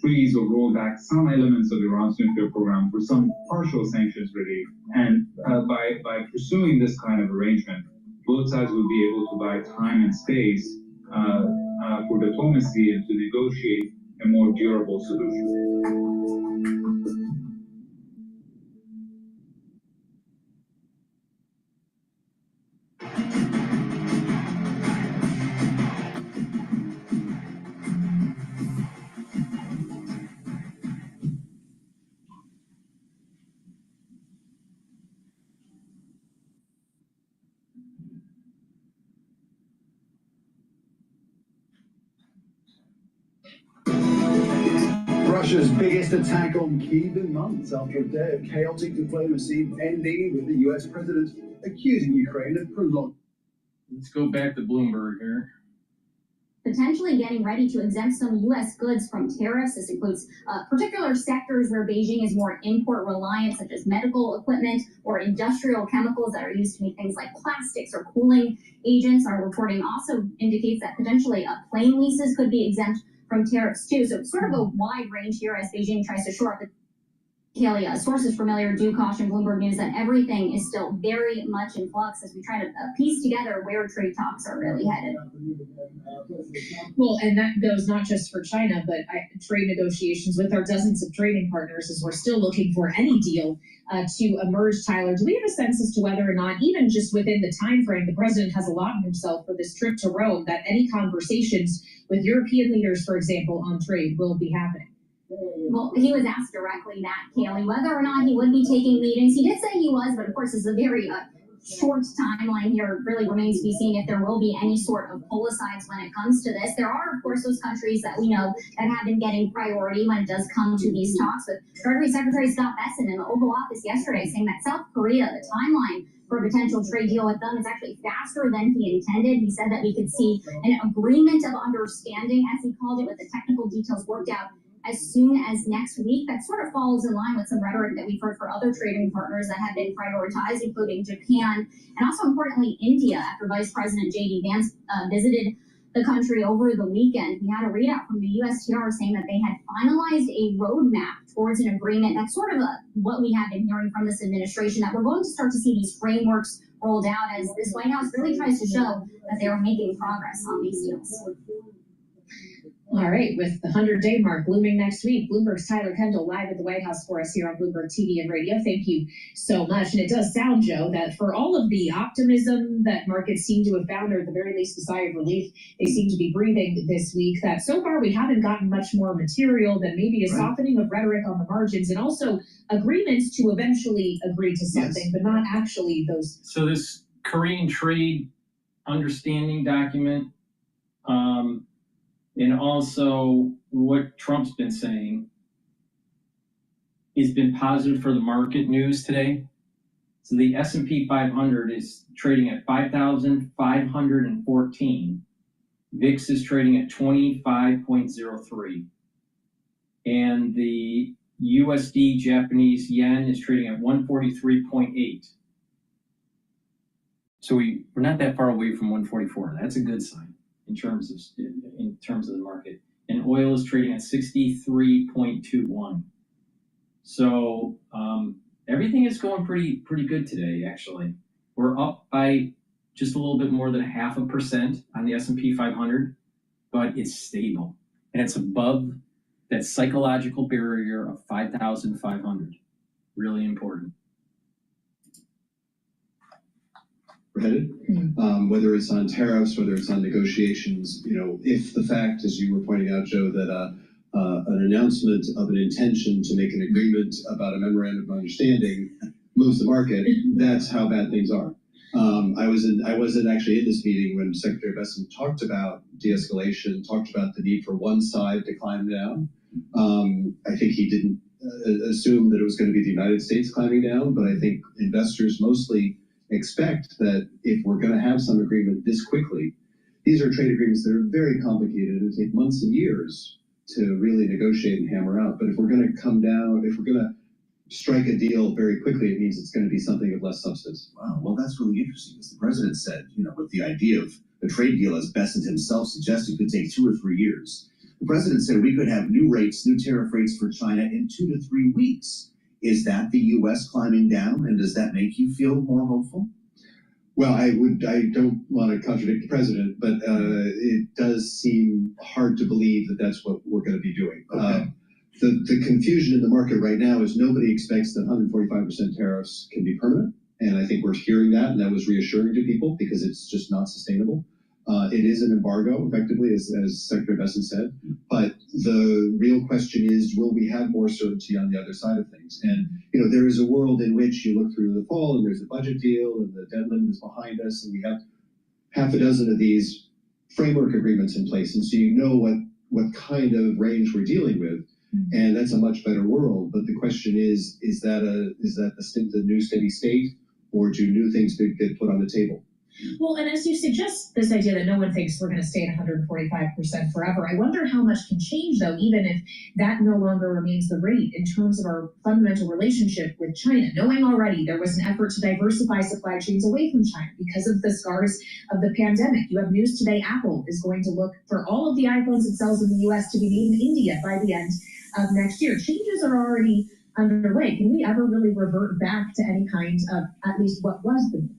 freeze or roll back some elements of Iran's nuclear program for some partial sanctions relief. And by pursuing this kind of arrangement, both sides will be able to buy time and space for diplomacy and to negotiate a more durable solution. Russia's biggest attack on Kyiv in months after a day of chaotic diplomacy ending with the US president accusing Ukraine of prolonged. Let's go back to Bloomberg here. Potentially getting ready to exempt some U.S. goods from tariffs. This includes particular sectors where Beijing is more import reliant, such as medical equipment or industrial chemicals that are used to make things like plastics or cooling agents. Our reporting also indicates that potentially plane leases could be exempt from tariffs too. So it's sort of a wide range here as Beijing tries to shore up the Kelly, sources familiar do caution Bloomberg News that everything is still very much in flux as we try to piece together where trade talks are really headed. Well, and that goes not just for China, but trade negotiations with our dozens of trading partners as we're still looking for any deal to emerge. Tyler, do we have a sense as to whether or not, even just within the time frame the president has allotted himself for this trip to Rome, that any conversations with European leaders, for example, on trade will be happening? Well, he was asked directly that, Kaylee, whether or not he would be taking meetings. He did say he was, but of course it's a very short timeline here. It really remains to be seen if there will be any sort of pull asides when it comes to this. There are, of course, those countries that we know that have been getting priority when it does come to these talks. With Treasury Secretary Scott Bessent in the Oval Office yesterday saying that South Korea, the timeline for a potential trade deal with them is actually faster than he intended. He said that we could see an agreement of understanding, as he called it, with the technical details worked out as soon as next week. That sort of falls in line with some rhetoric that we've heard for other trading partners that have been prioritized, including Japan and also importantly India, after Vice President J.D. Vance visited the country over the weekend. We had a readout from the USTR saying that they had finalized a roadmap towards an agreement. That's sort of what we have been hearing from this administration, that we're going to start to see these frameworks rolled out as this White House really tries to show that they are making progress on these deals. All right, with the 100-day mark looming next week, Bloomberg's Tyler Kendall live at the White House for us here on Bloomberg TV and radio. Thank you so much. And it does sound, Joe, that for all of the optimism that markets seem to have found, or at the very least a sigh of relief they seem to be breathing this week, that so far we haven't gotten much more material than maybe a softening of rhetoric on the margins and also agreements to eventually agree to something, but not actually those. So this Korean trade understanding document, and also what Trump's been saying has been positive for the market news today. So the S&P 500 is trading at 5,514. VIX is trading at 25.03. And the USD Japanese yen is trading at 143.8. So we're not that far away from 144. That's a good sign in terms of the market. And oil is trading at 63.21. So everything is going pretty good today. Actually, we're up by just a little bit more than 0.5% on the S&P 500, but it's stable and it's above that psychological barrier of 5,500. Really important. We're headed, whether it's on tariffs, whether it's on negotiations, if the fact, as you were pointing out, Joe, that an announcement of an intention to make an agreement about a memorandum of understanding moves the market, that's how bad things are. I wasn't actually in this meeting when Secretary Bessent talked about de-escalation, talked about the need for one side to climb down. I think he didn't assume that it was going to be the United States climbing down, but I think investors mostly expect that if we're going to have some agreement this quickly, these are trade agreements that are very complicated and take months and years to really negotiate and hammer out. But if we're going to come down, if we're going to strike a deal very quickly, it means it's going to be something of less substance. Wow, well, that's really interesting, because the president said, with the idea of a trade deal, as Bessent himself suggested, could take 2 or 3 years. The president said we could have new tariff rates for China in 2 to 3 weeks. Is that the U.S. climbing down, and does that make you feel more hopeful? Well, I don't want to contradict the president, but it does seem hard to believe that that's what we're going to be doing. Okay. The confusion in the market right now is nobody expects that 145% tariffs can be permanent, and I think we're hearing that, and that was reassuring to people because it's just not sustainable. It is an embargo, effectively, as Secretary Bessent said, but the real question is, will we have more certainty on the other side of things? And, there is a world in which you look through the fall and there's a budget deal and the debt limit is behind us and we have half a dozen of these framework agreements in place. And so what kind of range we're dealing with. and that's a much better world. But the question is that the new steady state, or do new things get put on the table? Well, and as you suggest, this idea that no one thinks we're going to stay at 145% forever, I wonder how much can change, though, even if that no longer remains the rate in terms of our fundamental relationship with China, knowing already there was an effort to diversify supply chains away from China because of the scars of the pandemic. You have news today, Apple is going to look for all of the iPhones it sells in the U.S. to be made in India by the end of next year. Changes are already underway. Can we ever really revert back to any kind of, at least what was the norm?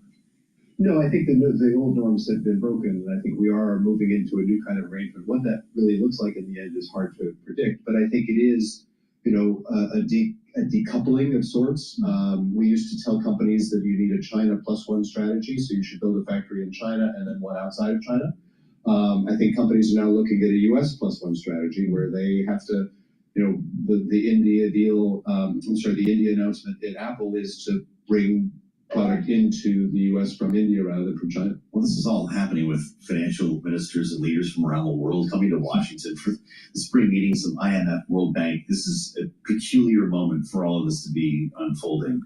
No, I think the old norms have been broken, and I think we are moving into a new kind of arrangement. What that really looks like in the end is hard to predict, but I think it is, a decoupling of sorts. We used to tell companies that you need a China plus one strategy, so you should build a factory in China and then one outside of China. I think companies are now looking at a U.S. plus one strategy where they have to, the India deal, the India announcement at Apple is to bring product into the U.S. from India rather than from China. Well, this is all happening with financial ministers and leaders from around the world coming to Washington for the spring meetings of IMF, World Bank. This is a peculiar moment for all of this to be unfolding.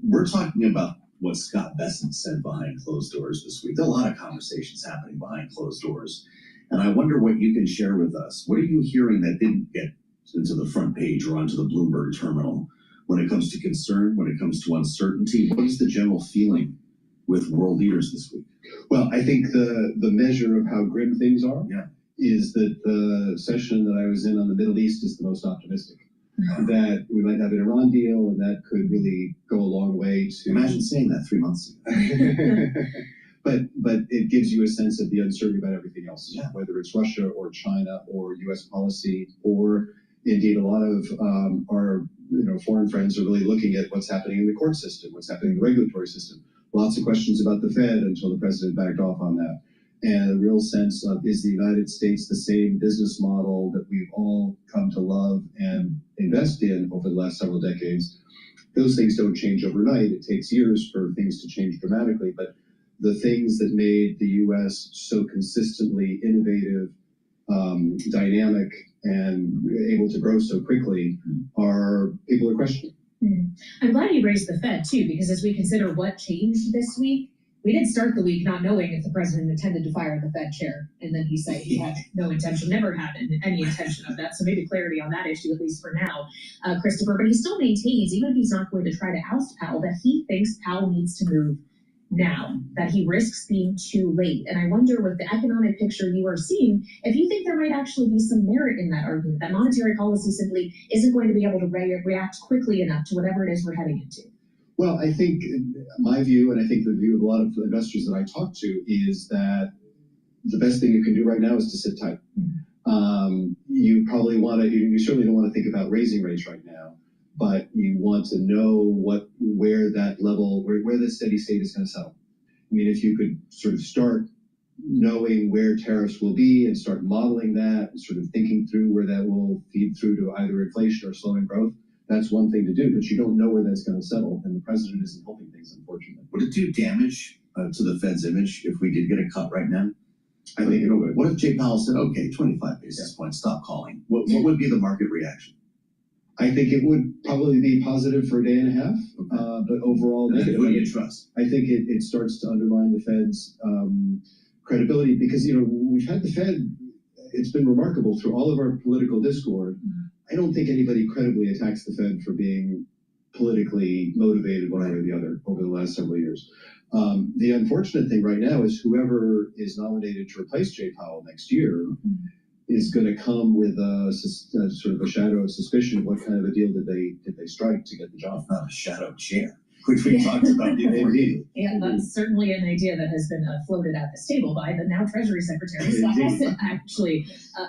We're talking about what Scott Bessent said behind closed doors this week. There are a lot of conversations happening behind closed doors. And I wonder what you can share with us. What are you hearing that didn't get into the front page or onto the Bloomberg terminal? When it comes to concern, when it comes to uncertainty, what is the general feeling with world leaders this week? Well, I think the measure of how grim things are is that the session that I was in on the Middle East is the most optimistic. That we might have an Iran deal, and that could really go a long way to... Imagine saying that 3 months ago. But it gives you a sense of the uncertainty about everything else, whether it's Russia or China or U.S. policy, or indeed a lot of our foreign friends are really looking at what's happening in the court system, what's happening in the regulatory system. Lots of questions about the Fed until the president backed off on that. And a real sense of, is the United States the same business model that we've all come to love and invest in over the last several decades? Those things don't change overnight. It takes years for things to change dramatically, but the things that made the U.S. so consistently innovative, dynamic, and able to grow so quickly people are questioning. I'm glad you raised the Fed too, because as we consider what changed this week, we did start the week not knowing if the president intended to fire the Fed chair, and then he said he had no intention, never had any intention of that. So maybe clarity on that issue, at least for now, Christopher. But he still maintains, even if he's not going to try to oust Powell, that he thinks Powell needs to move now, that he risks being too late. And I wonder, with the economic picture you are seeing, if you think there might actually be some merit in that argument, that monetary policy simply isn't going to be able to react quickly enough to whatever it is we're heading into. Well, I think my view, and I think the view of a lot of investors that I talk to, is that the best thing you can do right now is to sit tight. You probably want to, you certainly don't want to think about raising rates right now, but you want to know where that level, where the steady state is going to settle. I mean, if you could sort of start knowing where tariffs will be and start modeling that and sort of thinking through where that will feed through to either inflation or slowing growth, that's one thing to do, but you don't know where that's going to settle, and the president isn't helping things, unfortunately. Would it do damage to the Fed's image if we did get a cut right now? I think it would. What if Jay Powell said, okay, 25 basis points, stop calling? What would be the market reaction? I think it would probably be positive for a day and a half, but overall negative. Who do you trust? I think it starts to undermine the Fed's credibility, because we've had the Fed. It's been remarkable through all of our political discord. I don't think anybody credibly attacks the Fed for being politically motivated one way or the other over the last several years. The unfortunate thing right now is whoever is nominated to replace Jay Powell next year is going to come with a sort of a shadow of suspicion of what kind of a deal did they strike to get the job. Not a shadow chair, which we talked about before. And that's certainly an idea that has been floated at this table by the now Treasury Secretary, Scott Bessent, actually,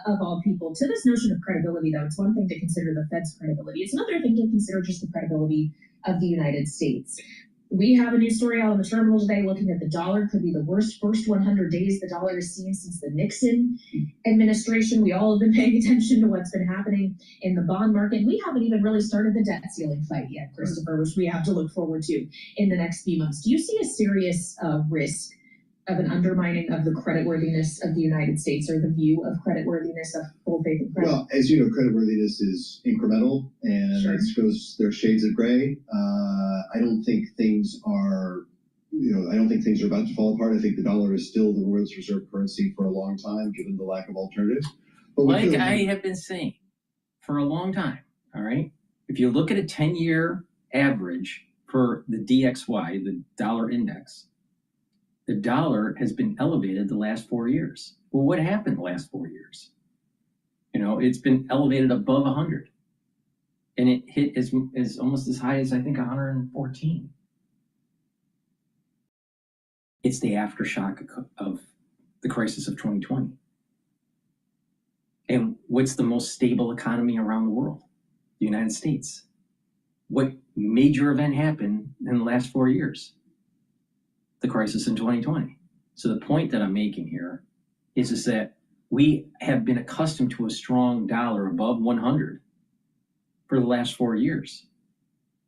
of all people. To this notion of credibility, though, it's one thing to consider the Fed's credibility. It's another thing to consider just the credibility of the United States. We have a new story out on the terminal today looking at the dollar. Could be the worst first 100 days the dollar has seen since the Nixon administration. We all have been paying attention to what's been happening in the bond market. We haven't even really started the debt ceiling fight yet, Christopher, which we have to look forward to in the next few months. Do you see a serious risk of an undermining of the creditworthiness of the United States, or the view of creditworthiness of full faith and credit? Well, as you know, creditworthiness is incremental, and Sure. it goes, there are shades of gray. I don't think things are, I don't think things are about to fall apart. I think the dollar is still the world's reserve currency for a long time, given the lack of alternatives. But Like I have been saying for a long time, all right? If you look at a 10-year average for the DXY, the dollar index, the dollar has been elevated the last 4 years. Well, what happened the last 4 years? It's been elevated above 100. And it hit as almost as high as, I think, 114. It's the aftershock of the crisis of 2020. And what's the most stable economy around the world? The United States. What major event happened in the last 4 years? The crisis in 2020. So the point that I'm making here is that we have been accustomed to a strong dollar above 100 for the last 4 years.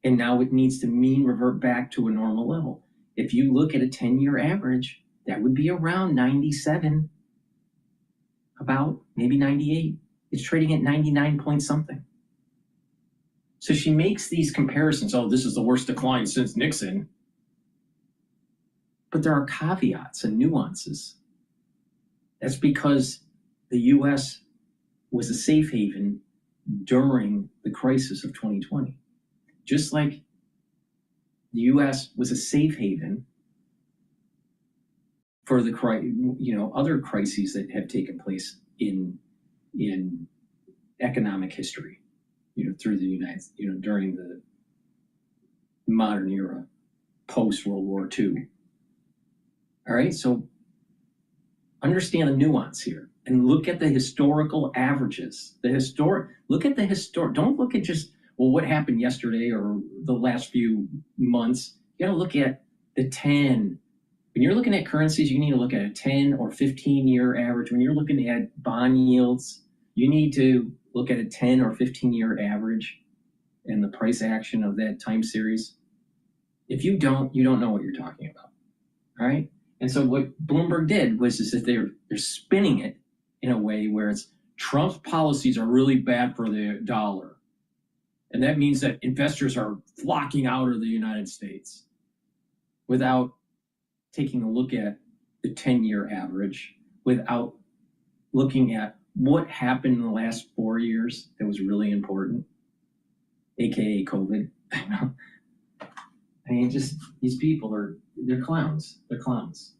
And now it needs to revert back to a normal level. If you look at a 10-year average, that would be around 97, about maybe 98. It's trading at 99 point something. So she makes these comparisons. Oh, this is the worst decline since Nixon. But there are caveats and nuances. That's because the U.S. was a safe haven during the crisis of 2020. Just like the U.S. was a safe haven for the other crises that have taken place in economic history, through the during the modern era, post World War II. All right, so understand the nuance here and look at the historical averages. Look at the historic. Don't look at just, well, what happened yesterday or the last few months. You got to look at the 10. When you're looking at currencies, you need to look at a 10 or 15-year average. When you're looking at bond yields, you need to look at a 10 or 15-year average and the price action of that time series. If you don't, you don't know what you're talking about. All right? And so what Bloomberg did was that they're spinning it in a way where it's Trump's policies are really bad for the dollar. And that means that investors are flocking out of the United States without taking a look at the 10-year average, without looking at what happened in the last 4 years that was really important, AKA COVID. I mean, just these people they're clowns. They're clowns.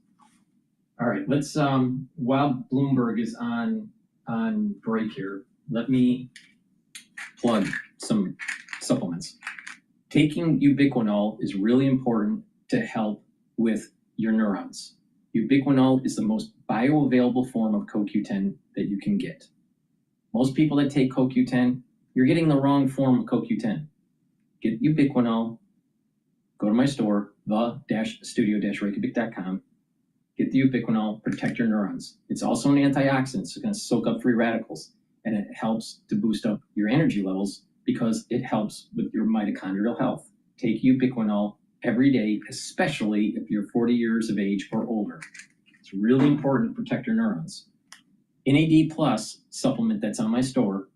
All right, let's while Bloomberg is on break here, let me plug some supplements. Taking ubiquinol is really important to help with your neurons. Ubiquinol is the most bioavailable form of CoQ10 that you can get. Most people that take CoQ10, you're getting the wrong form of CoQ10. Get ubiquinol. Go to my store, the-studio-reykjavik.com. Get the ubiquinol, protect your neurons. It's also an antioxidant, so it's going to soak up free radicals, and it helps to boost up your energy levels because it helps with your mitochondrial health. Take ubiquinol every day, especially if you're 40 years of age or older. It's really important to protect your neurons. NAD Plus supplement that's on my store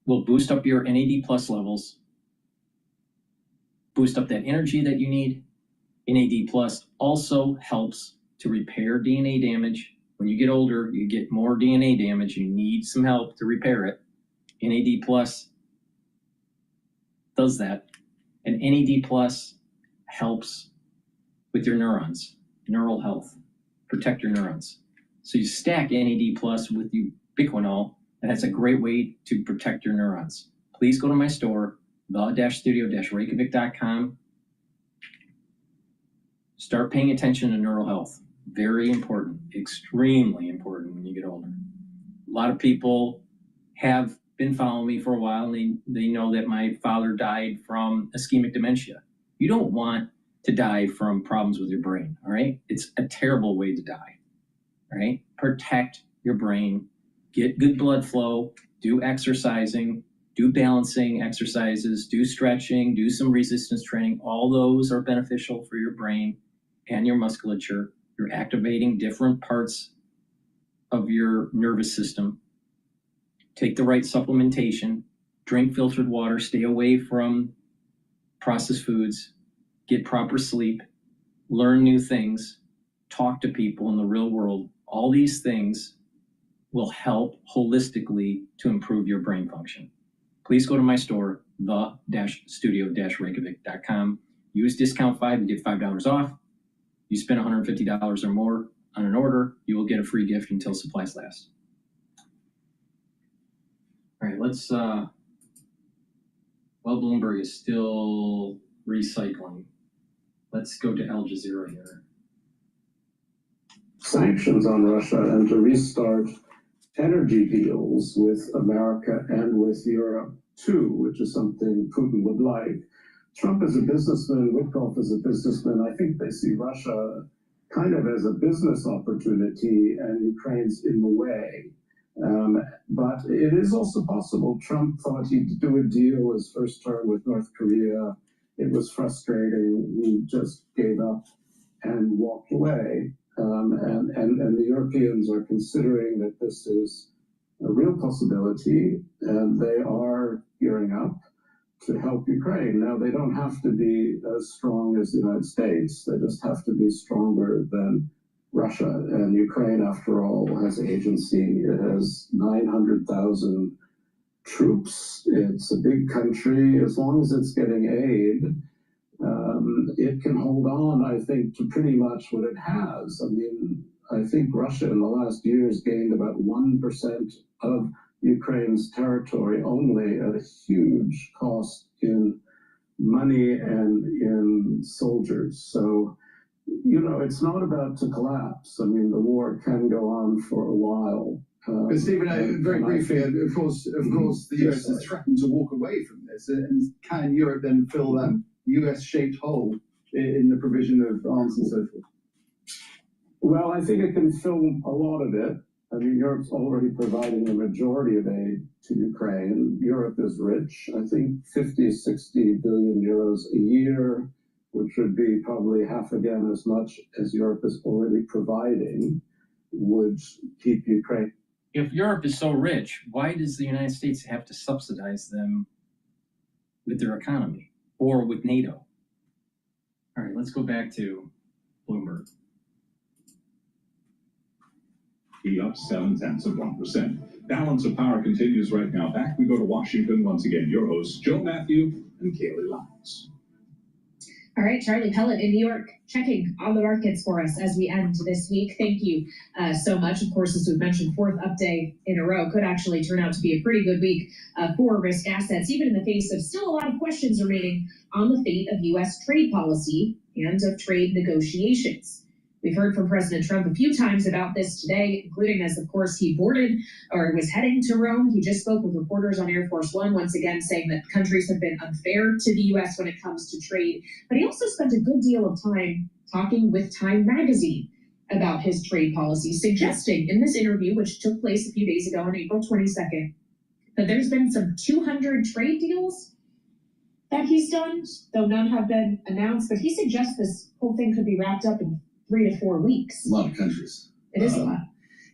will boost up your NAD Plus levels, boost up that energy that you need. NAD Plus also helps to repair DNA damage. When you get older, you get more DNA damage. You need some help to repair it. NAD Plus does that. And NAD Plus helps with your neurons, neural health, protect your neurons. So you stack NAD Plus with ubiquinol, and that's a great way to protect your neurons. Please go to my store, the-studio-reykjavik.com. Start paying attention to neural health. Very important, extremely important when you get older. A lot of people have been following me for a while, and they know that my father died from ischemic dementia. You don't want to die from problems with your brain, all right? It's a terrible way to die, all right? Protect your brain, get good blood flow, do exercising, do balancing exercises, do stretching, do some resistance training. All those are beneficial for your brain and your musculature. You're activating different parts of your nervous system. Take the right supplementation, drink filtered water, stay away from processed foods, get proper sleep, learn new things, talk to people in the real world. All these things will help holistically to improve your brain function. Please go to my store, the-studio-reykjavik.com. Use discount 5, you get $5 off. You spend $150 or more on an order, you will get a free gift until supplies last. All right, let's, well, Bloomberg is still recycling. Let's go to Al Jazeera here. Sanctions on Russia and to restart energy deals with America and with Europe too, which is something Putin would like. Trump is a businessman, Witkoff is a businessman. I think they see Russia kind of as a business opportunity and Ukraine's in the way. But it is also possible Trump thought he'd do a deal his first term with North Korea. It was frustrating. He just gave up and walked away. And the Europeans are considering that this is a real possibility, and they are gearing up to help Ukraine. Now, they don't have to be as strong as the United States. They just have to be stronger than Russia. And Ukraine, after all, has agency. It has 900,000 troops. It's a big country. As long as it's getting aid, it can hold on, I think, to pretty much what it has. I mean, I think Russia in the last years gained about 1% of Ukraine's territory only at a huge cost in money and in soldiers. So, you know, it's not about to collapse. I mean, the war can go on for a while. But Stephen, very briefly, of course, the US has threatened to walk away from this. And can Europe then fill that US-shaped hole in the provision of arms and so forth? Well, I think it can fill a lot of it. I mean, Europe's already providing the majority of aid to Ukraine. Europe is rich. I think 50, 60 billion euros a year, which would be probably half again as much as Europe is already providing, would keep Ukraine. If Europe is so rich, why does the United States have to subsidize them with their economy or with NATO? All right, let's go back to Bloomberg. Up 0.7%. Balance of power continues right now. Back we go to Washington once again. Your hosts, Joe Matthew and Kaylee Lyons. All right, Charlie Pellet in New York, checking on the markets for us as we end this week. Thank you so much. Of course, as we've mentioned, fourth up day in a row could actually turn out to be a pretty good week for risk assets, even in the face of still a lot of questions remaining on the fate of U.S. trade policy and of trade negotiations. We've heard from President Trump a few times about this today, including as, of course, he boarded or was heading to Rome. He just spoke with reporters on Air Force One, once again saying that countries have been unfair to the U.S. when it comes to trade. But he also spent a good deal of time talking with Time magazine about his trade policy, suggesting in this interview, which took place a few days ago on April 22nd, that there's been some 200 trade deals that he's done, though none have been announced. But he suggests this whole thing could be wrapped up in 3 to 4 weeks. A lot of countries. It is a lot.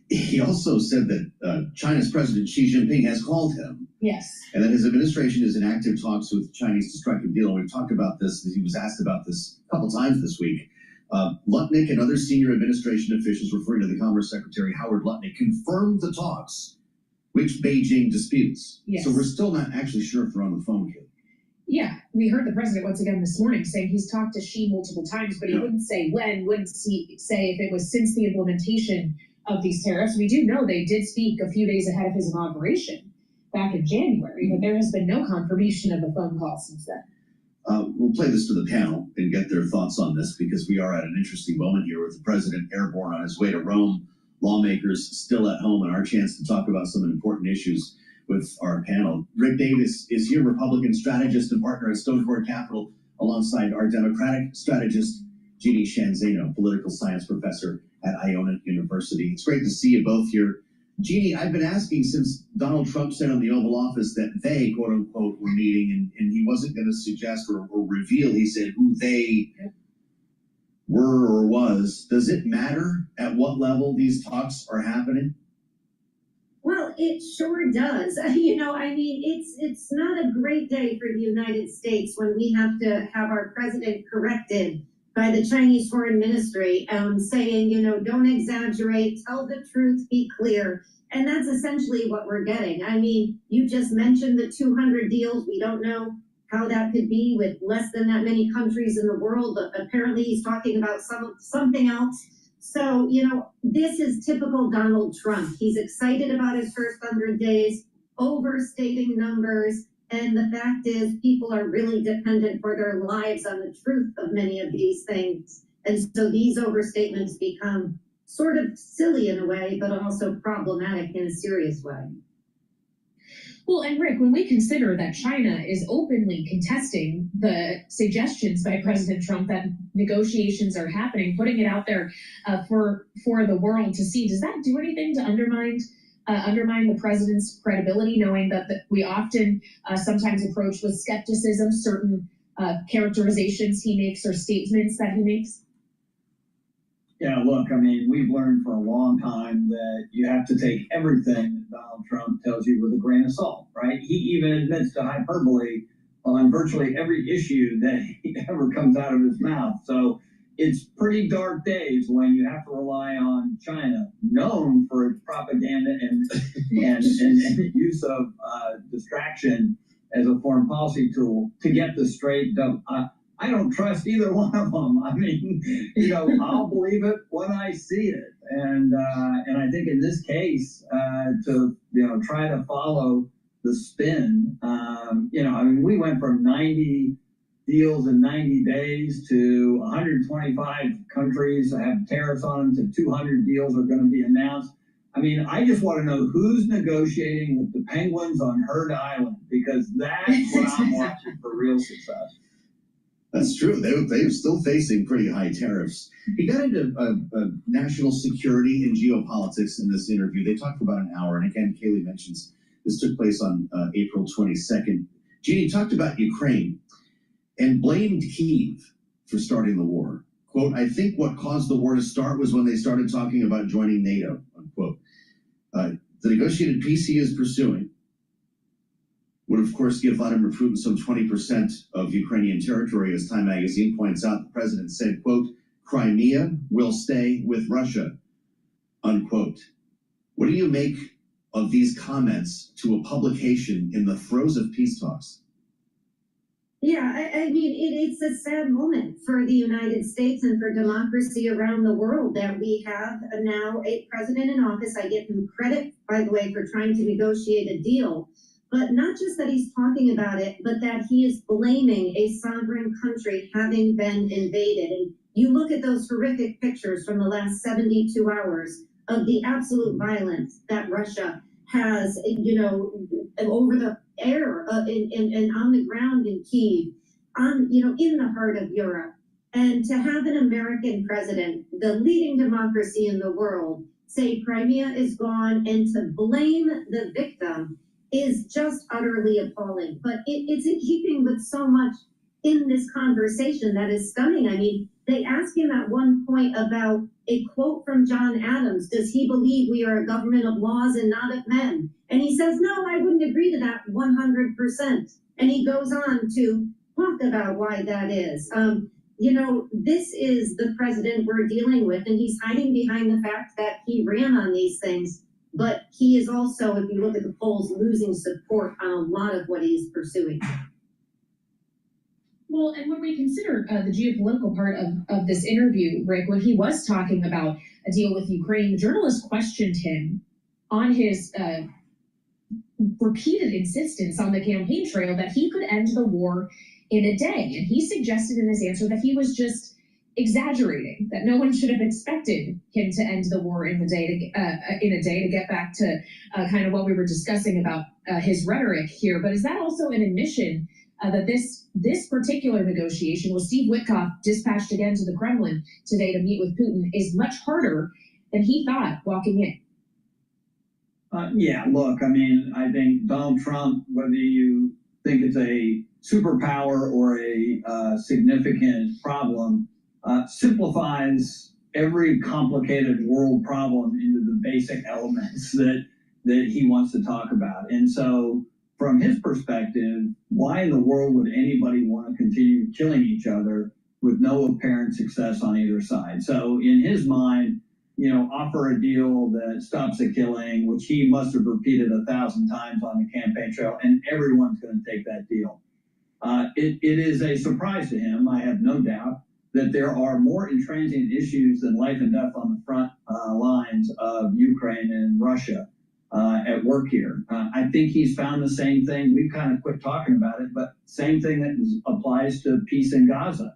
He also said that China's President Xi Jinping has called him. Yes. And that his administration is in active talks with the Chinese to strike a deal. And we've talked about this. He was asked about this a couple times this week. Lutnick and other senior administration officials, referring to the Commerce Secretary Howard Lutnick, confirmed the talks, which Beijing disputes. Yes. So we're still not actually sure if they're on the phone, Kid. Yeah, we heard the president once again this morning saying he's talked to Xi multiple times, but he wouldn't say when, wouldn't say if it was since the implementation of these tariffs. We do know they did speak a few days ahead of his inauguration back in January, but there has been no confirmation of a phone call since then. We'll play this to the panel and get their thoughts on this, because we are at an interesting moment here with the president airborne on his way to Rome, lawmakers still at home, and our chance to talk about some important issues with our panel. Rick Davis is here, Republican strategist and partner at Stonecourt Capital, alongside our Democratic strategist, Jeannie Shanzano, political science professor at Iona University. It's great to see you both here. Jeannie, I've been asking since Donald Trump said in the Oval Office that they, quote unquote, were meeting, and he wasn't going to suggest or reveal, he said, who they were or was, does it matter at what level these talks are happening? Well, it sure does. You know, I mean, it's not a great day for the United States when we have to have our president corrected by the Chinese Foreign Ministry saying, you know, don't exaggerate, tell the truth, be clear. And that's essentially what we're getting. I mean, you just mentioned the 200 deals. We don't know how that could be with less than that many countries in the world, but apparently he's talking about something else. So, you know, this is typical Donald Trump. He's excited about his first 100 days, overstating numbers, and the fact is people are really dependent for their lives on the truth of many of these things. And so these overstatements become sort of silly in a way, but also problematic in a serious way. Well, and Rick, when we consider that China is openly contesting the suggestions by President Trump that negotiations are happening, putting it out there for the world to see, does that do anything to undermine the president's credibility, knowing that we often sometimes approach with skepticism certain characterizations he makes or statements that he makes? Yeah, look, I mean, we've learned for a long time that you have to take everything that Donald Trump tells you with a grain of salt, right? He even admits to hyperbole on virtually every issue that ever comes out of his mouth. So it's pretty dark days when you have to rely on China, known for its propaganda and use of distraction as a foreign policy tool to get the straight dump. I don't trust either one of them. I mean, you know, I'll believe it when I see it. And I think in this case, to, you know, try to follow the spin, you know, I mean, we went from 90 deals in 90 days to 125 countries have tariffs on them to 200 deals are going to be announced. I mean, I just want to know who's negotiating with the penguins on Herd Island, because that's what I'm watching for real success. That's true. They're still facing pretty high tariffs. He got into national security and geopolitics in this interview. They talked for about an hour. And again, Kaylee mentions this took place on April 22nd. Jeannie talked about Ukraine and blamed Kyiv for starting the war. Quote, I think what caused the war to start was when they started talking about joining NATO, unquote. The negotiated peace he is pursuing would, of course, give Vladimir Putin some 20% of Ukrainian territory. As Time magazine points out, the president said, quote, Crimea will stay with Russia, unquote. What do you make of these comments to a publication in the throes of peace talks? Yeah, I mean, it's a sad moment for the United States and for democracy around the world that we have now a president in office. I give him credit, by the way, for trying to negotiate a deal. But not just that he's talking about it, but that he is blaming a sovereign country having been invaded. And you look at those horrific pictures from the last 72 hours of the absolute violence that Russia has, you know, over the air and on the ground in Kyiv, you know, in the heart of Europe. And to have an American president, the leading democracy in the world, say Crimea is gone and to blame the victim is just utterly appalling. But it's in keeping with so much in this conversation that is stunning. I mean, they ask him at one point about a quote from John Adams. Does he believe we are a government of laws and not of men? And he says, no, I wouldn't agree to that 100%. And he goes on to talk about why that is. You know, this is the president we're dealing with, and he's hiding behind the fact that he ran on these things. But he is also, if you look at the polls, losing support on a lot of what he's pursuing. Well, and when we consider the geopolitical part of this interview, Rick, when he was talking about a deal with Ukraine, the journalist questioned him on his repeated insistence on the campaign trail that he could end the war in a day. And he suggested in his answer that he was just exaggerating, that no one should have expected him to end the war in a day to get back to kind of what we were discussing about his rhetoric here. But is that also an admission that this particular negotiation with Steve Witkoff dispatched again to the Kremlin today to meet with Putin is much harder than he thought walking in? Yeah, look, I mean, I think Donald Trump, whether you think it's a superpower or a significant problem, simplifies every complicated world problem into the basic elements that he wants to talk about. And so from his perspective, why in the world would anybody want to continue killing each other with no apparent success on either side? So in his mind, offer a deal that stops the killing, which he must have repeated 1,000 times on the campaign trail, and everyone's going to take that deal. It is a surprise to him, I have no doubt, that there are more intransigent issues than life and death on the front lines of Ukraine and Russia at work here. I think he's found the same thing. We've kind of quit talking about it, but same thing that applies to peace in Gaza.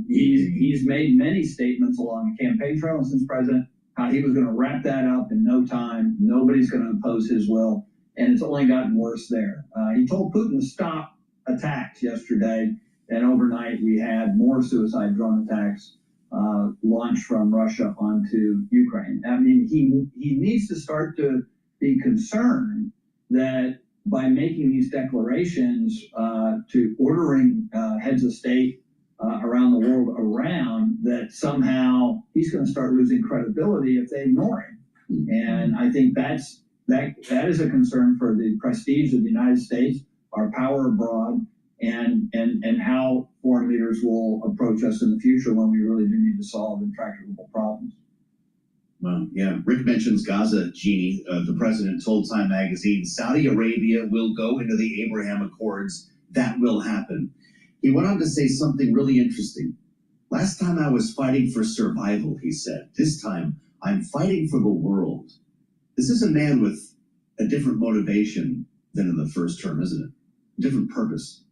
He's made many statements along the campaign trail and since president, how he was going to wrap that up in no time. Nobody's going to impose his will, and it's only gotten worse there. He told Putin to stop attacks yesterday, and overnight we had more suicide drone attacks launched from Russia onto Ukraine. I mean, he needs to start to be concerned that by making these declarations to ordering heads of state around the world around, that somehow he's going to start losing credibility if they ignore him. And I think that is a concern for the prestige of the United States, our power abroad, and how foreign leaders will approach us in the future when we really do need to solve intractable problems. Well, yeah. Rick mentions Gaza, Jeannie. The president told Time magazine, Saudi Arabia will go into the Abraham Accords. That will happen. He went on to say something really interesting. Last time I was fighting for survival, he said. This time I'm fighting for the world. This is a man with a different motivation than in the first term, isn't it? Different purpose.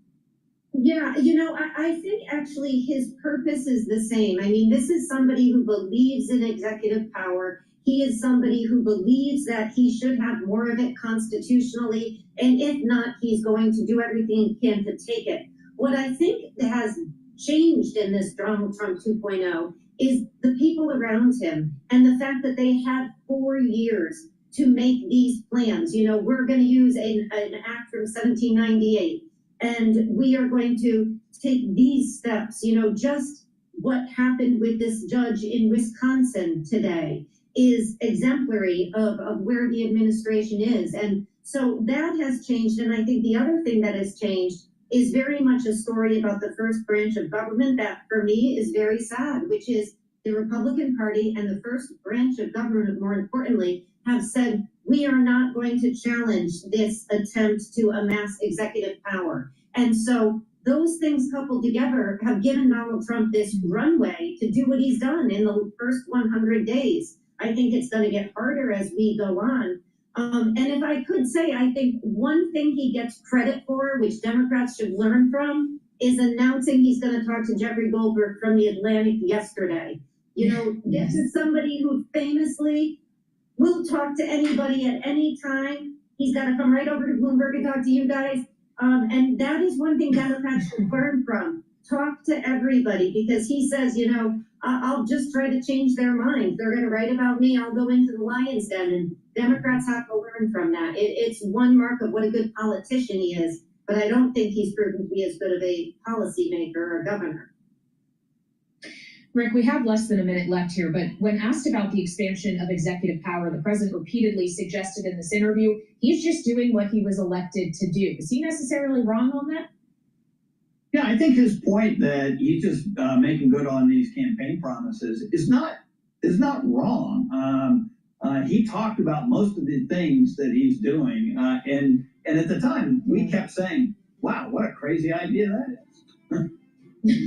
Yeah, I think actually his purpose is the same. I mean, this is somebody who believes in executive power. He is somebody who believes that he should have more of it constitutionally, and if not, he's going to do everything he can to take it. What I think has changed in this Donald Trump 2.0 is the people around him and the fact that they had 4 years to make these plans. We're going to use an act from 1798. And we are going to take these steps. Just what happened with this judge in Wisconsin today is exemplary of where the administration is. And so that has changed. And I think the other thing that has changed is very much a story about the first branch of government that, for me, is very sad, which is the Republican Party and the first branch of government, more importantly, have said, we are not going to challenge this attempt to amass executive power. And so those things coupled together have given Donald Trump this runway to do what he's done in the first 100 days. I think it's going to get harder as we go on. And if I could say, I think one thing he gets credit for, which Democrats should learn from, is announcing he's going to talk to Jeffrey Goldberg from The Atlantic yesterday. This is somebody who famously will talk to anybody at any time. He's got to come right over to Bloomberg and talk to you guys. And that is one thing Democrats should learn from. Talk to everybody, because he says, I'll just try to change their mind. They're going to write about me. I'll go into the lion's den. And Democrats have to learn from that. It's one mark of what a good politician he is, but I don't think he's proven to be as good of a policymaker or governor. Rick, we have less than a minute left here, but when asked about the expansion of executive power, the president repeatedly suggested in this interview, he's just doing what he was elected to do. Is he necessarily wrong on that? Yeah, I think his point that he's just making good on these campaign promises is not wrong. He talked about most of the things that he's doing, and at the time we kept saying, "Wow, what a crazy idea that is."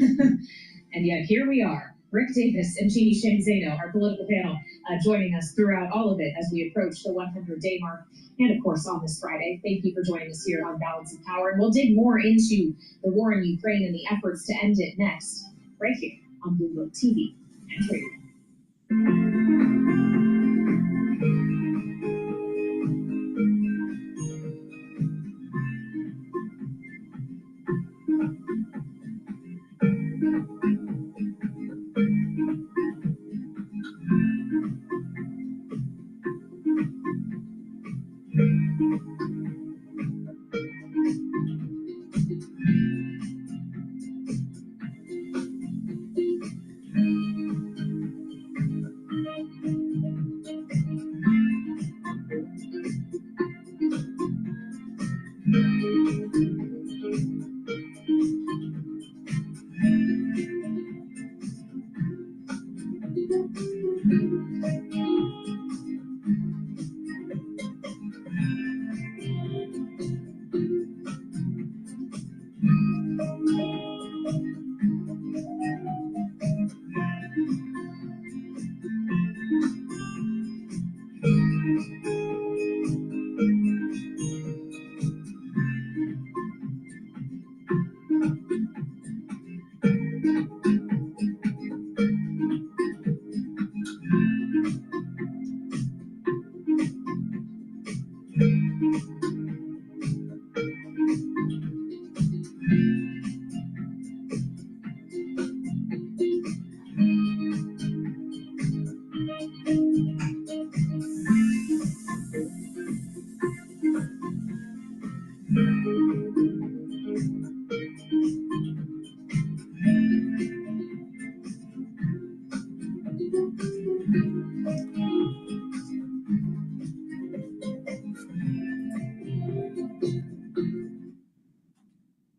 And yet here we are. Rick Davis and Jeannie Shanzano, our political panel, joining us throughout all of it as we approach the 100-day mark, and of course on this Friday. Thank you for joining us here on Balance of Power, and we'll dig more into the war in Ukraine and the efforts to end it next, right here on Bloomberg TV and Radio.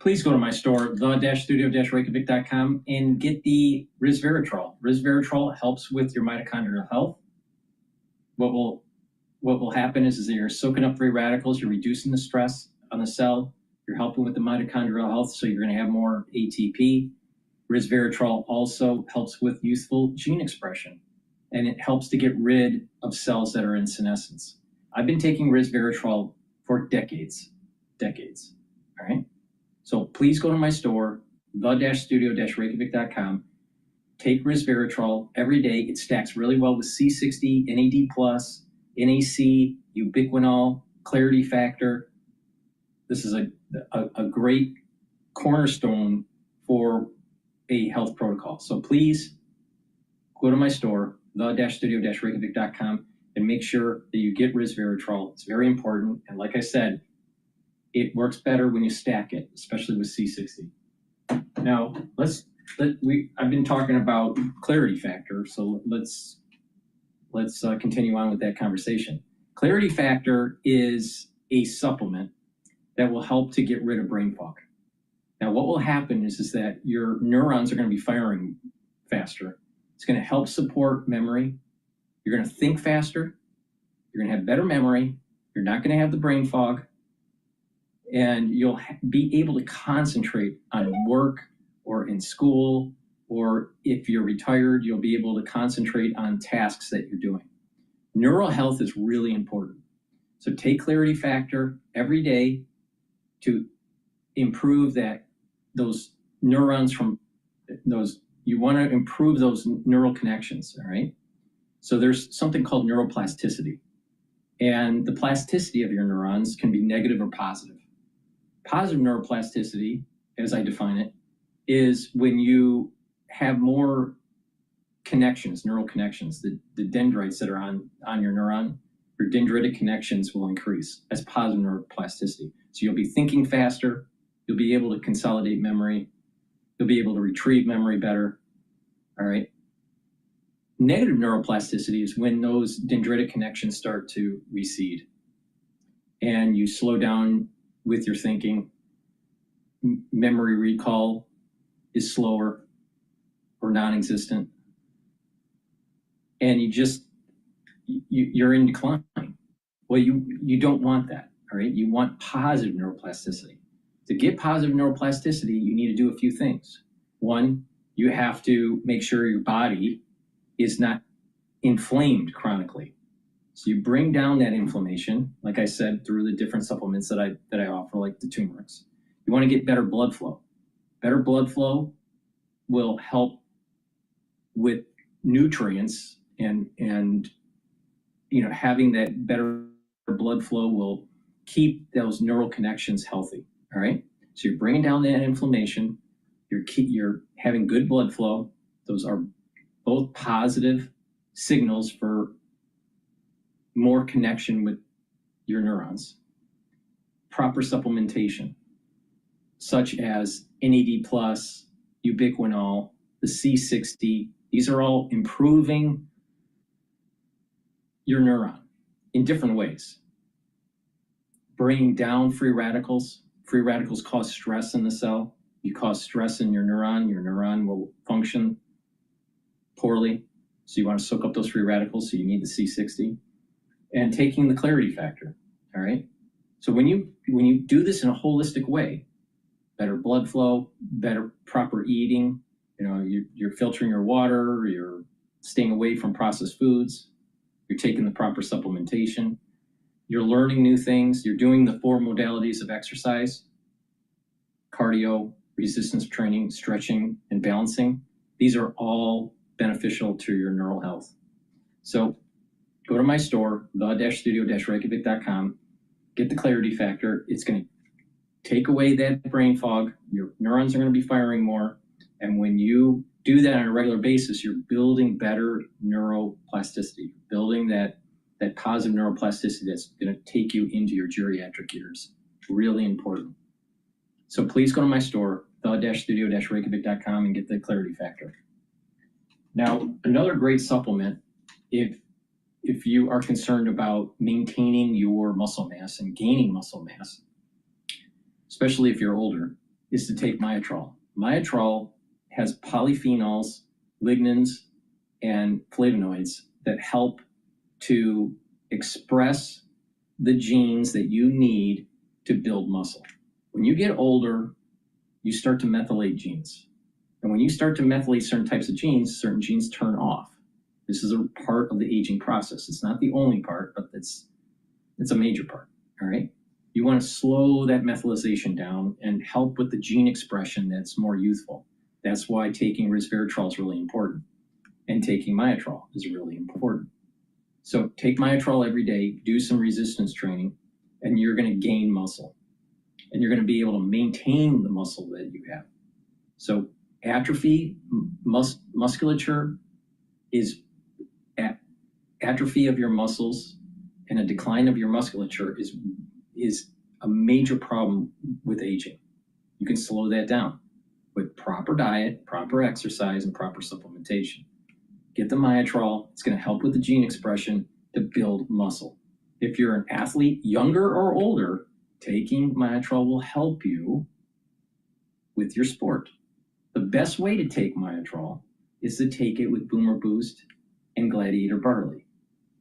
please go to my store, the-studio-reykjavik.com, and get the resveratrol. Resveratrol helps with your mitochondrial health. What will happen is that you're soaking up free radicals, you're reducing the stress on the cell, you're helping with the mitochondrial health, so you're going to have more ATP. Resveratrol also helps with youthful gene expression, and it helps to get rid of cells that are in senescence. I've been taking resveratrol for decades, all right? So please go to my store, the-studio-reykjavik.com, take resveratrol every day. It stacks really well with C60, NAD+, NAC, ubiquinol, clarity factor. This is a great cornerstone for a health protocol. So please go to my store, the-studio-reykjavik.com, and make sure that you get resveratrol. It's very important. And like I said, it works better when you stack it, especially with C60. Now, I've been talking about clarity factor, so let's continue on with that conversation. Clarity factor is a supplement that will help to get rid of brain fog. Now, what will happen is that your neurons are going to be firing faster. It's going to help support memory. You're going to think faster. You're going to have better memory. You're not going to have the brain fog. And you'll be able to concentrate on work or in school, or if you're retired, you'll be able to concentrate on tasks that you're doing. Neural health is really important. So take clarity factor every day to improve those neurons from those. You want to improve those neural connections, all right? So there's something called neuroplasticity. And the plasticity of your neurons can be negative or positive. Positive neuroplasticity, as I define it, is when you have more connections, neural connections, the dendrites that are on your neuron, your dendritic connections will increase. That's positive neuroplasticity. So you'll be thinking faster, you'll be able to consolidate memory, you'll be able to retrieve memory better, all right? Negative neuroplasticity is when those dendritic connections start to recede and you slow down with your thinking. Memory recall is slower or non-existent, and you're in decline. Well, you don't want that, all right? You want positive neuroplasticity. To get positive neuroplasticity, you need to do a few things. One, you have to make sure your body is not inflamed chronically. So you bring down that inflammation, like I said, through the different supplements that I offer, like the turmerics. You want to get better blood flow. Better blood flow will help with nutrients, and having that better blood flow will keep those neural connections healthy. All right. So you're bringing down that inflammation. You're having good blood flow. Those are both positive signals for more connection with your neurons. Proper supplementation, such as NAD+, ubiquinol, the C60, these are all improving your neuron in different ways. Bringing down free radicals. Free radicals cause stress in the cell. You cause stress in your neuron will function poorly. So you want to soak up those free radicals, so you need the C60. And taking the clarity factor, all right? So when you do this in a holistic way, better blood flow, better proper eating, you're filtering your water, you're staying away from processed foods, you're taking the proper supplementation, you're learning new things, you're doing the 4 modalities of exercise: cardio, resistance training, stretching, and balancing. These are all beneficial to your neural health. So go to my store, the-studio-reykjavik.com, get the clarity factor. It's going to take away that brain fog. Your neurons are going to be firing more. And when you do that on a regular basis, you're building better neuroplasticity, building that positive neuroplasticity that's going to take you into your geriatric years. Really important. So please go to my store, the-studio-reykjavik.com, and get the clarity factor. Now, another great supplement, if you are concerned about maintaining your muscle mass and gaining muscle mass, especially if you're older, is to take Myotrol. Myotrol has polyphenols, lignans, and flavonoids that help to express the genes that you need to build muscle. When you get older, you start to methylate genes. And when you start to methylate certain types of genes, certain genes turn off. This is a part of the aging process. It's not the only part, but it's a major part, all right? You want to slow that methylation down and help with the gene expression that's more youthful. That's why taking resveratrol is really important. And taking Myotrol is really important. So take Myotrol every day, do some resistance training, and you're going to gain muscle. And you're going to be able to maintain the muscle that you have. So atrophy, musculature is atrophy of your muscles and a decline of your musculature is a major problem with aging. You can slow that down with proper diet, proper exercise, and proper supplementation. Get the Myotrol. It's going to help with the gene expression to build muscle. If you're an athlete, younger or older, taking Myotrol will help you with your sport. The best way to take Myotrol is to take it with Boomer Boost and Gladiator Barley.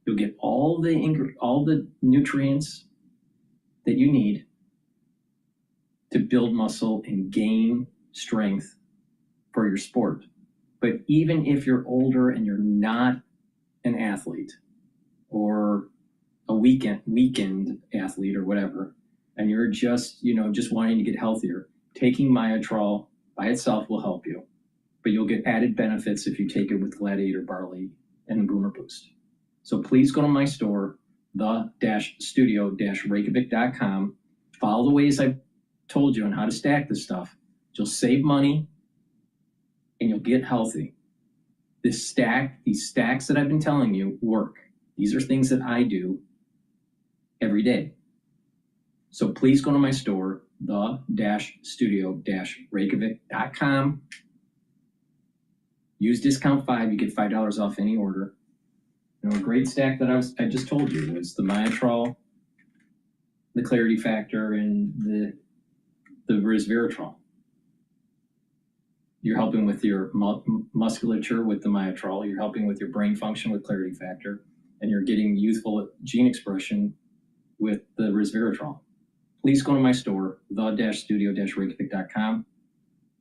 You'll get all the nutrients that you need to build muscle and gain strength for your sport. But even if you're older and you're not an athlete or a weekend athlete or whatever, and you're just wanting to get healthier, taking Myotrol by itself will help you. But you'll get added benefits if you take it with Gladiator Barley and Boomer Boost. So please go to my store, the-studio-reykjavik.com. Follow the ways I've told you on how to stack this stuff. You'll save money and you'll get healthy. These stacks that I've been telling you work. These are things that I do every day. So please go to my store, the-studio-reykjavik.com. Use discount 5, you get $5 off any order. A great stack that I just told you was the Myotrol, the Clarity Factor, and the resveratrol. You're helping with your musculature with the Myotrol. You're helping with your brain function with Clarity Factor, and you're getting youthful gene expression with the resveratrol. Please go to my store, the-studio-reykjavik.com.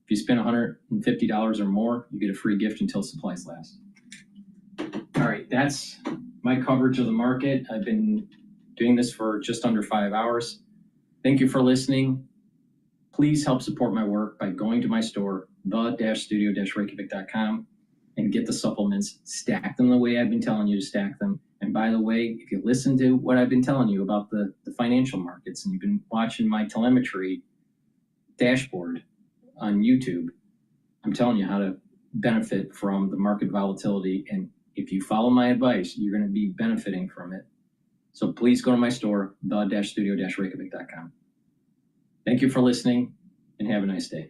If you spend $150 or more, you get a free gift until supplies last. All right, that's my coverage of the market. I've been doing this for just under 5 hours. Thank you for listening. Please help support my work by going to my store, the-studio-reykjavik.com, and get the supplements. Stack them the way I've been telling you to stack them. And by the way, if you listen to what I've been telling you about the financial markets and you've been watching my telemetry dashboard on YouTube, I'm telling you how to benefit from the market volatility. And if you follow my advice, you're going to be benefiting from it. So please go to my store, the-studio-reykjavik.com. Thank you for listening and have a nice day.